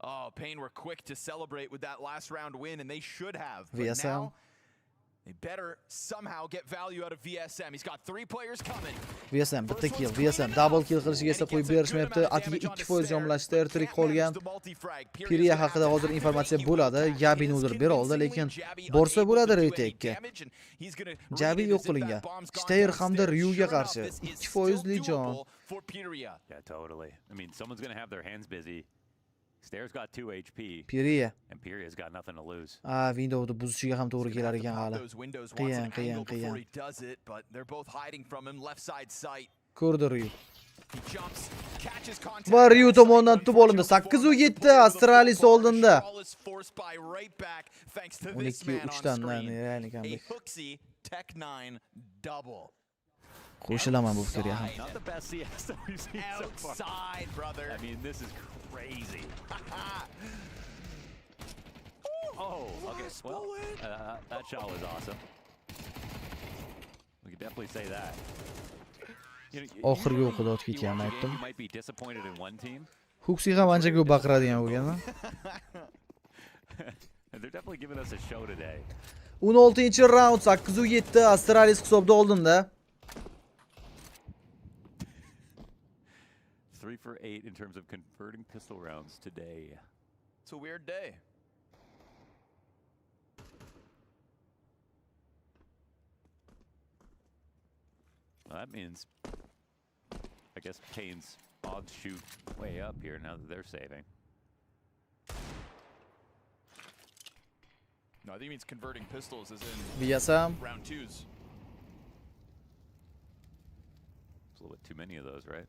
Oh, Pain were quick to celebrate with that last round win, and they should have. But now, they better somehow get value out of VSM. He's got 3 players coming. VSM bitta kill, VSM double kill qilishiga esa qo'yib berishmayapti. Atiga 2% yomlashdi, tirik qolgan. Piriya haqida hozir informatsiya bo'ladi. Yabini o'ldirib bera oldi, lekin borsa bo'ladi retake'ga. Jabi yo'q qilingan. Steyr hamda Ryuga qarshi 2% jon. Yeah, totally. I mean, someone's going to have their hands busy. Stairs got 2 HP. Piriya. And Piriya's got nothing to lose. Window'ni buzishiga ham to'g'ri kelar ekan hali. Qiyin. Ko'rdi Ryu. Va Ryu tomonidan tutib olindi. 8-7 Astralis oldinda. 12-3 dan ya'ni ekanlik. Qo'shilaman bu fikrga ham. Not the best CS that we've seen so far. Outside, brother. I mean, this is crazy. Oh, okay. Well, that shot was awesome. We can definitely say that. Oxirgi o'qida o'tib ketganini aytdim. You might be disappointed in one team. Huxi ham ancha ko'p baqiradigan bo'lgan. They're definitely giving us a show today. 16-round 8-7 Astralis hisobda oldinda. 3 for 8 in terms of converting pistol rounds today. It's a weird day. Well, that means, I guess, Pain's odds shoot way up here now that they're saving. No, I think it means converting pistols as in round 2s. It's a little bit too many of those, right?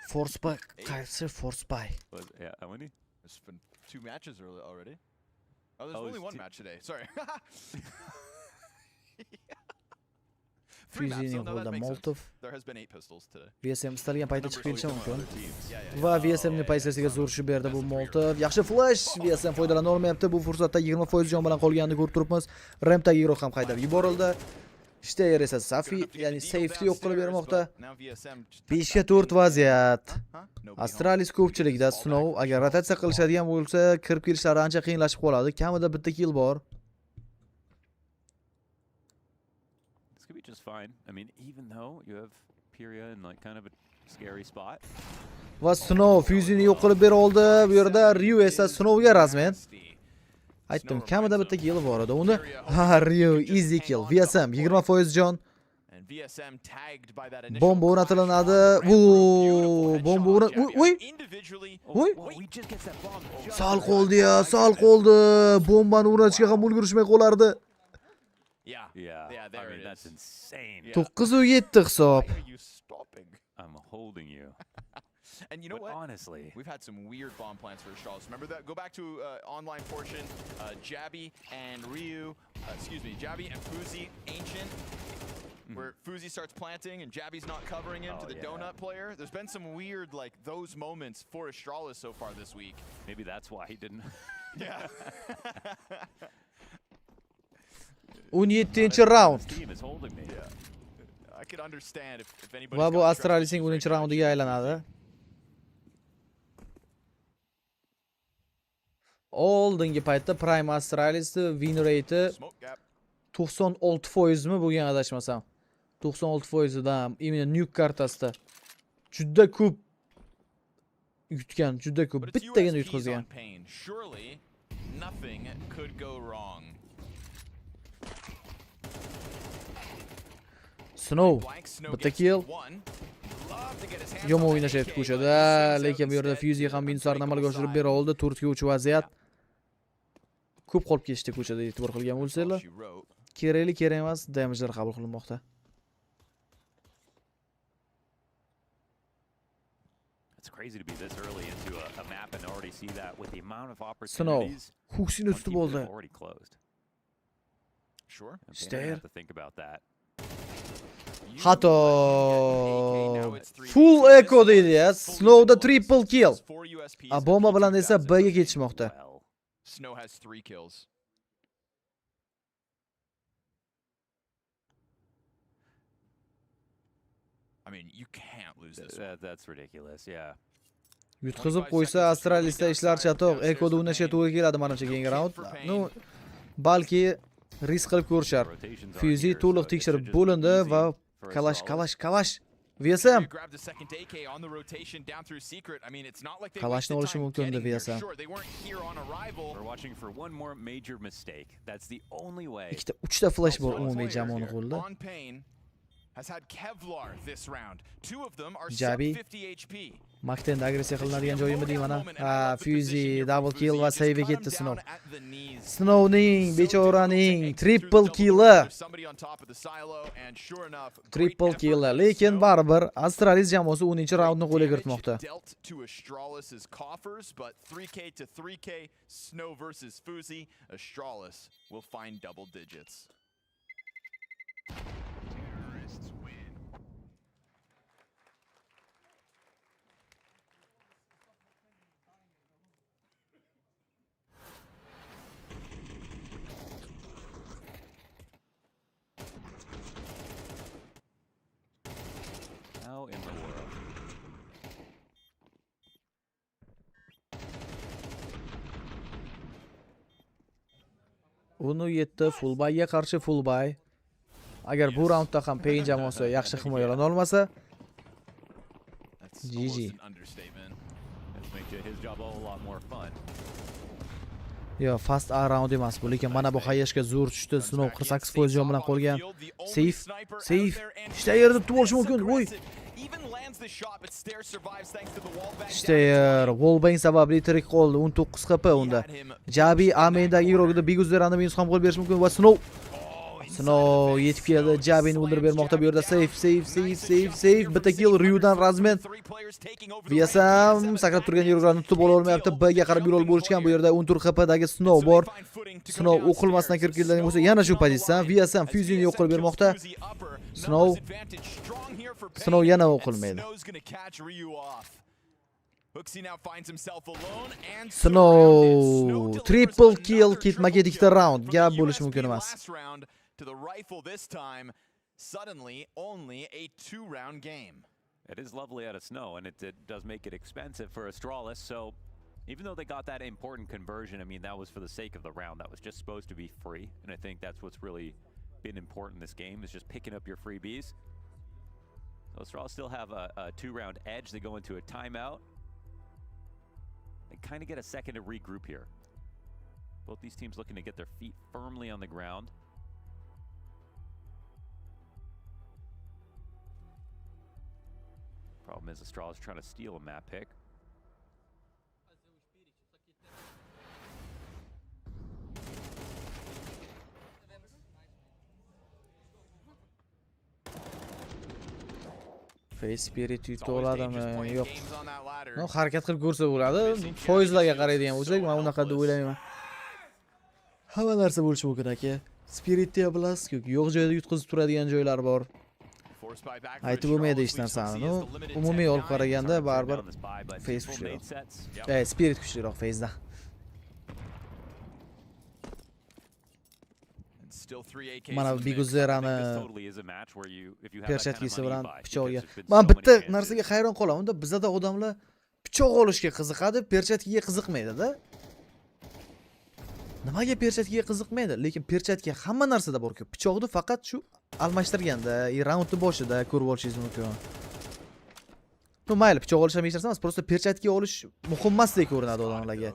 Force by. Qaysi force by? Yeah, how many? There's been 2 matches already. Oh, there's only 1 match today. Sorry. 3 maps. No, that makes sense. There has been 8 pistols today. VSM istalgan paytda chiqib kelishi mumkin. Va VSM ning paysasiga zo'r tushib berdi bu Molotov. Yaxshi flash. VSM foydalana olmayapti. Bu fursatda 20% jon bilan qolganini ko'rib turibmiz. Rampdagi guruh ham haydab yuborildi. Steyr esa Safi, ya'ni safety yo'q qilib bermoqda. 5-4 vaziyat. Astralis ko'pchilikda Snow agar rotatsiya qilishadigan bo'lsa, kirib kelishlari ancha qiyinlashib qoladi. Kamida bitta kill bor. This could be just fine. I mean, even though you have Piria in like kind of a scary spot. Va Snow Fuzi'ni yo'q qilib bera oldi. Bu yerda Ryu esa Snowga razmen. Aytdim, kamida bitta kill bor edi. Uni Ryu easy kill. VSM 20% jon. Bomba o'rnatiladi. Bomba Sal qoldi-ya, sal qoldi. Bombani o'rnatishga ham ulgurishmay qolardi. Yeah, I mean, that's insane. 9-7 hisob. I'm holding you. And you know what? Honestly, we've had some weird bomb plants for Astralis. Remember that? Go back to online portion. Jabby and Ryu, Jabby and Fuzi, Ancient, where Fuzi starts planting and Jabby's not covering him to the donut player. There's been some weird, like, those moments for Astralis so far this week. Maybe that's why he didn't. Yeah. 17-round. I could understand if anybody. Va bu Astralisning 10-roundiga aylanadi. Oldingi paytda Prime Astralis'ni win rate 96% mi bo'lgan adashmasam. 96% dan imенно nuke kartasida juda ko'p yutgan, juda ko'p bittagina yutqizgan. Surely nothing could go wrong. Snow bitta kill. Yomon o'ynashyapti ko'chada, lekin bu yerda Fuzi ham minuslarni amalga oshirib bera oldi. 4-3 vaziyat. Ko'p qolib ketishdi ko'chada, e'tibor qilgan bo'lsanglar. Kerakli kerak emas, damage'lar qabul qilinmoqda. It's crazy to be this early into a map and already see that with the amount of opportunities. Snow Huxini tutib oldi. Sure. Steyr. To think about that. Xato. Full echo deydi ya. Snow'da triple kill. Bomba bilan esa B'ga ketishmoqda. Snow has 3 kills. mean, you can't lose this. That's ridiculous, yeah. Yutqizib qo'ysa, Astralisda ishlar chatoq. Ekoda o'ynashga to'g'ri keladi menimcha keyingi raund. No, balki risk qilib ko'rishar. Fuzi to'liq tekshirib bo'lindi va kalash. VSM. Kalashni olishi mumkin edi VSM. Ikkita 3ta flash bor umumiy jamoani qo'lida. Jabi Makten'da agressiya qilinadigan joyimi deyman. Fuzi double kill va save ketdi Snow. Snowning bechoraning triple kill. Triple kill. Lekin baribir Astralis jamoasi 10-raundni qo'lga kiritmoqda. But 3k to 3k Snow versus Fuzi, Astralis will find double digits. How in the world? Uni yetdi fullbayga qarshi fullbay. Agar bu raundda ham Pain jamoasi yaxshi himoyalana olmasa, GG. Yo, fast A round emas bu, lekin mana bu hayashga zo'r tushdi. Snow 48% jon bilan qolgan. Safe. Ishda yerda tutib olish mumkin. Voy. Ishda wallbang sababli tirik qoldi. 19 HP unda. Jabi amendagi Irogida Biguzerani minus ham qo'l berish mumkin va Snow yetib keldi. Jabini o'ldirib bermoqda bu yerda. Safe. Bitta kill Ryudan Razmen. VSM sakrab turgan Iroglarni tutib ola olmayapti. B ga qarab yo'l bo'lishgan bu yerda 14 HP dagi Snow bor. Snow o'qilmasdan kirib kelgan bo'lsa, yana shu pozitsiya. VSM Fuzyni yo'q qilib bermoqda. Snow yana o'qilmaydi. Snow triple kill ketma-ket ikkita round gap bo'lishi mumkin emas. To the rifle this time, suddenly only a 2-round game. It is lovely out of Snow, and it does make it expensive for Astralis, so even though they got that important conversion, I mean, that was for the sake of the round. That was just supposed to be free, and I think that's what's really been important in this game, is just picking up your freebies. So Astralis still have a 2-round edge. They go into a timeout. They kind of get a second to regroup here. Both these teams looking to get their feet firmly on the ground. Problem is Astralis trying to steal a map pick. Face Spirit yutib oladimi? Yo'q. No, harakat qilib ko'rsa bo'ladi. Foizlarga qaraydigan bo'lsak, men unaqa deb o'ylayman. Hamma narsa bo'lishi mumkin aka. Spiritda bilasiz-ku, yo'q joyda yutqizib turadigan joylar bor. Aytib bo'lmaydi hech narsani. No, umumiy olib qaraganda baribir Face kuchliroq. Spirit kuchliroq Face'dan. Mana Biguzerani pershatkasi bilan pichoqga. Men bitta narsaga hayron qolaman. Unda bizda odamlar pichoq olishga qiziqadi, pershatkiga qiziqmaydi-da. Nimaga pershatkiga qiziqmaydi? Lekin pershatka hamma narsada bor-ku. Pichoqni faqat shu almashtirganda, raundni boshida ko'rib olishingiz mumkin. No, mayli, pichoq olish ham hech narsa emas, prosta pershatka olish muhim emasdek ko'rinadi odamlarga.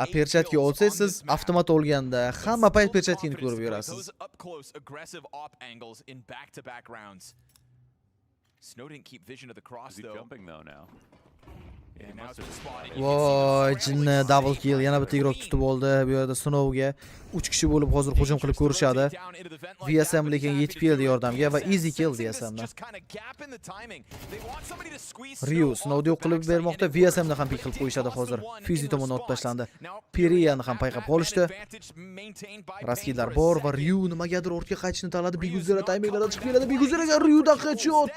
A pershatka olsangiz siz avtomat olganda hamma payt pershatkani ko'rib yurasiz. Snow didn't keep vision of the cross though. Jumping though now. Voy, jinni double kill, yana bitta igroq tutib oldi. Bu yerda Snowga 3 kishi bo'lib hozir hujum qilib ko'rishadi. VSM lekin yetib keldi yordamga va easy kill VSMdan. Ryu Snowni yo'q qilib bermoqda, VSMni ham pik qilib qo'yishadi hozir. Fuzi tomonidan otib tashlandi. Periyani ham payqab qolishdi. Raskidlar bor va Ryu nimagadir ortga qaytishni tanladi. Biguzera tayminglardan chiqib keladi. Biguzeraga Ryudan headshot.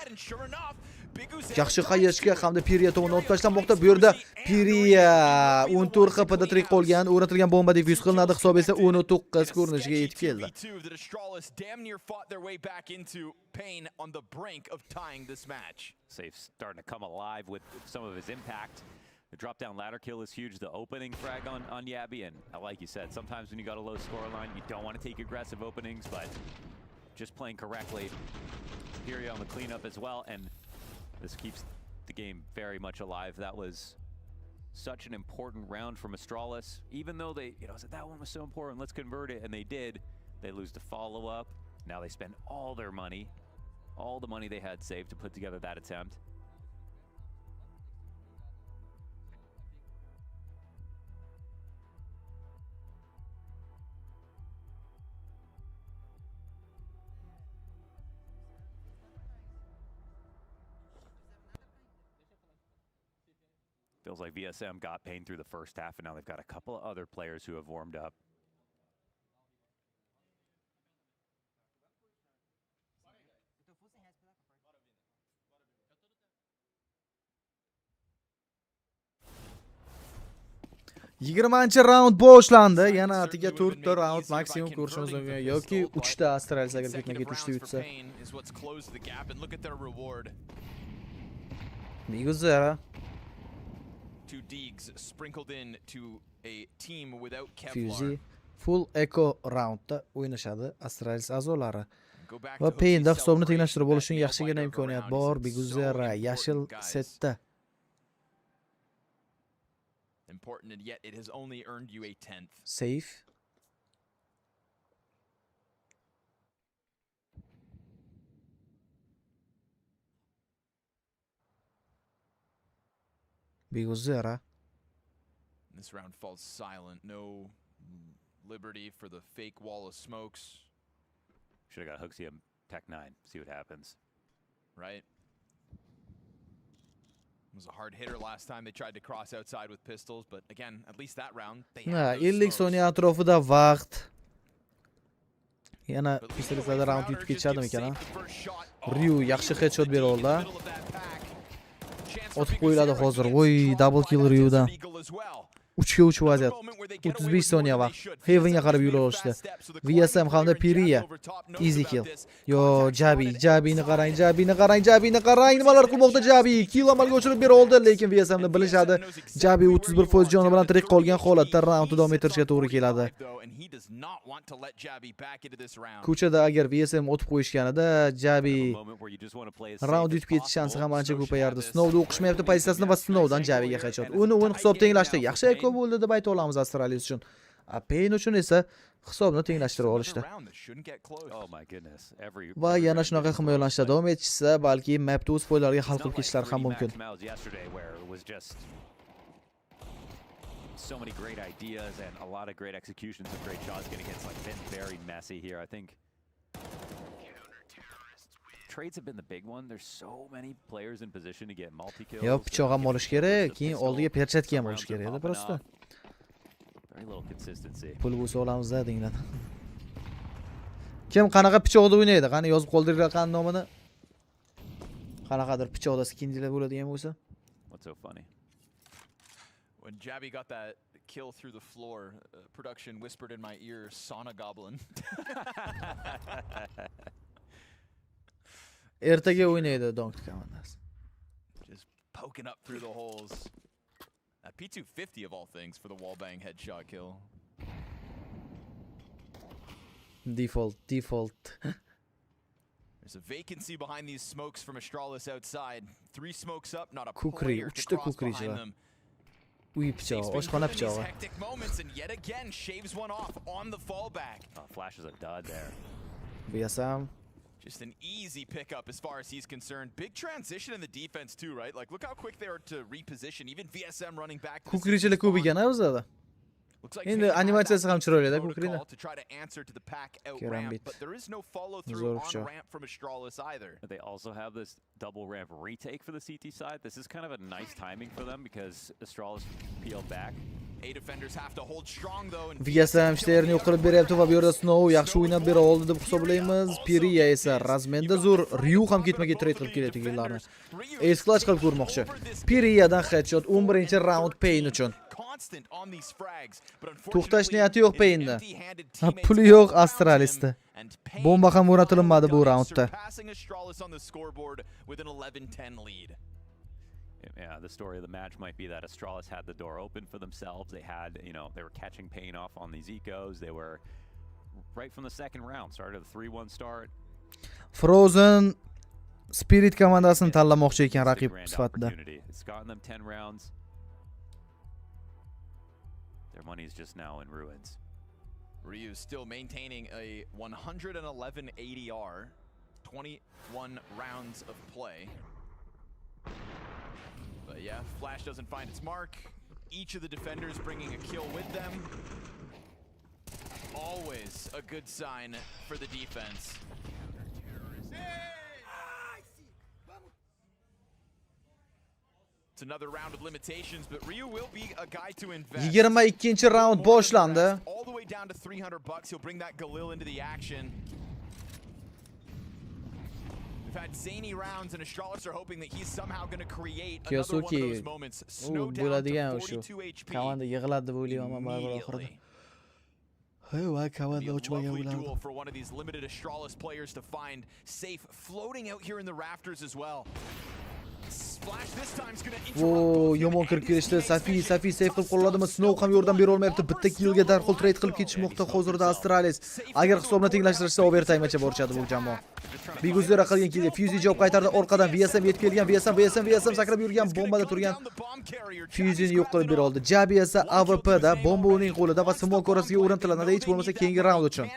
Yaxshi qayashga hamda Piriya tomonidan olib tashlanmoqda. Bu yerda Piriya 14 HPda tirik qolgan, o'rnatilgan bomba defyuz qilinadi. Hisob esa 19 ko'rinishiga yetib keldi. Safe starting to come alive with some of his impact. The drop down ladder kill is huge. The opening frag on Yabby, and like you said, sometimes when you got a low score line, you don't want to take aggressive openings, but just playing correctly. Piriya on the cleanup as well, and this keeps the game very much alive. That was such an important round from Astralis. Even though they, said that one was so important, let's convert it, and they did. They lose the follow-up. Now they spend all their money, all the money they had saved to put together that attempt. Feels like VSM got pain through the first half, and now they've got a couple of other players who have warmed up. Yigirmanchi raund boshlandi. Yana atiga 4 ta raund maksimum ko'rishimiz mumkin yoki 3 ta Astralis agar ketma-ket 3 ta yutsa. Miguzera. Fuzi full eco roundda o'ynashadi Astralis a'zolari. Va Paynda hisobni tenglashtirib olishning yaxshigina imkoniyat bor. Miguzera yashil setda. Important, and yet it has only earned you a 10th. Safe. Biguzera. This round falls silent. No liberty for the fake wall of smokes. Should have got Hooksium Tech 9. See what happens. Right. It was a hard hitter last time. They tried to cross outside with pistols, but again, at least that round they had 50 soniya atrofida vaqt. Yana pistollarda round yutib ketishadimi ekan? Ryu yaxshi headshot bera oldi. Otib qo'yiladi hozir. Voy, double kill Ryudan. 3 ga 3 vaziyat. 35 soniya vaqt. Heavenga qarab yo'l olishdi. VSM hamda Piriya. Easy kill. Yo, Jabini qarang. Nimalar qilmoqda Jabi? Kill amalga oshirib bera oldi, lekin VSMni bilishadi. Jabi 31% joni bilan tirik qolgan holatda raundni davom ettirishga to'g'ri keladi. Ko'chada agar VSM o'tib qo'yishganida, Jabi raund yutib ketish shansi ham ancha ko'payardi. Snowda o'qishmayapti pozitsiyasini va Snowdan Jabiga headshot. Uni hisob tenglashdi. Yaxshi eko bo'ldi deb ayta olamiz Astralis uchun. Payn uchun esa hisobni tenglashtirib olishdi. Va yana shunaqa himoyalanishda davom etishsa, balki mapda o'z foydalariga hal qilib ketishlari ham mumkin. So many great ideas and a lot of great executions of great shots getting hits like been very messy here. I think trades have been the big one. There's so many players in position to get multi-kills. Yo, pichoq ham olish kerak, keyin oldiga perchatka ham olish kerak edi prosto. Very little consistency. Pul bo'lsa olamiz-da denglar. Kim qanaqa pichoqda o'ynaydi? Qani yozib qoldiringlar qani nomini. Qanaqadir pichoqda skindilar bo'ladigan bo'lsa. What's so funny? When Jabby got that kill through the floor, production whispered in my ear, "Sauna Goblin." Ertaga o'ynaydi Donk komandasi. Just poking up through the holes. P250 of all things for the wallbang headshot kill. Default. There's a vacancy behind these smokes from Astralis outside. 3 smokes up, not a Kukri, player to cross behind them. Uy pichog'i, oshxona pichog'i. Hectic moments, and yet again shaves one off on the fallback. Flash is a dud there. VSM. Just an easy pickup as far as he's concerned. Big transition in the defense too, right? Like, look how quick they are to reposition. Even VSM running back. Kukrichilik ko'p ekan o'zida. Endi animatsiyasi ham chiroyli-da Kukrini. To try to answer to the pack out ramp, but there is no follow through on ramp from Astralis either. They also have this double ramp retake for the CT side. This is kind of a nice timing for them because Astralis peeled back VSM ishlarni yo'q qilib beryapti va bu yerda Snow yaxshi o'ynab bera oldi deb hisoblaymiz. Piriya esa razmenda zo'r, Ryu ham ketma-ket trade qilib kelayotganlarni esklash qilib ko'rmoqchi. Piriyadan headshot 11-raund Pain uchun. To'xtash niyati yo'q Painda. Puli yo'q Astralisda. Bomba ham o'rnatilmadi bu raundda. Yeah, the story of the match might be that Astralis had the door open for themselves. They had, they were catching pain off on these ecos. They were right from the second round, started a 3-1 start. Frozen Spirit komandasini tanlamoqchi ekan raqib sifatida. It's gotten them 10 rounds. Their money is just now in ruins. Ryu still maintaining a 111 ADR, 21 rounds of play. But yeah, Flash doesn't find its mark. Each of the defenders bringing a kill with them. Always a good sign for the defense. It's another round of limitations, but Ryu will be a guy to invest. 22-raund boshlandi. All the way down to $300. He'll bring that Galil into the action. We've had zany rounds, and Astralis are hoping that he's somehow going to create another one of those moments. Snow down to 42 HP. Komanda yig'iladi deb o'ylayman baribir oxirida. Lovely duel for one of these limited Astralis players to find. Safe floating out here in the rafters as well. Splash this time is going to interrupt. Yomon kirib kelishdi. Safi safe qilib qo'lladimi? Snow ham yordam bera olmayapti. Bitta killga darhol trade qilib ketishmoqda hozirda Astralis. Agar hisobni tenglashtirishsa overtimegacha borishadi bu jamoa. Biguzera qilgan killga Fuse javob qaytardi. Orqadan VSM yetib kelgan. VSM sakrab yurgan, bombada turgan. Fuse'ni yo'q qilib bera oldi. Jabi esa AWP da bomba uning qo'lida va smoke orasiga o'rnatiladi. Hech bo'lmasa keyingi round uchun.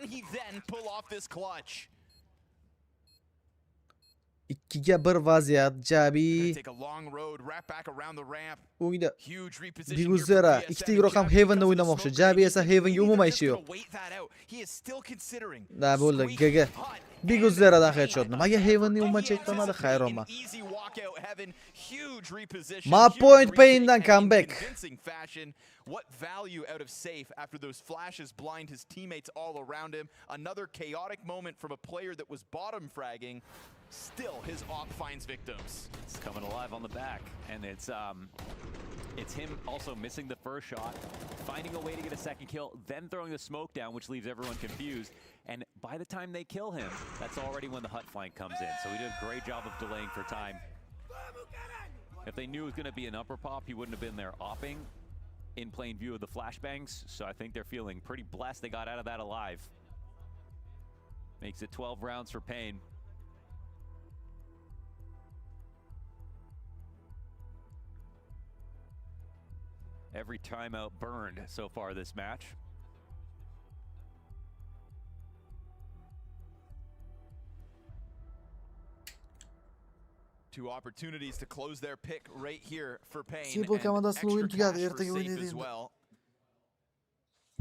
2-1 vaziyat. Jabi o'yinda Biguzera ikkita guruh ham Heaven'da o'ynamoqchi. Jabi esa Heaven'ga umuman ishi yo'q. Da bo'ldi. GG. Biguzeradan headshot. Nimaga Heaven'ni umuman check qilmadi? Hayronman. My point Pain'dan comeback. What value out of safe after those flashes blind his teammates all around him. Another chaotic moment from a player that was bottom fragging. Still, his op finds victims. It's coming alive on the back, and it's him also missing the first shot, finding a way to get a second kill, then throwing the smoke down, which leaves everyone confused. And by the time they kill him, that's already when the hut flank comes in. So he did a great job of delaying for time. If they knew it was going to be an upper pop, he wouldn't have been there opping in plain view of the flashbangs. So I think they're feeling pretty blessed they got out of that alive. Makes it 12 rounds for Pain. Every timeout burned so far this match. Two opportunities to close their pick right here for Pain. Simple komandasini o'yin tugadi, ertaga o'ynaydi endi.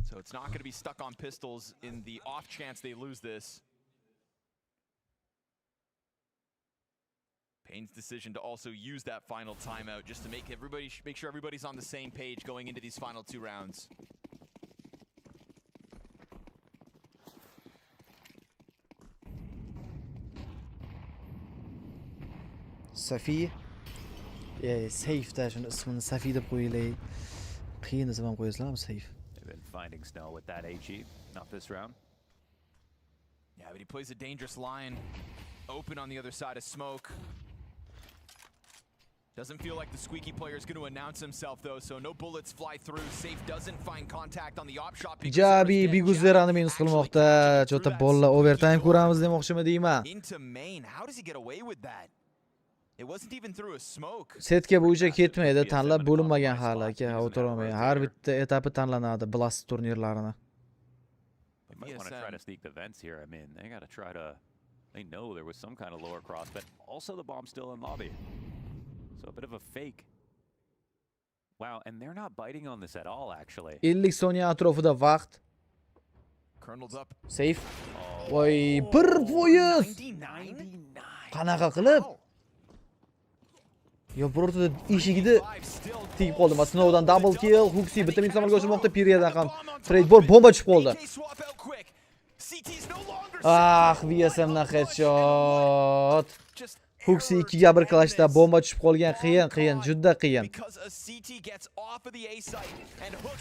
So it's not going to be stuck on pistols in the off chance they lose this. Pain's decision to also use that final timeout just to make sure everybody's on the same page going into these final 2 rounds. Safi. Safe da shuni ismini Safi deb qo'yilay. Qiyin ism ham qo'yasizlarmi Safe? They've been finding Snow with that HE, not this round. Yeah, but he plays a dangerous line. Open on the other side of smoke. Doesn't feel like the squeaky player is going to announce himself though, so no bullets fly through. Safe doesn't find contact on the op shot. Jabi Biguzerani minus qilmoqda. Chota bolla overtime ko'ramiz demoqchimi deyman. Into main. How does he get away with that? It wasn't even through a smoke. Setga bo'yicha ketmaydi, tanlab bo'linmagan hali aka, o'tirolmay. Har bitta etapi tanlanadi blast turnirlarini. They might want to try to sneak the vents here. I mean, they got to try to. They know there was some kind of lower cross, but also the bomb's still in lobby. So a bit of a fake. Wow, and they're not biting on this at all, actually. 50 soniya atrofida vaqt. Colonel's up. Safe. Voy, bir poyez. Qanaqa qilib? Yo, birortada eshigida tegib qoldi. Snowdan double kill, Huxi bitta ming samoga o'chmoqda, Periyadan ham trade bor, bomba chiqib qoldi. Ah, VSMdan headshot. Huxi 2 ga 1 clashda bomba tushib qolgan, qiyin, juda qiyin.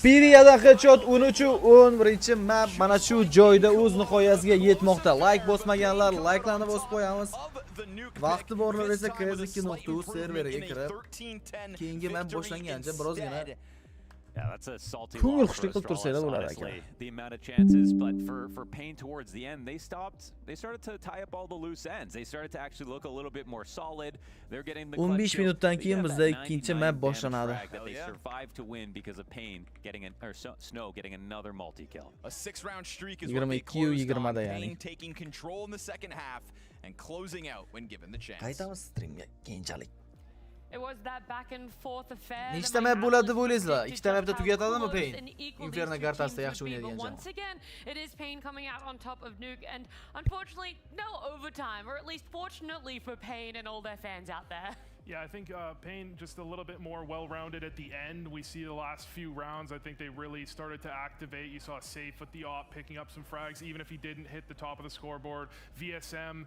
Periyadan headshot 13-11 map mana shu joyda o'z nihoyasiga yetmoqda. Like bosmaganlar, like'larni bosib qo'yamiz. Vaqti borlar esa ks2.uz serveriga kirib, keyingi map boshlangancha birozgina Yeah, that's a salty ko'ngil loss for xushlik qilib tursa edi Astralis, bo'lar honestly. ekan. The amount of chances, but for Pain towards the end, they started to tie up all the loose ends. They started to actually look a little bit more solid. They're getting the 15 minutdan keyin bizda ikkinchi map boshlanadi. They survived to win because of Pain getting Snow getting another multi-kill. A 6-round streak is what they 22 closed on. 20da Pain ya'ni. taking control in the second half and closing out when given the chance. Qaytamiz streamga keyinchalik. It was that back and forth affair. Nechta map bo'ladi deb o'ylaysizlar? Ikkita mapda tugatadimi Pain? Inferno kartasida yaxshi o'ynaydigan jamoa. Once again, it is Pain coming out on top of Nuke, and unfortunately, no overtime, or at least fortunately for Pain and all their fans out there. Yeah, I think Pain just a little bit more well-rounded at the end. We see the last few rounds, I think they really started to activate. You saw Safe with the op picking up some frags, even if he didn't hit the top of the scoreboard. VSM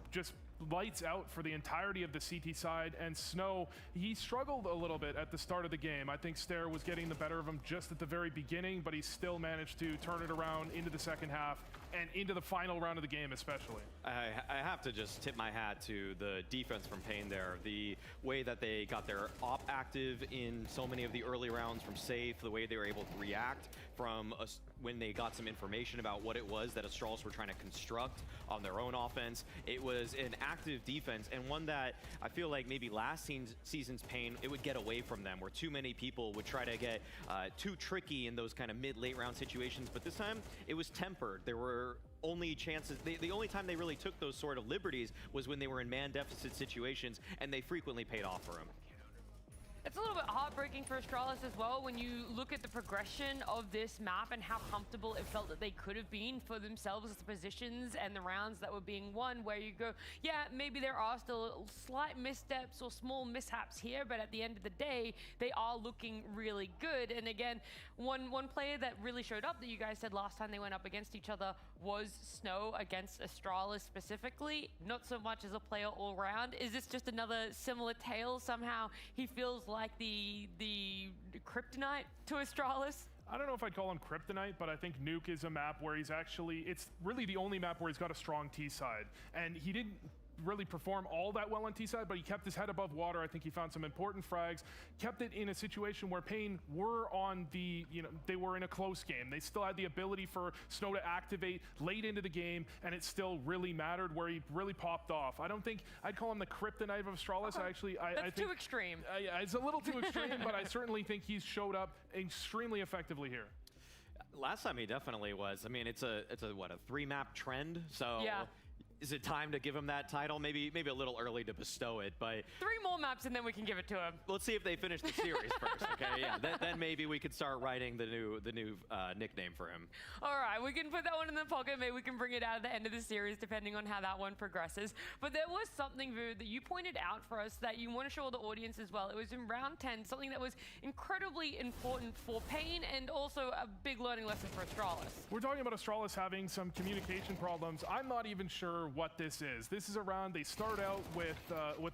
just lights out for the entirety of the CT side, and Snow, he struggled a little bit at the start of the game. I think Stair was getting the better of him just at the very beginning, but he still managed to turn it around into the second half and into the final round of the game especially. I have to just tip my hat to the defense from Pain there. The way that they got their op active in so many of the early rounds from Safe, the way they were able to react from when they got some information about what it was that Astralis were trying to construct on their own offense. It was an active defense, and one that I feel like maybe last season's Pain, it would get away from them, where too many people would try to get too tricky in those kind of mid-late round situations. But this time, it was tempered. There were only chances, the only time they really took those sort of liberties was when they were in man deficit situations, and they frequently paid off for them. It's a little bit heartbreaking for Astralis as well when you look at the progression of this map and how comfortable it felt that they could have been for themselves as the positions and the rounds that were being won, where you go, yeah, maybe there are still slight missteps or small mishaps here, but at the end of the day, they are looking really good. And again, one player that really showed up that you guys said last time they went up against each other was Snow against Astralis specifically, not so much as a player all round. Is this just another similar tale? Somehow he feels like the kryptonite to Astralis? I don't know if I'd call him kryptonite, but I think Nuke is a map where he's actually, it's really the only map where he's got a strong T side. And he didn't really perform all that well on T side, but he kept his head above water. I think he found some important frags, kept it in a situation where Pain were on the, they were in a close game. They still had the ability for Snow to activate late into the game, and it still really mattered where he really popped off. I don't think I'd call him the kryptonite of Astralis. That's too extreme. It's a little too extreme, but I certainly think he's showed up extremely effectively here. Last time he definitely was. I mean, it's a what, a 3-map trend? So yeah. Is it time to give him that title? Maybe a little early to bestow it, but 3 more maps and then we can give it to him. Let's see if they finish the series first, okay? Yeah, then maybe we could start writing the new nickname for him. All right, we can put that one in the pocket. Maybe we can bring it out at the end of the series, depending on how that one progresses. But there was something, Vu, that you pointed out for us that you want to show the audience as well. It was in round 10, something that was incredibly important for Pain and also a big learning lesson for Astralis. We're talking about Astralis having some communication problems. I'm not even sure what this is. This is a round they start out with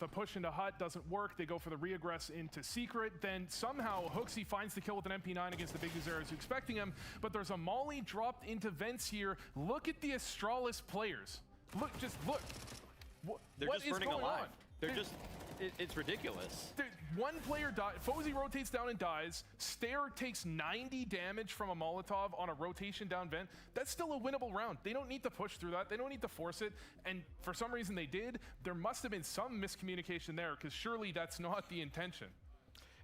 a push into hut, doesn't work. They go for the reaggress into secret. Then somehow Hooksy finds the kill with an MP9 against the big Gazera's expecting him, but there's a molly dropped into vents here. Look at the Astralis players. Look. They're What just is burning going alive. on? They're just, it's ridiculous. One player dies, Fozy rotates down and dies, Stair takes 90 damage from a Molotov on a rotation down vent. That's still a winnable round. They don't need to push through that. They don't need to force it. And for some reason they did. There must have been some miscommunication there, because surely that's not the intention.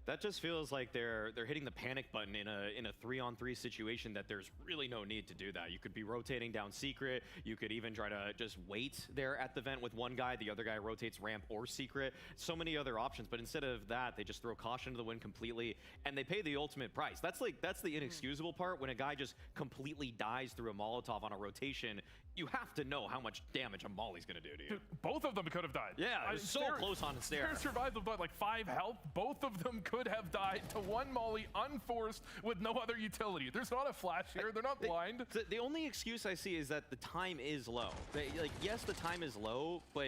That just feels like they're hitting the panic button in a 3-on-3 situation that there's really no need to do that. You could be rotating down secret. You could even try to just wait there at the vent with one guy. The other guy rotates ramp or secret. So many other options, but instead of that, they just throw caution to the wind completely, and they pay the ultimate price. That's the inexcusable part, when a guy just completely dies through a Molotov on a rotation you have to know how much damage a molly's going to do to you. Dude, both of them could have died. Yeah, it was so close on Stair. Stair survived with, like 5 health. Both of them could have died to one molly unforced with no other utility. There's not a flash here. They're not blind. The only excuse I see is that the time is low. Like, yes, the time is low, but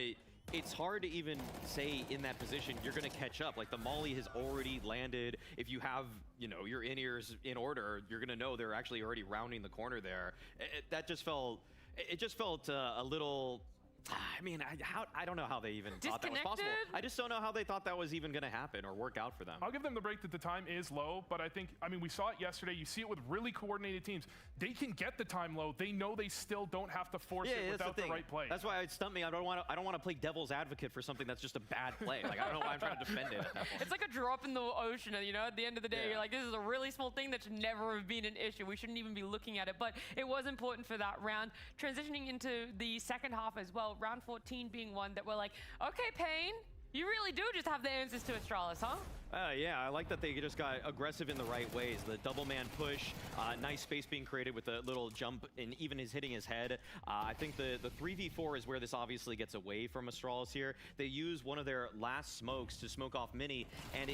it's hard to even say in that position you're going to catch up. Like, the molly has already landed. If you have, you know, your in-ears in order, you're going to know they're actually already rounding the corner there. That just felt... It just felt a little... I mean, I don't know how they even thought that was possible. I just don't know how they thought that was even going to happen or work out for them. I'll give them the break that the time is low, but I think, I mean, we saw it yesterday. You see it with really coordinated teams. They can get the time low. They know they still don't have to force it without the right play. That's why it stumped me. I don't want to play devil's advocate for something that's just a bad play. Like, I don't know why I'm trying to defend it at that point. It's like a drop in the ocean, you know? At the end of the day, you're like, this is a really small thing that should never have been an issue. We shouldn't even be looking at it, but it was important for that round. Transitioning into the second half as well, round 14 being one that we're like, okay, Payne, you really do just have the answers to Astralis, huh? Yeah, I like that they just got aggressive in the right ways. The double man push, nice space being created with a little jump, and even his hitting his head. I think the 3v4 is where this obviously gets away from Astralis here. They use one of their last smokes to smoke off Mini, and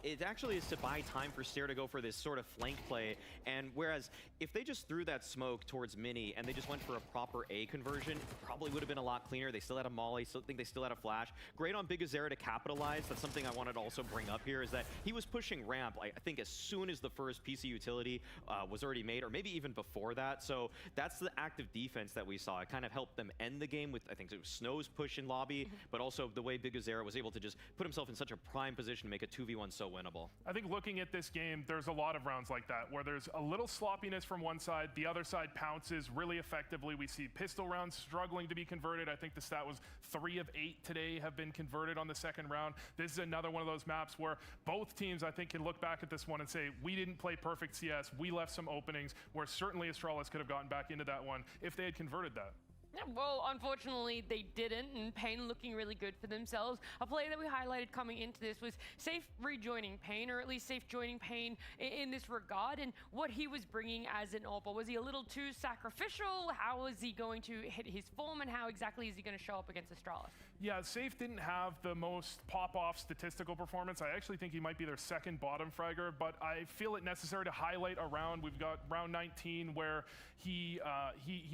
it actually is to buy time for Stair to go for this sort of flank play. And whereas if they just threw that smoke towards Mini and they just went for a proper A conversion, probably would have been a lot cleaner. They still had a molly, still think they still had a flash. Great on Big Azera to capitalize. That's something I wanted to also bring up here, is that he was pushing ramp, I think, as soon as the first piece of utility was already made, or maybe even before that. So that's the active defense that we saw. It kind of helped them end the game with, I think it was Snow's push in lobby, but also the way Big Azera was able to just put himself in such a prime position to make a 2v1 so winnable. I think looking at this game, there's a lot of rounds like that, where there's a little sloppiness from one side, the other side pounces really effectively. We see pistol rounds struggling to be converted. I think the stat was 3 of 8 today have been converted on the second round. This is another one of those maps where both teams, I think, can look back at this one and say, we didn't play perfect CS. We left some openings where certainly Astralis could have gotten back into that one if they had converted that. Yeah, well, unfortunately, they didn't, and Payne looking really good for themselves. A play that we highlighted coming into this was Safe rejoining Payne, or at least Safe joining Payne in this regard, and what he was bringing as an AWP. Was he a little too sacrificial? How is he going to hit his form, and how exactly is he going to show up against Astralis? Yeah, Safe didn't have the most pop-off statistical performance. I actually think he might be their second bottom fragger, but I feel it necessary to highlight a round. We've got round 19 where he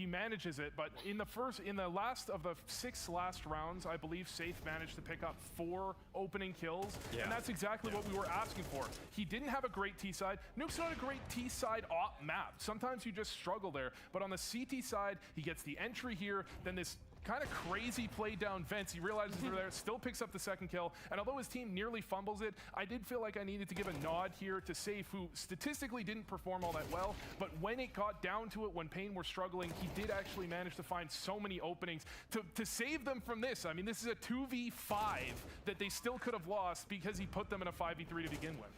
manages it, but in the last of the 6 last rounds, I believe Safe managed to pick up 4 opening kills, and that's exactly what we were asking for. He didn't have a great T-side. Nuke's not a great T-side op map. Sometimes you just struggle there, but on the CT side, he gets the entry here, then this kind of crazy play down vents. He realizes they're there, still picks up the second kill, and although his team nearly fumbles it, I did feel like I needed to give a nod here to Safe, who statistically didn't perform all that well, but when it got down to it, when Payne were struggling, he did actually manage to find so many openings to save them from this. I mean, this is a 2v5 that they still could have lost because he put them in a 5v3 to begin with.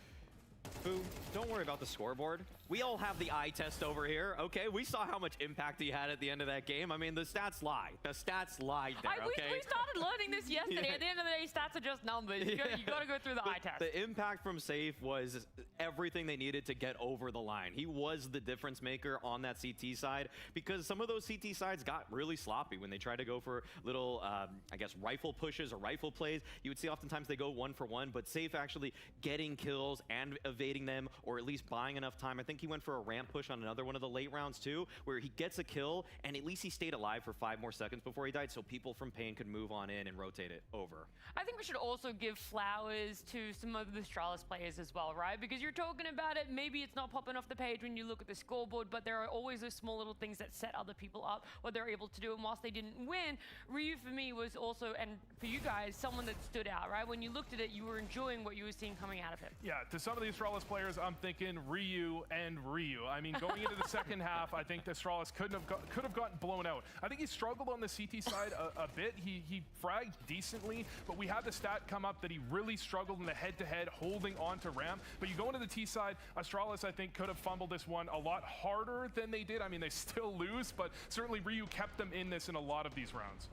Boo, don't worry about the scoreboard. We all have the eye test over here, okay? We saw how much impact he had at the end of that game. I mean, the stats lie. The stats lied there, okay? We started learning this yesterday. At the end of the day, stats are just numbers. You got to go through the eye test. The impact from Safe was everything they needed to get over the line. He was the difference maker on that CT side, because some of those CT sides got really sloppy when they tried to go for little, I guess, rifle pushes or rifle plays. You would see oftentimes they go 1-for-1, but Safe actually getting kills and evading them, or at least buying enough time. I think he went for a ramp push on another one of the late rounds too, where he gets a kill and at least he stayed alive for 5 more seconds before he died, so people from Payne could move on in and rotate it over. I think we should also give flowers to some of the Astralis players as well, right? Because you're talking about it, maybe it's not popping off the page when you look at the scoreboard, but there are always those small little things that set other people up, what they're able to do. And whilst they didn't win, Ryu for me was also, and for you guys, someone that stood out, right? When you looked at it, you were enjoying what you were seeing coming out of him. Yeah, to some of the Astralis players, I'm thinking Ryu and Ryu. I mean, going into the second half, I think the Astralis could have gotten blown out. I think he struggled on the CT side a bit. He fragged decently, but we had the stat come up that he really struggled in the head-to-head, holding on to ramp. But you go into the T side, Astralis, I think, could have fumbled this one a lot harder than they did. I mean, they still lose, but certainly Ryu kept them in this in a lot of these rounds.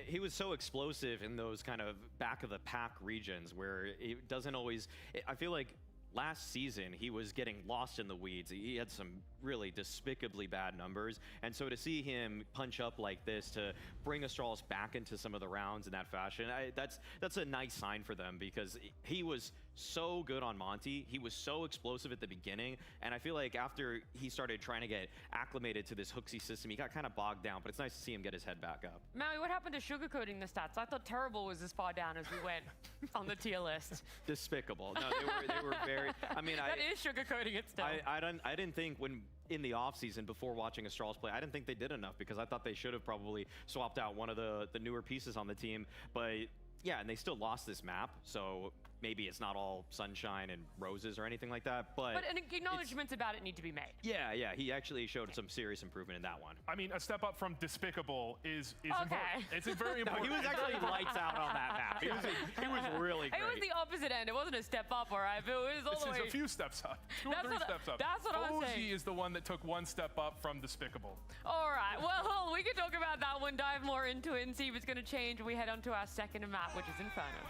He was so explosive in those kind of back-of-the-pack regions where it doesn't always... I feel like last season, he was getting lost in the weeds. He had some really despicably bad numbers. And so to see him punch up like this to bring Astralis back into some of the rounds in that fashion, that's a nice sign for them, because he was so good on Monty. He was so explosive at the beginning, and I feel like after he started trying to get acclimated to this hooksy system, he got kind of bogged down, but it's nice to see him get his head back up. Maui, what happened to sugarcoating the stats? I thought terrible was as far down as we went on the tier list. Despicable. No, they were very, I mean, that is sugarcoating it still. I didn't think when in the offseason before watching Astralis play, I didn't think they did enough, because I thought they should have probably swapped out one of the newer pieces on the team. But yeah, and they still lost this map, so maybe it's not all sunshine and roses or anything like that, but acknowledgements about it need to be made. Yeah, he actually showed some serious improvement in that one. I mean, a step up from despicable is okay. important. It's very important. No, he was actually lights out on that map. He was really great. It was the opposite end. It wasn't a step up, all right, but it was all the way. It's a few steps up. Two or three steps up. That's what I'm saying. Ozi is the one that took one step up from despicable. All right, well, we can talk about that one, dive more into it, and see if it's going to change when we head on to our second map, which is Inferno.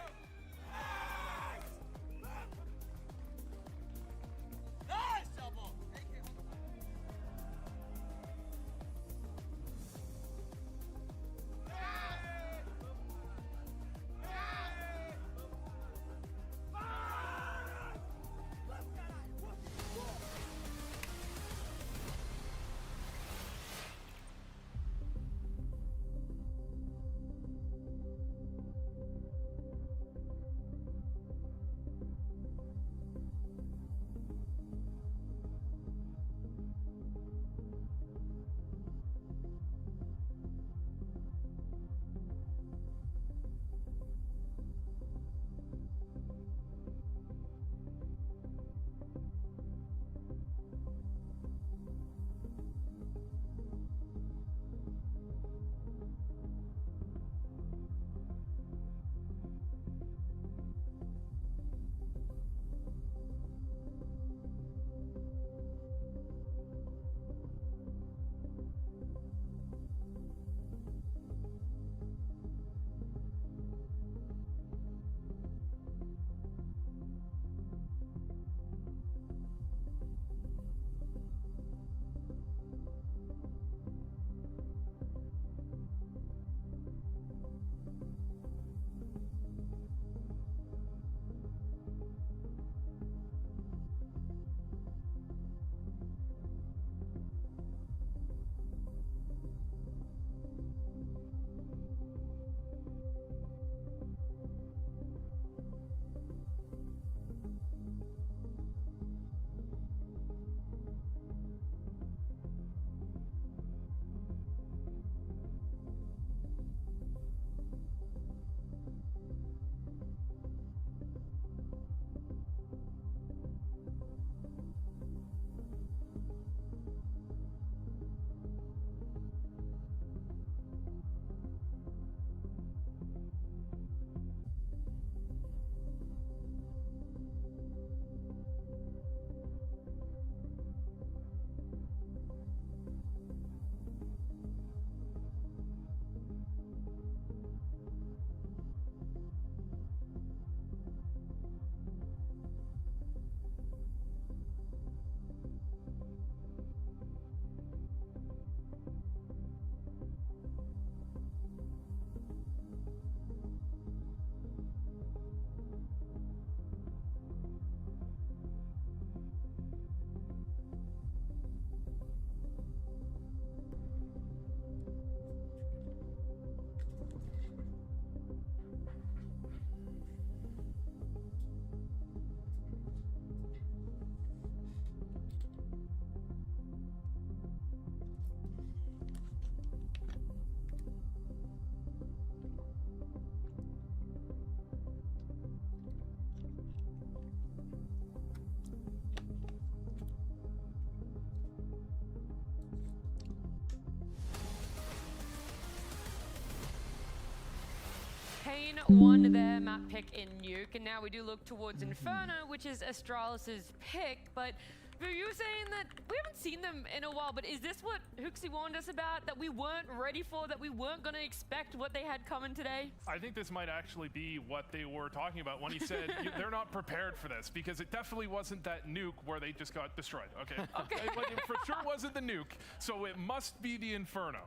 Kane won their map pick in Nuke, and now we do look towards Inferno, which is Astralis' pick, but Boo, you were saying that we haven't seen them in a while, but is this what Hooksy warned us about? That we weren't ready for, that we weren't going to expect what they had coming today? I think this might actually be what they were talking about when he said they're not prepared for this, because it definitely wasn't that nuke where they just got destroyed, okay? Like, it for sure wasn't the nuke, so it must be the Inferno.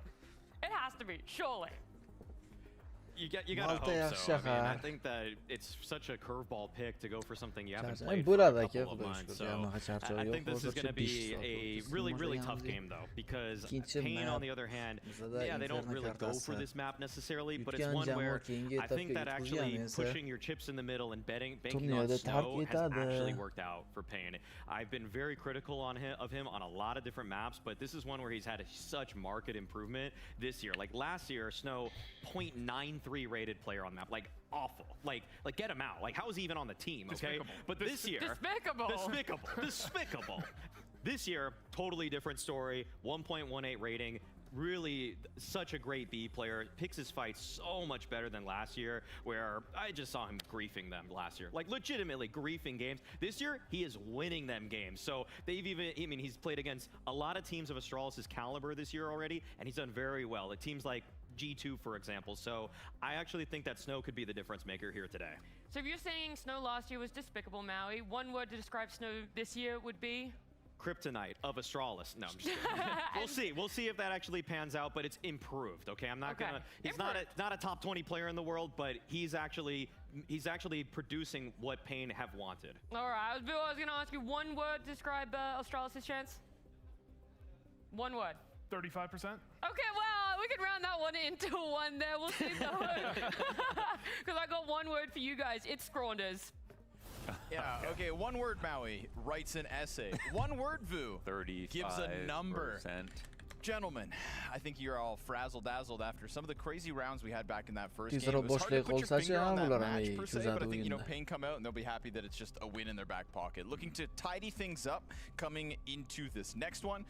It has to be, surely. You gotta hope so. I mean, I think that it's such a curveball pick to go for something you haven't played for a couple of months. So I think this is going to be a really tough game though, because Pain, on the other hand, yeah, they don't really go for this map necessarily, but it's one where I think that actually pushing your chips in the middle and banking on snow has actually worked out for Pain. I've been very critical of him on a lot of different maps, but this is one where he's had such marked improvement this year. Like last year, Snow 0.93 rated player on the map, like awful, like get him out. Like how is he even on the team? Okay, but this year, despicable. This year, totally different story. 1.18 rating. Really, such a great B player. Picks his fights so much better than last year, where I just saw him griefing them last year. Like legitimately griefing games. This year, he is winning them games. So they've even, I mean, he's played against a lot of teams of Astralis' caliber this year already, and he's done very well. Like teams like G2, for example. So I actually think that Snow could be the difference maker here today. So if you're saying Snow last year was despicable, Maui, one word to describe Snow this year would be? Kryptonite of Astralis. No, I'm just kidding. We'll see if that actually pans out, but it's improved. Okay, I'm not gonna. He's not a top 20 player in the world, but he's actually producing what Pain have wanted. All right, I was gonna ask you one word to describe Astralis' chance. One word. 35%. Okay, well, we can round that one into one there. We'll see the hood. Because I got one word for you guys. It's Scraunders. Yeah, okay, one word Maui writes an essay. One word Vu 35% gives a number. Gentlemen, I think you're all frazzle-dazzled after some of the crazy rounds we had back in that first game. It was hard to put your finger on that match per se, but I think, Pain come out and they'll be happy that it's just a win in their back pocket. Looking to tidy things up coming into this next one.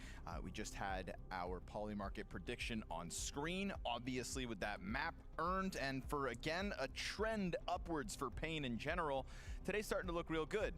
We just had our Polymarket prediction on screen, obviously with that map earned, and for, again, a trend upwards for Pain in general. Today's starting to look real good,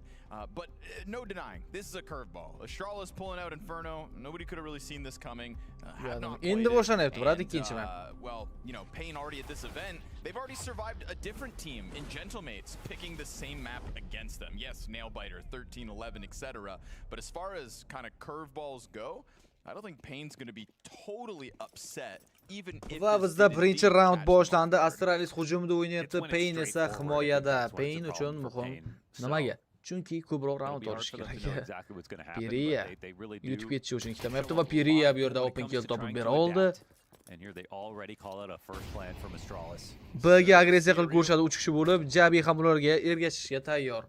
but no denying, this is a curveball. Astralis pulling out Inferno. Nobody could have really seen this coming. Endi boshlanayapti, brad, ikkinchi map. Well, you know, Pain already at this event, they've already survived a different team in Gentlemates, picking the same map against them. Yes, Nailbiter, 13-11, etc. But as far as kind of curveballs go, I don't think Pain's going to be totally upset. Va bizda birinchi raund boshlandi. Astralis hujumda o'ynayapti, Pain esa himoyada. Pain uchun muhim nimaga? Chunki ko'proq raund olish kerak. Piriya yutib ketishi uchun ketamayapti va Piriya bu yerda open kill topib bera oldi. B'ga agressiya qilib ko'rishadi 3 kishi bo'lib, Jabi ham ularga ergashishga tayyor.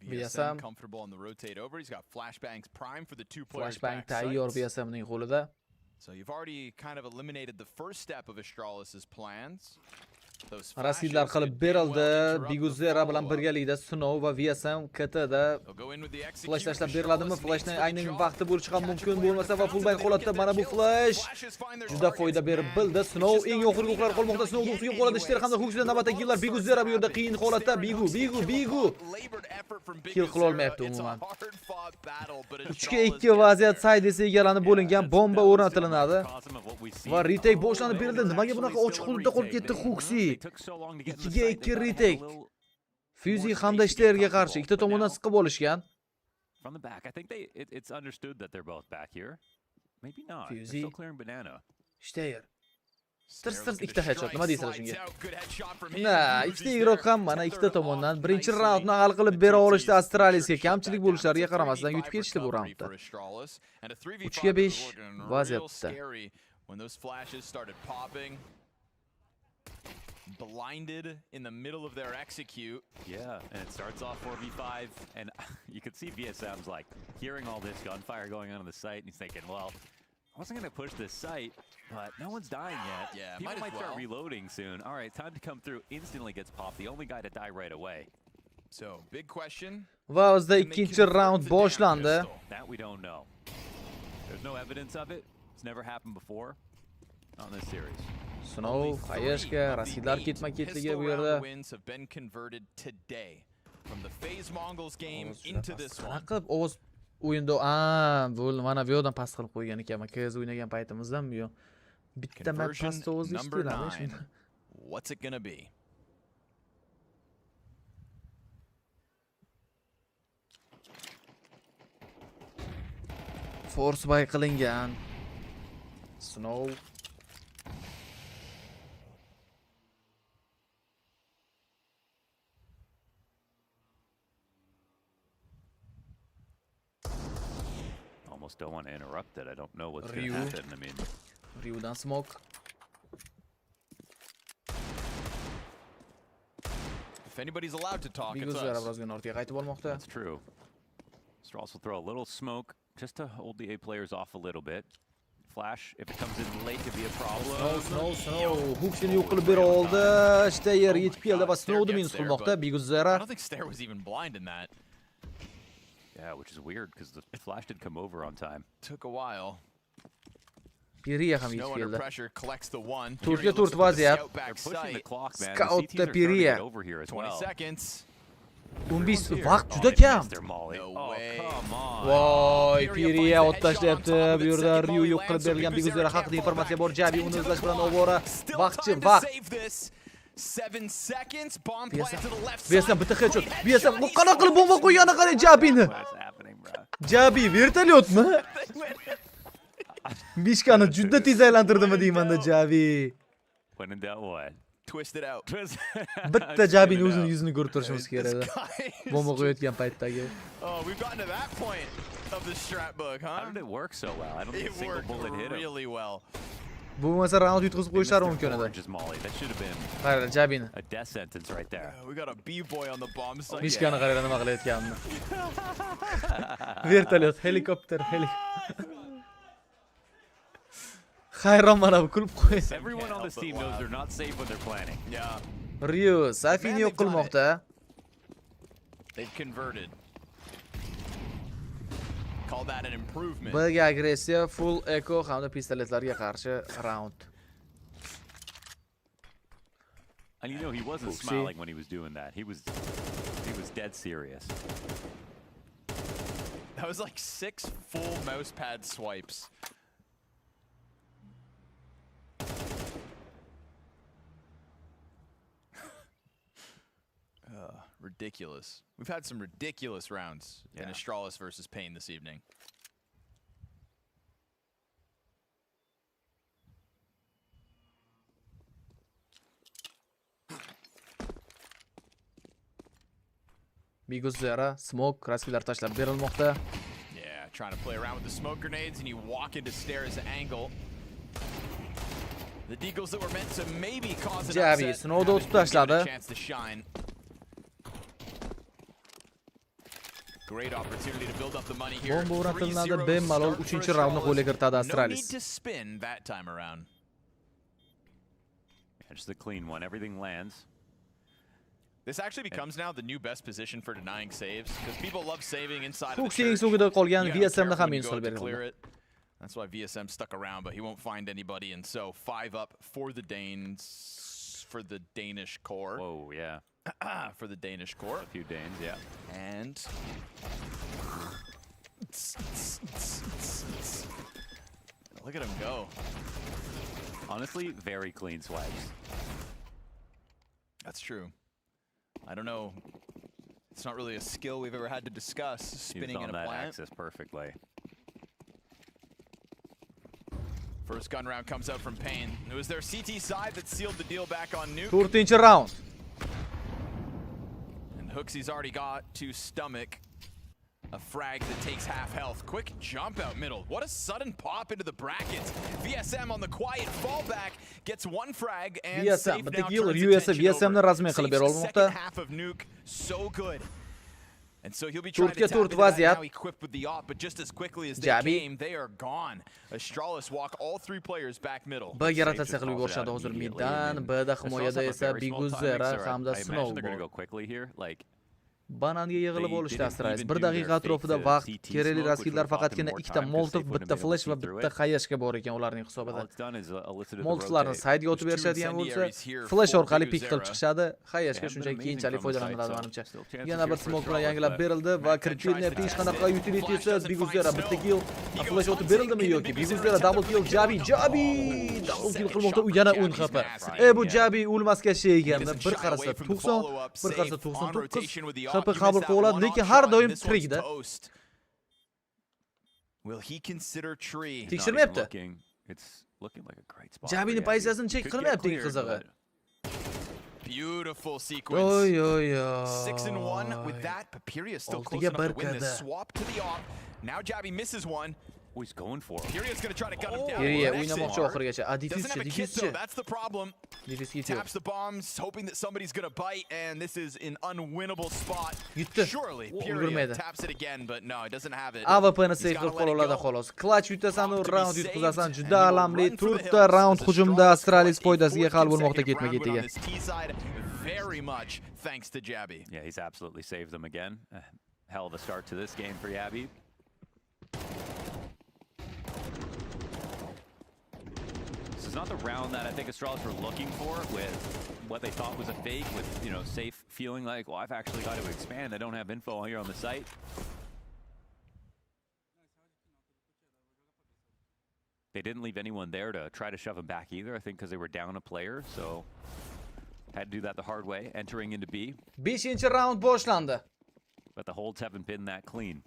VSM comfortable on the rotate over. He's got Flashbang's prime for the two players. Flashbang tayyor VSMning qo'lida. So you've already kind of eliminated the first step of Astralis's plans. Rasidlar qilib berildi. Biguzera bilan birgalikda Snow va VSM KTda flash tashlab beriladimi? Flashning aynan vaqti bo'lishi ham mumkin, bo'lmasa va fullback holatda mana bu flash juda foyda berib bildi. Snow eng oxirgi o'qlar qolmoqda. Snow ustiga qoladi. Ishter hamda Hooksida navbatdagi yillar Biguzera bu yerda qiyin holatda. Bigu kill qila olmayapti umuman. 3-2 vaziyat side esa egallanib bo'lingan, bomba o'rnatilinadi va retake boshlanib berildi. Nimaga bunaqa ochiq hududda qolib ketdi Hooksy? 2-2 retake. Fuzi hamda Ishterga qarshi ikkita tomondan siqib olishgan. From the back, I think it's understood that they're both back here. Maybe not. They're still clearing banana. Ishter. Tirs ikkita headshot. Nima deysizlar shunga? Na, ikkita igroq ham mana ikkita tomondan birinchi raundni hal qilib bera olishdi. Astralisga kamchilik bo'lishlariga qaramasdan yutib ketishdi bu raundda. 3-5 vaziyatda. When those flashes started popping, blinded in the middle of their execute. Yeah, and it starts off 4v5, and you can see VSM's like hearing all this gunfire going on the site, and he's thinking, well, I wasn't going to push this site, but no one's dying yet. Yeah, people might start reloading soon. All right, time to come through. Instantly gets popped. The only guy to die right away. So, big question. Va bizda ikkinchi round boshlandi. That we don't know. There's no evidence of it. It's never happened before on this series. Snow, Hayeshga, Rasidlar ketma-ketligi bu yerda. Wins have been converted today. from the FaZe Mongols game into this one. Qilib Oz o'yinda bu mana bu yerdan past qilib qo'ygan ekanman. KZ o'ynagan paytimizdan bu bitta map past Oz ishtiradi. What's it going to be? Force by qilingan. Snow Almost don't want to interrupt it. I don't know what's going to happen. I mean, Ryudan smoke. If anybody's allowed to talk, it's us. That's true. Strauss will throw a little smoke just to hold the A players off a little bit. Flash, if it comes in late, could be a problem. Snow. Hooksini yo'q qilib bera oldi. Stayer yetib keldi va Snow'ni minus qilmoqda. Biguzara. I don't think Stair was even blind in that. Yeah, which is weird because the flash did come over on time. Took a while. Piriya ham Snow yetib under keldi. pressure collects the one. Turtga turt vaziyat. They're pushing the clock, man. Scoutda Piriya. Over here as 20 well. seconds. 15 vaqt juda kam. Oh, come on. Voy, Piriya ot tashlayapti. Bu yerda Ryu yo'q qilib berilgan. Biguzara haqida informatsiya bor. Jabi uni izlash bilan ovora. Vaqt. 7 seconds. Bomb plant to the left side. side. Bitta headshot. Biasa qanaqa qilib bomba qo'ygani qarang Jabini. Jabi vertolyotmi? Mishkani juda tez aylantirdimi deymanda Jabi. When in doubt, what? Twist it out. Bitta Jabini o'zini yuzini ko'rib turishimiz kerak edi. Bomba qo'yayotgan paytdagi. Oh, we've gotten to that point of the strat book, huh? How did it work so well? I don't think a single bullet hit him. Really well. Bu bo'lmasa round yutqizib qo'yishlari mumkin edi. That should have been Qarang Jabini. a death sentence right there. We got a B-boy on the bomb site. Mishkani qarang nima qilayotganini. Vertolyot, helikopter, Hayron mana bu kulib qo'ydi. Everyone on this team knows they're not safe when they're planning. Yeah. Ryu Safini yo'q qilmoqda. They've converted. Call that an improvement. Biga agressiya, full echo hamda pistoletlarga qarshi round. And you know he wasn't smiling when he was doing that. He was dead serious. That was like 6 full mouse pad swipes. Ridiculous. We've had some ridiculous rounds in Astralis versus Pain this evening. Biguzara smoke kraskilar tashlab berilmoqda. Yeah, trying to play around with the smoke grenades and you walk into Stair's angle. The deagles that were meant to maybe cause an upset Snow'da o'tib tashladi. Chance to shine. Great opportunity to build up the money here. Bomba o'rnatiladi. Bemalol 3-raundni qo'lga kiritadi Astralis. No need to spin that time around. Yeah, just a clean one. Everything lands. This actually becomes now the new best position for denying saves because people love saving inside of the Fuxing church. sugida qolgan You gotta VSM ni careful ham when you minus go qilib to clear berildi. it. That's why VSM stuck around, but he won't find anybody, and so 5 up for the Danes, for the Danish core. Oh yeah. For the Danish core. A few Danes, yeah. And look at him go. Honestly, very clean swipes. That's true. I don't know. It's not really a skill we've ever had to discuss. Spinning in a that plant. axis perfectly. First gun round comes out from Pain. It was their CT side that sealed the deal back on Nuke. 4th round. And Hooksy's already got to stomach a frag that takes half health. Quick jump out middle. What a sudden pop into the brackets. VSM on the quiet fallback gets 1 frag and VSM, safe but now the killer turns VSM attention over. rasmiy qilib bera Saves the olmoqda. second half of Nuke so good. And so he'll be trying to tap into that now equipped with the op, but just as quickly as they came, they are gone. Astralis walk all 3 players back middle. B'ga rotatsiya qilib yuborishadi hozir middan, B'da himoyada esa Biguzara hamda Snow. They're going to go quickly here. Like Bananga yig'ilib olishdi Astralis. 1 daqiqa atrofida vaqt. Kerakli raskidlar faqatgina 2 ta Molotov, bitta Flash va bitta Xayashga bor ekan ularning hisobida. Molotovlarni saytga o'tib berishadigan bo'lsa, Flash orqali pik qilib chiqishadi. Xayashga shunchaki keyinchalik foydalaniladi menimcha. Yana bir smoke bilan yangilab berildi va kirib kelyapti. Hech qanaqa utility-siz Biguzera bitta kill. Flash o'tib berildimi yoki Biguzera double kill. Jabi double kill qilmoqda, u yana 10 HP. Bu Jabi o'lmasga shay ekanda, bir qarasa 90, bir qarasa 99 HP qabul qilib oladi, lekin har doim tirikda. Tekshirmayapti. Jabini pozitsiyasini chek qilmayapti qizig'i. Beautiful sequence. 6-1 with that. Papiria still close enough to win this. Swap to the off. Now Jabi misses one. Oh, he's going for it. Piria's going to try to gun him down. Piria o'ynamoqchi oxirigacha. Doesn't have a kit though, that's the problem. Taps the bombs, hoping that somebody's going to bite, and this is an unwinnable spot. Surely, Piria taps it again, but no, it doesn't have it. AWP'ni save qilib qola oladi xolos. Clutch yutasan u round yutqizasan, juda alamli. 4 ta round hujumda Astralis foydasiga hal bo'lmoqda ketma-ketiga. Very much thanks to Jabi. Yeah, he's absolutely saved them again. Hell of a start to this game for Jabi. This is not the round that I think Astralis were looking for with what they thought was a fake, with, you know, safe feeling like, well, I've actually got to expand. I don't have info here on the site. They didn't leave anyone there to try to shove him back either, I think because they were down a player, so had to do that the hard way, entering into B. 5-chi round boshlandi. But the holds haven't been that clean.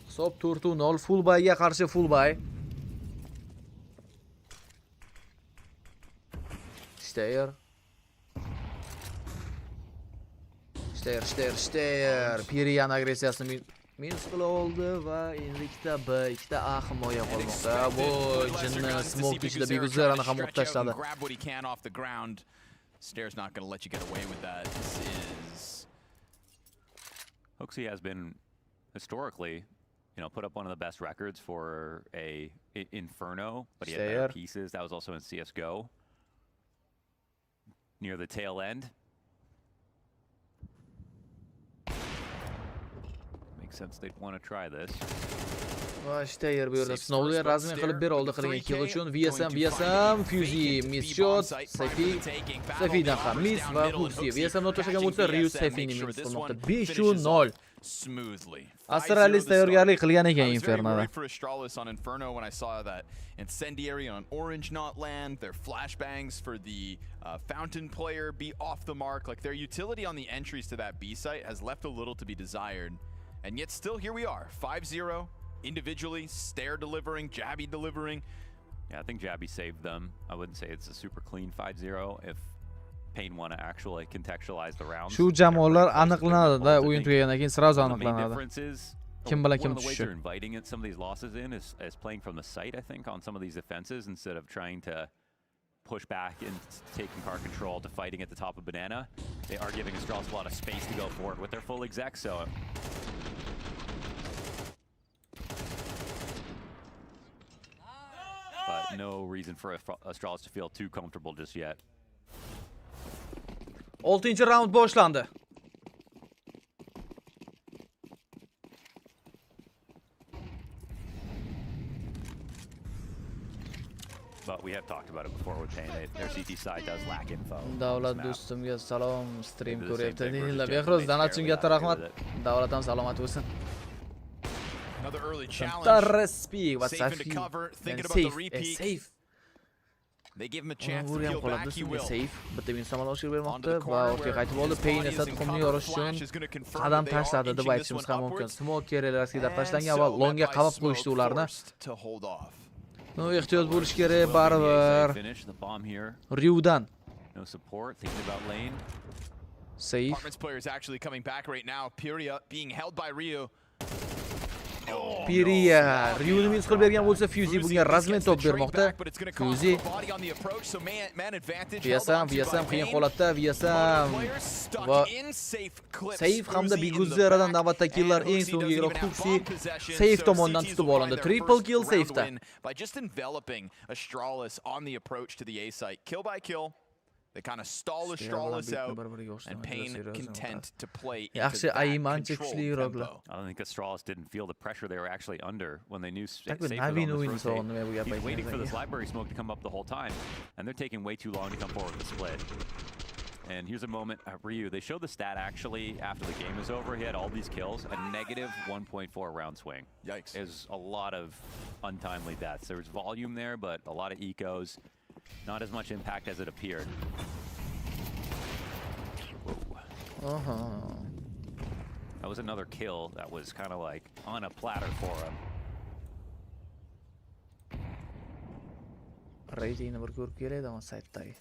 Hisob 4-0, full buyga qarshi full buy. Steyr. Piriyan agressiyasini minus qila oldi va endi ikkita B, ikkita A himoya qolmoqda. Voy, jinni smoke ichida Biguzerani ham ot tashladi. Stair's not going to let you get away with that. This is... Hoxie has been, historically, you know, put up one of the best records for a Inferno, but he had better pieces. That was also in CSGO. Near the tail end. Makes sense they'd want to try this. Va Steyr bu yerda sinovli razmin qilib ber oldi qilgan kill uchun. VSM, Fuzi, miss shot, Safidan ham miss va Fuzi. VSM not tashlagan bo'lsa, Ryu Safini miss qilmoqda. 5-0. Smoothly. Astralis tayyorgarlik qilgan ekan Infernada. For Astralis on Inferno when I saw that incendiary on Orange not land, their flashbangs for the fountain player be off the mark. Like their utility on the entries to that B site has left a little to be desired. And yet still here we are, 5-0. Individually, Stair delivering, Jabi delivering. Yeah, I think Jabi saved them. I wouldn't say it's a super clean 5-0 if Payne want to actually contextualize the rounds. Shu jamoalar aniqlanadi-da, o'yin tugagandan keyin sразу aniqlanadi. Kim bilan kim tushishi. They're inviting some of these losses in is playing from the site, I think, on some of these defenses instead of trying to push back and taking car control to fighting at the top of Banana. They are giving Astralis a lot of space to go forward with their full exec, so but no reason for Astralis to feel too comfortable just yet. 6-chi round boshlandi. But we have talked about it before with Payne. Their CT side does lack info. Davlat do'stimga salom, stream ko'ryapti. Deyillar. Behruz Danatchunga katta rahmat. Davlat ham salomat bo'lsin. Another early challenge. Safe into cover, thinking about the repeat. Safe. They give him a chance to peel back, he will. Safe. Bitta min samal oshir bermoqda va ortga qaytib oldi. Payne esa tuxumni yorish uchun qadam tashladi deb aytishimiz ham mumkin. Smoke keraklarga tashlangan va longa qamab qo'yishdi ularni. No, ehtiyot bo'lish kerak baribir. Ryudan. No support, thinking about lane. Safe. Apartments player is actually coming back right now. Piria being held by Ryu. Piria Ryuni minus qilib bergan bo'lsa, Fuzi bunga razmen top bermoqda. Fuzi. VSM qiyin holatda, VSM va Safe hamda Biguzeradan navbatda killlar eng so'nggiroq Fuzi Safe tomonidan tutib olindi. Triple kill Safe'da. By just enveloping Astralis on the approach to the A site. Kill by kill. They kind of stall Astralis out, and Pain content to play into Yaxshi that ayim ancha controlled kuchliroqlar. tempo. I don't think Astralis didn't feel the pressure they were actually under when they knew Tak safe bir was on Navin this o'yini rotate. sog'indim bu gap He's waiting for aytgandan this keyin. library smoke to come up the whole time, and they're taking way too long to come forward with the split. And here's a moment, Ryu, they showed the stat actually after the game was over. He had all these kills, a negative 1.4 round swing. Yikes. There's a lot of untimely deaths. There was volume there, but a lot of ecos. Not as much impact as it appeared. Whoa. That was another kill that was kind of like on a platter for him. Ratingni bir ko'rib keladi ama saytdagi.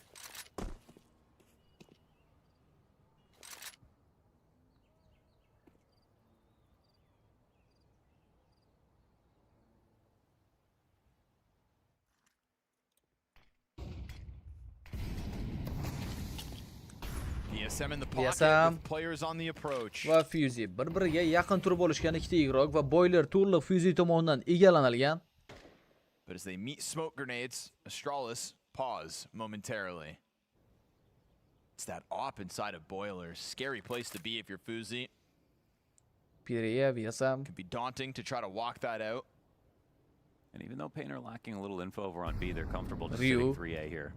DSM in the pocket with players on the approach. Va Fuzi bir-biriga yaqin turib olishgan ikkita igroq va Boiler turli Fuzi tomonidan egallanilgan. But as they meet smoke grenades, Astralis pause momentarily. It's that op inside of Boiler. Scary place to be if you're Fuzi. Piriya VSM. Could be daunting to try to walk that out. And even though Pain are lacking a little info over on B, they're comfortable just sitting 3A here.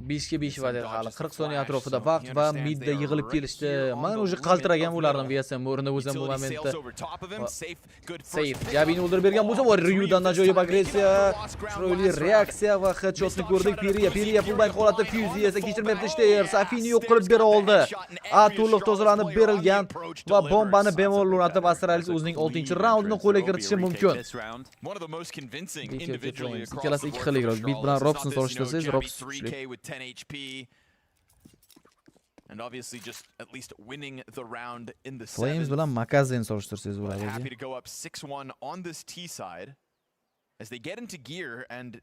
5 ga 5 vaziyat hali 40 soniya atrofida vaqt va midda yig'ilib kelishdi. Men o'zi qaltiragan ularning VSM o'rnida o'zim bu momentda. Safe Jabini o'ldirib bergan bo'lsa, va Ryudan ajoyib agressiya, chiroyli reaksiya va headshotni ko'rdik. Piriya fullback holatda Fuzi esa kechirmayapti ishda. Safini yo'q qilib bera oldi. A to'liq tozalanib berilgan va bombani bemalol o'rnatib Astralis o'zining 6-raundini qo'lga kiritishi mumkin. Ikkalasi ikki xil igroq. Bit bilan Robson solishtirsangiz, Robson kuchli. 10 HP, and obviously just at least winning the round in the Flames bilan Makazin solishtirsangiz bo'ladi. Happy to go up 6-1 on this T side as they get into gear, and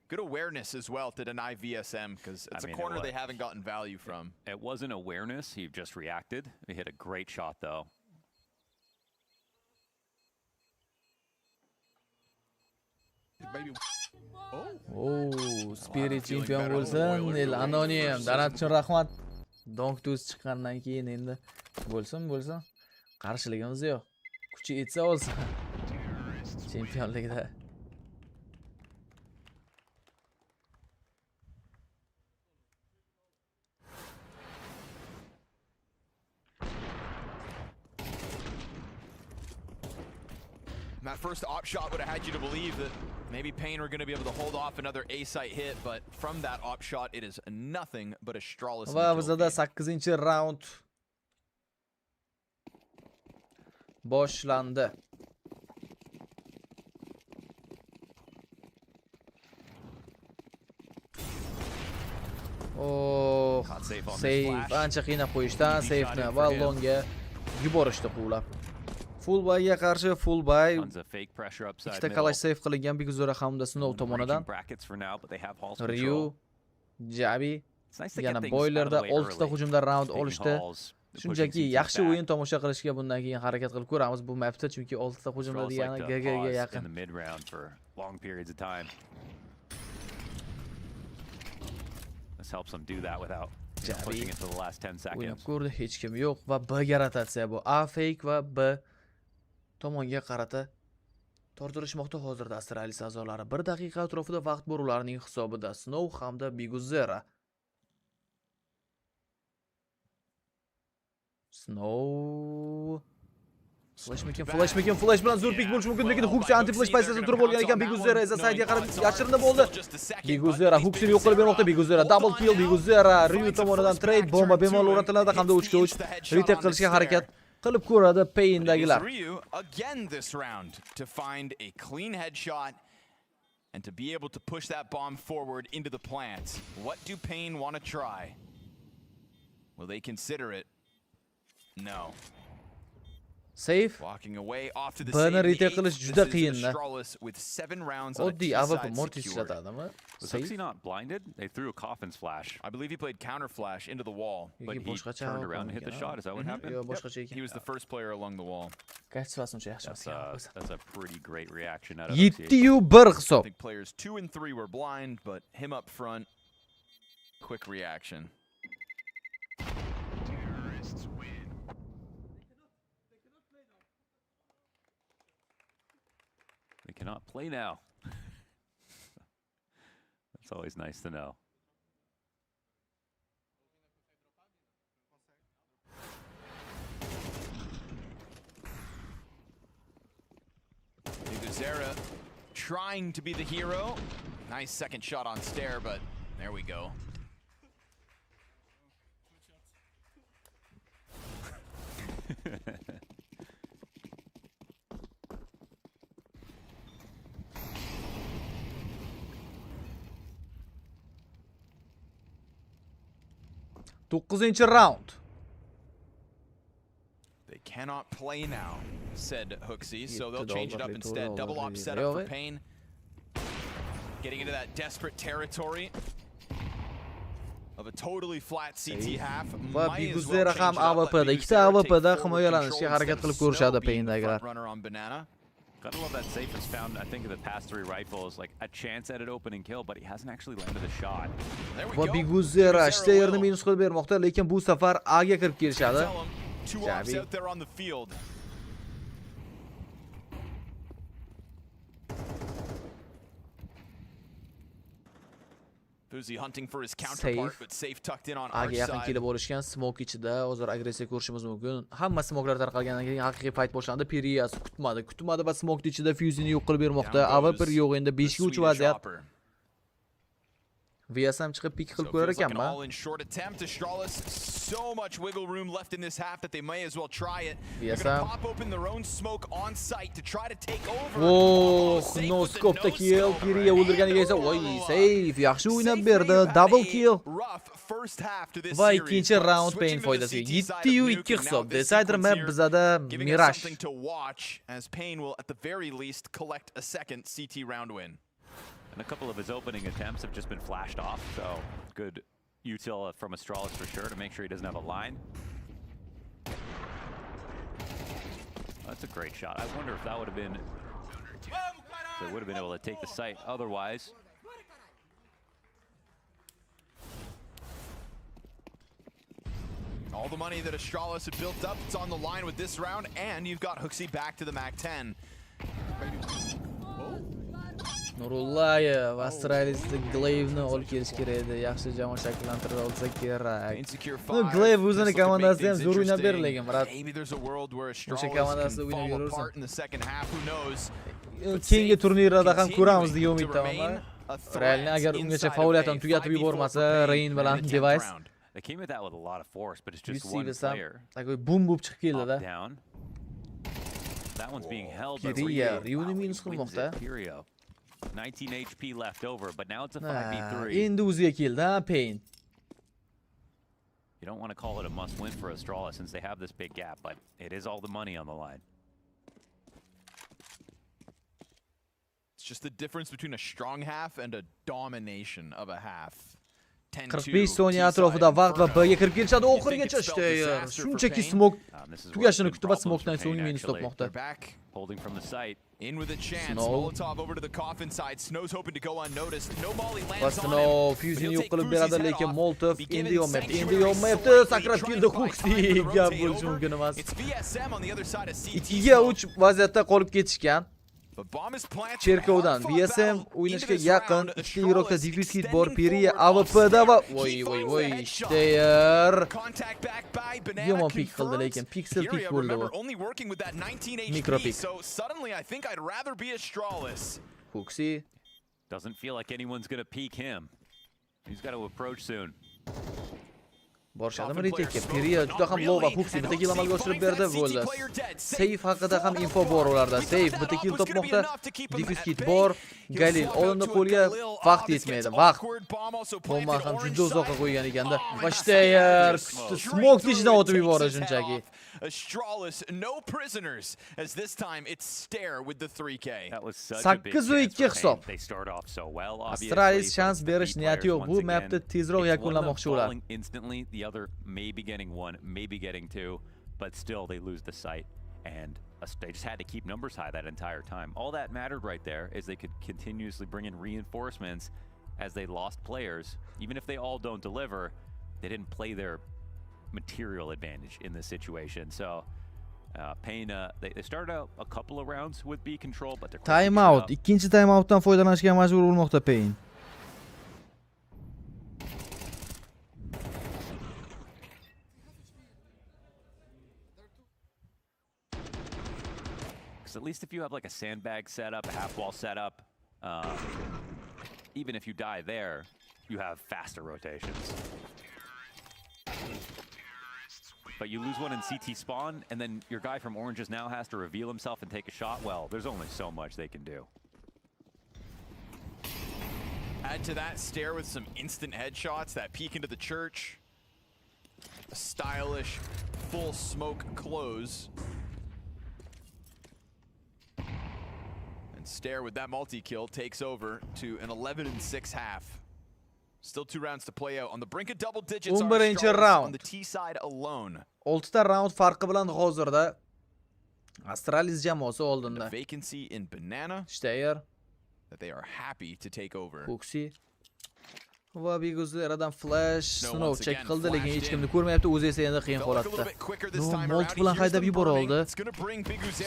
good awareness as well to deny VSM because it's a corner they haven't gotten value from. It wasn't awareness, he just reacted. He hit a great shot though. Spirit chempion bo'lsin, El Anonim, Danat uchun rahmat. Donk tuz chiqqandan keyin endi bo'lsin. Qarshiligimiz yo'q. Kuchi yetsa olsa chempionlikda. And that first op shot would have had you to believe that maybe Pain were going to be able to hold off another A-site hit, but from that op shot, it is nothing but Astralis. Va bizda 8-raund boshlandi. Save ancha qiynab qo'yishdan safeni va longa yuborishdi quvlab. Fullbayga qarshi fullbay ikkita kalash save qilingan Biguzora hamda Snow tomonidan. Ryu, Jabi, yana Boilerda 6 ta hujumda round olishdi. Shunchaki yaxshi o'yin tomosha qilishga bundan keyin harakat qilib ko'ramiz bu mapda, chunki 6 ta hujumda degani GGga yaqin. This helps them do that without pushing it to the last 10 seconds. O'ynab ko'rdi, hech kim yo'q va B ga rotatsiya bu. A fake va B tomonga qarata tortirishmoqda hozirda Astralis a'zolari. 1 daqiqa atrofida vaqt bor ularning hisobida. Snow hamda Biguzera. Snow Flash bilan zo'r pik bo'lishi mumkin, lekin Huxi anti-flash pozitsiyasida turib olgan ekan. Biguzera esa saytga qarab yashirinib bo'ldi. Biguzera Huxini yo'q qilib bermoqda. Biguzera double kill. Biguzera Ryu tomonidan trade bomba bemalol o'rnatiladi hamda 3-3 retake qilishga harakat qilib ko'radi Paindagilar. Ryu again this round to find a clean headshot and to be able to push that bomb forward into the plant. What do Pain want to try? Will they consider it? No. Safe. Walking away off to the Bani retake qilish juda qiyin. With 7 rounds on Oddiy AWP Mortis ishlatadimi? Was Huxi not blinded? They threw a coffin's flash. I believe he played counter flash into the wall, but he turned around and hit the shot. Is that what happened? Yep. He was the first player along the wall. That's a pretty great reaction out of 7-1 hisob. I think players 2 and 3 were blind, but him up front. quick reaction. Terrorists win. They cannot play now. That's always nice to know. Zera trying to be the hero. Nice second shot on Stair, but there we go. To'qqizinchi round. They cannot play now, said Hooksy, so they'll change it up instead. Double op setup for Pain. Getting into that desperate territory of a totally flat CT half. Va Biguzera ham AWP'da, ikkita AWP'da himoyalanishga harakat qilib ko'rishadi Pain'dagilar. Runner on Banana. Gotta love that Safe has found, I think, in the past 3 rifles, like a chance at an opening kill, but he hasn't actually landed a shot. Va Biguzera Steyerni minus qilib bermoqda, lekin bu safar A ga kirib kelishadi. Two ops out there on the field. Fuzi hunting for his counterpart, but Safe tucked in on our side. Yaqin kelib olishgan smoke ichida hozir agressiya ko'rishimiz mumkin. Hamma smokelar tarqalgandan keyin haqiqiy fight boshlandi. Periyas kutmadi va smoke ichida Fuzi'ni yo'q qilib bermoqda. AWP yo'q endi 5 ga 3 vaziyat. VS ham chiqib pik qilib ko'rar ekanman. So much wiggle room left in this half that they may as well try it. They're going to pop open their own smoke on site to try to take over. Oh, no scope da kill. Piriya o'ldirganiga esa voy, Safe yaxshi o'ynab berdi. Double kill. Va ikkinchi round Pain foydasiga 7-2 hisob. Decider map bizada Mirage. Something to watch as Pain will at the very least collect a second CT round win. And a couple of his opening attempts have just been flashed off, so good util from Astralis for sure to make sure he doesn't have a line. That's a great shot. I wonder if that would have been... They would have been able to take the site otherwise. All the money that Astralis had built up, it's on the line with this round, and you've got Hooksy back to the MAC-10. Nurullayev Astralis'da Glaive'ni olib kelish kerak edi. Yaxshi jamoa shakllantirib olsa kerak. Glaive o'zini komandasida ham zo'r o'ynab berdi lekin, brat. O'sha komandasida o'ynab yuraversin. Keyingi turnirlarda ham ko'ramiz degan umiddaman. Realni agar ungacha faoliyatini tugatib yubormasa, Rain bilan Device. They came at that with a lot of force, but it's just one player. Takoy boom boom chiqib keldi-da. That one's being held by Riuni minus qilmoqda. 19 HP left over, but now it's a 5v3. Endi o'ziga keldi, ha, Pain. You don't want to call it a must-win for Astralis since they have this big gap, but it is all the money on the line. It's just the difference between a strong half and a domination of a half. 45 soniya atrofida vaqt va B'ga kirib kelishadi oxirigacha Steyr. Shunchaki smoke tugashini kutib smokedan so'ng minus topmoqda. Holding from the site. In with a chance. Molotov over to the coffin side. Snow's hoping to go unnoticed. No molly lands on him. Fuzi'ni yo'q qilib beradi, lekin Molotov endi yonmayapti. Sakrab keldi Hooksy. Gap bo'lishi mumkin emas. 2ga 3 vaziyatda qolib ketishgan. Cherkovdan VSM o'ynashga yaqin, ikkita yiroqda defuse kit bor, Periya AWP'da va voy, Steyr. Yomon pik qildi lekin pixel pik bo'ldi bu. Mikro pik. Hooksy doesn't feel like anyone's going to peek him. He's got to approach soon. Borishadimi retekka? Periya juda ham low va Hooksy bitta kill amalga oshirib berdi bo'ldi. Safe haqida ham info bor ularda. Safe bitta kill topmoqda. Defuse kit bor. Galil olindi qo'lga, vaqt yetmaydi. Vaqt. Bomba ham juda uzoqqa qo'ygan ekanda. Va Steyr smoke ichidan o'tib yubordi shunchaki. Astralis no prisoners as this time it's Stair with the 3k. That was such a big chance. hisob. They start off so well. Astralis chance berish niyati yo'q. Bu mapda tezroq yakunlamoqchi ular. Instantly, the other may be getting 1, maybe getting 2, but still they lose the sight, and they just had to keep numbers high that entire time. All that mattered right there is they could continuously bring in reinforcements as they lost players. Even if they all don't deliver, they didn't play their material advantage in this situation. So Pain, they started out a couple of rounds with B control, but they're time out. İkinci time out'tan foydalanishga majbur bo'lmoqda Pain. At least if you have like a sandbag setup, a half wall setup, even if you die there, you have faster rotations. But you lose one in CT spawn, and then your guy from Oranges now has to reveal himself and take a shot. Well, there's only so much they can do. Add to that Stair with some instant headshots, that peek into the church. A stylish full smoke close. And Stair with that multi-kill takes over to an 11-6 half. Still 2 rounds to play out. On the brink of double digits are Astralis on the T side alone. 6 ta round farqi bilan hozirda Astralis jamoasi oldinda. The vacancy in Banana. Stair. That they are happy to take over. Koksi. Va Biguzleradan flash sinov check qildi, lekin hech kimni ko'rmayapti. O'zi esa endi qiyin holatda. Molt bilan haydab yuboroldi.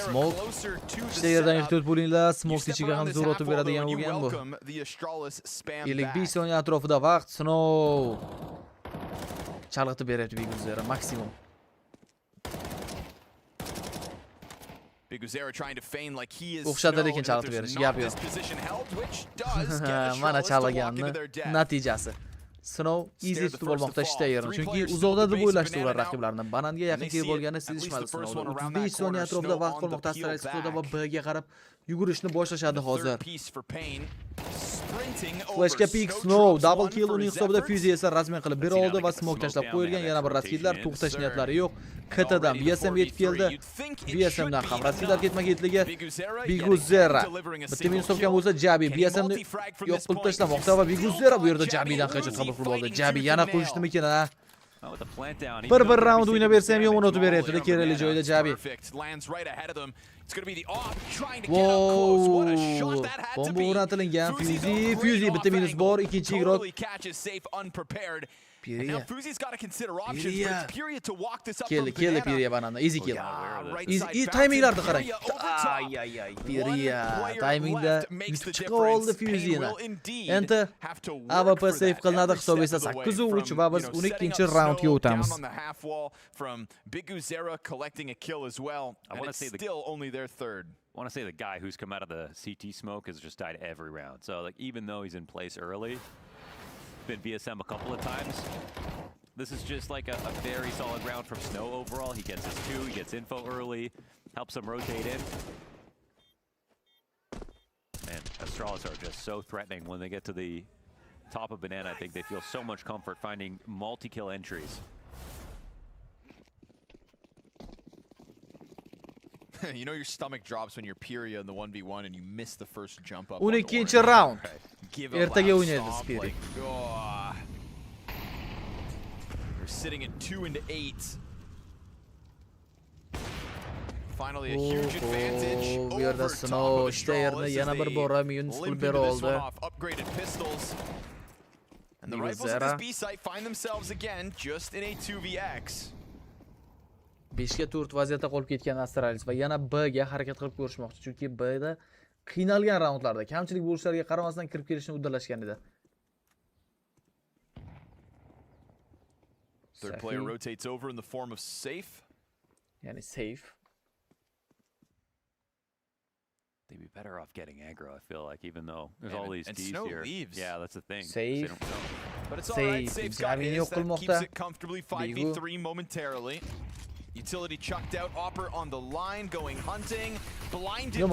Smoke. Stairdan ehtiyot bo'linglar. Smoke ichiga ham zo'r o'tib beradigan bo'lgan bu. 55 soniya atrofida vaqt. Sinov chalg'itib beryapti Biguzlera maksimum. Biguzera trying to feign like he is o'xshadi, lekin chalg'itib berish gap yo'q. Mana chalg'anni natijasi. Sinov easy tutib olmoqda Stairni, chunki uzoqda deb o'ylashdi ular raqiblarni. Bananga yaqin kelib bo'lgani sezishmadi sinovda. 35 soniya atrofida vaqt qolmoqda Astralis hisobda va B'ga qarab yugurishni boshlashadi hozir. Flashga pick Snow, double kill uning hisobida Fuzi esa rasman qilib bera oldi va smoke tashlab qo'yilgan. Yana bir raskidlar, to'xtash niyatlari yo'q. KTdan BSM yetib keldi. BSMdan ham raskidlar ketma-ketligi. Biguzera. Bitta minus topgan bo'lsa Jabi BSMni yo'q qilib tashlamoqda va Biguzera bu yerda Jabidan qancha qabul qilib oldi. Jabi yana qo'yishdimikin ha? Bir round o'ynab bersa ham yomon o'tib beryapti, kerakli joyda Jabi. Bomba o'rnatilgan Fuzi bitta minus bor, ikkinchi igrot. Piriya. Keldi Piriya banana, easy kill. Easy timinglarni qarang. Ay. Piriya timingda yutib chiqa oldi Fuzi'ni. Endi AWP save qilinadi, hisob esa 8-3 va biz 12-chi raundga o'tamiz. I want to say the guy who's come out of the CT smoke has just died every round. So like even though he's in place early, been VSM a couple of times. This is just like a very solid round from Snow overall. He gets his 2, he gets info early, helps him rotate in. Man, Astralis are just so threatening when they get to the top of Banana. I think they feel so much comfort finding multi-kill entries. You know your stomach drops when you're Pyria in the 1v1 and you miss the first jump up. 12-chi round. Ertaga o'ynaydi Spirit. You're sitting at 2-8. Finally a huge advantage Bu yerda Snow Stairni yana bir bora minus qilib bera oldi. Upgraded pistols. And the rifles at this B site find themselves again just in a 2vx. 5 ga 4 vaziyatda qolib ketgan Astralis va yana B ga harakat qilib ko'rishmoqchi, chunki B da qiynalgan raundlarda kamchilik bo'lishlariga qaramasdan kirib kelishni uddalashgan edi. Third player rotates over in the form of Safe. Yani Safe. They'd be better off getting aggro, I feel like, even though there's all these Ds Snow here. Leaves. Yeah, that's the thing. Safe. But it's all right. Safe's got his. That keeps it comfortably 5v3 momentarily. Utility chucked out, Opper on the line, going hunting, blinded though,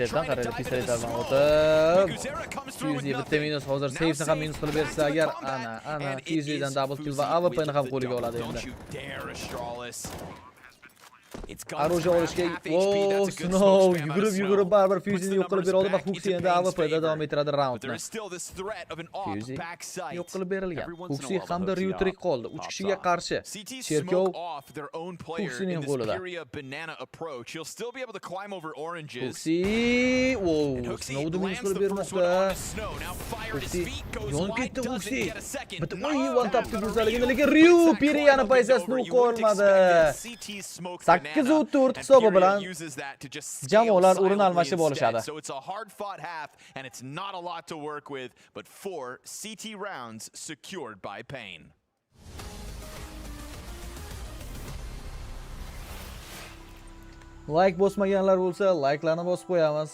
trying to dive into the smoke. Biguzera comes through with nothing. Minus hozir Safe'ni ham minus qilib bersa agar ana Fuzi'dan double kill va AWP'ni ham qo'liga oladi endi. Don't you dare, Astralis. Aroja olishga Snow yugurib baribir Fuzy'ni yo'q qilib berdi va Huxi endi AWP'da davom ettiradi raundni. Fuzy yo'q qilib berilgan. Huxi hamda Ryutrik qoldi. 3 kishiga qarshi. Cherkov Huxining qo'lida. Huxi, Snow'ni minus qilib bermoqda. Huxi yonib ketdi Huxi. Bitta one tap go'zalligini lekin Ryu Piriyani pozitsiyasini qo'yolmadi. 8-4 hisobi bilan jamoalar o'rin almashib olishadi. So it's a hard fought half and it's not a lot to work with, but 4 CT rounds secured by Pain. Like bosmaganlar bo'lsa, like'larni bosib qo'yamiz.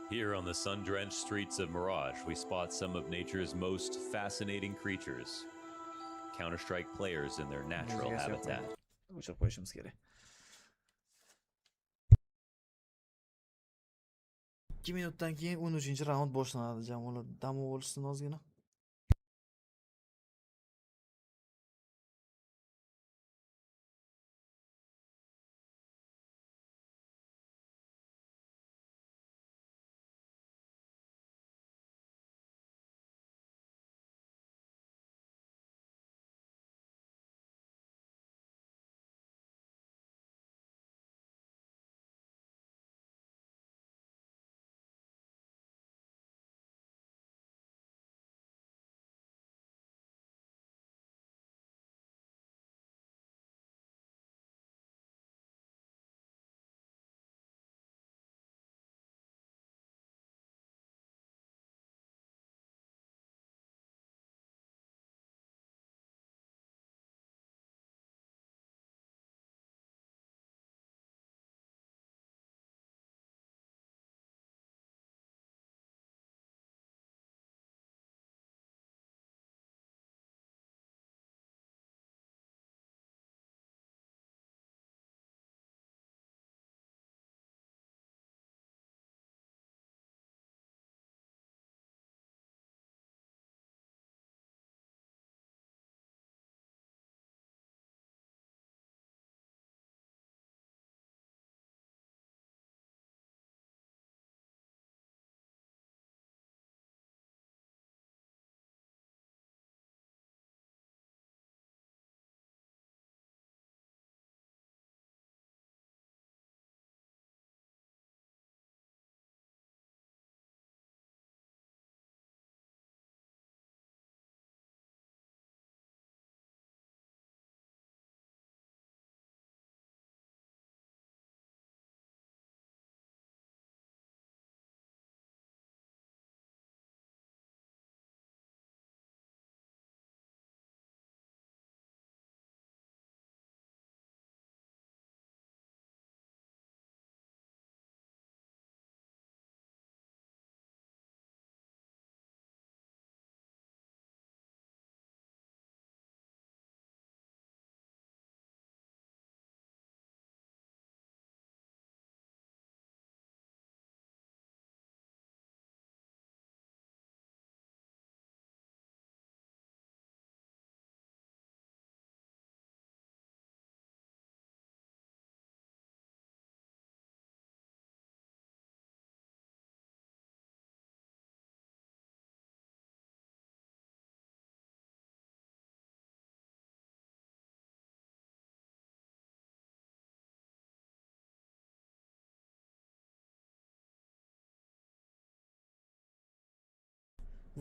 Here on the sun-drenched streets of Mirage, we spot some of nature's most fascinating creatures. Counter-Strike players in their natural habitat. O'chirib qo'yishimiz kerak. 2 minutdan keyin 13-raund boshlanadi. Jamoalar dam olishsin ozgina.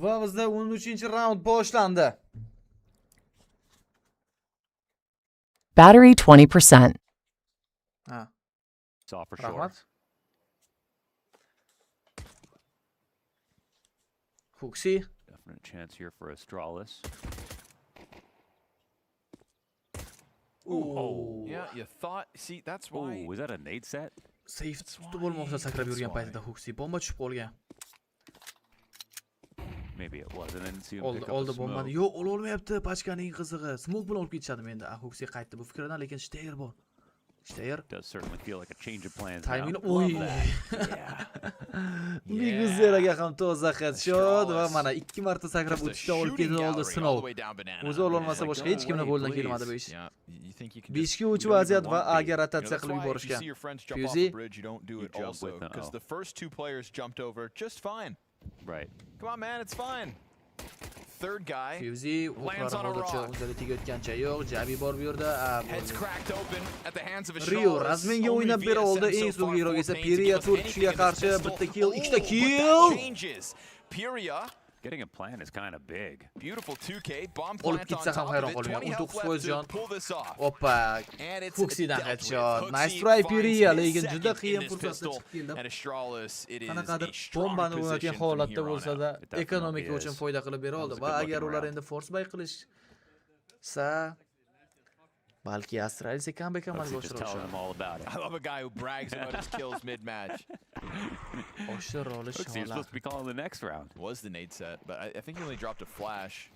Va bizda 13-raund boshlandi. Battery 20%. Ha. Saw for sure. Fuxi. Definite chance here for Astralis. Oh, yeah, you thought. See, that's why. Was that a nade set? Safe bo'lmoqda sakrab yurgan paytida Fuxi bomba tushib qolgan. Maybe it was, and then see him pick up oldi the smoke. bombani. Yo'q, ololmayapti pachkaning qizig'i. Smoke bilan olib ketishadi menda. Fuxi qaytdi bu fikrdan, lekin Steyr bor. Does certainly feel like a change of plans. Timing. Biguzeraga ham toza headshot va mana 2 marta sakrab o'tishda olib ketdi sinov. O'zi ololmasa boshqa hech kimni qo'ldan kelmadi bu ish. 5 ga 3 vaziyat va A ga rotatsiya qilib yuborishgan. Fuzi because the first two players jumped over just fine. Right. Come on, man, it's fine. Third guy Fuzi lands on a rock. unga tegayotgancha yo'q. Jabi bor bu yerda. Heads cracked open at the hands of a Rio razmenga o'ynab bera oldi. Eng so'nggi heroga esa Piriya 4 kishiga qarshi bitta kill, 2 ta kill. Piriya getting a plan is kind of big. Beautiful 2K bomb Olib plant on ketsa ham top hayron of it. qolmayman. 20 health 19 left to jon. pull this off. Oppa. Fuxidan headshot. Nice try Piriya, lekin juda qiyin fursatda chiqib keldi. And Astralis, it is Qanaqadir a strong bombani o'ynatgan position from holatda here on bo'lsa-da, out. ekonomika uchun foyda qilib bera oldi va agar ular endi force buy qilishsa balki Astralis comeback amalga oshirishadi. I love a guy who brags about his kills mid-match. Oshir olish He's supposed to be calling the next round. Was the nade set, but I think he only dropped a flash.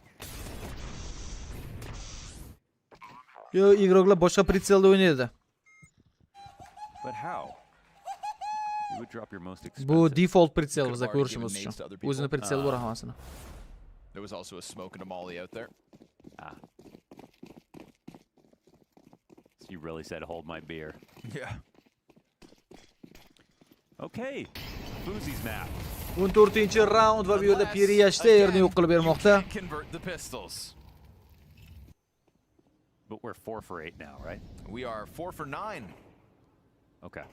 Yo, igroklar boshqa pritselda o'ynaydi. But how? You would drop your most expensive. Bu default pritsel bizda ko'rishimiz uchun. O'zini pritsel bor hammasini. There was also a smoke and a molly out there. You really said hold my beer. Yeah. Okay. Fuzi's map. 14-round va bu yerda Piriya Steyerni yo'q qilib bermoqda. Convert the pistols. But we're 4 for 8 now, right? We are 4 for 9. Okay.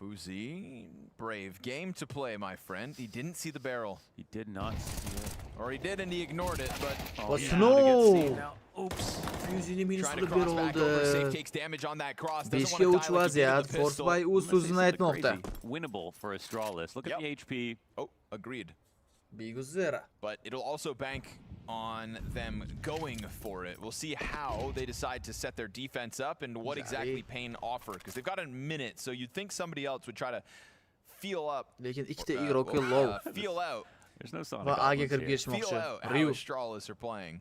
Fuzi, brave game to play, my friend. He didn't see the barrel. He did not see it. Or he did and he ignored it, but... What's no? Oops. Fuzi'ni minus Trying to qilib cross back beroldi. over. Safe takes damage on that cross. Doesn't 5 want ga to 3 die like he did vaziyat. with the Force pistol. buy o'z so'zini aytmoqda. Winnable for Astralis. Look at the HP. Oh, agreed. Biguzera. But it'll also bank on them going for it. We'll see how they decide to set their defense up and what exactly Pain offer, because they've got a minute, so you'd think somebody else would try to feel up. Lekin ikkita igrok low. Feel out. There's no sonic. Va A'ga kirib Feel ketishmoqchi. out how Ryu. Astralis are playing.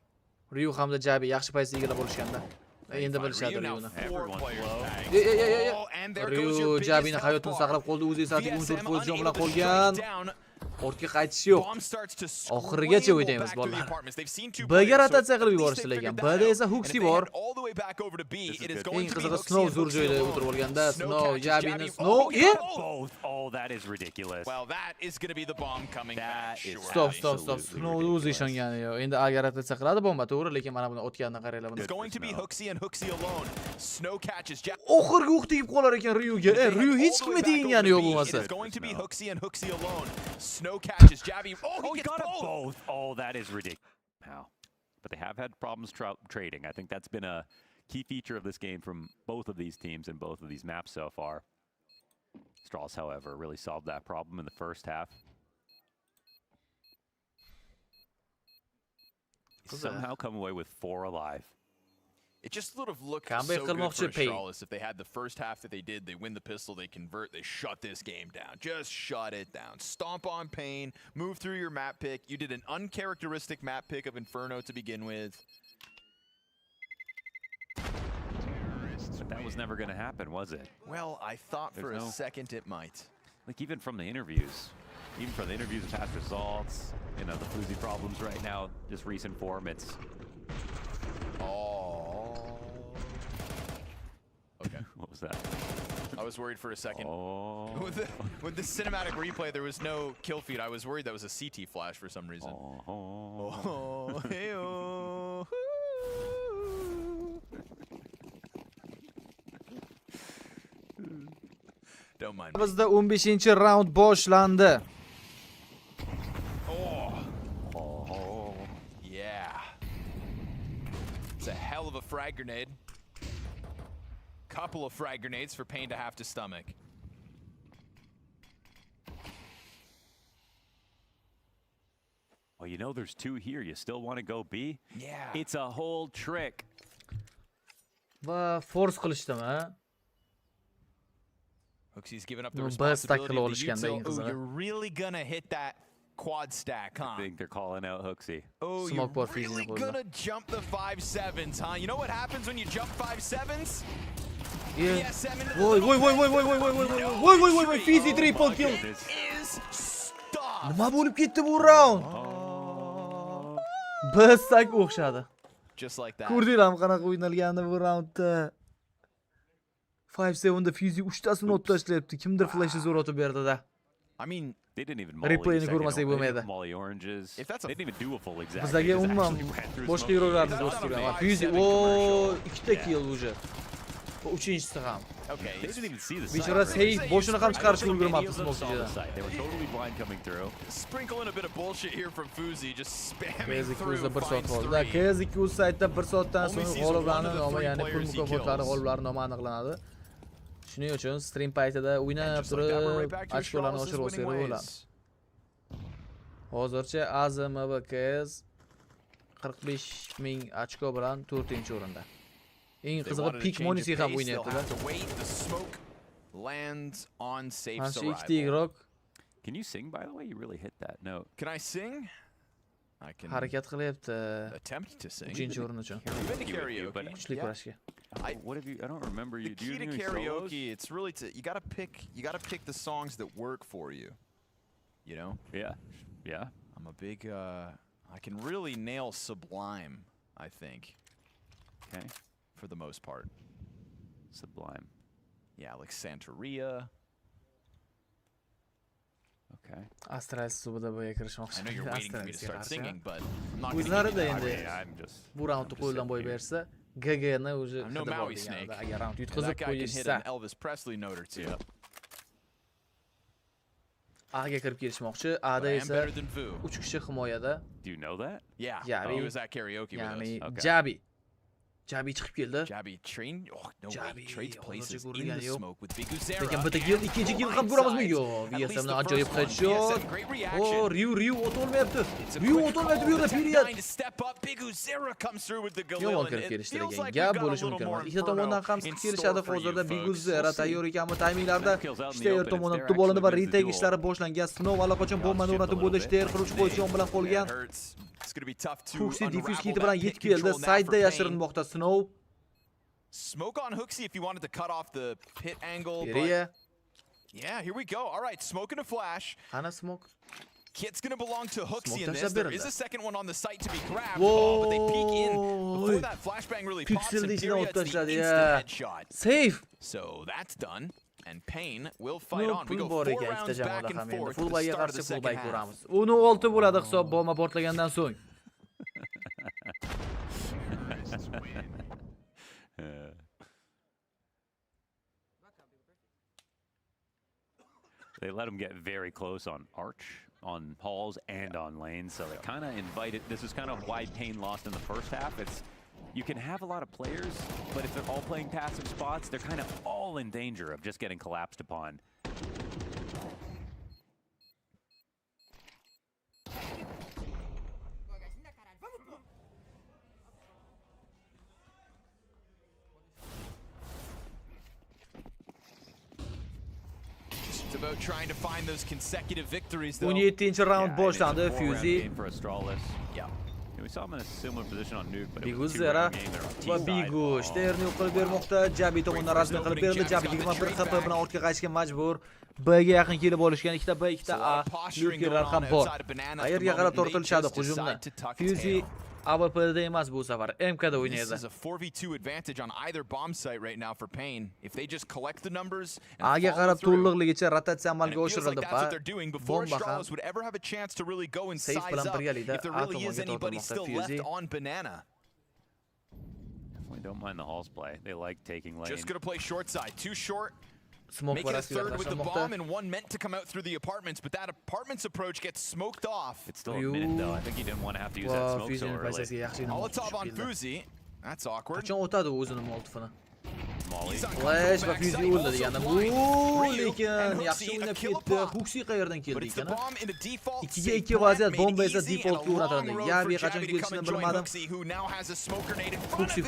Ryu hamda Jabi yaxshi paytda egallab olishganda. Endi bilishadi Ryu now Ryuni. 4 players back. Yeah. And there goes your Ryu biggest Jabini health hayotini bar. saqlab qoldi. O'zi esa 14 pozitsiyon bilan unable to qolgan. strike down. Ortga qaytish yo'q. Bomb starts to Oxirigacha scramble o'ynaymiz back through the bolalar. apartments. They've seen two B'ga players, so rotatsiya at qilib least yuborishdi they lekin. figured that B'da out. esa And if Huxi they bor. head all the way back over to B, it is Eng going to be qizig'i Huxi Snow and zo'r Huxi joyda alone. o'tirib olganda, Snow catches Jabini Jabi. Snow. Oh, he got Both. Oh, that is ridiculous. Well, that is going to be the bomb coming back. Stop. Snow o'zi ishongani yo'q. Endi A'ga rotatsiya qiladi bomba, to'g'ri, lekin mana buni otganini qaranglar buni. It's going to be Huxi and Huxi alone. Snow catches Jabi. Oxirgi o'q tegib qolar ekan Ryuga. Ryu hech kimga tegingani yo'q bo'lmasa. It's going to be Huxi and Huxi alone. Snow catches Jabi. Oh, he got both. Oh, that is ridiculous. Wow. But they have had problems trading. I think that's been a key feature of this game from both of these teams and both of these maps so far. Astralis, however, really solved that problem in the first half. Somehow come away with 4 alive. It just sort of looked Comeback so good for qilmoqchi Pain. Astralis. If they had the first half that they did, they win the pistol, they convert, they shut this game down. Just shut it down. Stomp on Pain, move through your map pick. You did an uncharacteristic map pick of Inferno to begin with. But that was never going to happen, was it? Well, I thought for a second it might. Like even from the interviews, past results, you know, the Fuzi problems right now, just recent form, it's... Okay. What was that? I was worried for a second. Oh. With the cinematic replay, there was no kill feed. I was worried that was a CT flash for some reason. Oh, hey-oh. Don't mind me. Bizda 15-round boshlandi. Yeah. It's a hell of a frag grenade. Couple of frag grenades for Pain to have to stomach. Well, you know there's 2 here. You still want to go B? Yeah. It's a whole trick. Va force qilishdimi? Huxi's given up the No, responsibility burst of the tackle util. olishganda, Oh, you're really gonna hit that quad stack, huh? I think they're calling out Huxi. Oh, Smoke you're ball freezing really the gonna jump the 5-7s, huh? You know what happens when you jump 5-7s? Voy, Fizi triple kill. Nima bo'lib ketdi bu round? Bizsak o'xshadi. Ko'rdinglarmi qanaqa o'ynalganini bu raundda? 5-7da Fizi 3 tasini o'tib tashlayapti. Kimdir flashni zo'r otib berdi-da. I mean, they didn't even replayni ko'rmasak bo'lmaydi. Bizlarga umuman boshqa herolarni do'stirgan. Fizi, ikkita kill уже. Bu uchinchisi ham. Bechora safe boshini ham chiqarishga ulgurmabdi smoke'da. Sprinkling a bit of bullshit here from Fuzi, just spamming through. Bir soat qoldi. KZ2 saytda 1 soatdan so'ng g'oliblarning nomi, ya'ni pul mukofotlari g'oliblari nomi aniqlanadi. Shuning uchun stream paytida o'ynab turib, ochkolarni oshirib olsak bo'ladi. Hozircha AZMVKS 45,000 ochko bilan 4-o'rinda. Eng qizig'i Peak Monisi ham o'ynayapti-da. Mana ikkita igroq. Can you sing, by the way? You really hit that note. Can I sing? I can harakat qilyapti. Attempt to sing. 3-o'rin uchun. Kuchli kurashga. What have you? I don't remember you doing. The key to karaoke, it's really you gotta pick the songs that work for you. You know? Yeah. I'm a big I can really nail Sublime, I think. Okay. For the most part. Sublime. Yeah, like Santeria. Okay. Astral subida bo'ya kirishmoqchi. I know you're waiting for me to start singing, but I'm not o'zlarida endi bu raundni qo'ldan boy bersa, GG'ni o'zi no Maui Snake. Agar raund yutqizib qo'yishsa, Elvis Presley note or two. A'ga kirib kelishmoqchi. A'da esa 3 kishi himoyada. Do you know that? Yeah. He was at karaoke with us. Ya'ni Jabi. Jabi chiqib keldi. Jabi train. Oh, no way. Trades places in the smoke with Biguzera. Lekin bitta kill, ikkinchi kill ham ko'ramizmi? Yo'q. VSMni ajoyib headshot. Ryu o'tolmayapti. Ryu o'tolmayapti bu yerda period. Biguzera comes through with the Galil. Yomon kirib kelishdi degan gap bo'lishi mumkin. Ikkita tomondan ham siqib kelishadi hozirda. Biguzera tayyor ekanmi tayminglarda. Shtayer tomonidan tutib olindi va retake ishlari boshlangan. Sinov allaqachon bombani o'rnatib bo'ldi. Shtayer qiruvchi pozision bilan qolgan. It's going to be tough to Huxi diffuse kiti bilan yetib keldi. Side'da yashirinmoqda Snow. Smoke on Huxi if you wanted to cut off the pit angle. Yeah, here we go. All right, smoke and a flash. Ana smoke. Kit's going to belong to Huxi in this. There is a second one on the site to be grabbed. Oh, but they peek in before that flashbang really pops and Period's the instant headshot. Safe. So that's done. And Pain will fight on. We go 4 rounds back and forth to the start of the second half. 16 bo'ladi hisob bomba portlagandan so'ng. They let him get very close on Arch, on Halls, and on Lane, so they kind of invited. This is kind of why Pain lost in the first half. It's you can have a lot of players, but if they're all playing passive spots, they're kind of all in danger of just getting collapsed upon. It's about trying to find those consecutive victories, though. 17-chi round boshlandi Fuzi. Yeah. We saw him in a similar position on Nuke, but Biguzera va Bigu Shterni yo'qolib bermoqda. Jabi tomonidan rasmiy qilib berildi. Jabi 21 HP bilan ortga qaytishga majbur. B'ga yaqin kelib olishgan. Ikkita B, ikkita A. Nukerlar ham bor. Qayerga qarab tortilishadi hujumni. Fuzi AWP'da emas bu safar. MK'da o'ynaydi. This is a 4v2 advantage on either bomb site right now for Pain. If they just collect the numbers A'ga qarab to'liqligicha rotatsiya amalga oshirildi. Bomba ham would ever have a chance to really go and size up if there really is anybody still left on Banana. Definitely don't mind the Halls play. They like taking lane. Just going to play short side. Too short. Smoke Make it a third with the bomb and one meant to come out through the apartments, but that apartments approach gets smoked off. It's still a minute though. I think he didn't want to have to use that smoke so early. Molotov on Fuzi. That's awkward. Qachon o'tadi o'zini Molotovini? Flash va Fuzi o'ldi deganda. Lekin yaxshi o'ynab ketdi. Huxi qayerdan keldi ekan? 2ga 2 vaziyat, bomba esa defaultga o'rnatildi. Yabi qachon kelishini bilmadim. Huxi.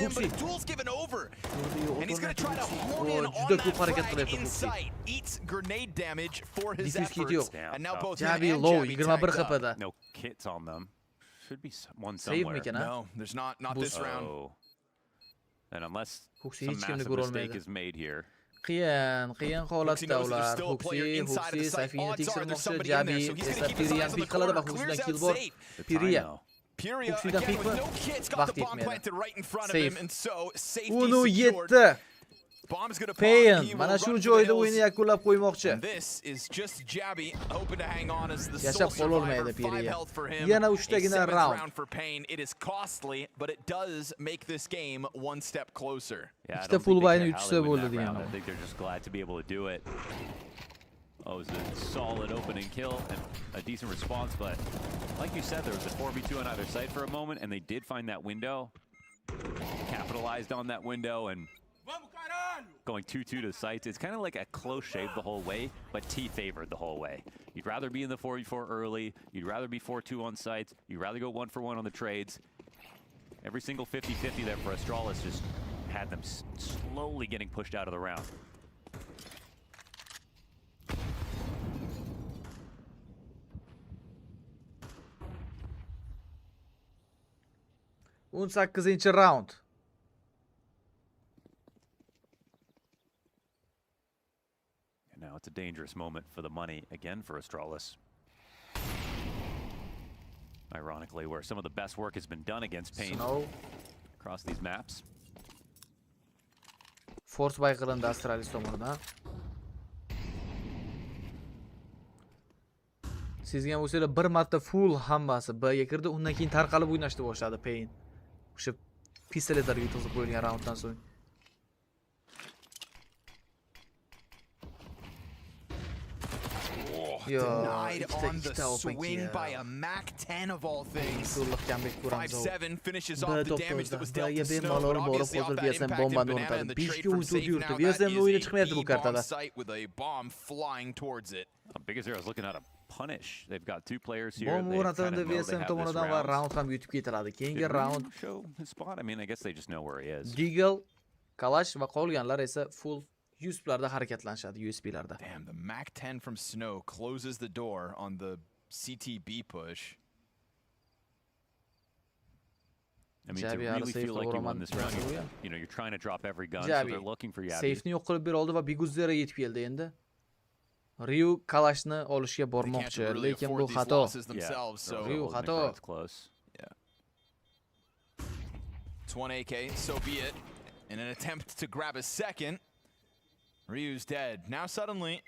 And he's going to try to hone in on that flag inside. Eats grenade damage for his efforts. And now both Jabi low, 21 HP'da. No kits on them. Should be one somewhere. No, there's not this round. And unless some massive mistake is made here. qiyin holatda ular. Huxi Sayfini tekshirmoqchi. Jabi esa Piriyan pick qiladi va Huxidan kill bor. Piriya. Huxidan pick bor. Vaqt yetmaydi. Safe. Uni yetdi. Pain mana shu joyda o'yinni yakunlab qo'ymoqchi. Yashab qololmaydi Piriya. Yana 3 tagina round. It is costly, but it does make this game one step closer. Ikkita full buy-ni yutsa bo'ldi degani. I think they're just glad to be able to do it. Oh, it was a solid opening kill and a decent response, but like you said, there was a 4v2 on either side for a moment, and they did find that window, capitalized on that window, and going 2-2 to sites. It's kind of like a close shave the whole way, but T favored the whole way. You'd rather be in the 4v4 early. You'd rather be 4-2 on sites. You'd rather go 1-for-1 on the trades. Every single 50-50 there for Astralis just had them slowly getting pushed out of the round. Un 8-chi round. Now it's a dangerous moment for the money again for Astralis. Ironically, where some of the best work has been done against Pain across these maps. Force buy qilindi Astralis tomonidan. Sezgan bo'lsanglar bir marta full hammasi B'ga kirdi, undan keyin tarqalib o'ynashni boshladi Pain. O'sha pistoletlarga yutqizib qo'yilgan raunddan so'ng. Denied on the swing by a Mac 10 of all things. 5-7 finishes off the damage that was dealt to Snow, but obviously off that impact and banana and the trade for Save. Now that is a bomb site with a bomb flying towards it. Big Azero is looking at a punish. They've got 2 players here. Bomb o'rnatildi VSM tomonidan va round ham yutib ketiladi. Keyingi round show his spot. I mean, I guess they just know where he is. Deagle, Kalash va qolganlar esa full USP'larda harakatlanishadi, USP'larda. Damn, the Mac 10 from Snow closes the door on the CTB push. I mean, to really feel like you won this round, you know, you're trying to drop every gun, so they're looking for Yabi. Safe'ni yo'q qilib beroldi va Biguzera yetib keldi endi. Ryu Kalashni olishga bormoqchi, lekin bu xato. Ryu xato. Yeah. It's 1 AK, so be it. In an attempt to grab a second, Ryu's dead. Now suddenly,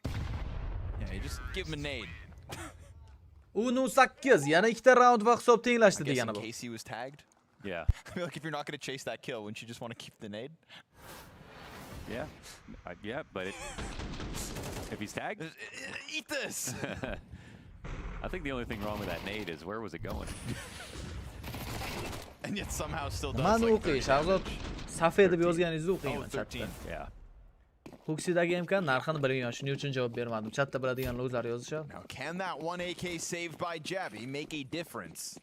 yeah, you just give him a nade. 8, yana 2 round va hisob tenglashdi degani bu. In case he was tagged. Yeah. I feel like if you're not going to chase that kill, wouldn't you just want to keep the nade? Yeah. Yeah, but if he's tagged, eat this. I think the only thing wrong with that nade is where was it going? And yet somehow still does. Man o'qiy, Shahzod safa deb yozganingizni o'qiyman chatda. Yeah. Huxidagi imkon narxini bilgan, shuning uchun javob bermadim. Chatda biladiganlar o'zlari yozishadi. Now, can that 1 AK saved by Javi make a difference?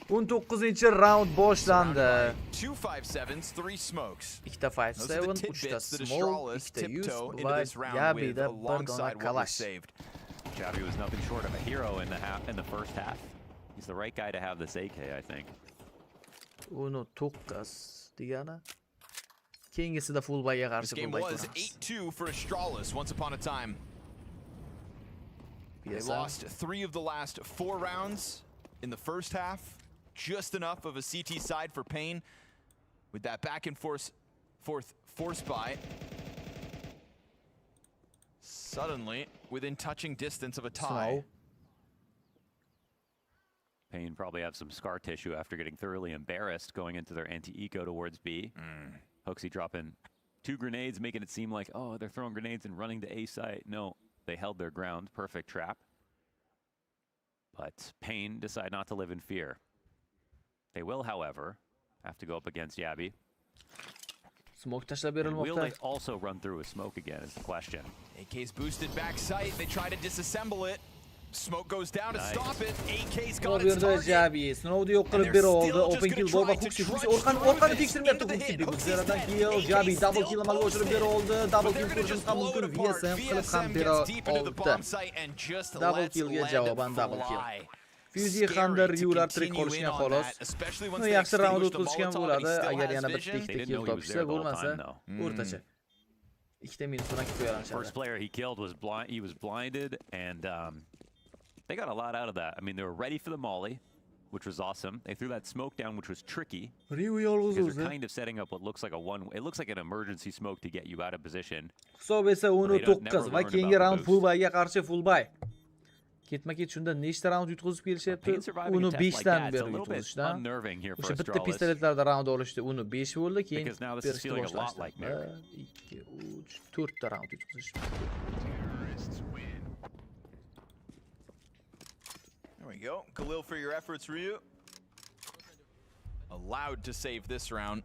19-chi round boshlandi. 2 5-7s, 3 smokes. 2 5-7, 3 smoke, 2 use va Yabida bir dona kalash. Javi was nothing short of a hero in the first half. He's the right guy to have this AK, I think. 9 degani. Kengisida full buyga qarshi This game was 8-2 for Astralis once upon a time. They lost 3 of the last 4 rounds in the first half. Just enough of a CT side for Pain with that back and forth force buy. Suddenly, within touching distance of a tie. Pain probably have some scar tissue after getting thoroughly embarrassed going into their anti-eco towards B. Hoaxy dropping 2 grenades, making it seem like, oh, they're throwing grenades and running to A site. No, they held their ground. Perfect trap. But Pain decide not to live in fear. They will, however, have to go up against Yabi. Smoke tashlab berilmoqda. Will they also run through a smoke again is the question. AK's boosted back sight. They try to disassemble it. Smoke goes down to stop it. AK's got its target. Jabi, Snow'ni yo'q qilib bera oldi. Open kill bor va Huxi orqani tekshirmayapti Huxi. Biguzeradan kill. Jabi double kill amalga oshirib bera oldi. Double kill ko'rishimiz ham mumkin. VSM qilib ham bera oldi. Double killga javoban double kill. Fuzi hamda Ryular tirik qolishgan xolos. Yaxshi raund o'tkazishgan bo'ladi, agar yana bitta ikkita kill topishsa, bo'lmasa o'rtacha. Ikkita minusdan qo'yaramiz. First player he killed was blind. He was blinded, and they got a lot out of that. I mean, they were ready for the molly, which was awesome. They threw that smoke down, which was tricky. Because they're kind of setting up what looks like a one. It looks like an emergency smoke to get you out of position. Hisob esa 10-9 va keyingi round fullbayga qarshi fullbay. Ketma-ket shunda nechta round yutqizib kelishyapti? Uni 5 dan beri yutqizishdan. O'sha bitta pistoletlarda round olishdi, uni 5 bo'ldi, keyin berishni boshlashdi. 2, 3, 4 ta round yutqizish. There we go. Khalil for your efforts, Ryu. Allowed to save this round.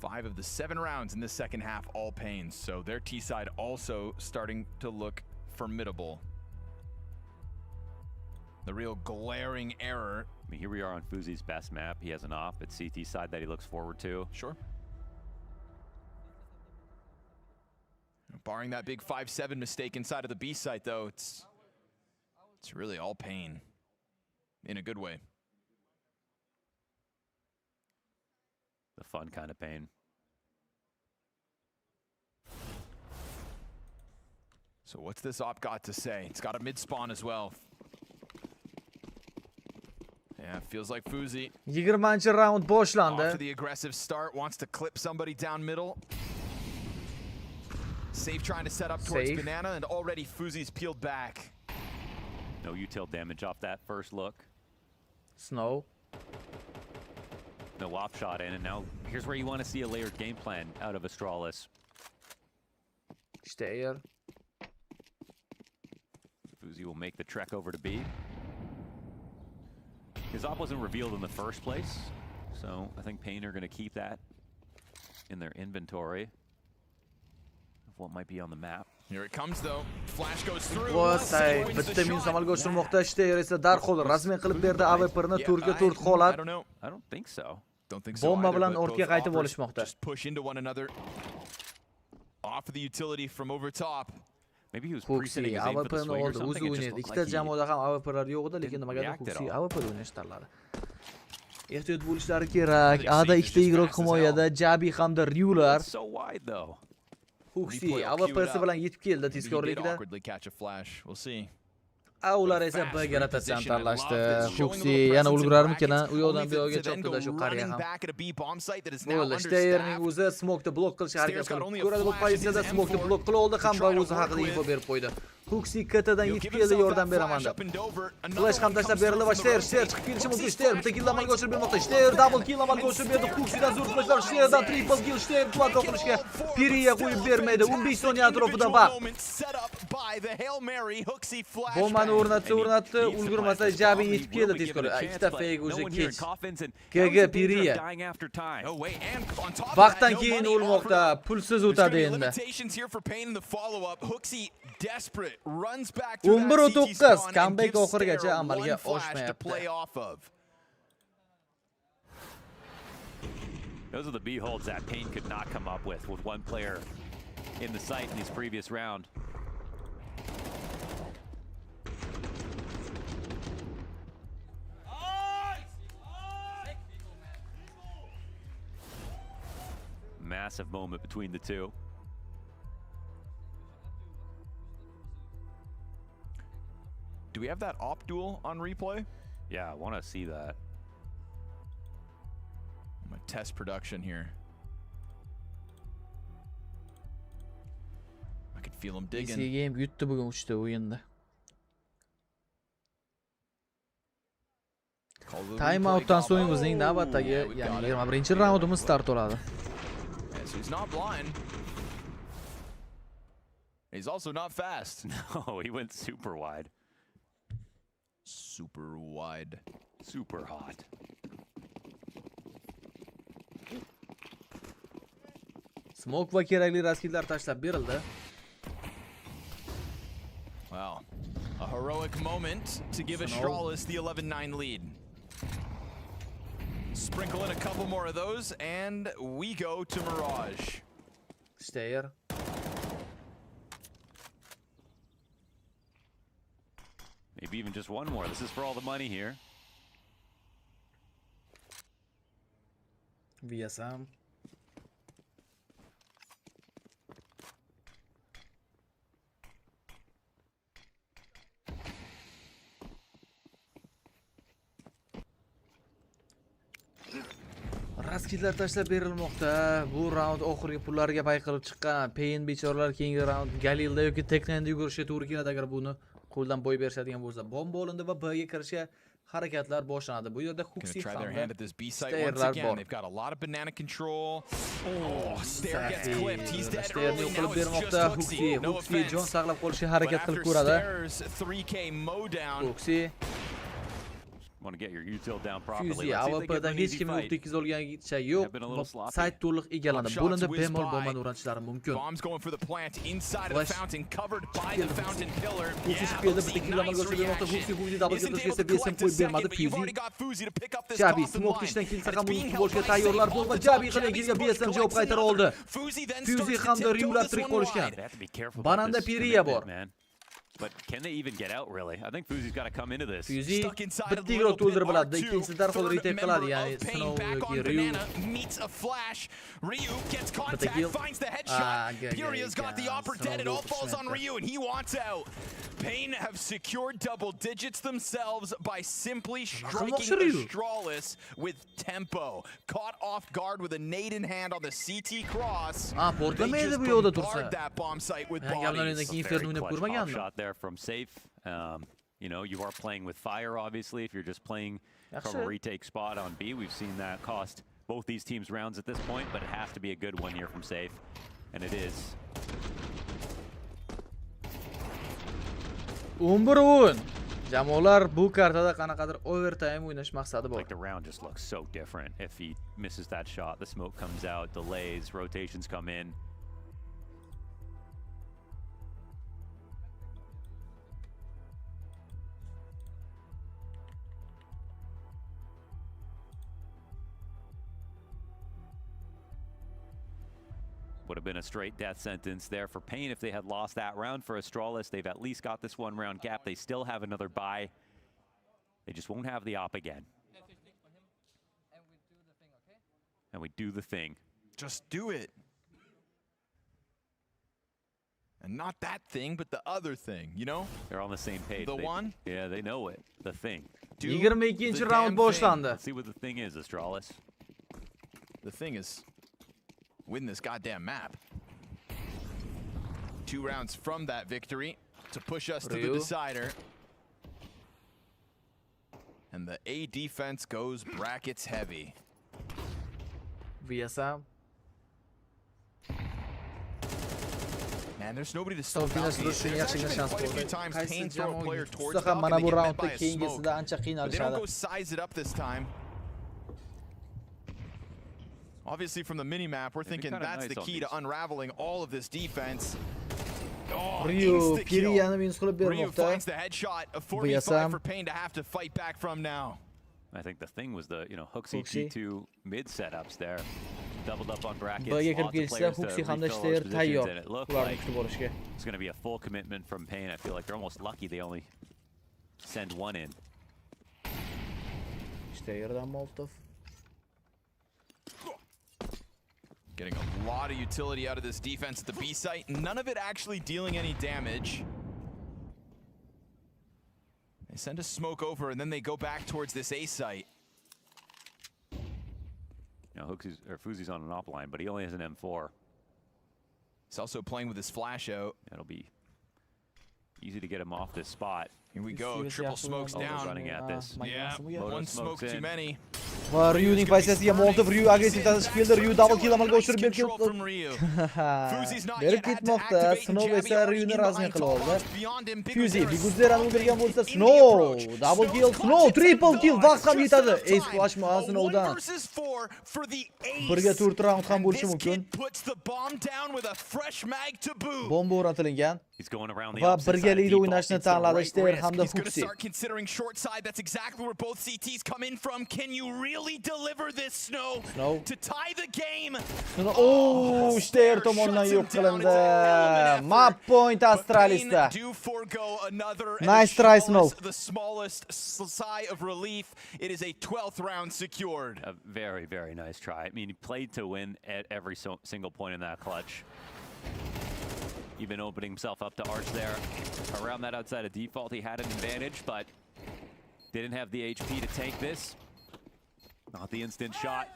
Five of the 7 rounds in this second half, all pains. So their T side also starting to look formidable. The real glaring error. I mean, here we are on Fuzi's best map. He has an op at CT side that he looks forward to. Sure. Barring that big 5-7 mistake inside of the B site, though, it's really all pain in a good way. The fun kind of pain. So what's this op got to say? It's got a mid spawn as well. Yeah, feels like Fuzi. 20-round boshlandi. Off to the aggressive start, wants to clip somebody down middle. Safe trying to set up towards Banana, and already Fuzi's peeled back. No util damage off that first look. Snow. No op shot in, and now here's where you want to see a layered game plan out of Astralis. İşte eğer. Fuzi will make the trek over to B. His op wasn't revealed in the first place, so I think Pain are going to keep that in their inventory of what might be on the map. Here it comes though. Flash goes through. Bitta minus amalga oshirmoqda, Steyr esa darhol rasmiy qilib berdi AWP'ni 4-4 holat. I don't think so. Don't think so. Bomba bilan ortga qaytib olishmoqda. Just push into one another. Off of the utility from over top. Maybe he was presetting his aim for the swing or something. Ikkita jamoada ham AWP'lar yo'q edi, lekin nimagadir Huxi AWP o'ynash tanladi. Ehtiyot bo'lishlari kerak. Ada ikkita ig'roq himoyada, Jabi hamda Ryular. So wide though. Huxi AWP'si bilan yetib keldi tezkorlikda. We'll see. Ular esa B'ga rotatsiya tanlashdi. Huxi yana ulgurarmikan? U yoqdan bu yoqqa chopdi shu qariya ham. Bo'ldi, Steyrning o'zi smoke'ni blok qilishga harakat qilib ko'radi. Bu pozitsiyada smoke'ni blok qilib oldi ham va o'zi haqida info berib qo'ydi. Huxi katadan yetib keldi, yordam beraman deb. Flash ham tashlab berildi va Steyr chiqib kelishi mumkin. Steyr bitta kill amalga oshirib bermoqda. Steyr double kill amalga oshirib berdi. Huxidan zo'r flashlar, Steyrdan triple kill. Steyr quadro qilishga Piriya qo'yib bermaydi. 15 soniya atrofida va bombani o'rnatdi, ulgurmasa Jabi yetib keldi tezkor. Ikkita fake o'zi kech. KG Piriya. Vaqtdan keyin o'lmoqda, pulsiz o'tadi endi. 11-9 comeback oxirigacha amalga oshmayapti. Those are the B holds that Pain could not come up with one player in the site in his previous round. Massive moment between the two. Do we have that op duel on replay? Yeah, I want to see that. I'm gonna test production here. I can feel him digging. Easy game yutdi bugun 3 ta o'yinda. Time out'dan so'ng bizning navbatdagi, ya'ni 21-raundimiz start oladi. So he's not blind. He's also not fast. No, he went super wide. Super wide. Super hot. Smoke va kerakli raskidlar tashlab berildi. Wow. A heroic moment to give Astralis the 11-9 lead. Sprinkle in a couple more of those, and we go to Mirage. Stair. Maybe even just one more. This is for all the money here. VSM. Raskitlar tashlab berilmoqda. Bu raund oxirgi pullarga payqalib chiqqan. Pain bechoralar keyingi raund Galilda yoki Teknanda yugurishga to'g'ri keladi agar buni qo'ldan boy berishadigan bo'lsa. Bomba olindi va B'ga kirishga harakatlar boshlanadi. Bu yerda Huxi hamda Stairlar bor. They've got a lot of banana control. Oh, Stair gets clipped. He's dead Stairni early. yo'qolib Now it's bermoqda just Huxi. Huxi. No Huxi jon offense. saqlab qolishga harakat But qilib after ko'radi. Stair's 3K mow down. Huxi Want to get your util down properly. Fuzi AWP'da hech kim yo'q tekiz olganicha yo'q. Sayt to'liq egallandi. Bo'lindi bemol bombani uratishlari mumkin. Bombs going for the plant inside of the fountain, covered by the fountain pillar. Huxi chiqdi, bitta kill amalga oshirmoqda. Huxi double kill qilishga BSM qo'yib bermadi. Fuzi Jabi smoke ishdan kelsa ham uni bo'lishga tayyorlar bo'lib, Jabi qilgan BSM javob qaytara oldi. Fuzi hamda Ryular tirik qolishgan. Bananda Piriya bor. But can they even get out, really? I think Fuzi's got to come into this. Fuzi bitta to'ldirib biladi, ikkinchisi darhol retake qiladi, ya'ni sinov yoki Ryu meets a flash. Ryu gets contact, finds the headshot. Piria's got the upper dead. It all falls on Ryu, and he wants out. Pain have secured double digits themselves by simply striking Astralis with tempo. Caught off guard with a nade in hand on the CT cross. Portlamaydi bu yoqda tursa. That bomb site with bodies. Shot there from safe. You know, you are playing with fire, obviously. If you're just playing from a retake spot on B, we've seen that cost both these teams rounds at this point, but it has to be a good one here from safe, and it is. Jamoalar bu kartada qanaqadir overtime o'ynash maqsadi bor. Like the round just looks so different. If he misses that shot, the smoke comes out, delays, rotations come in. Would have been a straight death sentence there for Pain if they had lost that round. For Astralis, they've at least got this one round gap. They still have another bye. They just won't have the op again. And we do the thing. Just do it. And not that thing, but the other thing, you know? They're on the same page. The one? Yeah, they know it. The thing. 22 round boshlandi. Let's see what the thing is, Astralis. The thing is win this goddamn map. 2 rounds from that victory to push us to the decider. And the A defense goes brackets heavy. VSM. Man, there's nobody to stop Falcon. There's actually been quite a few times Pain throw a player towards Falcon and they get met by a smoke. But they don't go size it up this time. Obviously, from the mini-map, we're thinking that's the key to unraveling all of this defense. Oh, Ryu finds the headshot, a 4v5 for Pain to have to fight back from now. I think the thing was the, Huxi G2 mid setups there. Doubled up on brackets, lots of players to refill those positions, and it looked like it's going to be a full commitment from Pain. I feel like they're almost lucky they only send one in. Getting a lot of utility out of this defense at the B site. None of it actually dealing any damage. They send a smoke over and then they go back towards this A site. Fuzi's on an op line, but he only has an M4. He's also playing with his flash out. That'll be easy to get him off this spot. Here we go, triple smokes down. Running at this. Yeah, one smoke too many. Va Ryuning pozitsiyasiga Molotov Ryu agressiv tashish keldi. Ryu double kill amalga oshirib berib ketmoqda. Snow esa Ryuni razmin qilib oldi. Fuzi Biguzerani o'ldirgan bo'lsa Snow double kill, Snow triple kill, vaqt ham yetadi. Ace flash ma Snowdan. Birga 4 round ham bo'lishi mumkin. Bomba o'rnatilgan. He's going around the Va opposite side of birgalikda default. o'ynashni It's the tanladi right Stern risk. hamda He's going to Fuxi. start considering short side. That's exactly where both CTs come in from. Can you really deliver this, Snow? Snow. To tie the game? Oh, Stern tomonidan yo'q qilindi. Map point Astralisda. Do forgo another. Nice try, Snow. The smallest sigh of relief. It is a 12th round secured. A very, very nice try. I mean, he played to win at every single point in that clutch. Even opening himself up to Arch there. Around that outside of default, he had an advantage, but didn't have the HP to tank this. Not the instant shot.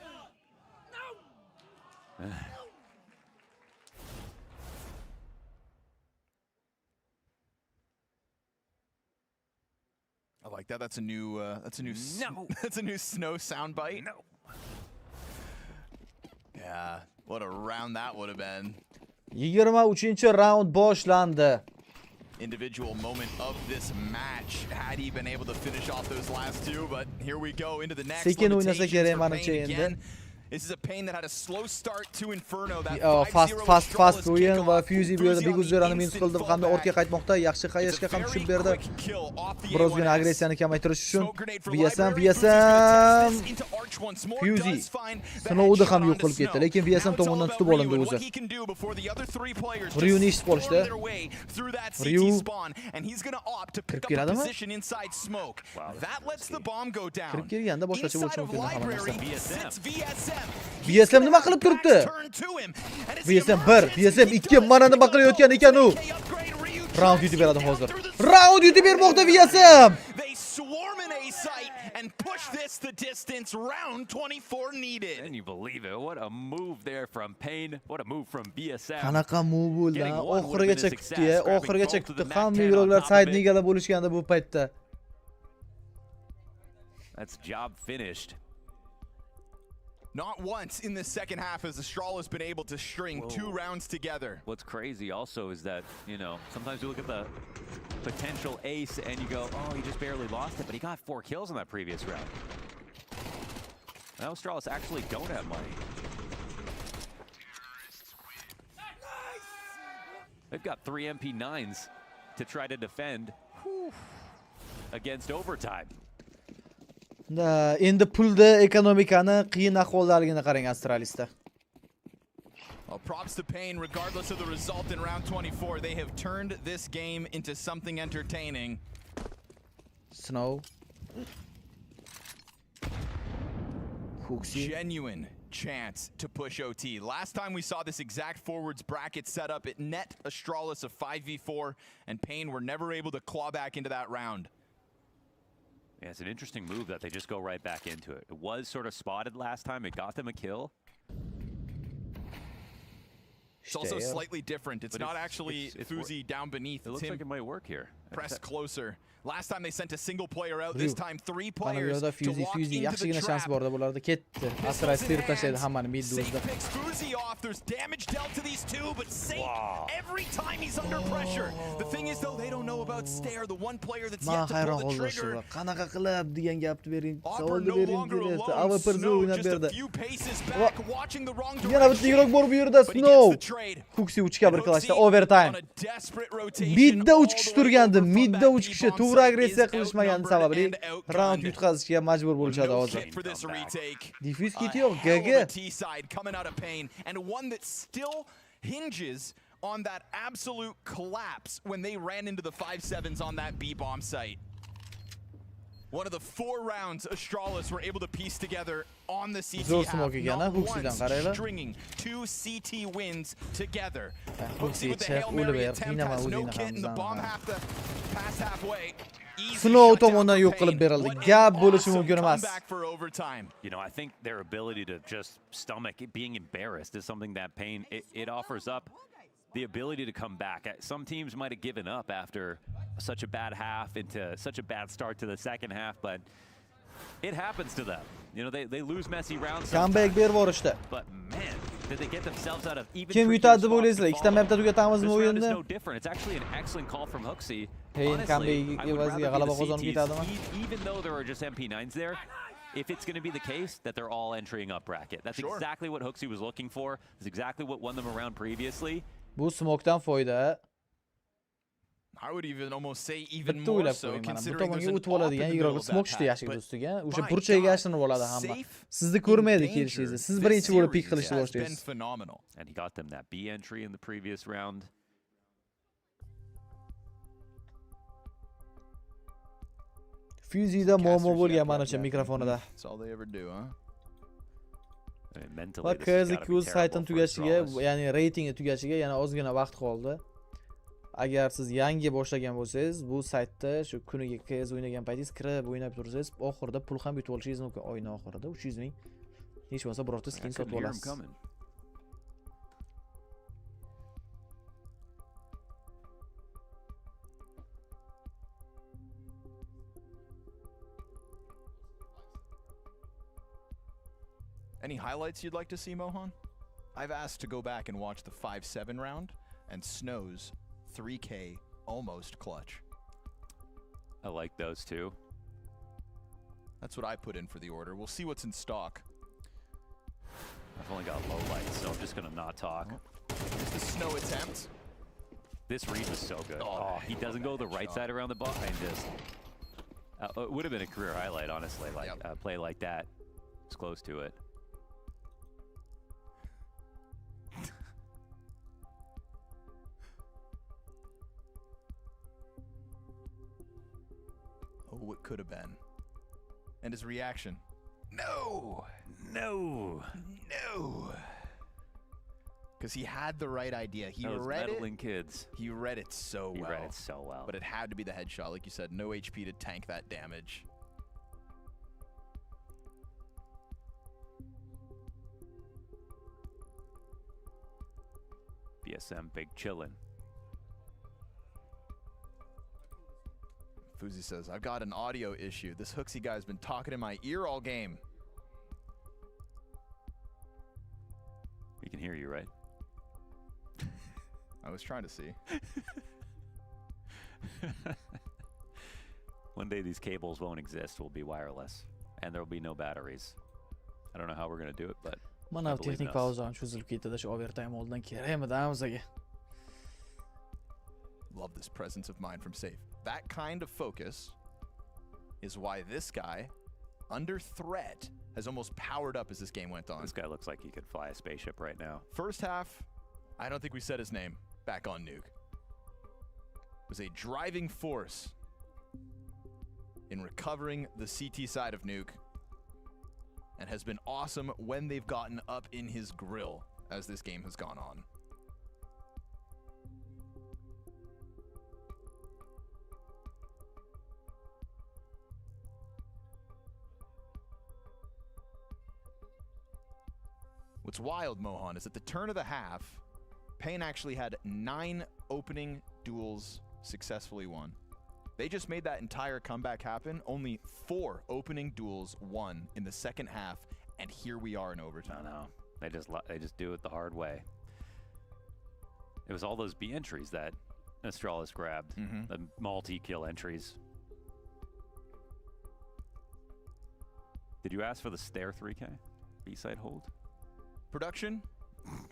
I like that. That's a new. That's a new Snow soundbite. No. Yeah. What a round that would have been. 23-round boshlandi. Individual moment of this match had he been able to finish off those last two, but here we go into the next. Sekin o'ynasa kerak menimcha endi. This is a Pain that had a slow start to Inferno. That fast o'yin va Fuzi bu yerda big uzlarni minus qildi hamda ortga qaytmoqda. Yaxshi qayashga ham tushib berdi. Birozgina agressiyani kamaytirish uchun VSM Fuzi Snow'ni ham yo'q qilib ketdi, lekin VSM tomonidan tutib olindi o'zi. Ryu'ni eshitib qolishdi. Ryu kirib keladimi? Kirib kelganda boshqacha bo'lishi mumkin hamma narsa. VSM nima qilib turibdi? VSM 1, VSM 2 mana nima qilayotgan ekan u? Round yutib beradi hozir. Round yutib bermoqda VSM. They swarm in A site and push this the distance. Round 24 needed. Can you believe it? What a move there from Pain. What a move from BSM. Qanaqa move bo'ldi? Oxirigacha kutdi, oxirigacha kutdi. Hamma yo'llar side egallab bo'lishganda bu paytda. That's job finished. Not once in the second half has Astral has been able to string 2 rounds together. What's crazy also is that, you know, sometimes you look at the potential ace and you go, oh, he just barely lost it, but he got 4 kills in that previous round. Now Astralis actually don't have money. They've got 3 MP9s to try to defend against overtime. Endi pulda ekonomikani qiyin ahvoldaligini qarang Astralisda. Well, props to Pain, regardless of the result in round 24, they have turned this game into something entertaining. Snow. Genuine chance to push OT. Last time we saw this exact forwards bracket set up, it net Astralis of 5v4, and Pain were never able to claw back into that round. Yeah, it's an interesting move that they just go right back into it. It was sort of spotted last time. It got them a kill. It's also slightly different. It's not actually Fuzi down beneath. It looks like it might work here. Press closer. Last time they sent a single player out. This time 3 players to walk Fuzi into the trap. bularda ketdi. Astralis tirib tashlaydi hammani mid o'zida. Picks Fuzi off. There's damage dealt to these two, but Safe every time he's under pressure. The thing is though, they don't know about Stare, the one player that's yet to pull the trigger. Qanaqa qilib degan gapni bering. Auburn Savolni no bering longer deyapti. alone. AWP Snow o'ynab just a berdi. few paces back, watching the wrong Yana bitta direction. yiroq bor bu yerda Snow. Fuxi 3 ga 1 qilishdi overtime. Midda 3 kishi turgandi. Midda 3 kishi to'g'ri agressiya qilishmagani sababli round yutqazishga majbur bo'lishadi hozir. Diffuse kiti yo'q, GG. Coming out of Pain, and one that still hinges on that absolute collapse when they ran into the 5-7s on that B-bomb site. One of the 4 rounds Astralis were able to piece together on the CT half. Not once stringing 2 CT wins together. Fuxi with the Hail Mary attempt has no kit in the bomb past halfway. Snow tomonidan yo'q qilib berildi. Gap bo'lishi mumkin emas. You know, I think their ability to just stomach being embarrassed is something that Pain it offers up. The ability to come back. Some teams might have given up after such a bad half into such a bad start to the second half, but it happens to them. You know, they lose messy rounds. Comeback berib borishdi. But man, did they get themselves out of even Kim yutadi deb o'ylaysizlar? Ikkita mapda tugatamizmi o'yinni? No different. It's actually an excellent call from Huxi. Pain comeback evaziga g'alaba qozonib ketadimi? Even though there are just MP9s there, if it's going to be the case that they're all entering up bracket. That's exactly what Huxi was looking for. It's exactly what won them around previously. Bu smoke'dan foyda. I would even almost say even Bitta more o'ylab so ko'ring mana. Bu considering tomonga there's an o'tib op in oladigan the middle igroqni of that smoke ishlaydi path. yashik But do'stiga. O'sha by burchaga God, yashinib oladi hamma. safe Sizni in ko'rmaydi danger. kelishingizni. Siz This birinchi bo'lib pik series qilishni has been boshlaysiz. phenomenal. And he got them that B entry in the previous round. Fuzy'da muammo bo'lgan menimcha mikrofonida. That's all they ever do, huh? Va KZ2 saytini tugashiga, ya'ni reytingi tugashiga yana ozgina vaqt qoldi. Agar siz yangi boshlagan bo'lsangiz, bu saytda shu kuniga KZ o'ynagan paytingiz kirib o'ynab tursangiz, oxirida pul ham yutib olishingiz mumkin. Oyning oxirida 300 ming hech bo'lmasa birorta skin sotib olasiz. Any highlights you'd like to see, Mohan? I've asked to go back and watch the 5-7 round and Snow's 3K almost clutch. I like those two. That's what I put in for the order. We'll see what's in stock. I've only got low lights, so I'm just gonna not talk. Here's the Snow attempt. This read was so good. Oh, he doesn't go the right side around the ball and just... it would have been a career highlight, honestly. Like a play like that. It's close to it. Oh, it could have been. And his reaction. No! No! No! Because he had the right idea. He read meddling kids. He read it so well. He read it so well. But it had to be the headshot. Like you said, no HP to tank that damage. BSM big chillin'. Fuzi says, I've got an audio issue. This Hooksy guy's been talking in my ear all game. We can hear you, right? I was trying to see. One day these cables won't exist. We'll be wireless. And there will be no batteries. I don't know how we're going to do it, but Mana texnik pauza ham cho'zilib ketdi, shu overtime oldidan kerakmidi o'ziga. Love this presence of mind from Safe. That kind of focus is why this guy, under threat, has almost powered up as this game went on. This guy looks like he could fly a spaceship right now. First half, I don't think we said his name back on Nuke. Was a driving force in recovering the CT side of Nuke and has been awesome when they've gotten up in his grill as this game has gone on. What's wild, Mohan, is at the turn of the half, Payne actually had 9 opening duels successfully won. They just made that entire comeback happen. Only 4 opening duels won in the second half, and here we are in overtime. I know. They just do it the hard way. It was all those B entries that Astralis grabbed, the multi-kill entries. Did you ask for the Stare 3K B-side hold? Production,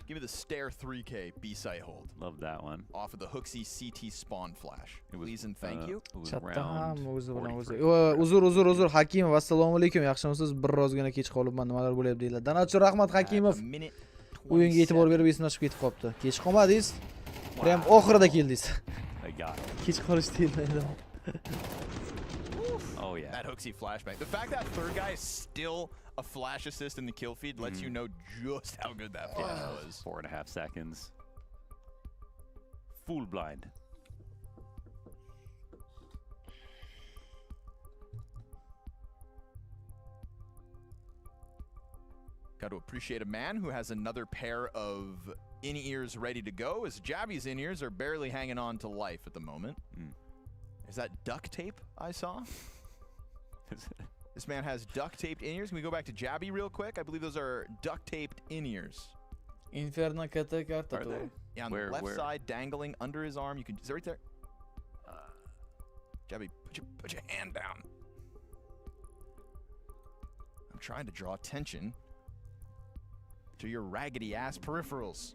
give me the Stare 3K B-side hold. Love that one. Off of the Hooksy CT spawn flash. Please and thank you. It was Uzr Hakimov, assalomu alaykum. Yaxshimisiz? Birozgina kech qolibman. Nimalar bo'lyapti deylar. Danatchi rahmat Hakimov. O'yinga e'tibor berib esdan chiqib ketib qopti. Kech qolmadingiz. Ham oxirida keldingiz. Kech qolish deyilmaydi. Oh yeah. That Hooksy flashbang. The fact that third guy is still a flash assist in the kill feed lets you know just how good that flash was. 4.5 seconds. Full blind. Got to appreciate a man who has another pair of in-ears ready to go, as Jabby's in-ears are barely hanging on to life at the moment. Is that duct tape I saw? This man has duct-taped in-ears. Can we go back to Jabby real quick? I believe those are duct-taped in-ears. Inferno kata karta to. Yeah, on the left side, dangling under his arm. You can. Is it right there? Jabby, put your hand down. I'm trying to draw attention to your raggedy ass peripherals.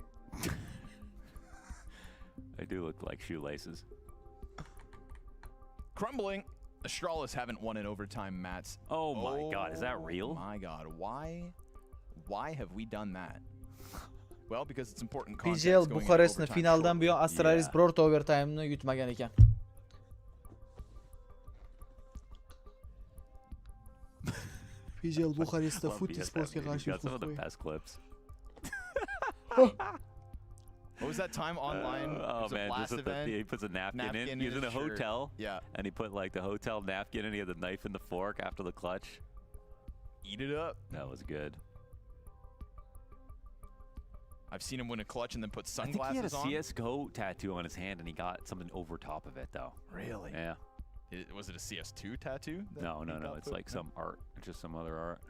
They do look like shoelaces. Crumbling. Astralis haven't won in overtime, Mats. Oh my god, is that real? My god, why have we done that? Well, because it's important context PGL going into Buxarestni overtime finaldan shortly. buyon Astralis birorta overtime'ni yutmagan ekan. PGL Buxarestda Footy Sportsga qarshi some of the best clips. What was that time online? Oh man, just he puts a napkin in. He was in a hotel. Yeah. And he put like the hotel napkin and he had the knife and the fork after the clutch. Eat it up. That was good. I've seen him win a clutch and then put I think sunglasses on. he had a CSGO tattoo on his hand and he got something over top of it though. Really? Yeah. Was it a CS2 tattoo? No. It's like some art. It's just some other art.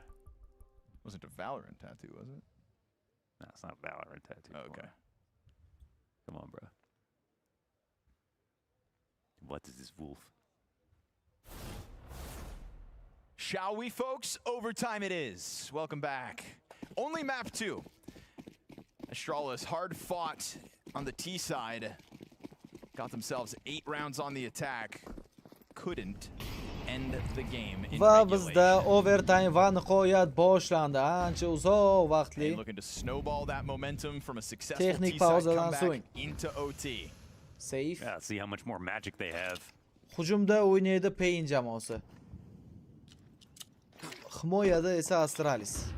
Wasn't a Valorant tattoo, was it? No, it's not a Valorant tattoo. Okay. Come on, bro. What is this wolf? Shall we, folks? Overtime it is. Welcome back. Only map 2. Astralis hard fought on the T side. Got themselves 8 rounds on the attack. Couldn't end the game in Va regulation. bizda overtime va nihoyat boshlandi. Ancha uzoq vaqtli. And looking to snowball that momentum from a successful Texnik T-side pauzadan comeback so'ng. into OT. Safe. Yeah, see how much more magic they have. Hujumda o'ynaydi Pain jamoasi. Himoyada esa Astralis.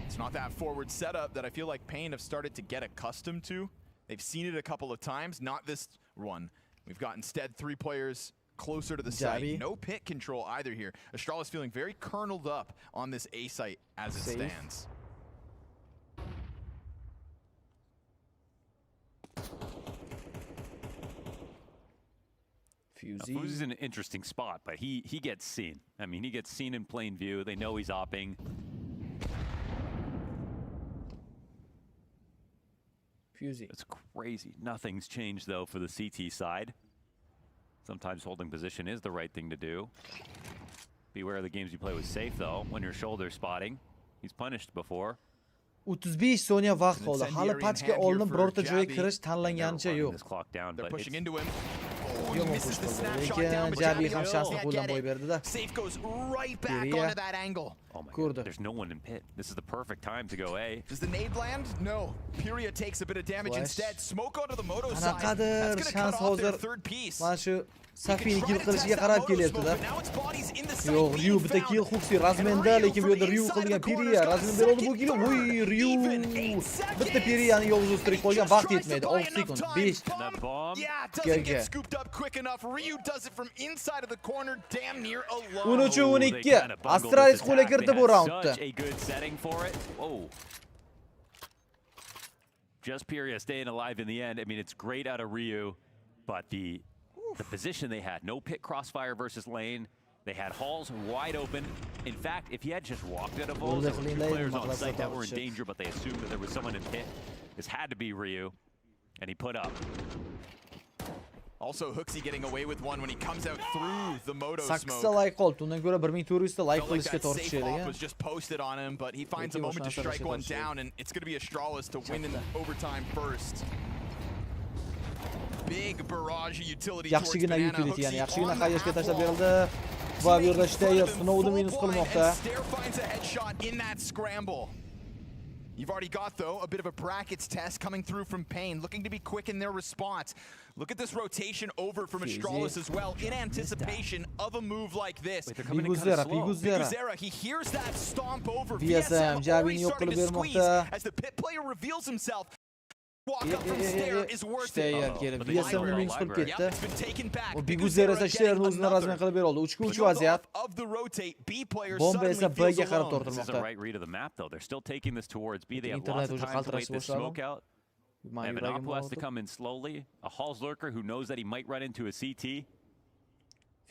It's not that forward setup that I feel like Pain have started to get accustomed to. They've seen it a couple of times, not this one. We've got instead 3 players closer to the site. No pit control either here. Astralis feeling very kerneled up on this A site as it stands. Fuzi's in an interesting spot, but he gets seen. I mean, he gets seen in plain view. They know he's opping. Fuzi. It's crazy. Nothing's changed though for the CT side. Sometimes holding position is the right thing to do. Beware of the games you play with safe though. When you're shoulder spotting, he's punished before. 35 soniya vaqt qoldi. Hali patchga olinib birorta joyga kirish tanlanganicha yo'q. They're pushing into him. Misses the snapshot down, but Jabi ham shansni qo'ldan boy berdi-da. Safe goes right back onto that angle. Oh my god, there's no one in pit. This is the perfect time to go A. Does the nade land? No. Pyria takes a bit of damage instead. Smoke onto the moto side. Qanaqadir That's going to cut off their hozir third piece. mana shu Safini kill qilishiga qarab kelyapti-da. Yo'q, Ryu bitta kill Huxi Razmenda, lekin bu yerda Ryu qilgan Pyria. Razmen berdi bu kill. Voy, Ryu. Bitta Pyriani yolg'iz o'stirib qo'ygan, vaqt yetmaydi. 6 sekund. 5. Yeah, doesn't get scooped up quick enough. Ryu does it from inside of the corner, damn near alone. 13-12. Astralis qo'lga kirdi bu raundda. Such a good setting for it. Whoa. Just Pyria staying alive in the end. I mean, it's great out of Ryu, but the position they had, no pit crossfire versus lane. They had halls wide open. In fact, if he had just walked out of halls, there were 2 players on site that were in danger, but they assumed that there was someone in pit. This had to be Ryu, and he put up. Also, Hooksy getting away with one when he comes out through the moto smoke. 8 like qoldi. Undan ko'ra 1400 ta like qilishga tortishdi degan. Was just posted on him, but he finds a moment to strike one down, and it's going to be Astralis to win in overtime first. Big barrage utility towards Yaxshigina Banana. utility, ya'ni yaxshigina xayrga tashlab berildi. Va bu yerda Steyr Snow'ni minus qilmoqda. Steyr finds a headshot in that scramble. You've already got, though, a bit of a brackets test coming through from Pain, looking to be quick in their response. Look at this rotation over from Astralis as well, in anticipation of a move like this. Biguzera, he hears that stomp over. VSM already starting to squeeze as the pit player reveals himself. Walk up from Steyr is worth it. VSMni minus qilib ketdi. O Biguzera esa Steyerni o'zini razmen qilib beroldi. 3-3 vaziyat. Bomba esa B'ga qarab tortilmoqda. This is the right read of the map though. They're still taking this towards B. They have lots of time to wait this smoke out. Evan Oppo has to come in slowly. A Halls lurker who knows that he might run into a CT.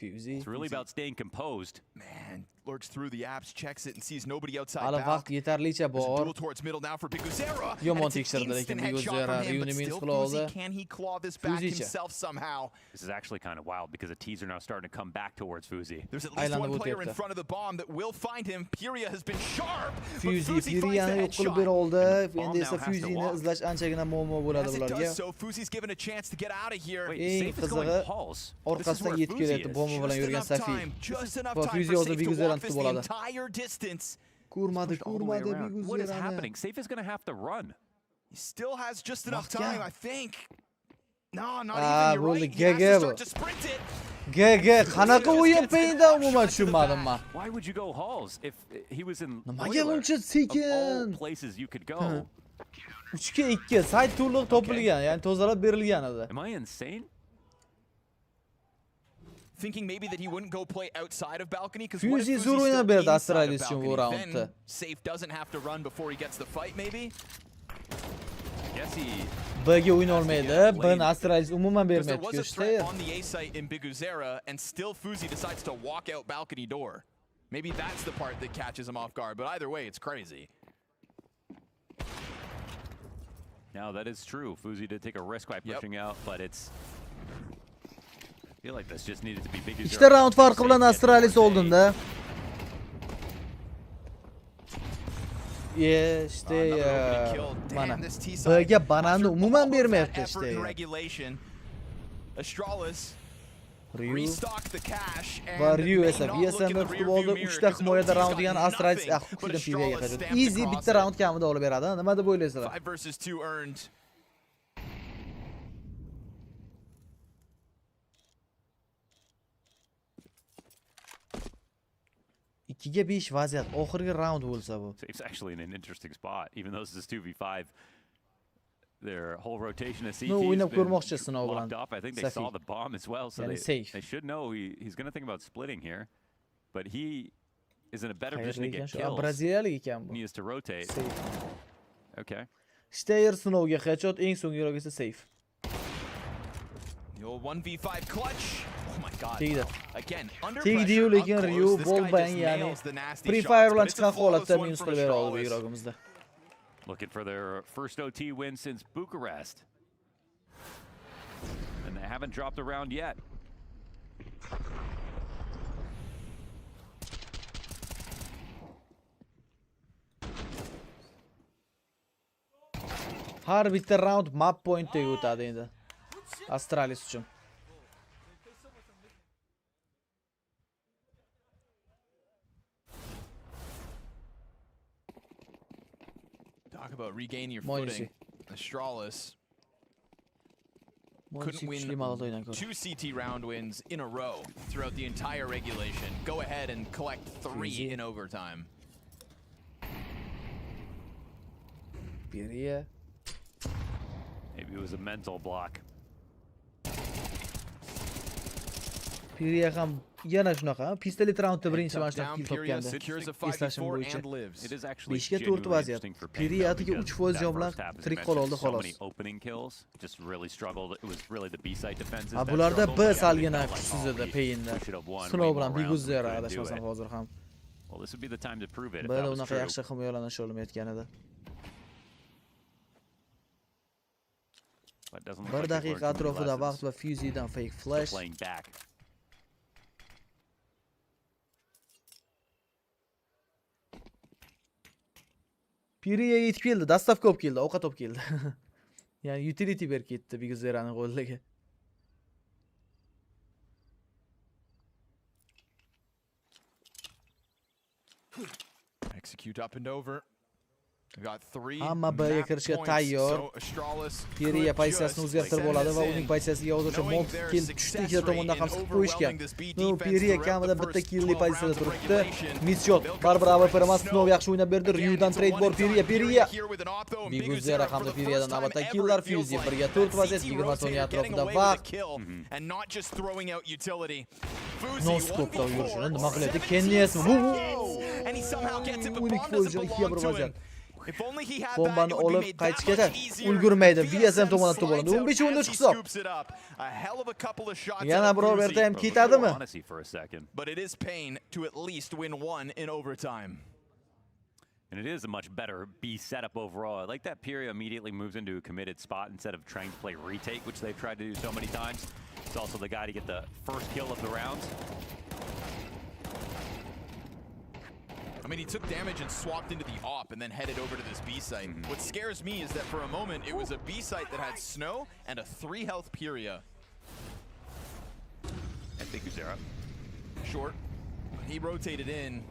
Fuzi. It's really about staying composed. Man, lurks through the apps, checks it, and sees nobody outside. Hali vaqt yetarlicha bor. Duel towards middle now for Biguzera. Yomon tekshirdi lekin Biguzera Ryuni minus qila oldi. Can he claw this back himself somehow? This is actually kind of wild because the T's are now starting to come back towards Fuzi. There's at least one player in front of the bomb that will find him. Pyria has been sharp. Fuzi Pyriani yo'q qilib bera oldi. Endi esa Fuzini izlash anchagina muammo bo'ladi bularga. So Fuzi's given a chance to get out of here. Eng qizig'i orqasidan yetib kelyapti bomba bilan yurgan Safi. Va Fuzi hozir Biguzerani tutib oladi. Ko'rmadi Biguzerani. What is happening? Safe is going to have to run. He still has just enough time, I think. No, not even. You're right. He has to start to sprint it. Qanaqa o'yin payinda umuman tushunmadim men. Why would you go Halls if he was in Nimaga uncha sekin? Places you could go. 3-2 sayt to'liq topilgan, ya'ni tozalab berilgan edi. Am I insane? Thinking maybe that he wouldn't go play outside of balcony because Fuzi zo'r o'ynab berdi Astralis uchun bu raundda. Safe doesn't have to run before he gets the fight maybe. Yes, he B'ga o'yna olmaydi. B'ni Astralis umuman bermaydi ko'shda. On the A site in Biguzera and still Fuzi decides to walk out balcony door. Maybe that's the part that catches him off guard, but either way it's crazy. Now that is true. Fuzi did take a risk by pushing out, but it's I feel like this just needed to be big. İşte round farkı bilan Astralis oldunda. İşte mana B'ga bananni umuman bermayapti işte. Astralis va Ryu esa BSM'ni tutib oldi. 3 ta himoyada round degan Astralis huquqidan PV'ga qaytadi. Easy bitta round kamida olib beradi. Nima deb o'ylaysizlar? 5 versus 2 earned. Ikkiga 5 vaziyat. Oxirgi round bo'lsa bu. It's actually in an interesting spot, even though this is 2v5. Their whole rotation of CT is locked up. I think they saw the bomb as well, so they should know he's going to think about splitting here. But he is in a better position to get kills. He needs to rotate. Okay. Stayer sinovga headshot, eng so'nggi rog esa safe. Yo 1v5 clutch. Oh my god. Again, under pressure. Lekin Ryu Bolbang yani Free Fire bilan chiqqan holatda minus qilib bera oldi yuragimizda. Looking for their first OT win since Bucharest. And they haven't dropped a round yet. Har bitta round map pointda o'tadi endi. Astralis uchun. Talk about regaining your footing. Astralis couldn't win 2 CT round wins in a row throughout the entire regulation. Go ahead and collect 3 in overtime. Pyria. Maybe it was a mental block. Pyria ham yana shunaqa. Pistolet roundda birinchi matchda kill topgandi. Eslashim bo'yicha. 5ga 4 vaziyat. Pyria atiga 3% jon bilan tirik qola oldi xolos. Bularda B salgina kuchsiz edi payinda. Sinov bilan Biguzera adashmasam hozir ham. Bada unaqa yaxshi himoyalanisha olmayotgan edi. 1 daqiqa atrofida vaqt va Fuzi'dan fake flash. Pyria yetib keldi, dastavka olib keldi, ovqat olib keldi. Yani utility berib ketdi Biguzeraning qo'liga. Execute up and over. Got 3. Hamma B'ga kirishga tayyor. Pyria pozitsiyasini o'zgartirib oladi va uning pozitsiyasiga hozircha mob kill tushdi. Ikkita tomondan ham siqib qo'yishgan. No, Pyria kamida bitta killli pozitsiyada turibdi. Misshot. Baribir AWP emas, Snov yaxshi o'ynab berdi. Ryudan trade bor Pyria. Biguzera hamda Pyriadan navbatda killlar. Fuzi 1ga 4 vaziyat, 20 soniya atrofida vaqt. No scope-da yurishini nima qilyapti? Kenny'smi? And he somehow gets it, but bomb doesn't belong to him. Bombani olib qaytishga ulgurmaydi. VSM tomonidan tutib olindi. 15-14 hisob. Yana bir overtime ketadimi? But it is pain to at least win one in overtime. And it is a much better B setup overall. I like that Pyria immediately moves into a committed spot instead of trying to play retake, which they've tried to do so many times. It's also the guy to get the first kill of the round. I mean, he took damage and swapped into the AWP and then headed over to this B site. What scares me is that for a moment, it was a B site that had snow and a 3 health Pyria. And big Uzera. Short. He rotated in.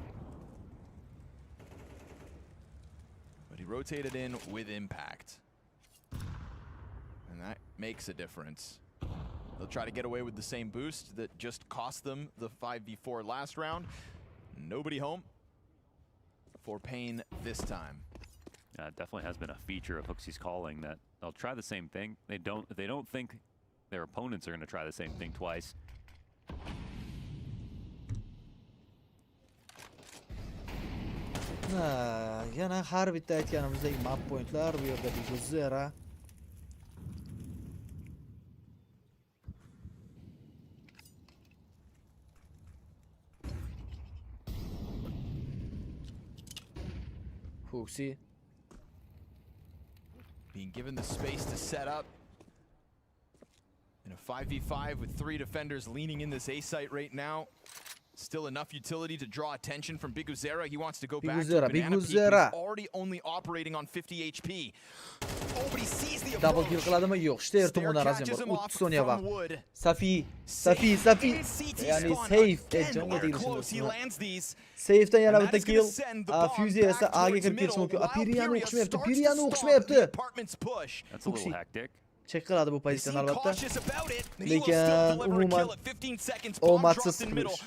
But he rotated in with impact. And that makes a difference. They'll try to get away with the same boost that just cost them the 5v4 last round. Nobody home for Pain this time. Yeah, it definitely has been a feature of HooXi's calling that they'll try the same thing. They don't think their opponents are going to try the same thing twice. Yana har bitta aytganimizdek map pointlar bu yerda Uzera. HooXi being given the space to set up in a 5v5 with 3 defenders leaning in this A site right now. Still enough utility to draw attention from Big Uzera. He wants to go back to Banana Peak. He's already only operating on 50 HP. Oh, but he sees the double kill qiladimi? Yo'q. Shter tomonidan razm bor. 30 soniya vaqt. Safi. Ya'ni safe jonga tegishimiz. Safe'dan yana bitta kill. Fuzi esa A'ga kirib ketishi mumkin. Piriyani o'qishmayapti. That's a little hectic. Check qiladi bu pozitsiyani albatta. Lekin umuman omadsiz qilish.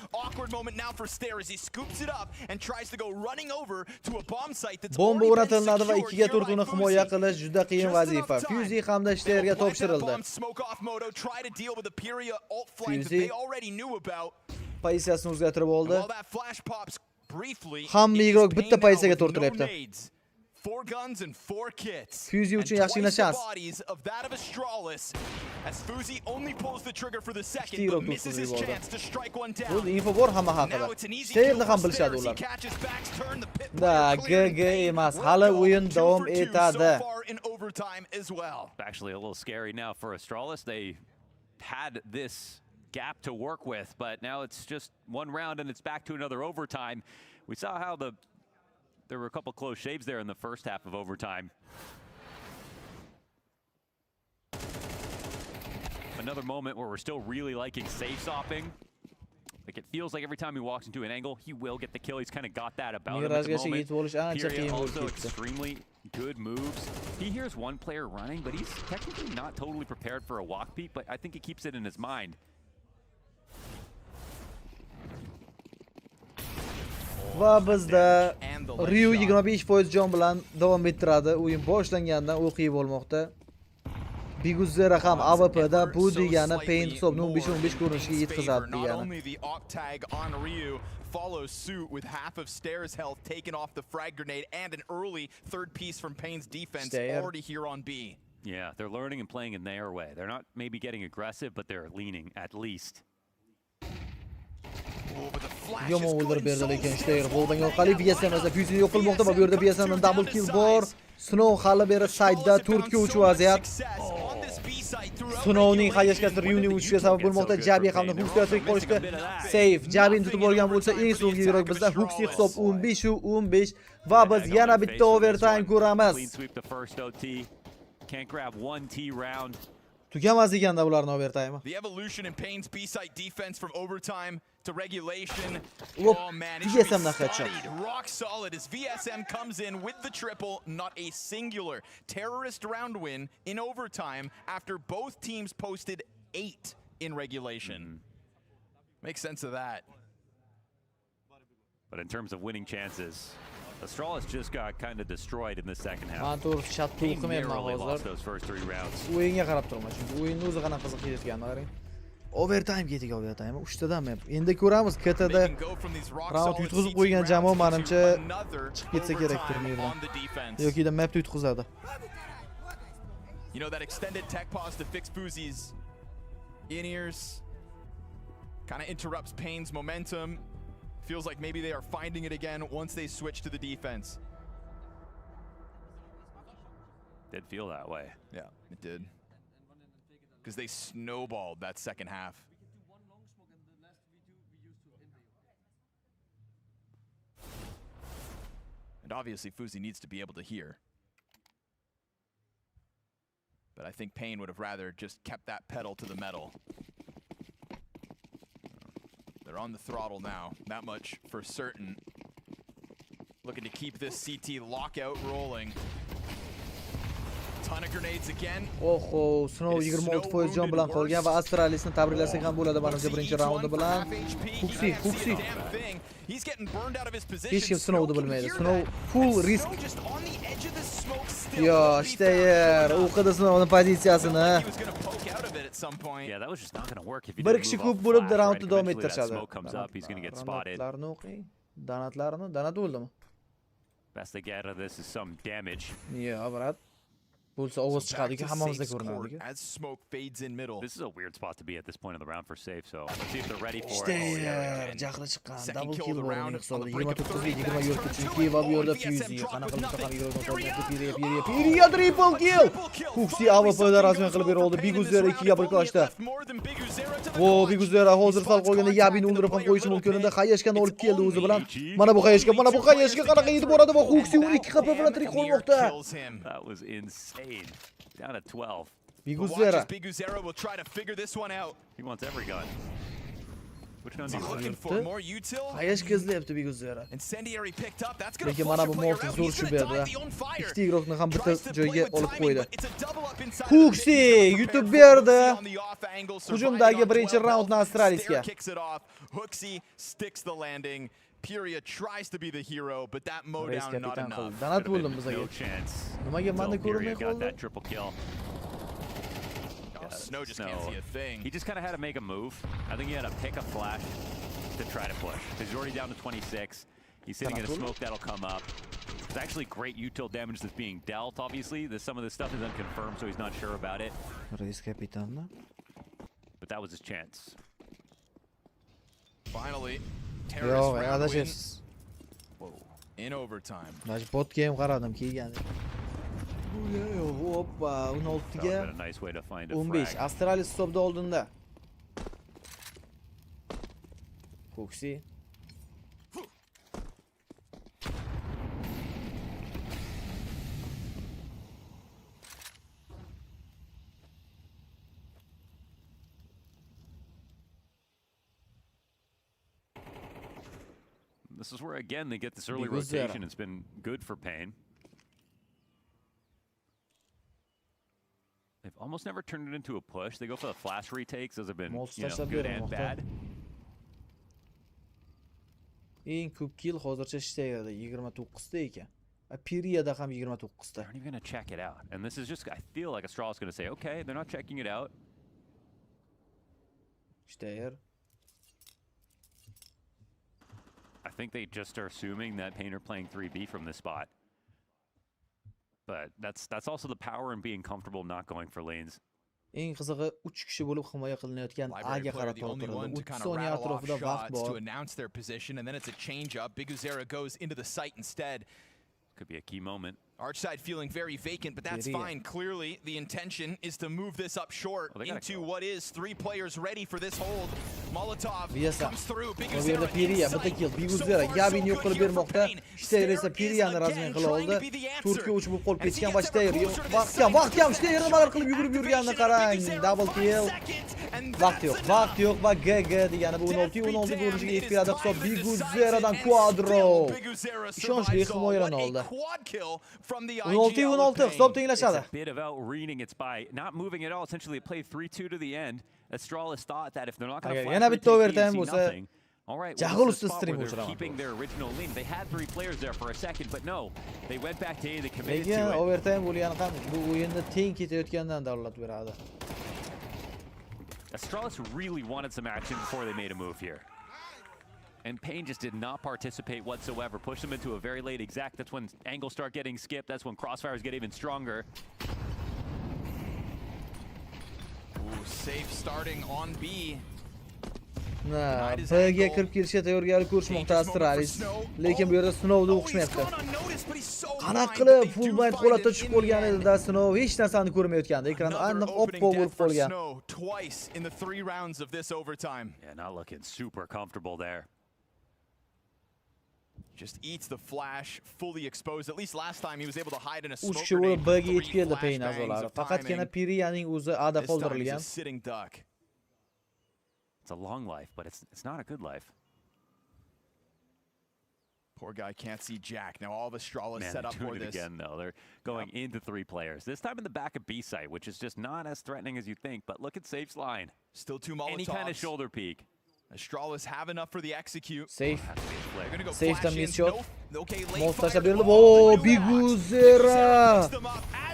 Bomba o'rnatiladi va 2 ga 4 uni himoya qilish juda qiyin vazifa. Fuzi hamda Shterga topshirildi. Fuzi pozitsiyasini o'zgartirib oldi. Hamma igrok bitta pozitsiyaga to'rtilyapti. 4 guns and 4 kits. Fuzi uchun yaxshigina shans. As Fuzi only pulls the trigger for the second, but misses his chance to strike one down. Bu info bor hamma haqida. Shterni ham bilishadi ular. Da, GG emas. Hali o'yin davom etadi. Actually, a little scary now for Astralis. They had this gap to work with, but now it's just one round and it's back to another overtime. We saw how there were a couple close shaves there in the first half of overtime. Another moment where we're still really liking safe sopping. Like, it feels like every time he walks into an angle, he will get the kill. He's kind of got that about him at the moment. Pyria also extremely good moves. He hears one player running, but he's technically not totally prepared for a walk peek, but I think he keeps it in his mind. Va bizda Ryu 25% jon bilan davom ettiradi. O'yin boshlangandan o'qiy bo'lmoqda. Big Uzera ham AWPda bu degani Pain hisobni 15-15 ko'rinishiga yetkazadi degani. Follows suit with half of Stair's health taken off the frag grenade and an early third piece from Pain's defense already here on B. Yeah, they're learning and playing in their way. They're not maybe getting aggressive, but they're leaning at least. Yomon o'ldirib berdi lekin Shter Volbang orqali BSM'da Fuzi'ni yo'q qilmoqda va bu yerda BSM'dan double kill bor. Snow hali beri side'da 4 ga 3 vaziyat. Snow'ning haydashgasi Ryuning uchishiga sabab bo'lmoqda. Jabi hamda HooXi tirik qolishga safe. Jabini tutib olgan bo'lsa eng so'nggi igrok bizda HooXi hisob 15-15 va biz yana bitta overtime ko'ramiz. Can't grab one T round. Tugamas deganda ularning overtime. The evolution in Pain's B-site defense from overtime to regulation. Oh man, rock solid as VSM comes in with the triple, not a singular terrorist round win in overtime after both teams posted 8 in regulation. Makes sense of that. But in terms of winning chances, Astralis just got kind of destroyed in the second half. He narrowly lost those first 3 rounds. O'yinga qarab turma, chunki o'yinni o'zi qanaqa qiziq ketayotganini qarang. Overtime ketdik, overtime. 3 tadan ham. Endi ko'ramiz KTda round yutqizib qo'ygan jamoa menimcha chiqib ketsa kerakdir bu yerdan. Yoki da mapni yutqizadi. You know, that extended tech pause to fix Fuzi's in-ears kind of interrupts Pain's momentum. Feels like maybe they are finding it again once they switch to the defense. Did feel that way. Yeah, it did. Because they snowballed that second half. And obviously Fuzi needs to be able to hear. But I think Pain would have rather just kept that pedal to the metal. They're on the throttle now, that much for certain. Looking to keep this CT lockout rolling. Ton of grenades again. Oho, Snow 26% jon bilan qolgan va Astralisni tabriklasak ham bo'ladi menimcha birinchi raundi bilan. Huxi. Hech kim Snow'ni bilmaydi. Snow full risk. Yo, Steyr, o'qidi Snow'ni pozitsiyasini. Yeah, that was just not going to work if you Bir kishi ko'p bo'libdi raundni davom Eventually that ettirishadi. smoke comes up, he's going to get spotted. Donat bo'ldimi? Best they get out of this is some damage. Yo, brat. Bo'lsa ovoz chiqadi-ku, hammamizda ko'rinadi-ku. As smoke fades in middle. This is a weird spot to be at this point in the round for safe, so let's see if they're ready for it. Steyr, jahli chiqqan. Double kill bor uning hisobida. 29-20 chunki va bu yerda Fuzi qanaqa mustaqim Piriya triple kill. Huxi AWP'da rasman qilib berdi. Biguzera 2 ga birlashdi. Vo, Biguzera hozir sal qolganda Yabini o'ldirib ham qo'yishi mumkin edi. Xayashkani olib keldi o'zi bilan. Mana bu Xayashka qanaqa yetib boradi va Huxi 12 HP bilan tirik qolmoqda. That was insane. Down at 12. Biguzera will try to figure this one out. He wants every gun. Which one is looking for? More util? Xayashka izlayapti Biguzera. Incendiary picked up. That's going to Lekin mana bu Mortis zo'r tushib berdi. Ikkita igroqni ham bitta joyga olib qo'ydi. Huxi yutib berdi. Hujumdagi birinchi raundni Astralisga. Huxi sticks the landing. Furia tries to be the hero, but that mowdown not enough. Donat bo'ldim bizga. No chance. Nimaga menda ko'rinmay qoldi? That triple kill. Snow just can't see a thing. He just kind of had to make a move. I think he had to pick a flash to try to push. He's already down to 26. He's sitting in a smoke that'll come up. There's actually great util damage that's being dealt, obviously. Some of this stuff is unconfirmed, so he's not sure about it. But that was his chance. Finally. Yo, adashish. In overtime. Mana bot game qaradim kelgan. Hoppa, 16 ga. 15. Astralis hisobda oldinda. Huxi. This is where, again, they get this early rotation. It's been good for Pain. They've almost never turned it into a push. They go for the flash retakes. Those have been good and bad. Eng ko'p kill hozircha Steyerda 29 ta ekan. Piriyada ham 29 ta. They're not even going to check it out. And this is just, I feel like Astralis is going to say, okay, they're not checking it out. Steyer. I think they just are assuming that Pain are playing 3B from this spot. But that's also the power in being comfortable not going for lanes. Eng qizig'i 3 kishi bo'lib himoya qilinayotgan A'ga qarab turadi. 30 soniya atrofida vaqt bor. To announce their position, and then it's a change up. Biguzera goes into the site instead. Could be a key moment. Archside feeling very vacant, but that's fine. Clearly, the intention is to move this up short into what is 3 players ready for this hold. Molotov comes through. Biguzera Piriya bitta kill. Biguzera Gabini yo'q qilib bermoqda. Steyer esa Piriyani razmen qila oldi. Turkiya uch bo'lib qolib ketgan va Steyer vaqt Steyer nimalar qilib yugurib yurganini qarang. Double kill. Vaqt yo'q va GG degani bu 16 bo'lishiga yetib keladi hisob. Biguzeradan quadro. Ishonchli himoyadan oldi. 16 hisob tenglashadi. It's a bit about reading. It's by not moving at all. Essentially, they played 3-2 to the end. Astralis thought that if they're not going to yana bitta overtime bo'lsa, all right, jahl ustida stream they're keeping their original lead. They had 3 players there for a second, but no, they went back to A. They committed to it. Overtime bo'lgani ham bu o'yinda teng ketayotgandan dalolat beradi. Astralis really wanted some action before they made a move here. And Payne just did not participate whatsoever. Pushed them into a very late exact. That's when angles start getting skipped. That's when crossfires get even stronger. Ooh, safe starting on B. B'ga kirib kelishga tayyorgarlik ko'rishmoqda Astralis. Lekin bu yerda Snow'ni o'qishmayapti. Qanaqa qilib full blind holatda tushib qolgan edi-da Snow hech narsani ko'rmayotgandi. Ekran aniq oppoq bo'lib qolgan. Twice in the 3 rounds of this overtime. Yeah, not looking super comfortable there. Just eats the flash, fully exposed. At least last time he was able to hide in a smoke Uch kishi B'ga yetib keldi Payne a'zolari. Faqatgina Piriyaning o'zi A'da qoldirilgan. Sitting duck. It's a long life, but it's not a good life. Poor guy can't see Jack. Now all of Astralis set up for this. Again, though. They're going into 3 players. This time in the back of B site, which is just not as threatening as you think. But look at Safe's line. Still 2 Molotovs. Any kind of shoulder peek. Astralis have enough for the execute. Safe. They're gonna go Safe flash in. shot. Okay, Mo'tashab berildi. Oh, Biguzera.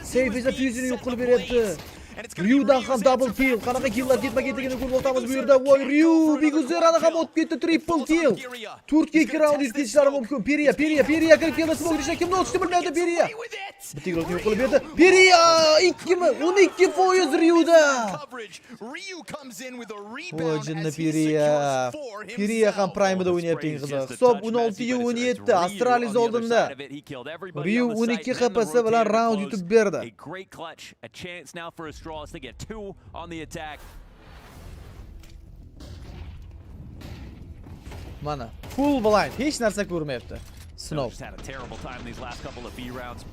Safe esa Fuse'ni yo'q qilib beryapti. Ryudan ham double kill. Qanaqa killlar ketma-ketligini ko'rmoqdamiz bu yerda. Voy, Ryu Biguzerani ham o'tib ketdi, triple kill. Turkiya 2 raund yutib ketishlari mumkin. Periya kirib keldi. Smoke'da kimni o'tishni bilmaydi Periya. Bitta yo'q qilib berdi. Periya 12% Ryuda. Ryu comes in with a O rebound. jinni Periya ham prime'da o'ynayapti qiziq. Hisob 16-17. Astralis oldinda. Ryu 12 HP bilan round yutib berdi. A great clutch, a chance now for Astralis to get 2 on the attack. Mana, full blind, hech narsa ko'rmayapti. Snow. Just had a terrible time these last couple of B rounds.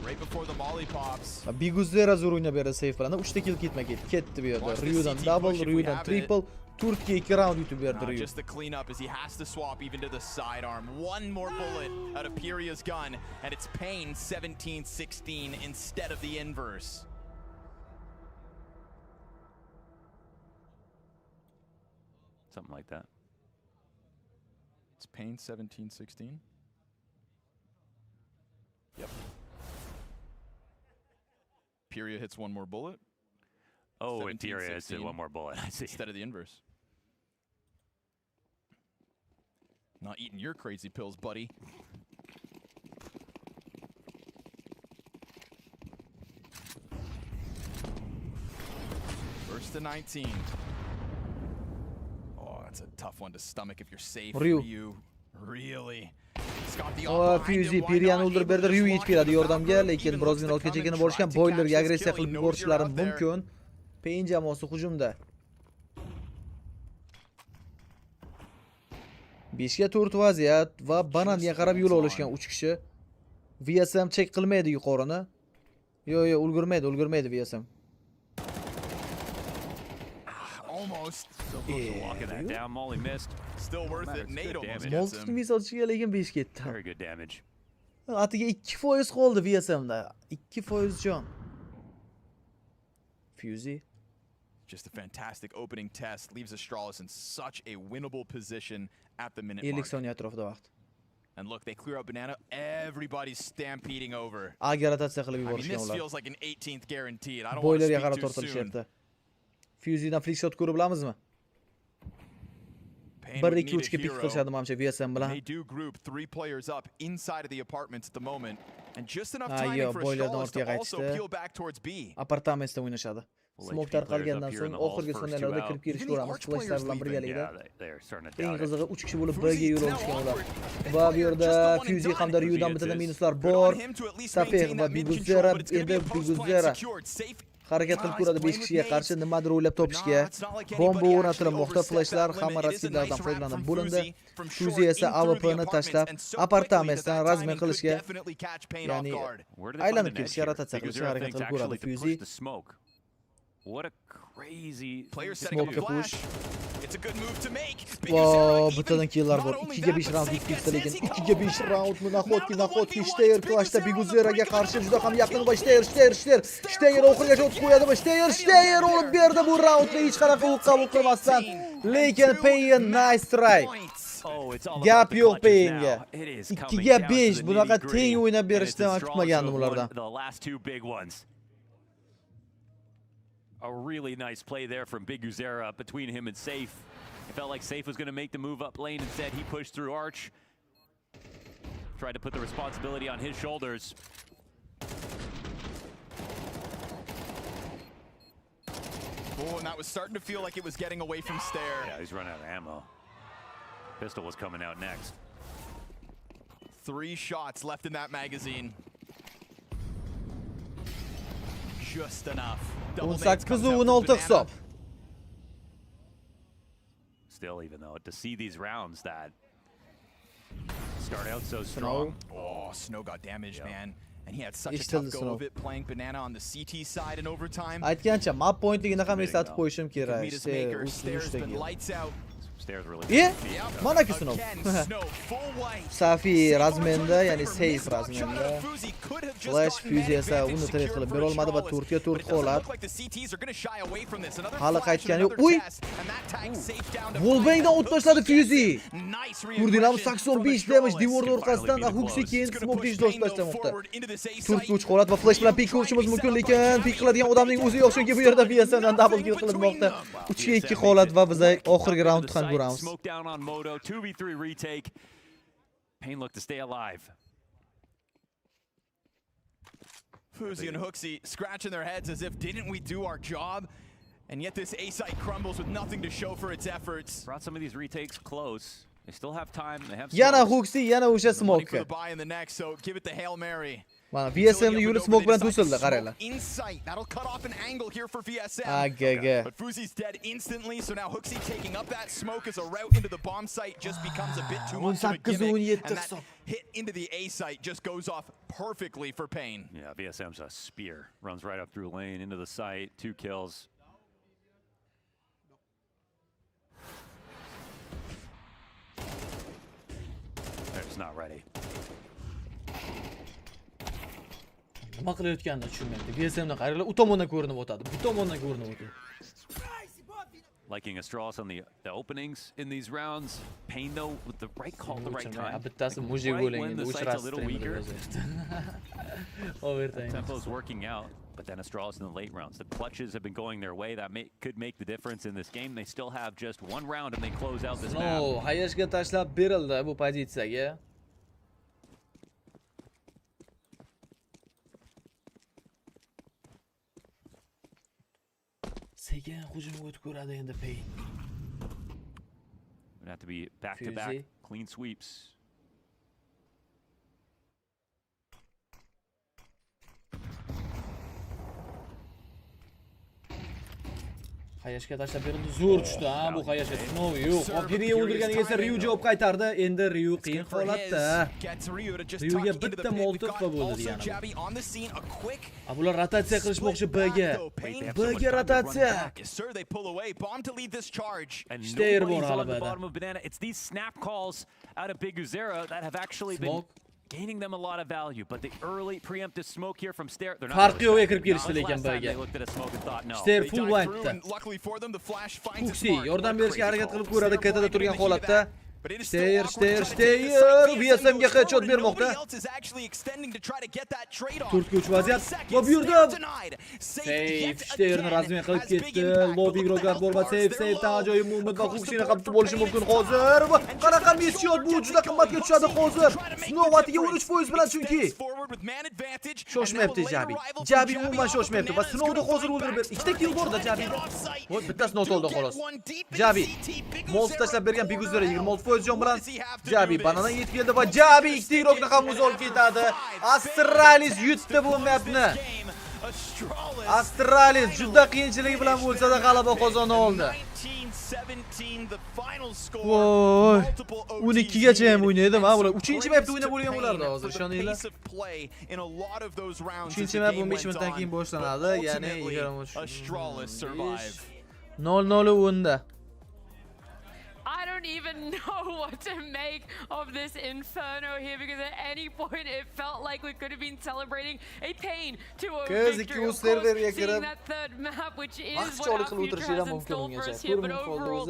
Right before the molly pops. Biguzera zo'r o'ynab berdi Safe bilan. 3 ta kill ketdi bu yerda. Ryudan double, Ryudan triple. Turkiya 2 round yutib berdi Ryu. Just the cleanup as he has to swap even to the sidearm. One more bullet out of Peria's gun, and it's Payne 17-16 instead of the inverse. Something like that. It's Payne 17-16. Yep. Peria hits one more bullet. Oh, and Peria hits one more bullet. I see. Instead of the inverse. Not eating your crazy pills, buddy. First to 19. Oh, that's a tough one to stomach if you're safe. Ryu. Really? Fuzi Periyani o'ldirib berdi. Ryu yetib keladi yordamga, lekin birozgina ortga chekinib borishgan. Boilerga agressiya qilib yuborishlari mumkin. Payne jamoasi hujumda. 5 ga 4 vaziyat va bananga qarab yo'l olishgan 3 kishi. VSM check qilmaydi yuqorini. Yo'q, ulgurmaydi VSM. Almost. Walking that down, Molly missed. Still worth it. Nate almost gets him. Misotchiga lekin 5 ketdi. Very good damage. Atiga 2% qoldi VSMda. 2% jon. Fuzi. Just a fantastic opening test. Leaves Astralis in such a winnable position at the minute 50 mark. soniya atrofida vaqt. And look, they clear out banana. Everybody's stampeding over. Agaratsiya qilib I mean, yuborishgan this ular. feels like an 18th guaranteed. I don't want to Boilerga speak qarab too soon. tortilishyapti. Fuzidan flick shot ko'rib bilamizmi? Payne 1 would 2 need 3 ga a pick hero. qilishadi menimcha VSM bilan. They do group 3 players up inside of the apartments at the moment. And just enough Ah, timing yo, for boilerdan Astralis to ortga also qaytishdi. peel back towards B. Apartamentda o'ynashadi. Smoke tarqalgandan so'ng oxirgi sonyalarda kirib kelishga ko'ramiz. Flashlar bilan birgalikda. Eng qizig'i 3 kishi bo'lib B'ga yo'l olishgan ular. Va bu yerda Fuzi hamda Ryudan bitta minuslar bor. Safex va Biguzera endi Biguzera harakat qilib ko'radi 5 kishiga qarshi nimadir o'ylab topishga. Bomba o'rnatilmoqda, flashlar hamma rassidlardan foydalanib bo'lindi. Fuzi esa AWP'ni tashlab apartamentdan razmen qilishga, ya'ni aylanib kelishga rotatsiya qilishga harakat qilib ko'radi Fuzi. What a crazy smoke push. It's a good move to make. Wow, bittadan killlar bor. 2 ga 5 round ketdi, lekin 2 ga 5 roundni nahotki Steyr Clashda Biguzeraga qarshi juda ham yaqin va Steyr oxirigacha o'tib qo'yadimi? Steyr olib berdi bu raundni hech qanaqa qabul qilmasdan. Lekin Payne nice try. Gap yo'q Payne'ga. 2 ga 5 bunaqa teng o'ynab berishni kutmagandim ulardan. A really nice play there from Big Uzera between him and Safe. It felt like Safe was going to make the move up lane. Instead, he pushed through Arch. Tried to put the responsibility on his shoulders. Oh, and that was starting to feel like it was getting away from Stair. Yeah, he's running out of ammo. Pistol was coming out next. 3 shots left in that magazine. Just enough. 18-16 hisob. Still, even though, to see these rounds that start out so strong. Oh, Snow got damaged, man. And he had such a tough go of it playing Banana on the CT side in overtime. Aytgancha, map pointligini ham eslatib qo'yishim kerak. Stairs been lights out. Stairs really. Mana ki Snow. Safi razmenda, ya'ni safe razmenda. Flash Fuzi esa uni trade qilib bera olmadi va 4 ga 4 holat. Hali qaytgani yo'q. Uy! Wallbangdan o't tashladi Fuzi. Ko'rdinglarmi 85 damage devorning orqasidan Huxi keyin smoke ish tashlamoqda. 4 3 holat va flash bilan pick ko'rishimiz mumkin, lekin pick qiladigan odamning o'zi yo'q, chunki bu yerda VSMdan double kill qilinmoqda. 3 ga 2 holat va biz oxirgi raund ham ko'ramiz. Smoke down on Moto, 2v3 retake. Pain looked to stay alive. Fuzi and Huxi scratching their heads as if, didn't we do our job? And yet this A site crumbles with nothing to show for its efforts. Brought some of these retakes close. They still have time. They have Yana Huxi, yana o'sha smoke. For the buy in the next, so give it the Hail Mary. Mana VSMni yo'li smoke bilan to'sildi, qaranglar. Insight. That'll cut off an angle here for VSM. Aga. But Fuzi's dead instantly, so now Huxi taking up that smoke as a route into the bomb site just becomes a bit too much of a gimmick. And that hit into the A site just goes off perfectly for Pain. Yeah, VSM's a spear. Runs right up through lane into the site. 2 kills. They're just not ready. Nima qilayotganini tushunmayapti. VSMdan qaranglar, u tomondan ko'rinib o'tadi. Bu tomondan ko'rinib o'tadi. Liking Astralis on the openings in these rounds. Pain though with the right call at the right time. Bittasi mujik o'lingda uchrasdi. A little weaker. Tempo's working out, but then Astralis in the late rounds. The clutches have been going their way. That could make the difference in this game. They still have just 1 round and they close out this map. No, Hayashga tashlab berildi bu pozitsiyaga. Sekin hujumga o'tib ko'radi endi Pain. Would have to be back-to-back clean sweeps. Hayashga tashlab berildi, zo'r tushdi, ha, bu Hayashga Snow yo'q. Opiriga o'ldirganiga esa Ryu javob qaytardi. Endi Ryu qiyin holatda. Ryuga bitta molotov va bo'ldi yana. Bular rotatsiya qilishmoqchi B'ga. B'ga rotatsiya. Stair bor g'alabada. It's these snap calls out of Big Uzera that have actually been gaining them a lot of value, but the early preemptive smoke here from Stair, they're not. Farqi yo'q, kirib kelishdi lekin B'ga. They looked at a smoke and thought no. Stair full white'da. Huxi yordam berishga harakat qilib ko'radi, ketada turgan holatda. Stair. VSMga headshot bermoqda. 4-3 vaziyat. Va bu yerda Safe Stairni razmen qilib ketdi. Lobby igroklar bor va Safe ajoyib movement va Huxini ham tutib olishi mumkin hozir. Qanaqa misshot bu, juda qimmatga tushadi hozir. Snovatiga 13% bilan chunki. Shoshmayapti Jabi. Jabi umuman shoshmayapti va Snovni hozir o'ldirib berdi. 2 kill borda Jabida. Voy, bittasi not oldi xolos. Jabi Molotov tashlab bergan Big Uzera 26% jon bilan Jabi banadan yetib keldi va Jabi 2 irokni ham o'zi olib ketadi. Astralis yutdi bu mapni. Astralis juda qiyinchilik bilan bo'lsa-da g'alaba qozona oldi. 12 gacha ham o'ynaydi, mana bular 3-mapda o'ynab bo'lgan bo'lardi hozir, ishoninglar. 3-map 15 minutdan keyin boshlanadi, ya'ni 0-0 o'nda. I don't even know what to make of this inferno here, because at any point it felt like we could have been celebrating a Pain to a victory. Of course, seeing that third map, which is what our future has in store for us here, but overall,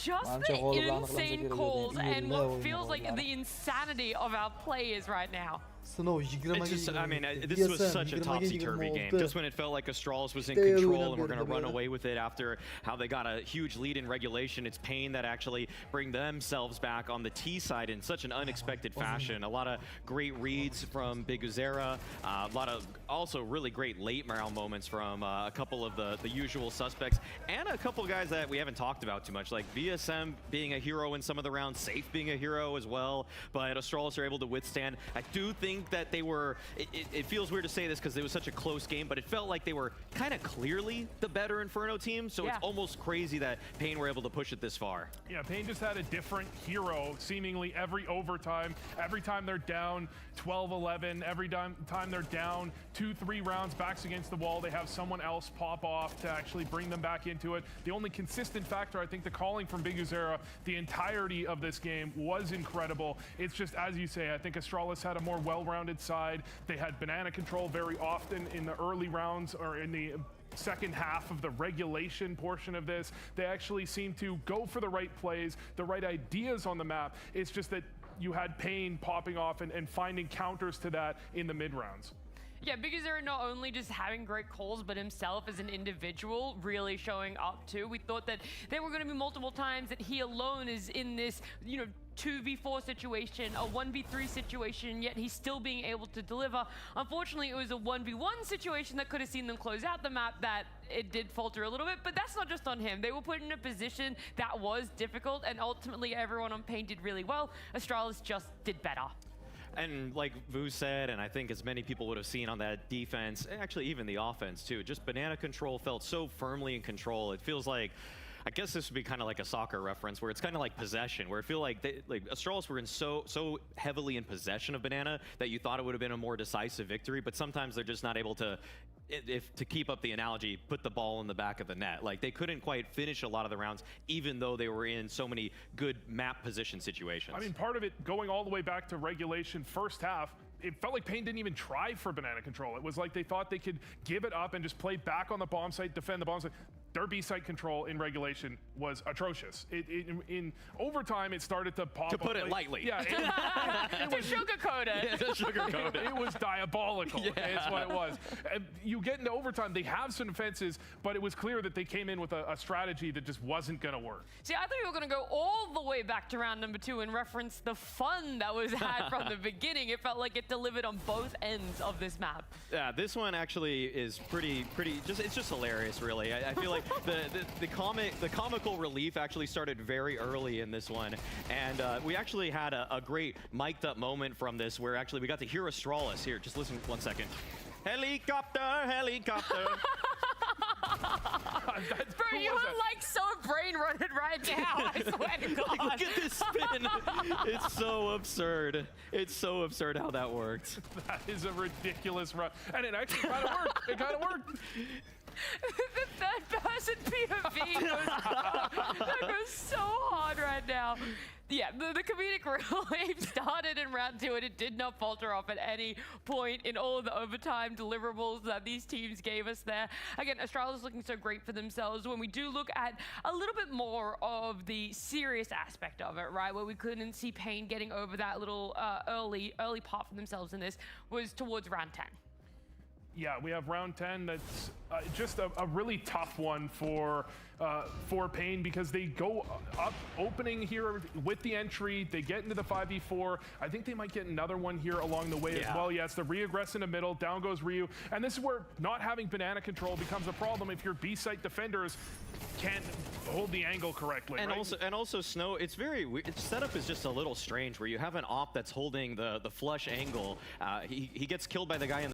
just the insane calls and what feels like the insanity of our players right now. It's just, I mean, this was such a topsy-turvy game. Just when it felt like Astralis was in control and we're going to run away with it after how they got a huge lead in regulation, it's Pain that actually bring themselves back on the T side in such an unexpected fashion. A lot of great reads from Big Uzera, a lot of also really great late round moments from a couple of the usual suspects, and a couple of guys that we haven't talked about too much, like VSM being a hero in some of the rounds, Safe being a hero as well, but Astralis are able to withstand. I do think that they were, it feels weird to say this because it was such a close game, but it felt like they were kind of clearly the better Inferno team, so it's almost crazy that Pain were able to push it this far. Yeah, Pain just had a different hero seemingly every overtime. Every time they're down 12-11, every time they're down 2-3 rounds, backs against the wall, they have someone else pop off to actually bring them back into it. The only consistent factor, I think the calling from Big Uzera the entirety of this game was incredible. It's just, as you say, I think Astralis had a more well-rounded side. They had banana control very often in the early rounds or in the second half of the regulation portion of this. They actually seem to go for the right plays, the right ideas on the map. It's just that you had Pain popping off and finding counters to that in the mid rounds. Yeah, because they're not only just having great calls, but himself as an individual really showing up too. We thought that there were going to be multiple times that he alone is in this, 2v4 situation, a 1v3 situation, yet he's still being able to deliver. Unfortunately, it was a 1v1 situation that could have seen them close out the map that it did falter a little bit, but that's not just on him. They were put in a position that was difficult, and ultimately everyone on Pain did really well. Astralis just did better. And like Vu said, and I think as many people would have seen on that defense, actually even the offense too, just banana control felt so firmly in control. It feels like, I guess this would be kind of like a soccer reference where it's kind of like possession, where I feel like Astralis were in so heavily in possession of banana that you thought it would have been a more decisive victory, but sometimes they're just not able to, to keep up the analogy, put the ball in the back of the net. Like they couldn't quite finish a lot of the rounds, even though they were in so many good map position situations. I mean, part of it going all the way back to regulation first half, it felt like Pain didn't even try for banana control. It was like they thought they could give it up and just play back on the bomb site, defend the bomb site. Their B site control in regulation was atrocious. In overtime, it started to pop. To put it lightly. Yeah, it was sugarcoat it. Yeah, to sugarcoat it. It was diabolical. Yeah. Is what it was. And you get into overtime, they have some defenses, but it was clear that they came in with a strategy that just wasn't going to work. See, I thought you were going to go all the way back to round number 2 and reference the fun that was had from the beginning. It felt like it delivered on both ends of this map. Yeah, this one actually is pretty. It's just hilarious, really. I feel like the comical relief actually started very early in this one, and we actually had a great mic'd up moment from this where actually we got to hear Astralis. Here, just listen 1 second. Helicopter, helicopter. Bro, you are like so brain rotted right now. I swear to God. Look at this spin. It's so absurd. It's so absurd how that worked. That is a ridiculous run, and it actually kind of worked. It kind of worked. The third person POV that goes so hard right now. Yeah, the comedic relief started in round 2 and it did not falter off at any point in all of the overtime deliverables that these teams gave us there. Again, Astralis is looking so great for themselves. When we do look at a little bit more of the serious aspect of it, right, where we couldn't see Pain getting over that little early part for themselves in this, was towards round 10. Yeah, we have round 10 that's just a really tough one for Pain because they go up opening here with the entry. They get into the 5v4. I think they might get another one here along the way as well. Yeah, it's the reaggress in the middle. Down goes Ryu. And this is where not having banana control becomes a problem if your B-site defenders can't hold the angle correctly. And right? also Snow, it's very weird. Its setup is just a little strange where you have an op that's holding the flush angle. He gets killed by the guy in